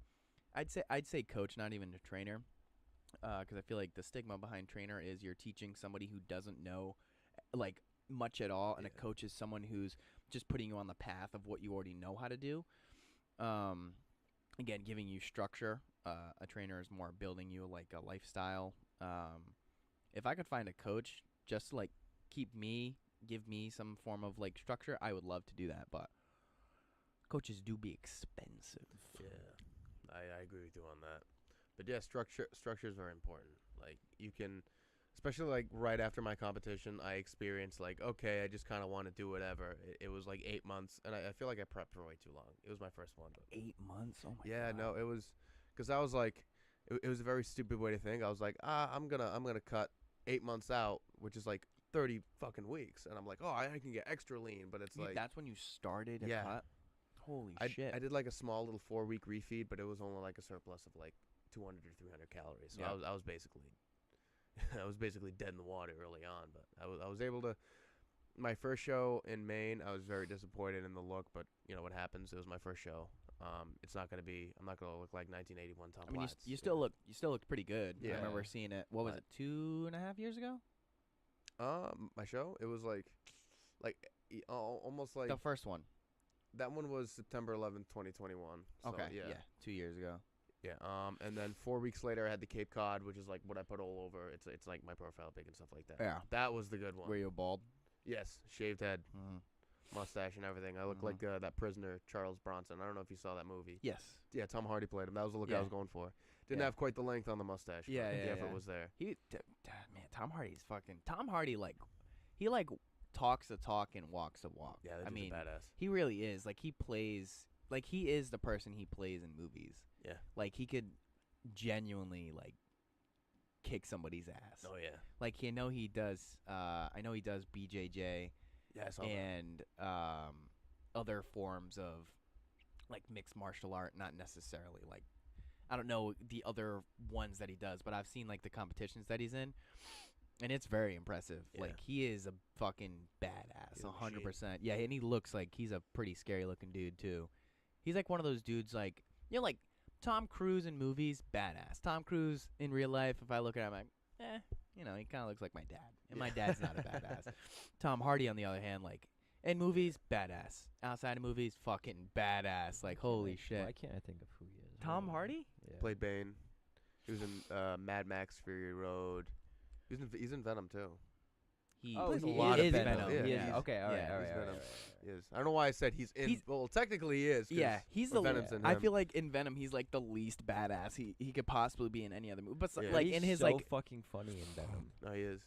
I'd say coach, not even a trainer, because I feel like the stigma behind trainer is you're teaching somebody who doesn't know like much at all, and a Yeah. coach is someone who's just putting you on the path of what you already know how to do. Again, giving you structure. A trainer is more building you like a lifestyle. If I could find a coach just to like give me some form of like structure, I would love to do that, but coaches do be expensive. Yeah, I agree with you on that. But yeah, structure is very important. Like you can, especially like right after my competition, I experienced like, okay, I just kind of want to do whatever. It was like 8 months, and I feel like I prepped for way too long. It was my first one. But 8 months? Oh my yeah, god. no, it was because I was like, it was a very stupid way to think. I was like, I'm gonna cut 8 months out, which is like 30 fucking weeks, and I'm like, oh, I can get extra lean, but it's like That's when you started a Yeah. cut? Holy I shit. did like a small little 4-week refeed, but it was only like a surplus of like 200 or 300 calories. So Yeah. I was basically I was basically dead in the water early on, but I was able to. My first show in Maine, I was very disappointed in the look, but you know what happens? It was my first show. It's not gonna be. I'm not gonna look like 1981 Tom I mean, Platz. you still looked pretty good. I Yeah. remember seeing it. What was But- it, 2.5 years ago? My show. It was like almost like The first one. that one was September 11th, 2021. So, Okay. Yeah. 2 years ago. Yeah. And then 4 weeks later, I had the Cape Cod, which is like what I put all over. It's like my profile pic and stuff like that. Yeah. That was the good one. Were you bald? Yes, shaved head, Mm. mustache, and everything. I look Mhm. like that prisoner Charles Bronson. I don't know if you saw that movie. Yes. Yeah, Tom Hardy played him. That was the look I Yeah. was going for. Didn't Yeah. have quite the length on the mustache. But Yeah, yeah, the effort yeah. was there. Man, Tom Hardy's fucking. Tom Hardy he talks the talk and walks the walk. Yeah, that I dude's mean, a badass. he really is. Like he plays. Like he is the person he plays in movies. Yeah. Like he could genuinely like kick somebody's ass. Oh yeah. Like I know he does. I know he does BJJ Yeah, I saw that. and other forms of like mixed martial art. Not necessarily like I don't know the other ones that he does, but I've seen like the competitions that he's in, and it's very impressive. Yeah. Like he is a fucking badass, He's a 100%. Yeah, and he looks like he's a pretty scary looking dude too. He's like one of those dudes like like Tom Cruise in movies, badass. Tom Cruise in real life, if I look at him, I'm like, he kind of looks like my dad, and my Yeah. dad's not a badass. Tom Hardy, on the other hand, like In movies, badass. Outside of movies, fucking badass. Like, holy shit. Why can't I think of who he is? Tom Hold on. Hardy? Yeah. Played Bane. He was in Mad Max Fury Road. He's in Venom too. He Oh, plays a he lot of is Venom. Venom. Yeah, He is. he's- Okay, all right, yeah, all right, he's all right, Venom. all right. He is. I don't know why I said he's in. He's- Well, technically he is. 'cause Yeah, he's the Venom's in I him. feel like in Venom he's like the least badass he could possibly be in any other movie. But Yeah. like He's in his so like fucking funny in Venom. No, he is.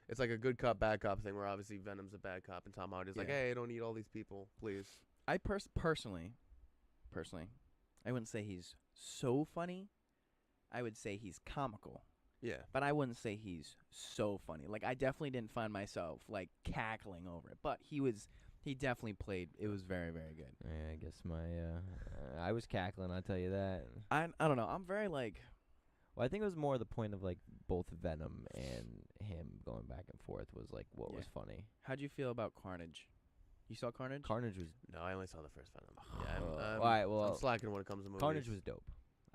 It's like a good cop, bad cop thing where obviously Venom's a bad cop and Tom Hardy's like, Yeah. hey, I don't need all these people, please. I personally, I wouldn't say he's so funny. I would say he's comical, Yeah. but I wouldn't say he's so funny. Like I definitely didn't find myself like cackling over it, but he definitely played. It was very very good. Yeah, I guess I was cackling. I'll tell you that. I don't know. I'm very like Well, I think it was more the point of like both Venom and him going back and forth was like what Yeah. was funny. how'd you feel about Carnage? You saw Carnage? Carnage was No, I only saw the first Venom. Yeah, all right. I'm Well, slacking when it comes to movies. Carnage was dope.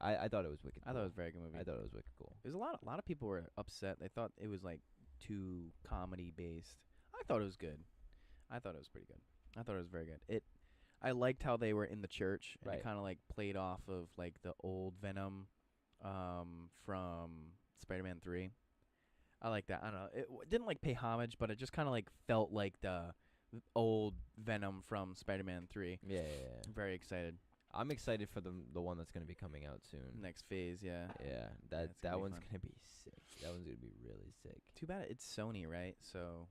I thought it was wicked. I thought it cool. was a very good movie. I thought it was wicked cool. There's a lot of people were upset. They thought it was like too comedy based. I thought it was good. I thought it was pretty good. I thought it was very good. I liked how they were in the church and Right. it kind of like played off of like the old Venom from Spider-Man 3. I like that. I don't know. It didn't like pay homage, but it just kind of like felt like the old Venom from Spider-Man 3. Yeah. I'm very excited. I'm excited for the one that's gonna be coming out soon. Next phase, yeah. Yeah, it's that gonna be one's fun. gonna be sick. That one's gonna be really sick. Too bad it's Sony, right? So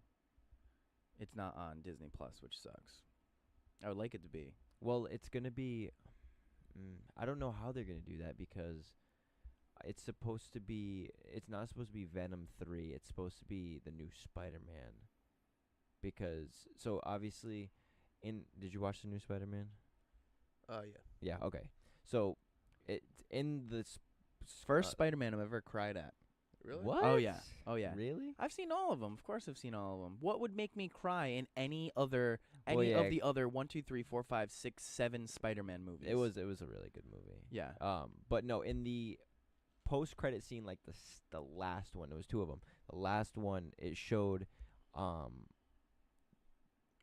it's not on Disney Plus, which sucks. I would like it to be. Well, it's gonna be. I don't know how they're gonna do that because it's supposed to be. It's not supposed to be Venom 3. It's supposed to be the new Spider-Man. Because obviously, did you watch the new Spider-Man? Yeah. Yeah. Okay. So it in the First Spider-Man I've ever cried at. Really? what? Oh yeah. Oh yeah. Really? I've seen all of them. Of course, I've seen all of them. What would make me cry in any Well, of yeah. the other 1, 2, 3, 4, 5, 6, 7 Spider-Man movies? It was a really good movie. Yeah. But no, in the post-credit scene, like the last one, there was two of them. The last one, it showed,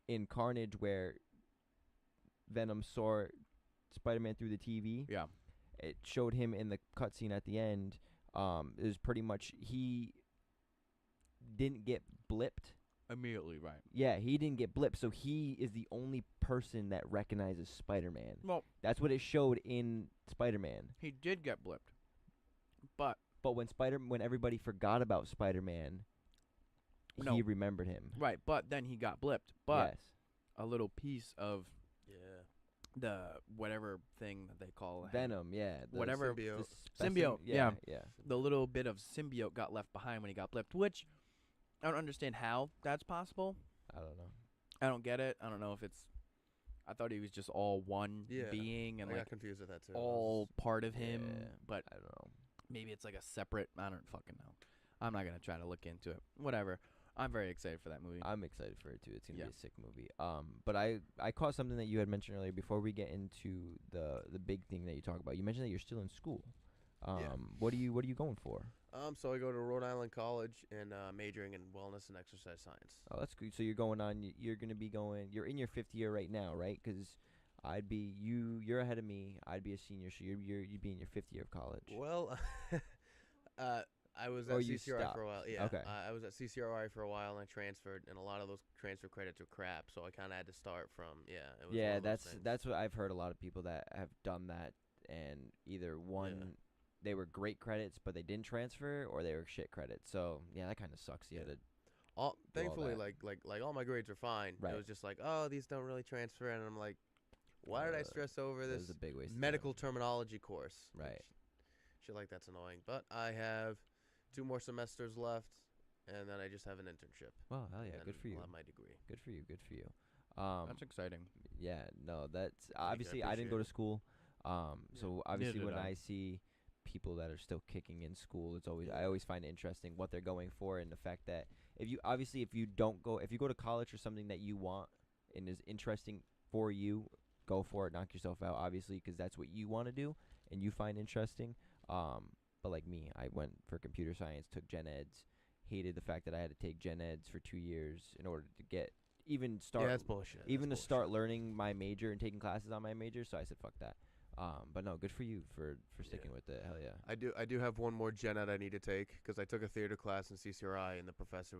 in Carnage where Venom saw Spider-Man through the TV. Yeah. It showed him in the cutscene at the end. It was pretty much he didn't get blipped. Immediately, right. Yeah, he didn't get blipped, so he is the only person that recognizes Spider-Man. Well, That's what it showed in Spider-Man. he did get blipped. But But when everybody forgot about Spider-Man, No. he remembered him. right, but then he got blipped. But yes. a little piece of Yeah. the whatever thing that they call it, Venom, yeah. the whatever symbiote. specimen- Symbiote, yeah. Yeah. the little bit of symbiote got left behind when he got blipped, which I don't understand how that's possible. I don't know. I don't get it. I don't know if it's. I thought he was just all one Yeah, being and I got like confused with that too. all part of him, Yeah. but I don't know. maybe it's like a separate. I don't fucking know. I'm not gonna try to look into it. Whatever. I'm very excited for that movie. I'm excited for it too. It's gonna Yeah. be a sick movie. But I caught something that you had mentioned earlier before we get into the big thing that you talk about. You mentioned that you're still in school. Yeah. What are you going for? So I go to Rhode Island College and majoring in wellness and exercise science. Oh, that's good. So you're going on. You're gonna be going. You're in your 5th year right now, right? Because I'd be you're ahead of me. I'd be a senior, so you'd be in your 5th year of college. Well, I was Oh, at you CCRI for stopped. a while. Yeah. Okay. I was at CCRI for a while and I transferred, and a lot of those transfer credits were crap, so I kind of had to start from It was one Yeah, of those that's things. that's what I've heard. A lot of people that have done that, and either one, they were great credits, but they didn't transfer, or they were shit credits. So yeah, that kind of sucks. You had Yeah. to. Thankfully, that. like all my grades were fine. Right. It was just like, oh, these don't really transfer, and I'm like, why did I stress over That this was a big waste. of time. medical terminology course? Right. which Shit like that's annoying. But I have 2 more semesters left, and then I just have an internship. Well, hell yeah, and good for I'll you. have my degree. Good for you. Good for you. That's exciting. Yeah, no, that's obviously I didn't appreciate go to it. school. So obviously did when I. I see people that are still kicking in school, it's always I always find it interesting what they're going for, and the fact that if you go to college for something that you want and is interesting for you, go for it, knock yourself out, obviously, because that's what you want to do and you find interesting. But like me, I went for computer science, took gen eds, hated the fact that I had to take gen eds for 2 years in order to get even start Yeah, that's bullshit. even to That's start bullshit. learning my major and taking classes on my major. So I said fuck that. But no, good for you for sticking Yeah. with it. Hell yeah. I do have one more gen ed I need to take because I took a theater class in CCRI and the professor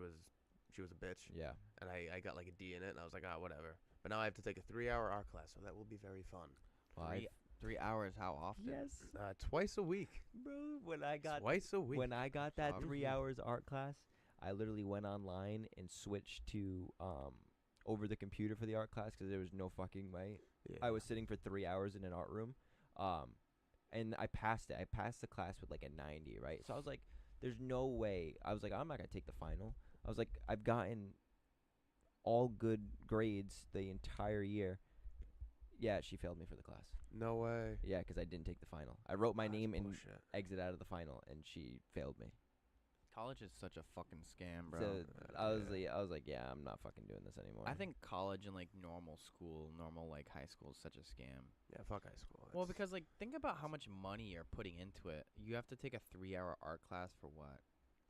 she was a bitch Yeah. and I got like a D in it and I was like whatever. But now I have to take a 3-hour art class, so that will be very fun. Well, Three, 3 hours. How often? yes, Twice a week. bro. When I got Twice a week. when I got that Photography. 3 hours art class, I literally went online and switched to over the computer for the art class because there was no fucking way. Yeah. I was sitting for 3 hours in an art room, and I passed it. I passed the class with like a 90, right? So I was like, "There's no way." I was like, "I'm not gonna take the final." I was like, "I've gotten all good grades the entire year." Yeah, she failed me for the class. No way. Yeah, because I didn't take the final. I wrote my That's name and bullshit. exit out of the final, and she failed me. College is such a fucking scam, bro. So I was like, yeah, I'm not fucking doing this anymore. I think college and like normal school, normal like high school is such a scam. Yeah, fuck high school. Well, That's- because like think about how much money you're putting into it. You have to take a 3-hour art class for what?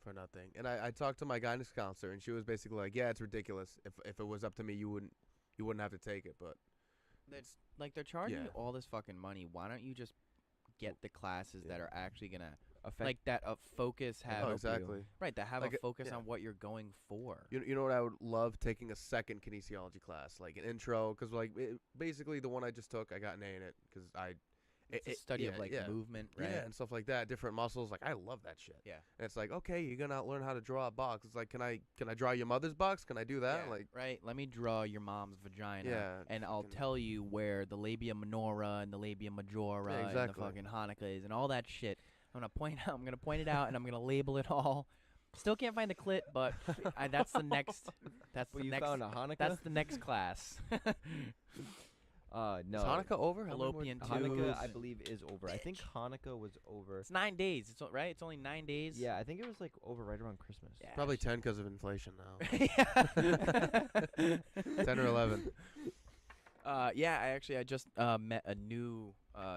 for nothing. And I talked to my guidance counselor, and she was basically like, "Yeah, it's ridiculous. If it was up to me, you wouldn't have to take it." But Like they're charging Yeah. you all this fucking money. Why don't you just get the classes that Yeah. are actually gonna Affect like that focus have oh, you. exactly. right that have Like a focus yeah. on what you're going for. You know what I would love taking a second kinesiology class, like an intro, because like basically the one I just took, I got an A in it because It's a study of yeah, like yeah. movement, right? Yeah, and stuff like that, different muscles. Like I love that shit. Yeah. And it's like, okay, you're gonna learn how to draw a box. It's like, can I draw your mother's box? Can I do that? Yeah, Like, right. Let me draw your mom's vagina. yeah. And I'll fucking- tell you where the labia minora and the labia majora and the exactly. fucking Hanukkah is and all that shit. I'm gonna point it out and I'm gonna label it all. Still can't find the clit, but that's the next. That's Well, the you next. found a Hanukkah? That's the next class. No. Is Hanukkah over? How many more- Fallopian Hanukkah, tubes. I believe, is over. I think Hanukkah was over. It's 9 days. It's right. It's only 9 days. Yeah, I think it was like over right around Christmas. Yeah, Probably shit. 10 because of inflation now. 10 10 or 11. Yeah, I just met a new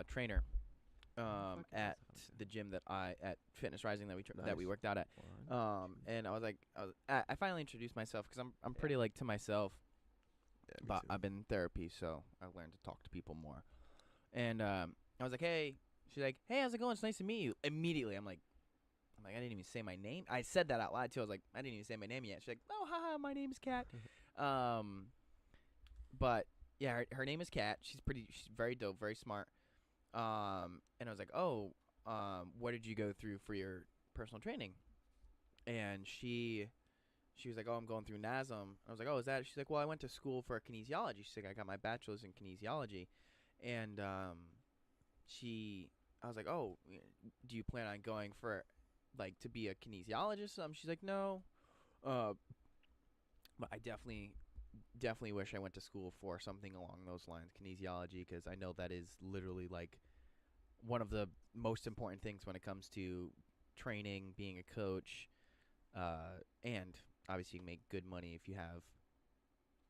trainer fuck is at Hanukkah? the gym at Fitness Rising that we Nice. worked out at. And I was like, I finally introduced myself because I'm pretty like to myself, Yeah, me but too. I've been in therapy, so I learned to talk to people more. And I was like, hey, she's like, hey, how's it going? It's nice to meet you. Immediately, I'm like, I didn't even say my name. I said that out loud too. I was like, I didn't even say my name yet. She's like, oh, haha, my name's Kat. But yeah, her name is Kat. She's very dope, very smart. And I was like, oh, what did you go through for your personal training? And she was like, oh, I'm going through NASM. I was like, oh, is that? She's like, well, I went to school for kinesiology. She's like, I got my bachelor's in kinesiology. And I was like, oh, do you plan on going for, like, to be a kinesiologist? She's like, no. But I definitely wish I went to school for something along those lines, kinesiology, because I know that is literally, like, one of the most important things when it comes to training, being a coach, and obviously you make good money if you have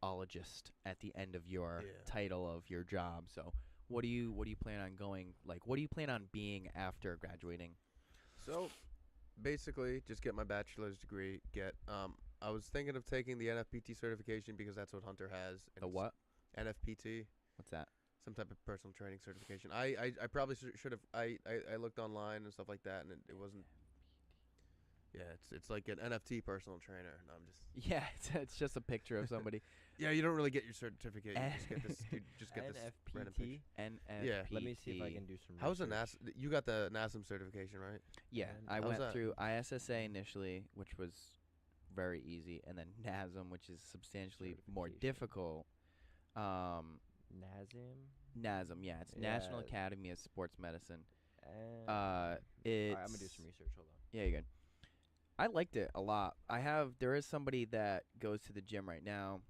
ologist at the end of your Yeah. title of your job. So what do you plan on going, like, what do you plan on being after graduating? So, basically, just get my bachelor's degree. I was thinking of taking the NFPT certification because that's what Hunter has. and The it's what? NFPT, What's that? some type of personal training certification. I probably should have. I looked online and stuff like that, and it wasn't. Yeah, it's like an NFT personal trainer. No, I'm just. Yeah, it's just a picture of somebody. Yeah, you don't really get your certificate. You just get this. You just get this random picture. NFPT. NFPT. Yeah. Let me see if I can do some. How's the research. You got the NASM certification, right? Yeah, And I how's went that? through ISSA initially, which was very easy, and then NASM, which is substantially more Certification. difficult. NASM? NASM, yeah, it's National Yeah. Academy of Sports Medicine. Alright, It's I'm gonna do some research. Hold on. Yeah, you're good. I liked it a lot. There is somebody that goes to the gym right now,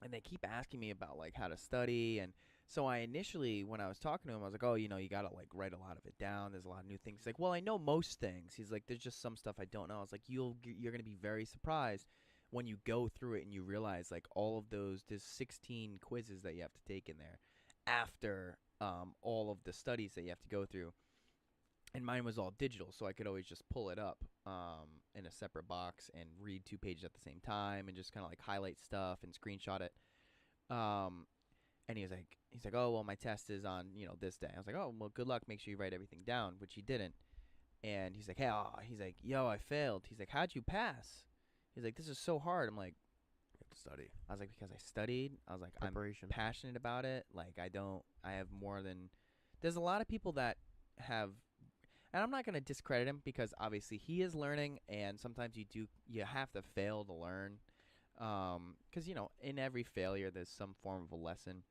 and they keep asking me about like how to study, and so I initially, when I was talking to him, I was like, oh, you gotta like write a lot of it down. There's a lot of new things. He's like, well, I know most things. He's like, there's just some stuff I don't know. I was like, you're gonna be very surprised when you go through it and you realize like all of there's 16 quizzes that you have to take in there after all of the studies that you have to go through. and mine was all digital, so I could always just pull it up in a separate box and read 2 pages at the same time, and just kind of like highlight stuff and screenshot it. And he's like, oh well, my test is on this day. I was like, oh well, good luck. Make sure you write everything down, which he didn't. And he's like, hey, he's like, yo, I failed. He's like, how'd you pass? He's like, this is so hard. I'm like, You have to study. I was like, because I studied. I was like, I'm Preparation. passionate about it. Like, I have more than. There's a lot of people that have, and I'm not gonna discredit him because obviously he is learning, and sometimes you have to fail to learn, because in every failure there's some form of a lesson.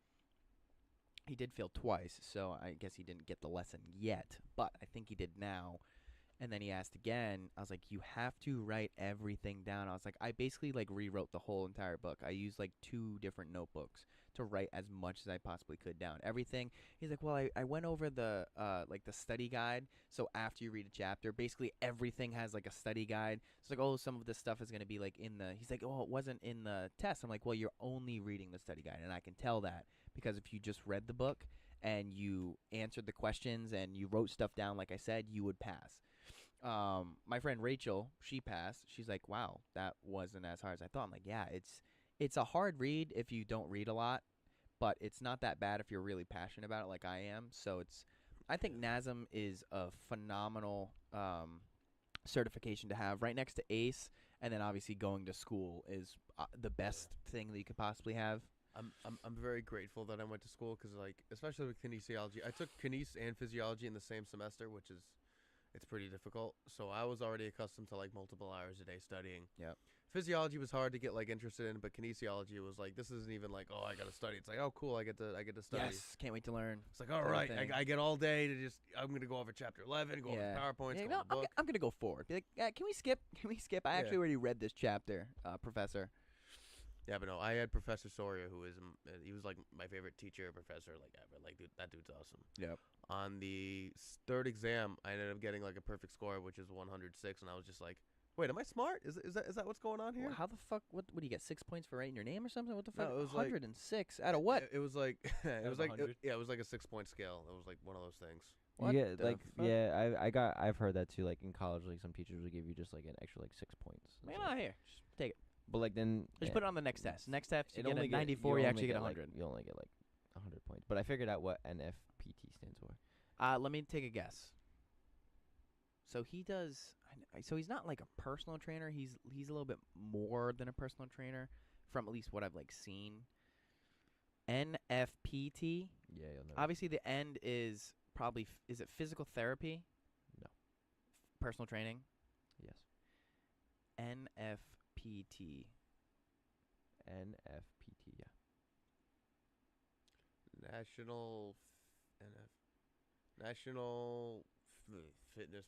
He did fail twice, so I guess he didn't get the lesson yet, but I think he did now. And then he asked again. I was like, you have to write everything down. I was like, I basically like rewrote the whole entire book. I used like 2 different notebooks to write as much as I possibly could down. Everything. He's like, well, I went over the like the study guide. So after you read a chapter, basically everything has like a study guide. It's like, oh, some of this stuff is going to be like in the, he's like, oh, it wasn't in the test. I'm like, well, you're only reading the study guide. And I can tell that because if you just read the book and you answered the questions and you wrote stuff down, like I said, you would pass. My friend Rachel, she passed. She's like, wow, that wasn't as hard as I thought. I'm like, yeah, it's a hard read if you don't read a lot, but it's not that bad if you're really passionate about it like I am. So I think NASM is a phenomenal certification to have right next to ACE, and then obviously going to school is the best thing that you could possibly have. I'm very grateful that I went to school because, like, especially with kinesiology, I took kines and physiology in the same semester, which is it's pretty difficult. So I was already accustomed to like multiple hours a day studying. Yep. Physiology was hard to get like interested in, but kinesiology was like, this isn't even like, oh, I gotta study. It's like, oh, cool, I get to study. Yes, can't wait to learn. It's like, all Sort of right, thing. I get all day to just, I'm gonna go over chapter 11, go over PowerPoints, Yeah, go no, over the book. I'm gonna go forward. Be like, can we skip? Can we skip? I Yeah. actually already read this chapter, Professor. Yeah, but no, I had Professor Soria, who is he was like my favorite teacher or professor like ever. Like, dude, that dude's awesome. Yep. On the third exam, I ended up getting like a perfect score, which is 106, and I was just like, wait, am I smart? Is that what's going on here? Well, how the fuck? What do you get? 6 points for writing your name or something? What the No, fuck? it was like- 106 out of what? It was like it was of like 100? it was like a 6-point scale. It was like one of those things. What Yeah, the like fuck? I've heard that too. Like in college, like some teachers would give you just like an extra like 6 points. It's Man, like- out here. Just take it. but like then Just put it on the next test. Next test, you it get a only 94. You only actually get like- 100. you only get like 100 points. But I figured out what NFPT stands for. Let me take a guess. So he does. So he's not like a personal trainer. He's a little bit more than a personal trainer, from at least what I've like seen. NFPT. Yeah, you'll know. Obviously, the end is probably is it physical therapy? No. Personal training. Yes. NFPT. NFPT. Yeah. National fitness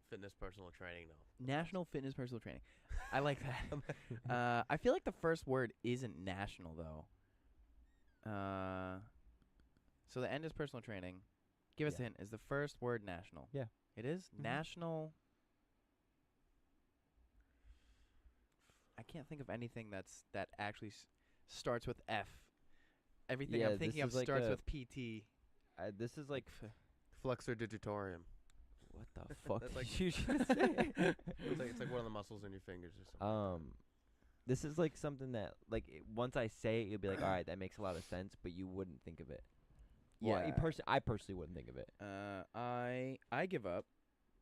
fitness personal training. No. National Fitness Personal Training. I like that. I feel like the first word isn't national though. So the end is personal training. Give us a Yeah. hint. Is the first word national? Yeah. It is Mhm. national. I can't think of anything that actually starts with F. Everything Yeah, I'm thinking this of is like starts a- with PT. This is like Flexor digitorum. what the fuck That's did like- you just say? It's like one of the muscles in your fingers or something. This is like something that like once I say it, you'll be like, all right, that makes a lot of sense, but you wouldn't think of it. Well, I personally wouldn't think of it. I give up.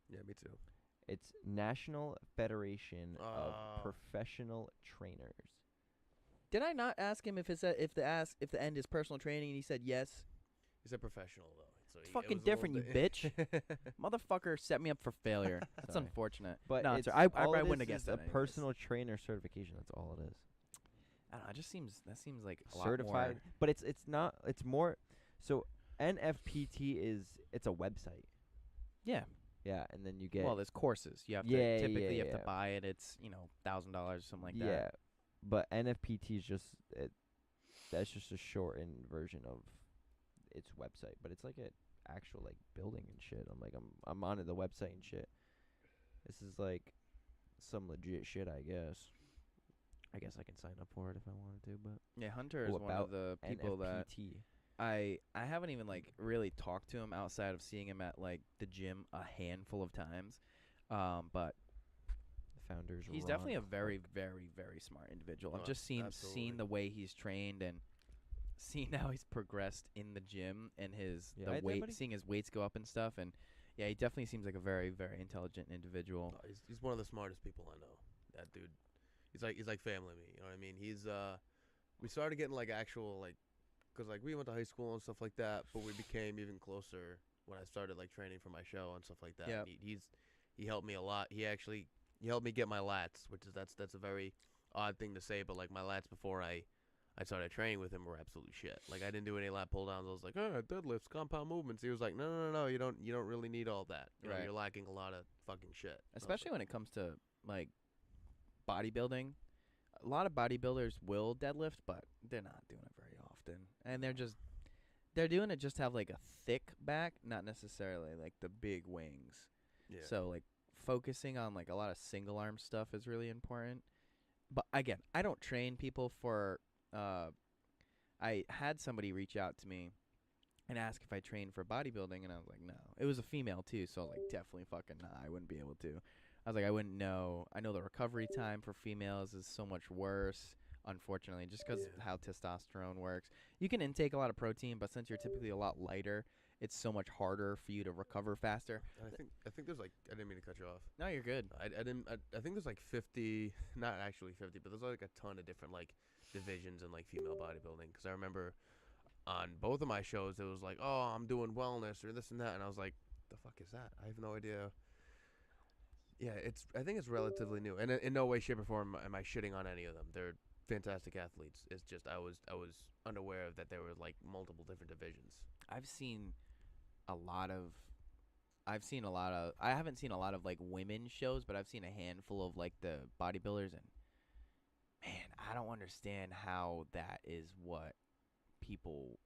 Yeah, me too. It's National Federation of Oh. Professional Trainers. Did I not ask him if the end is personal training and he said yes? He's a professional though. So It's it fucking was a little different, you bit- bitch. Motherfucker set me up for failure. That's Sorry. unfortunate. But no, it's, sorry. I all probably it wouldn't have is guessed a that. anyways. personal trainer certification. That's all it is. I don't know. It just seems like a Certified, lot more. but it's not. It's more. So NFPT it's a website. Yeah. Yeah, and then you get Well, there's courses. You have to Yeah, typically you yeah, have to yeah. buy it. It's $1,000 something like that. yeah, but NFPT is just it. That's just a shortened version of its website, but it's like an actual like building and shit. I'm on the website and shit. This is like some legit shit, I guess. I guess I can sign up for it if I wanted to, but Yeah, Hunter is Oh, one of the people that NFPT. I haven't even like really talked to him outside of seeing him at like the gym a handful of times. But The founders. he's definitely a very, very, very smart individual. I've Oh, just seen absolutely. the way he's trained and seen how he's progressed in the gym and his Yeah, the right there, weight, buddy. seeing his weights go up and stuff. And yeah, he definitely seems like a very, very intelligent individual. He's one of the smartest people I know. That dude, he's like family to me. You know what I mean? We started getting like actual like, cause like we went to high school and stuff like that, but we became even closer when I started like training for my show and stuff like that. Yep. He helped me a lot. He helped me get my lats, which is that's a very odd thing to say, but like my lats before I started training with him were absolute shit. Like I didn't do any lat pull downs. I was like, deadlifts, compound movements. He was like, no, you don't really need all that. You know, Right. you're lacking a lot of fucking shit. And I was Especially like, when it comes to like bodybuilding. A lot of bodybuilders will deadlift, but they're not doing it very often. And they're doing it just to have like a thick back, not necessarily like the big wings. yeah. So like focusing on like a lot of single arm stuff is really important. But again, I don't train people for I had somebody reach out to me and ask if I trained for bodybuilding, and I was like, no. It was a female too, so I was like, definitely fucking nah, I wouldn't be able to. I was like, I wouldn't know. I know the recovery time for females is so much worse, unfortunately, just because Yeah. how testosterone works. You can intake a lot of protein, but since you're typically a lot lighter, it's so much harder for you to recover faster. I think there's like, I didn't mean to cut you off. No, you're good. I think there's like 50, not actually 50, but there's like a ton of different like divisions in like female bodybuilding. Because I remember on both of my shows, it was like, oh, I'm doing wellness or this and that, and I was like, the fuck is that? I have no idea. Yeah, I think it's relatively new, and in no way, shape, or form am I shitting on any of them. They're fantastic athletes. It's just I was unaware of that there were like multiple different divisions. I haven't seen a lot of like women shows, but I've seen a handful of like the bodybuilders, and man, I don't understand how that is what people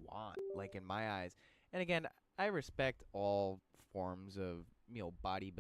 want, like in my eyes. And again, I respect all forms of, bodybuilding